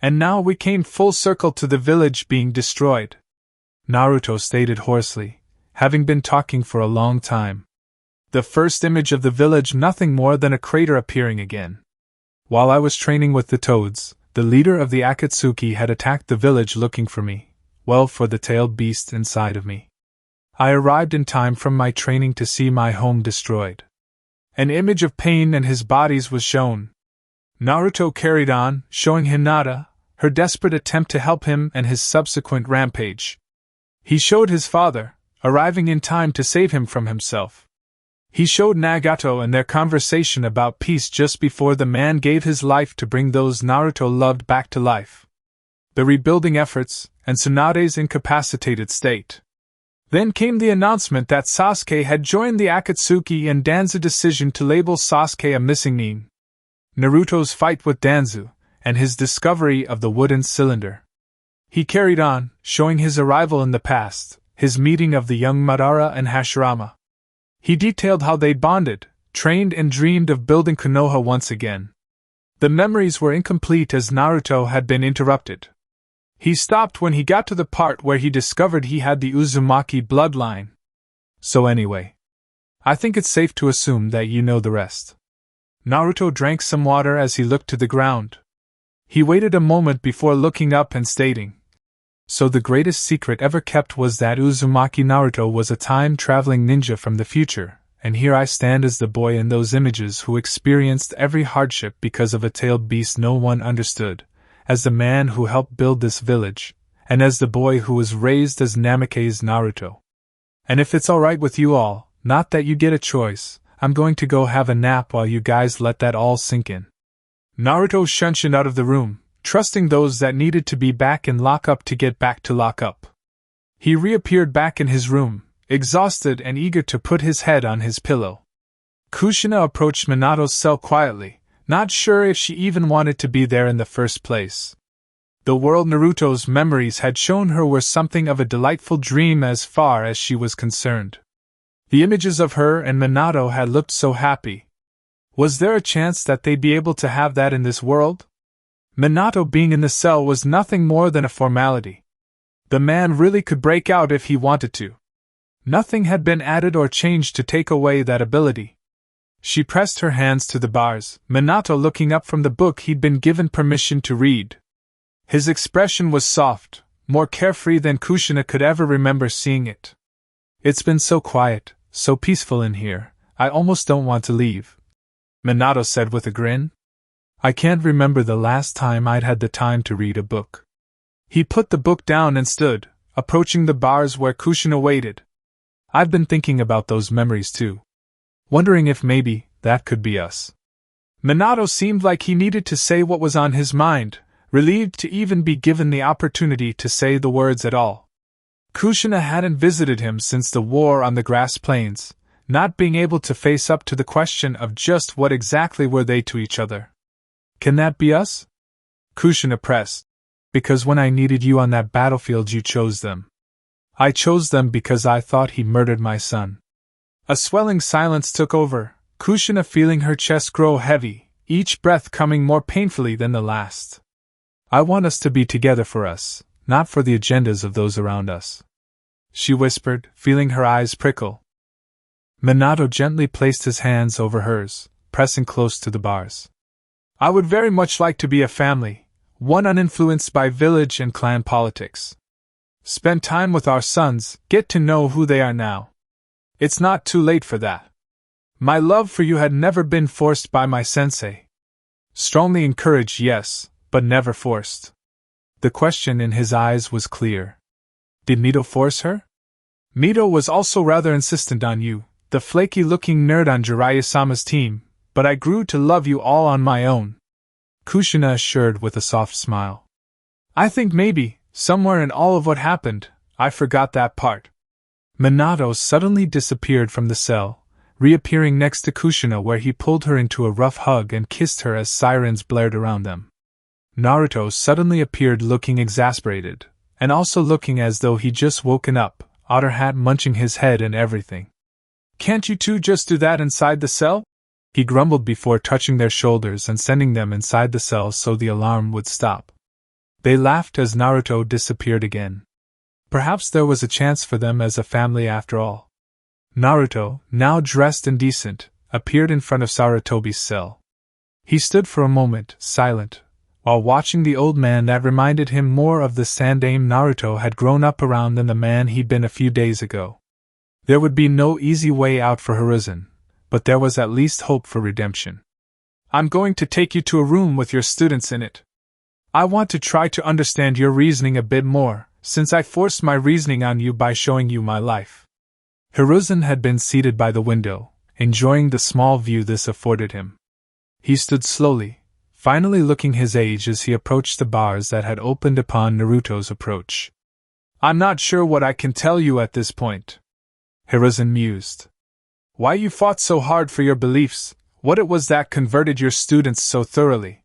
And now we came full circle to the village being destroyed. Naruto stated hoarsely, having been talking for a long time. The first image of the village nothing more than a crater appearing again. While I was training with the Toads, the leader of the Akatsuki had attacked the village looking for me, well for the tailed beast inside of me. I arrived in time from my training to see my home destroyed. An image of pain and his bodies was shown. Naruto carried on, showing Hinata, her desperate attempt to help him and his subsequent rampage. He showed his father, arriving in time to save him from himself. He showed Nagato and their conversation about peace just before the man gave his life to bring those Naruto loved back to life. The rebuilding efforts, and Tsunade's incapacitated state. Then came the announcement that Sasuke had joined the Akatsuki and Danzu's decision to label Sasuke a missing nin. Naruto's fight with Danzu, and his discovery of the wooden cylinder. He carried on, showing his arrival in the past, his meeting of the young Madara and Hashirama. He detailed how they bonded, trained and dreamed of building Konoha once again. The memories were incomplete as Naruto had been interrupted. He stopped when he got to the part where he discovered he had the Uzumaki bloodline. So anyway, I think it's safe to assume that you know the rest. Naruto drank some water as he looked to the ground. He waited a moment before looking up and stating, "So the greatest secret ever kept was that Uzumaki Naruto was a time-traveling ninja from the future, and here I stand as the boy in those images who experienced every hardship because of a tailed beast no one understood, as the man who helped build this village, and as the boy who was raised as Namikaze Naruto. And if it's alright with you all, not that you get a choice, I'm going to go have a nap while you guys let that all sink in." Naruto shunshined out of the room, trusting those that needed to be back in lockup to get back to lockup. He reappeared back in his room, exhausted and eager to put his head on his pillow. Kushina approached Minato's cell quietly, not sure if she even wanted to be there in the first place. The world Naruto's memories had shown her were something of a delightful dream as far as she was concerned. The images of her and Minato had looked so happy. Was there a chance that they'd be able to have that in this world? Minato being in the cell was nothing more than a formality. The man really could break out if he wanted to. Nothing had been added or changed to take away that ability. She pressed her hands to the bars, Minato looking up from the book he'd been given permission to read. His expression was soft, more carefree than Kushina could ever remember seeing it. "It's been so quiet, so peaceful in here, I almost don't want to leave," Minato said with a grin. "I can't remember the last time I'd had the time to read a book." He put the book down and stood, approaching the bars where Kushina waited. "I've been thinking about those memories too. Wondering if maybe that could be us." Minato seemed like he needed to say what was on his mind, relieved to even be given the opportunity to say the words at all. Kushina hadn't visited him since the war on the grass plains, not being able to face up to the question of just what exactly were they to each other. "Can that be us?" Kushina pressed. "Because when I needed you on that battlefield you chose them. I chose them because I thought he murdered my son." A swelling silence took over, Kushina feeling her chest grow heavy, each breath coming more painfully than the last. "I want us to be together for us, not for the agendas of those around us," she whispered, feeling her eyes prickle. Minato gently placed his hands over hers, pressing close to the bars. "I would very much like to be a family, one uninfluenced by village and clan politics. Spend time with our sons, get to know who they are now. It's not too late for that. My love for you had never been forced by my sensei. Strongly encouraged, yes, but never forced." The question in his eyes was clear. "Did Mito force her?" "Mito was also rather insistent on you, the flaky-looking nerd on Jiraiya-sama's team, but I grew to love you all on my own," Kushina assured with a soft smile. "I think maybe, somewhere in all of what happened, I forgot that part." Minato suddenly disappeared from the cell, reappearing next to Kushina where he pulled her into a rough hug and kissed her as sirens blared around them. Naruto suddenly appeared looking exasperated, and also looking as though he'd just woken up, otter hat munching his head and everything. "Can't you two just do that inside the cell?" he grumbled before touching their shoulders and sending them inside the cell so the alarm would stop. They laughed as Naruto disappeared again. Perhaps there was a chance for them as a family after all. Naruto, now dressed and decent, appeared in front of Sarutobi's cell. He stood for a moment, silent, while watching the old man that reminded him more of the Sandaime Naruto had grown up around than the man he'd been a few days ago. There would be no easy way out for Hiruzen, but there was at least hope for redemption. "I'm going to take you to a room with your students in it. I want to try to understand your reasoning a bit more, since I forced my reasoning on you by showing you my life." Hiruzen had been seated by the window, enjoying the small view this afforded him. He stood slowly, finally looking his age as he approached the bars that had opened upon Naruto's approach. "I'm not sure what I can tell you at this point," Hiruzen mused. "Why you fought so hard for your beliefs, what it was that converted your students so thoroughly,"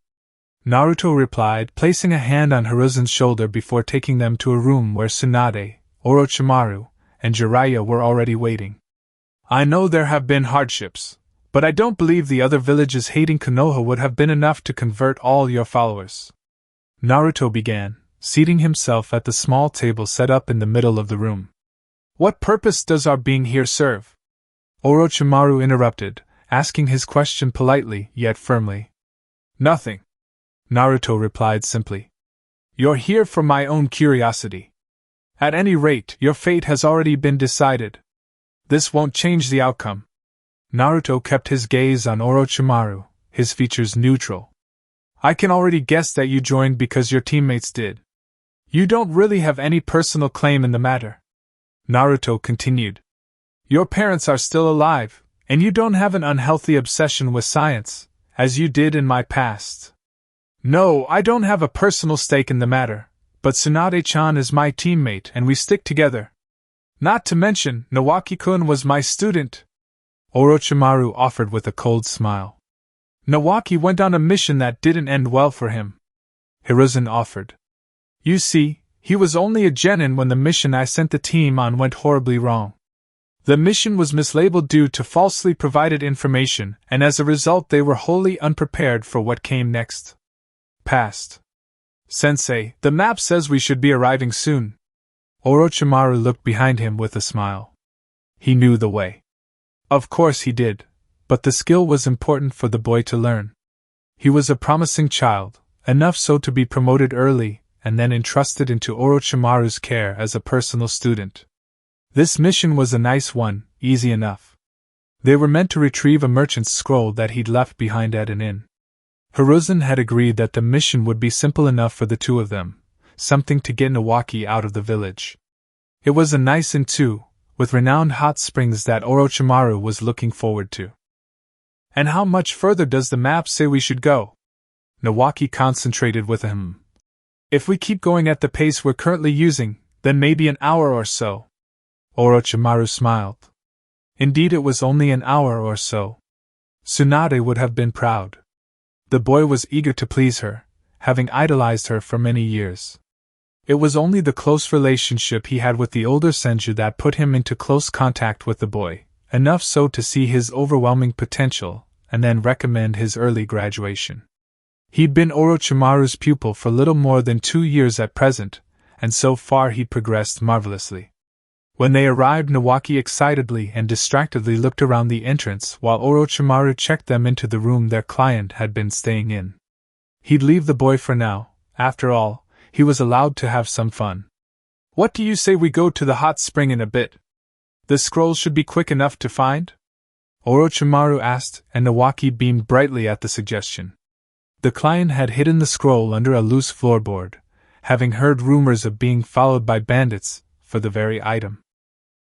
Naruto replied, placing a hand on Hiruzen's shoulder before taking them to a room where Tsunade, Orochimaru, and Jiraiya were already waiting. "I know there have been hardships, but I don't believe the other villages hating Konoha would have been enough to convert all your followers," Naruto began, seating himself at the small table set up in the middle of the room. "What purpose does our being here serve?" Orochimaru interrupted, asking his question politely yet firmly. "Nothing," Naruto replied simply. "You're here for my own curiosity. At any rate, your fate has already been decided. This won't change the outcome." Naruto kept his gaze on Orochimaru, his features neutral. "I can already guess that you joined because your teammates did. You don't really have any personal claim in the matter," Naruto continued. "Your parents are still alive, and you don't have an unhealthy obsession with science, as you did in my past. No, I don't have a personal stake in the matter, but Tsunade-chan is my teammate and we stick together. Not to mention, Nawaki-kun was my student, Orochimaru offered with a cold smile. Nawaki went on a mission that didn't end well for him, Hiruzen offered. You see, he was only a genin when the mission I sent the team on went horribly wrong. The mission was mislabeled due to falsely provided information, and as a result they were wholly unprepared for what came next. Past. Sensei, the map says we should be arriving soon. Orochimaru looked behind him with a smile. He knew the way. Of course he did, but the skill was important for the boy to learn. He was a promising child, enough so to be promoted early, and then entrusted into Orochimaru's care as a personal student. This mission was a nice one, easy enough. They were meant to retrieve a merchant's scroll that he'd left behind at an inn. Hiruzen had agreed that the mission would be simple enough for the two of them, something to get Nawaki out of the village. It was a nice inn too, with renowned hot springs that Orochimaru was looking forward to. And how much further does the map say we should go? Nawaki concentrated with him. If we keep going at the pace we're currently using, then maybe an hour or so. Orochimaru smiled. Indeed, it was only an hour or so. Tsunade would have been proud. The boy was eager to please her, having idolized her for many years. It was only the close relationship he had with the older Senju that put him into close contact with the boy, enough so to see his overwhelming potential, and then recommend his early graduation. He'd been Orochimaru's pupil for little more than 2 years at present, and so far he'd progressed marvelously. When they arrived, Nawaki excitedly and distractedly looked around the entrance while Orochimaru checked them into the room their client had been staying in. He'd leave the boy for now. After all, he was allowed to have some fun. What do you say we go to the hot spring in a bit? The scroll should be quick enough to find? Orochimaru asked, and Nawaki beamed brightly at the suggestion. The client had hidden the scroll under a loose floorboard, having heard rumors of being followed by bandits for the very item.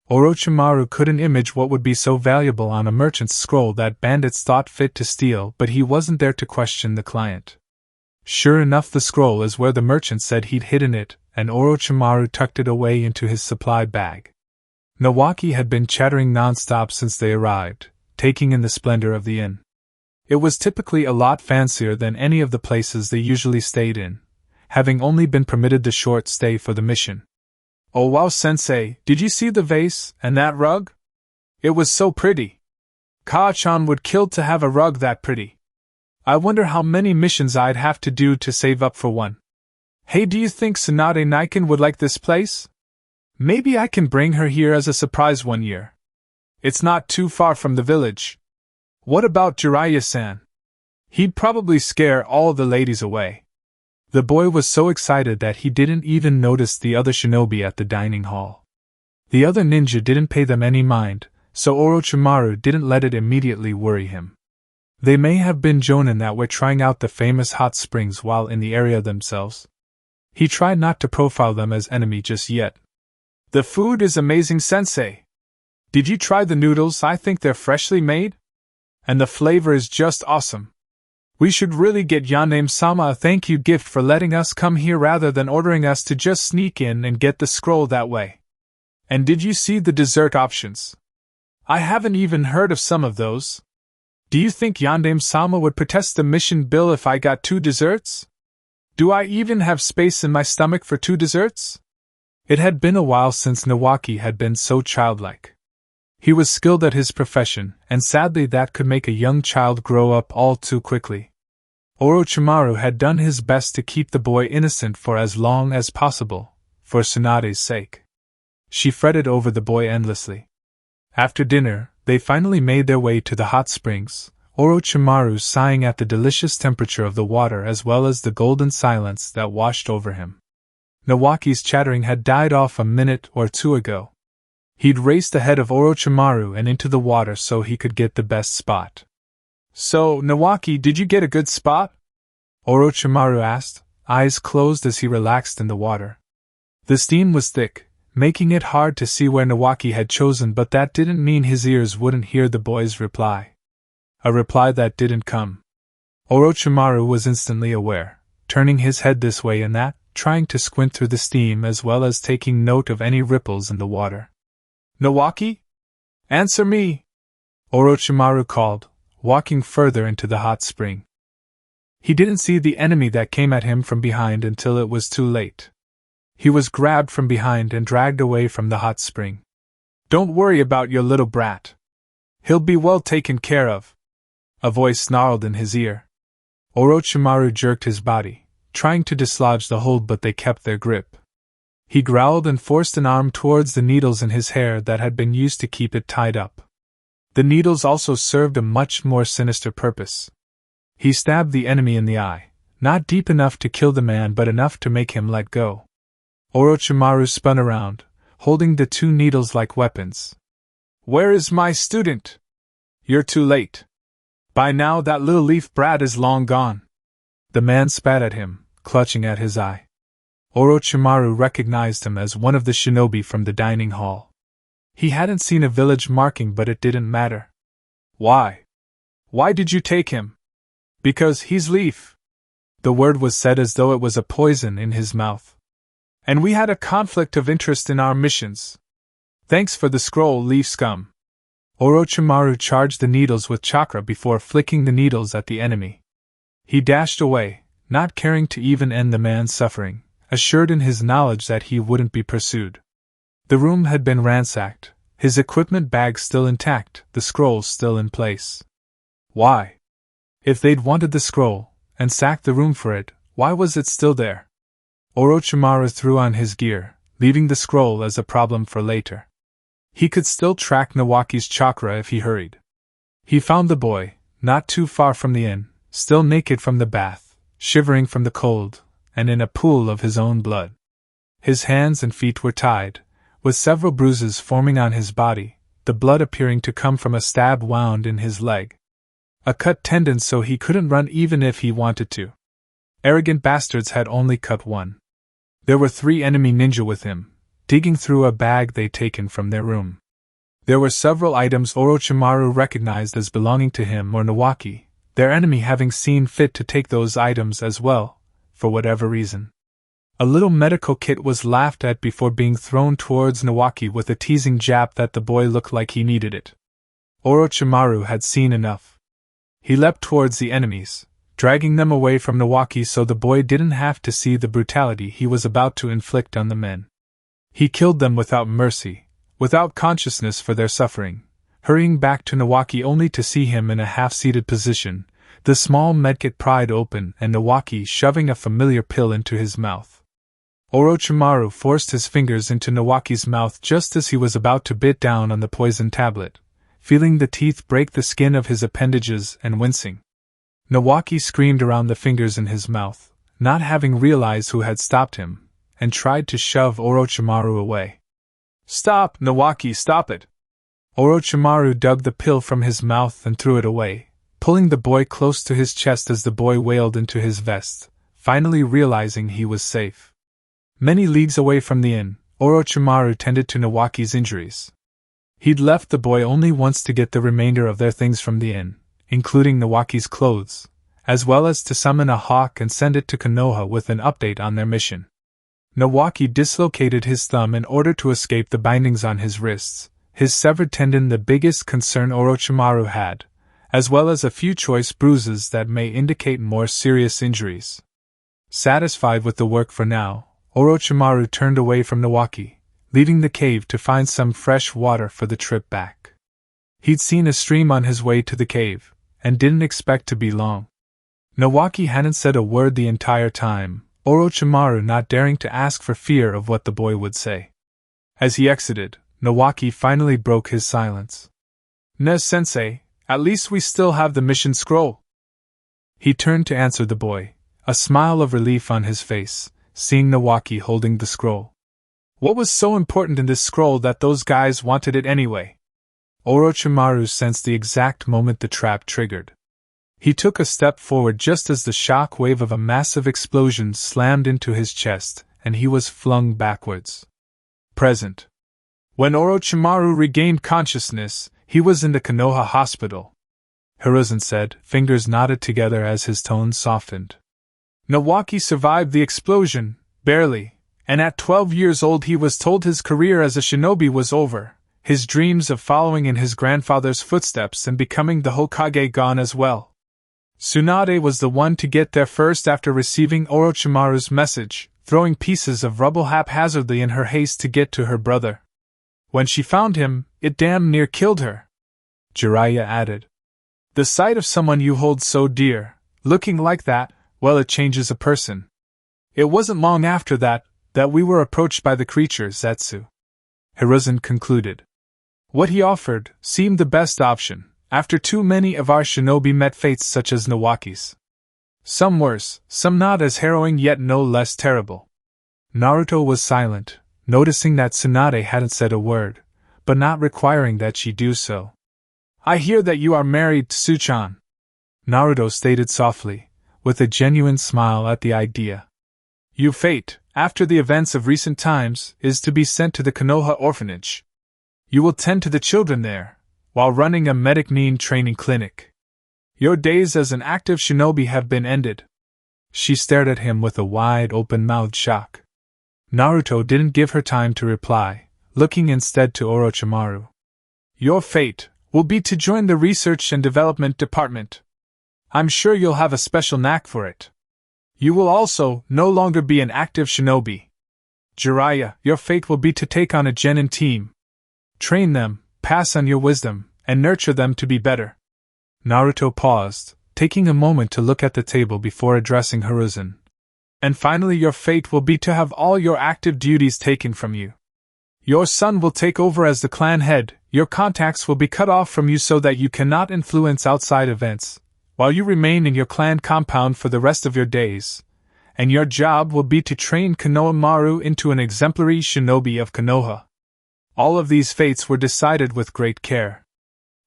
Orochimaru couldn't imagine what would be so valuable on a merchant's scroll that bandits thought fit to steal, but he wasn't there to question the client. Sure enough, the scroll is where the merchant said he'd hidden it, and Orochimaru tucked it away into his supply bag. Nawaki had been chattering non-stop since they arrived, taking in the splendor of the inn. It was typically a lot fancier than any of the places they usually stayed in, having only been permitted the short stay for the mission. Oh wow, sensei, did you see the vase and that rug? It was so pretty. Ka-chan would kill to have a rug that pretty. I wonder how many missions I'd have to do to save up for one. Hey, do you think Tsunade Naiken would like this place? Maybe I can bring her here as a surprise one year. It's not too far from the village. What about Jiraiya-san? He'd probably scare all the ladies away. The boy was so excited that he didn't even notice the other shinobi at the dining hall. The other ninja didn't pay them any mind, so Orochimaru didn't let it immediately worry him. They may have been jonin that were trying out the famous hot springs while in the area themselves. He tried not to profile them as enemy just yet. The food is amazing, sensei. Did you try the noodles? I think they're freshly made. And the flavor is just awesome. We should really get Yandame-sama a thank you gift for letting us come here rather than ordering us to just sneak in and get the scroll that way. And did you see the dessert options? I haven't even heard of some of those. Do you think Yandame-sama would protest the mission bill if I got 2 desserts? Do I even have space in my stomach for 2 desserts? It had been a while since Nawaki had been so childlike. He was skilled at his profession, and sadly that could make a young child grow up all too quickly. Orochimaru had done his best to keep the boy innocent for as long as possible, for Tsunade's sake. She fretted over the boy endlessly. After dinner, they finally made their way to the hot springs, Orochimaru sighing at the delicious temperature of the water as well as the golden silence that washed over him. Nawaki's chattering had died off a minute or 2 ago. He'd raced ahead of Orochimaru and into the water so he could get the best spot. So, Nawaki, did you get a good spot? Orochimaru asked, eyes closed as he relaxed in the water. The steam was thick, making it hard to see where Nawaki had chosen, but that didn't mean his ears wouldn't hear the boy's reply. A reply that didn't come. Orochimaru was instantly aware. turning his head this way and that, trying to squint through the steam as well as taking note of any ripples in the water. "Nawaki? Answer me!" Orochimaru called, walking further into the hot spring. He didn't see the enemy that came at him from behind until it was too late. He was grabbed from behind and dragged away from the hot spring. "Don't worry about your little brat. He'll be well taken care of," a voice snarled in his ear. Orochimaru jerked his body, trying to dislodge the hold, but they kept their grip. He growled and forced an arm towards the needles in his hair that had been used to keep it tied up. The needles also served a much more sinister purpose. He stabbed the enemy in the eye, not deep enough to kill the man but enough to make him let go. Orochimaru spun around, holding the two needles like weapons. "Where is my student? You're too late. By now that little leaf brat is long gone." The man spat at him, clutching at his eye. Orochimaru recognized him as one of the shinobi from the dining hall. He hadn't seen a village marking, but it didn't matter. "Why? Why did you take him?" "Because he's leaf." The word was said as though it was a poison in his mouth. "And we had a conflict of interest in our missions. Thanks for the scroll, leaf scum." Orochimaru charged the needles with chakra before flicking the needles at the enemy. He dashed away, not caring to even end the man's suffering, assured in his knowledge that he wouldn't be pursued. The room had been ransacked, his equipment bag still intact, the scroll still in place. Why? If they'd wanted the scroll, and sacked the room for it, why was it still there? Orochimaru threw on his gear, leaving the scroll as a problem for later. He could still track Nawaki's chakra if he hurried. He found the boy, not too far from the inn, still naked from the bath, shivering from the cold, and in a pool of his own blood. His hands and feet were tied, with several bruises forming on his body, the blood appearing to come from a stab wound in his leg. A cut tendon so he couldn't run even if he wanted to. Arrogant bastards had only cut one. There were 3 enemy ninja with him, digging through a bag they'd taken from their room. There were several items Orochimaru recognized as belonging to him or Nawaki, their enemy having seen fit to take those items as well, for whatever reason. A little medical kit was laughed at before being thrown towards Nawaki with a teasing jab that the boy looked like he needed it. Orochimaru had seen enough. He leapt towards the enemies, dragging them away from Nawaki so the boy didn't have to see the brutality he was about to inflict on the men. He killed them without mercy, without consciousness for their suffering, hurrying back to Nawaki only to see him in a half-seated position, the small medkit pried open and Nawaki shoving a familiar pill into his mouth. Orochimaru forced his fingers into Nawaki's mouth just as he was about to bite down on the poison tablet, feeling the teeth break the skin of his appendages and wincing. Nawaki screamed around the fingers in his mouth, not having realized who had stopped him, and tried to shove Orochimaru away. "Stop, Nawaki, stop it!" Orochimaru dug the pill from his mouth and threw it away, pulling the boy close to his chest as the boy wailed into his vest, finally realizing he was safe. Many leagues away from the inn, Orochimaru tended to Nawaki's injuries. He'd left the boy only once to get the remainder of their things from the inn, including Nawaki's clothes, as well as to summon a hawk and send it to Konoha with an update on their mission. Nawaki dislocated his thumb in order to escape the bindings on his wrists, his severed tendon the biggest concern Orochimaru had, as well as a few choice bruises that may indicate more serious injuries. Satisfied with the work for now, Orochimaru turned away from Nawaki, leaving the cave to find some fresh water for the trip back. He'd seen a stream on his way to the cave, and didn't expect to be long. Nawaki hadn't said a word the entire time, Orochimaru not daring to ask for fear of what the boy would say. As he exited, Nawaki finally broke his silence. "Ne-sensei, at least we still have the mission scroll." He turned to answer the boy, a smile of relief on his face, seeing Nawaki holding the scroll. "What was so important in this scroll that those guys wanted it anyway?" Orochimaru sensed the exact moment the trap triggered. He took a step forward just as the shock wave of a massive explosion slammed into his chest, and he was flung backwards. Present. When Orochimaru regained consciousness, he was in the Konoha hospital. Hiruzen said, fingers knotted together as his tone softened. Nawaki survived the explosion, barely, and at 12 years old he was told his career as a shinobi was over, his dreams of following in his grandfather's footsteps and becoming the Hokage gone as well. Tsunade was the one to get there first after receiving Orochimaru's message, throwing pieces of rubble haphazardly in her haste to get to her brother. When she found him, it damn near killed her. Jiraiya added. The sight of someone you hold so dear, looking like that, well, it changes a person. It wasn't long after that we were approached by the creature Zetsu. Hiruzen concluded. What he offered seemed the best option, after too many of our shinobi met fates such as Nawaki's. Some worse, some not as harrowing yet no less terrible. Naruto was silent, noticing that Tsunade hadn't said a word, but not requiring that she do so. I hear that you are married to Tsuchan. Naruto stated softly, with a genuine smile at the idea. Your fate, after the events of recent times, is to be sent to the Konoha orphanage. You will tend to the children there, while running a medic nin training clinic. Your days as an active shinobi have been ended. She stared at him with a wide open-mouthed shock. Naruto didn't give her time to reply, looking instead to Orochimaru. Your fate will be to join the research and development department. I'm sure you'll have a special knack for it. You will also no longer be an active shinobi. Jiraiya, your fate will be to take on a genin team. Train them, pass on your wisdom, and nurture them to be better. Naruto paused, taking a moment to look at the table before addressing Hiruzen. And finally your fate will be to have all your active duties taken from you. Your son will take over as the clan head, your contacts will be cut off from you so that you cannot influence outside events, while you remain in your clan compound for the rest of your days, and your job will be to train Konohamaru into an exemplary shinobi of Konoha. All of these fates were decided with great care.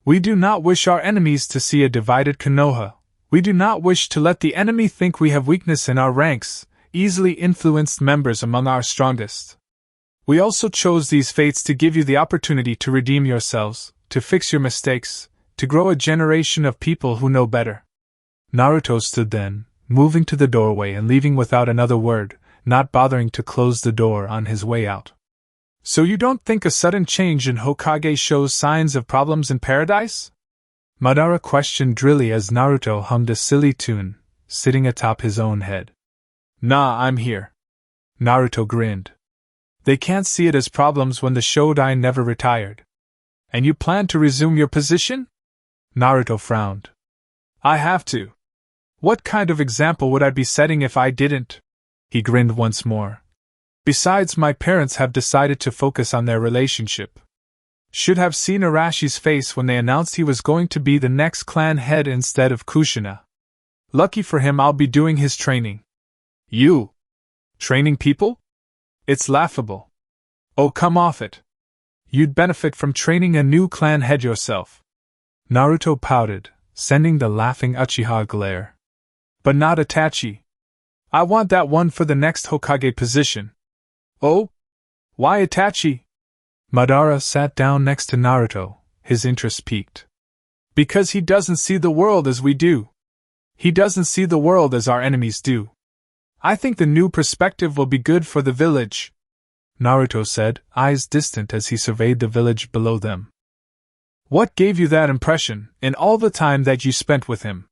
We do not wish our enemies to see a divided Konoha. We do not wish to let the enemy think we have weakness in our ranks, easily influenced members among our strongest. We also chose these fates to give you the opportunity to redeem yourselves, to fix your mistakes, to grow a generation of people who know better. Naruto stood then, moving to the doorway and leaving without another word, not bothering to close the door on his way out. So you don't think a sudden change in Hokage shows signs of problems in paradise? Madara questioned drily as Naruto hummed a silly tune, sitting atop his own head. Nah, I'm here. Naruto grinned. They can't see it as problems when the Shodai never retired. And you plan to resume your position? Naruto frowned. I have to. What kind of example would I be setting if I didn't? He grinned once more. Besides, my parents have decided to focus on their relationship. Should have seen Arashi's face when they announced he was going to be the next clan head instead of Kushina. Lucky for him, I'll be doing his training. You? Training people? It's laughable. Oh, come off it. You'd benefit from training a new clan head yourself. Naruto pouted, sending the laughing Uchiha glare. But not Itachi. I want that one for the next Hokage position. Oh? Why Itachi? Madara sat down next to Naruto, his interest piqued. Because he doesn't see the world as we do. He doesn't see the world as our enemies do. I think the new perspective will be good for the village, Naruto said, eyes distant as he surveyed the village below them. What gave you that impression, in all the time that you spent with him?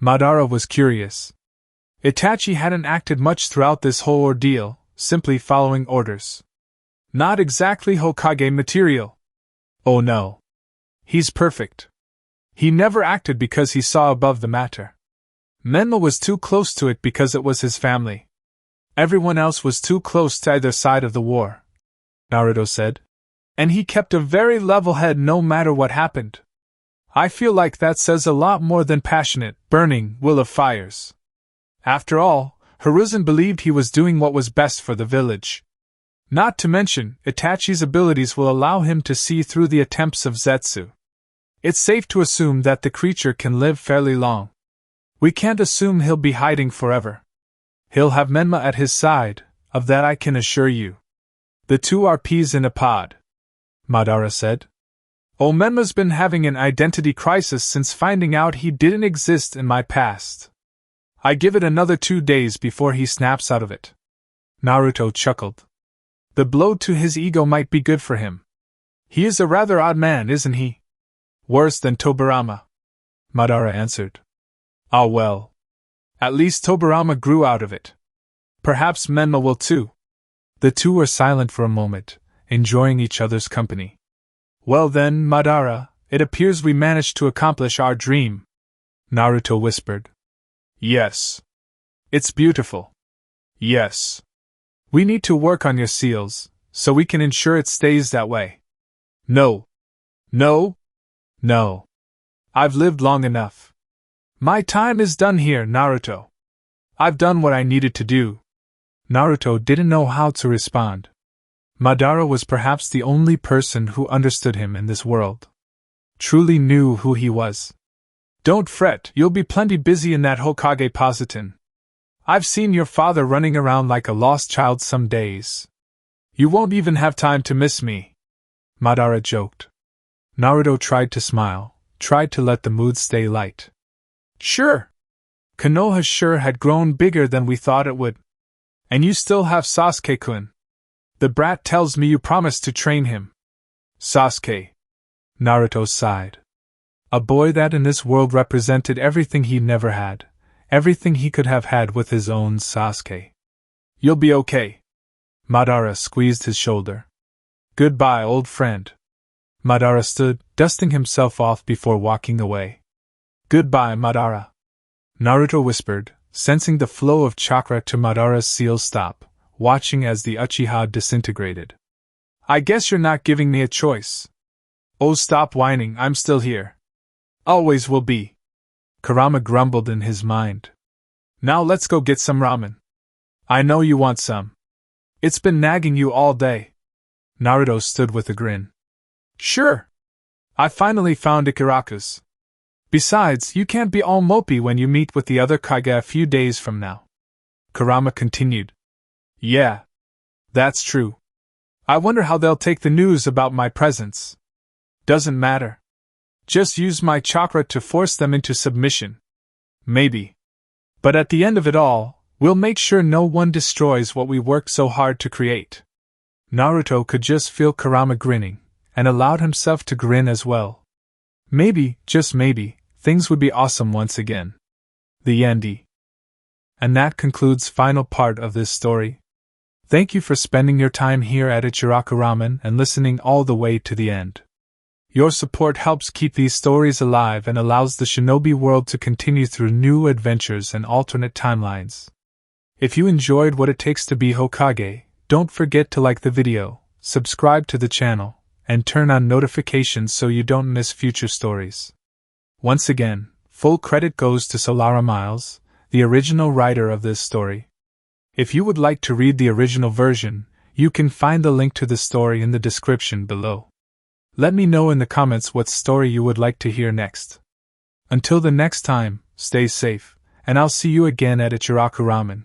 Madara was curious. Itachi hadn't acted much throughout this whole ordeal, simply following orders. Not exactly Hokage material. Oh no. He's perfect. He never acted because he saw above the matter. Menma was too close to it because it was his family. Everyone else was too close to either side of the war, Naruto said. And he kept a very level head no matter what happened. I feel like that says a lot more than passionate, burning will of fires. After all, Hiruzen believed he was doing what was best for the village. Not to mention, Itachi's abilities will allow him to see through the attempts of Zetsu. It's safe to assume that the creature can live fairly long. We can't assume he'll be hiding forever. He'll have Menma at his side, of that I can assure you. The two are peas in a pod, Madara said. Oh, Menma's been having an identity crisis since finding out he didn't exist in my past. I give it another 2 days before he snaps out of it. Naruto chuckled. The blow to his ego might be good for him. He is a rather odd man, isn't he? Worse than Tobirama, Madara answered. Ah well. At least Tobirama grew out of it. Perhaps Menma will too. The two were silent for a moment, enjoying each other's company. Well then, Madara, it appears we managed to accomplish our dream, Naruto whispered. Yes. It's beautiful. Yes. We need to work on your seals, so we can ensure it stays that way. No. No. No. I've lived long enough. My time is done here, Naruto. I've done what I needed to do. Naruto didn't know how to respond. Madara was perhaps the only person who understood him in this world. Truly knew who he was. Don't fret, you'll be plenty busy in that Hokage positon. I've seen your father running around like a lost child some days. You won't even have time to miss me, Madara joked. Naruto tried to smile, tried to let the mood stay light. Sure. Konoha sure had grown bigger than we thought it would. And you still have Sasuke-kun. The brat tells me you promised to train him. Sasuke. Naruto sighed. A boy that in this world represented everything he never had, everything he could have had with his own Sasuke. You'll be okay. Madara squeezed his shoulder. Goodbye, old friend. Madara stood, dusting himself off before walking away. Goodbye, Madara. Naruto whispered, sensing the flow of chakra to Madara's seal stop, watching as the Uchiha disintegrated. I guess you're not giving me a choice. Oh, stop whining, I'm still here. Always will be. Kurama grumbled in his mind. Now let's go get some ramen. I know you want some. It's been nagging you all day. Naruto stood with a grin. Sure. I finally found Ichiraku's. Besides, you can't be all mopey when you meet with the other Kage a few days from now. Kurama continued. Yeah. That's true. I wonder how they'll take the news about my presence. Doesn't matter. Just use my chakra to force them into submission. Maybe. But at the end of it all, we'll make sure no one destroys what we worked so hard to create. Naruto could just feel Kurama grinning, and allowed himself to grin as well. Maybe, just maybe, things would be awesome once again. The end. And that concludes final part of this story. Thank you for spending your time here at Ichiraku Ramen and listening all the way to the end. Your support helps keep these stories alive and allows the shinobi world to continue through new adventures and alternate timelines. If you enjoyed what it takes to be Hokage, don't forget to like the video, subscribe to the channel, and turn on notifications so you don't miss future stories. Once again, full credit goes to Solara Myles, the original writer of this story. If you would like to read the original version, you can find the link to the story in the description below. Let me know in the comments what story you would like to hear next. Until the next time, stay safe, and I'll see you again at Ichiraku Ramen.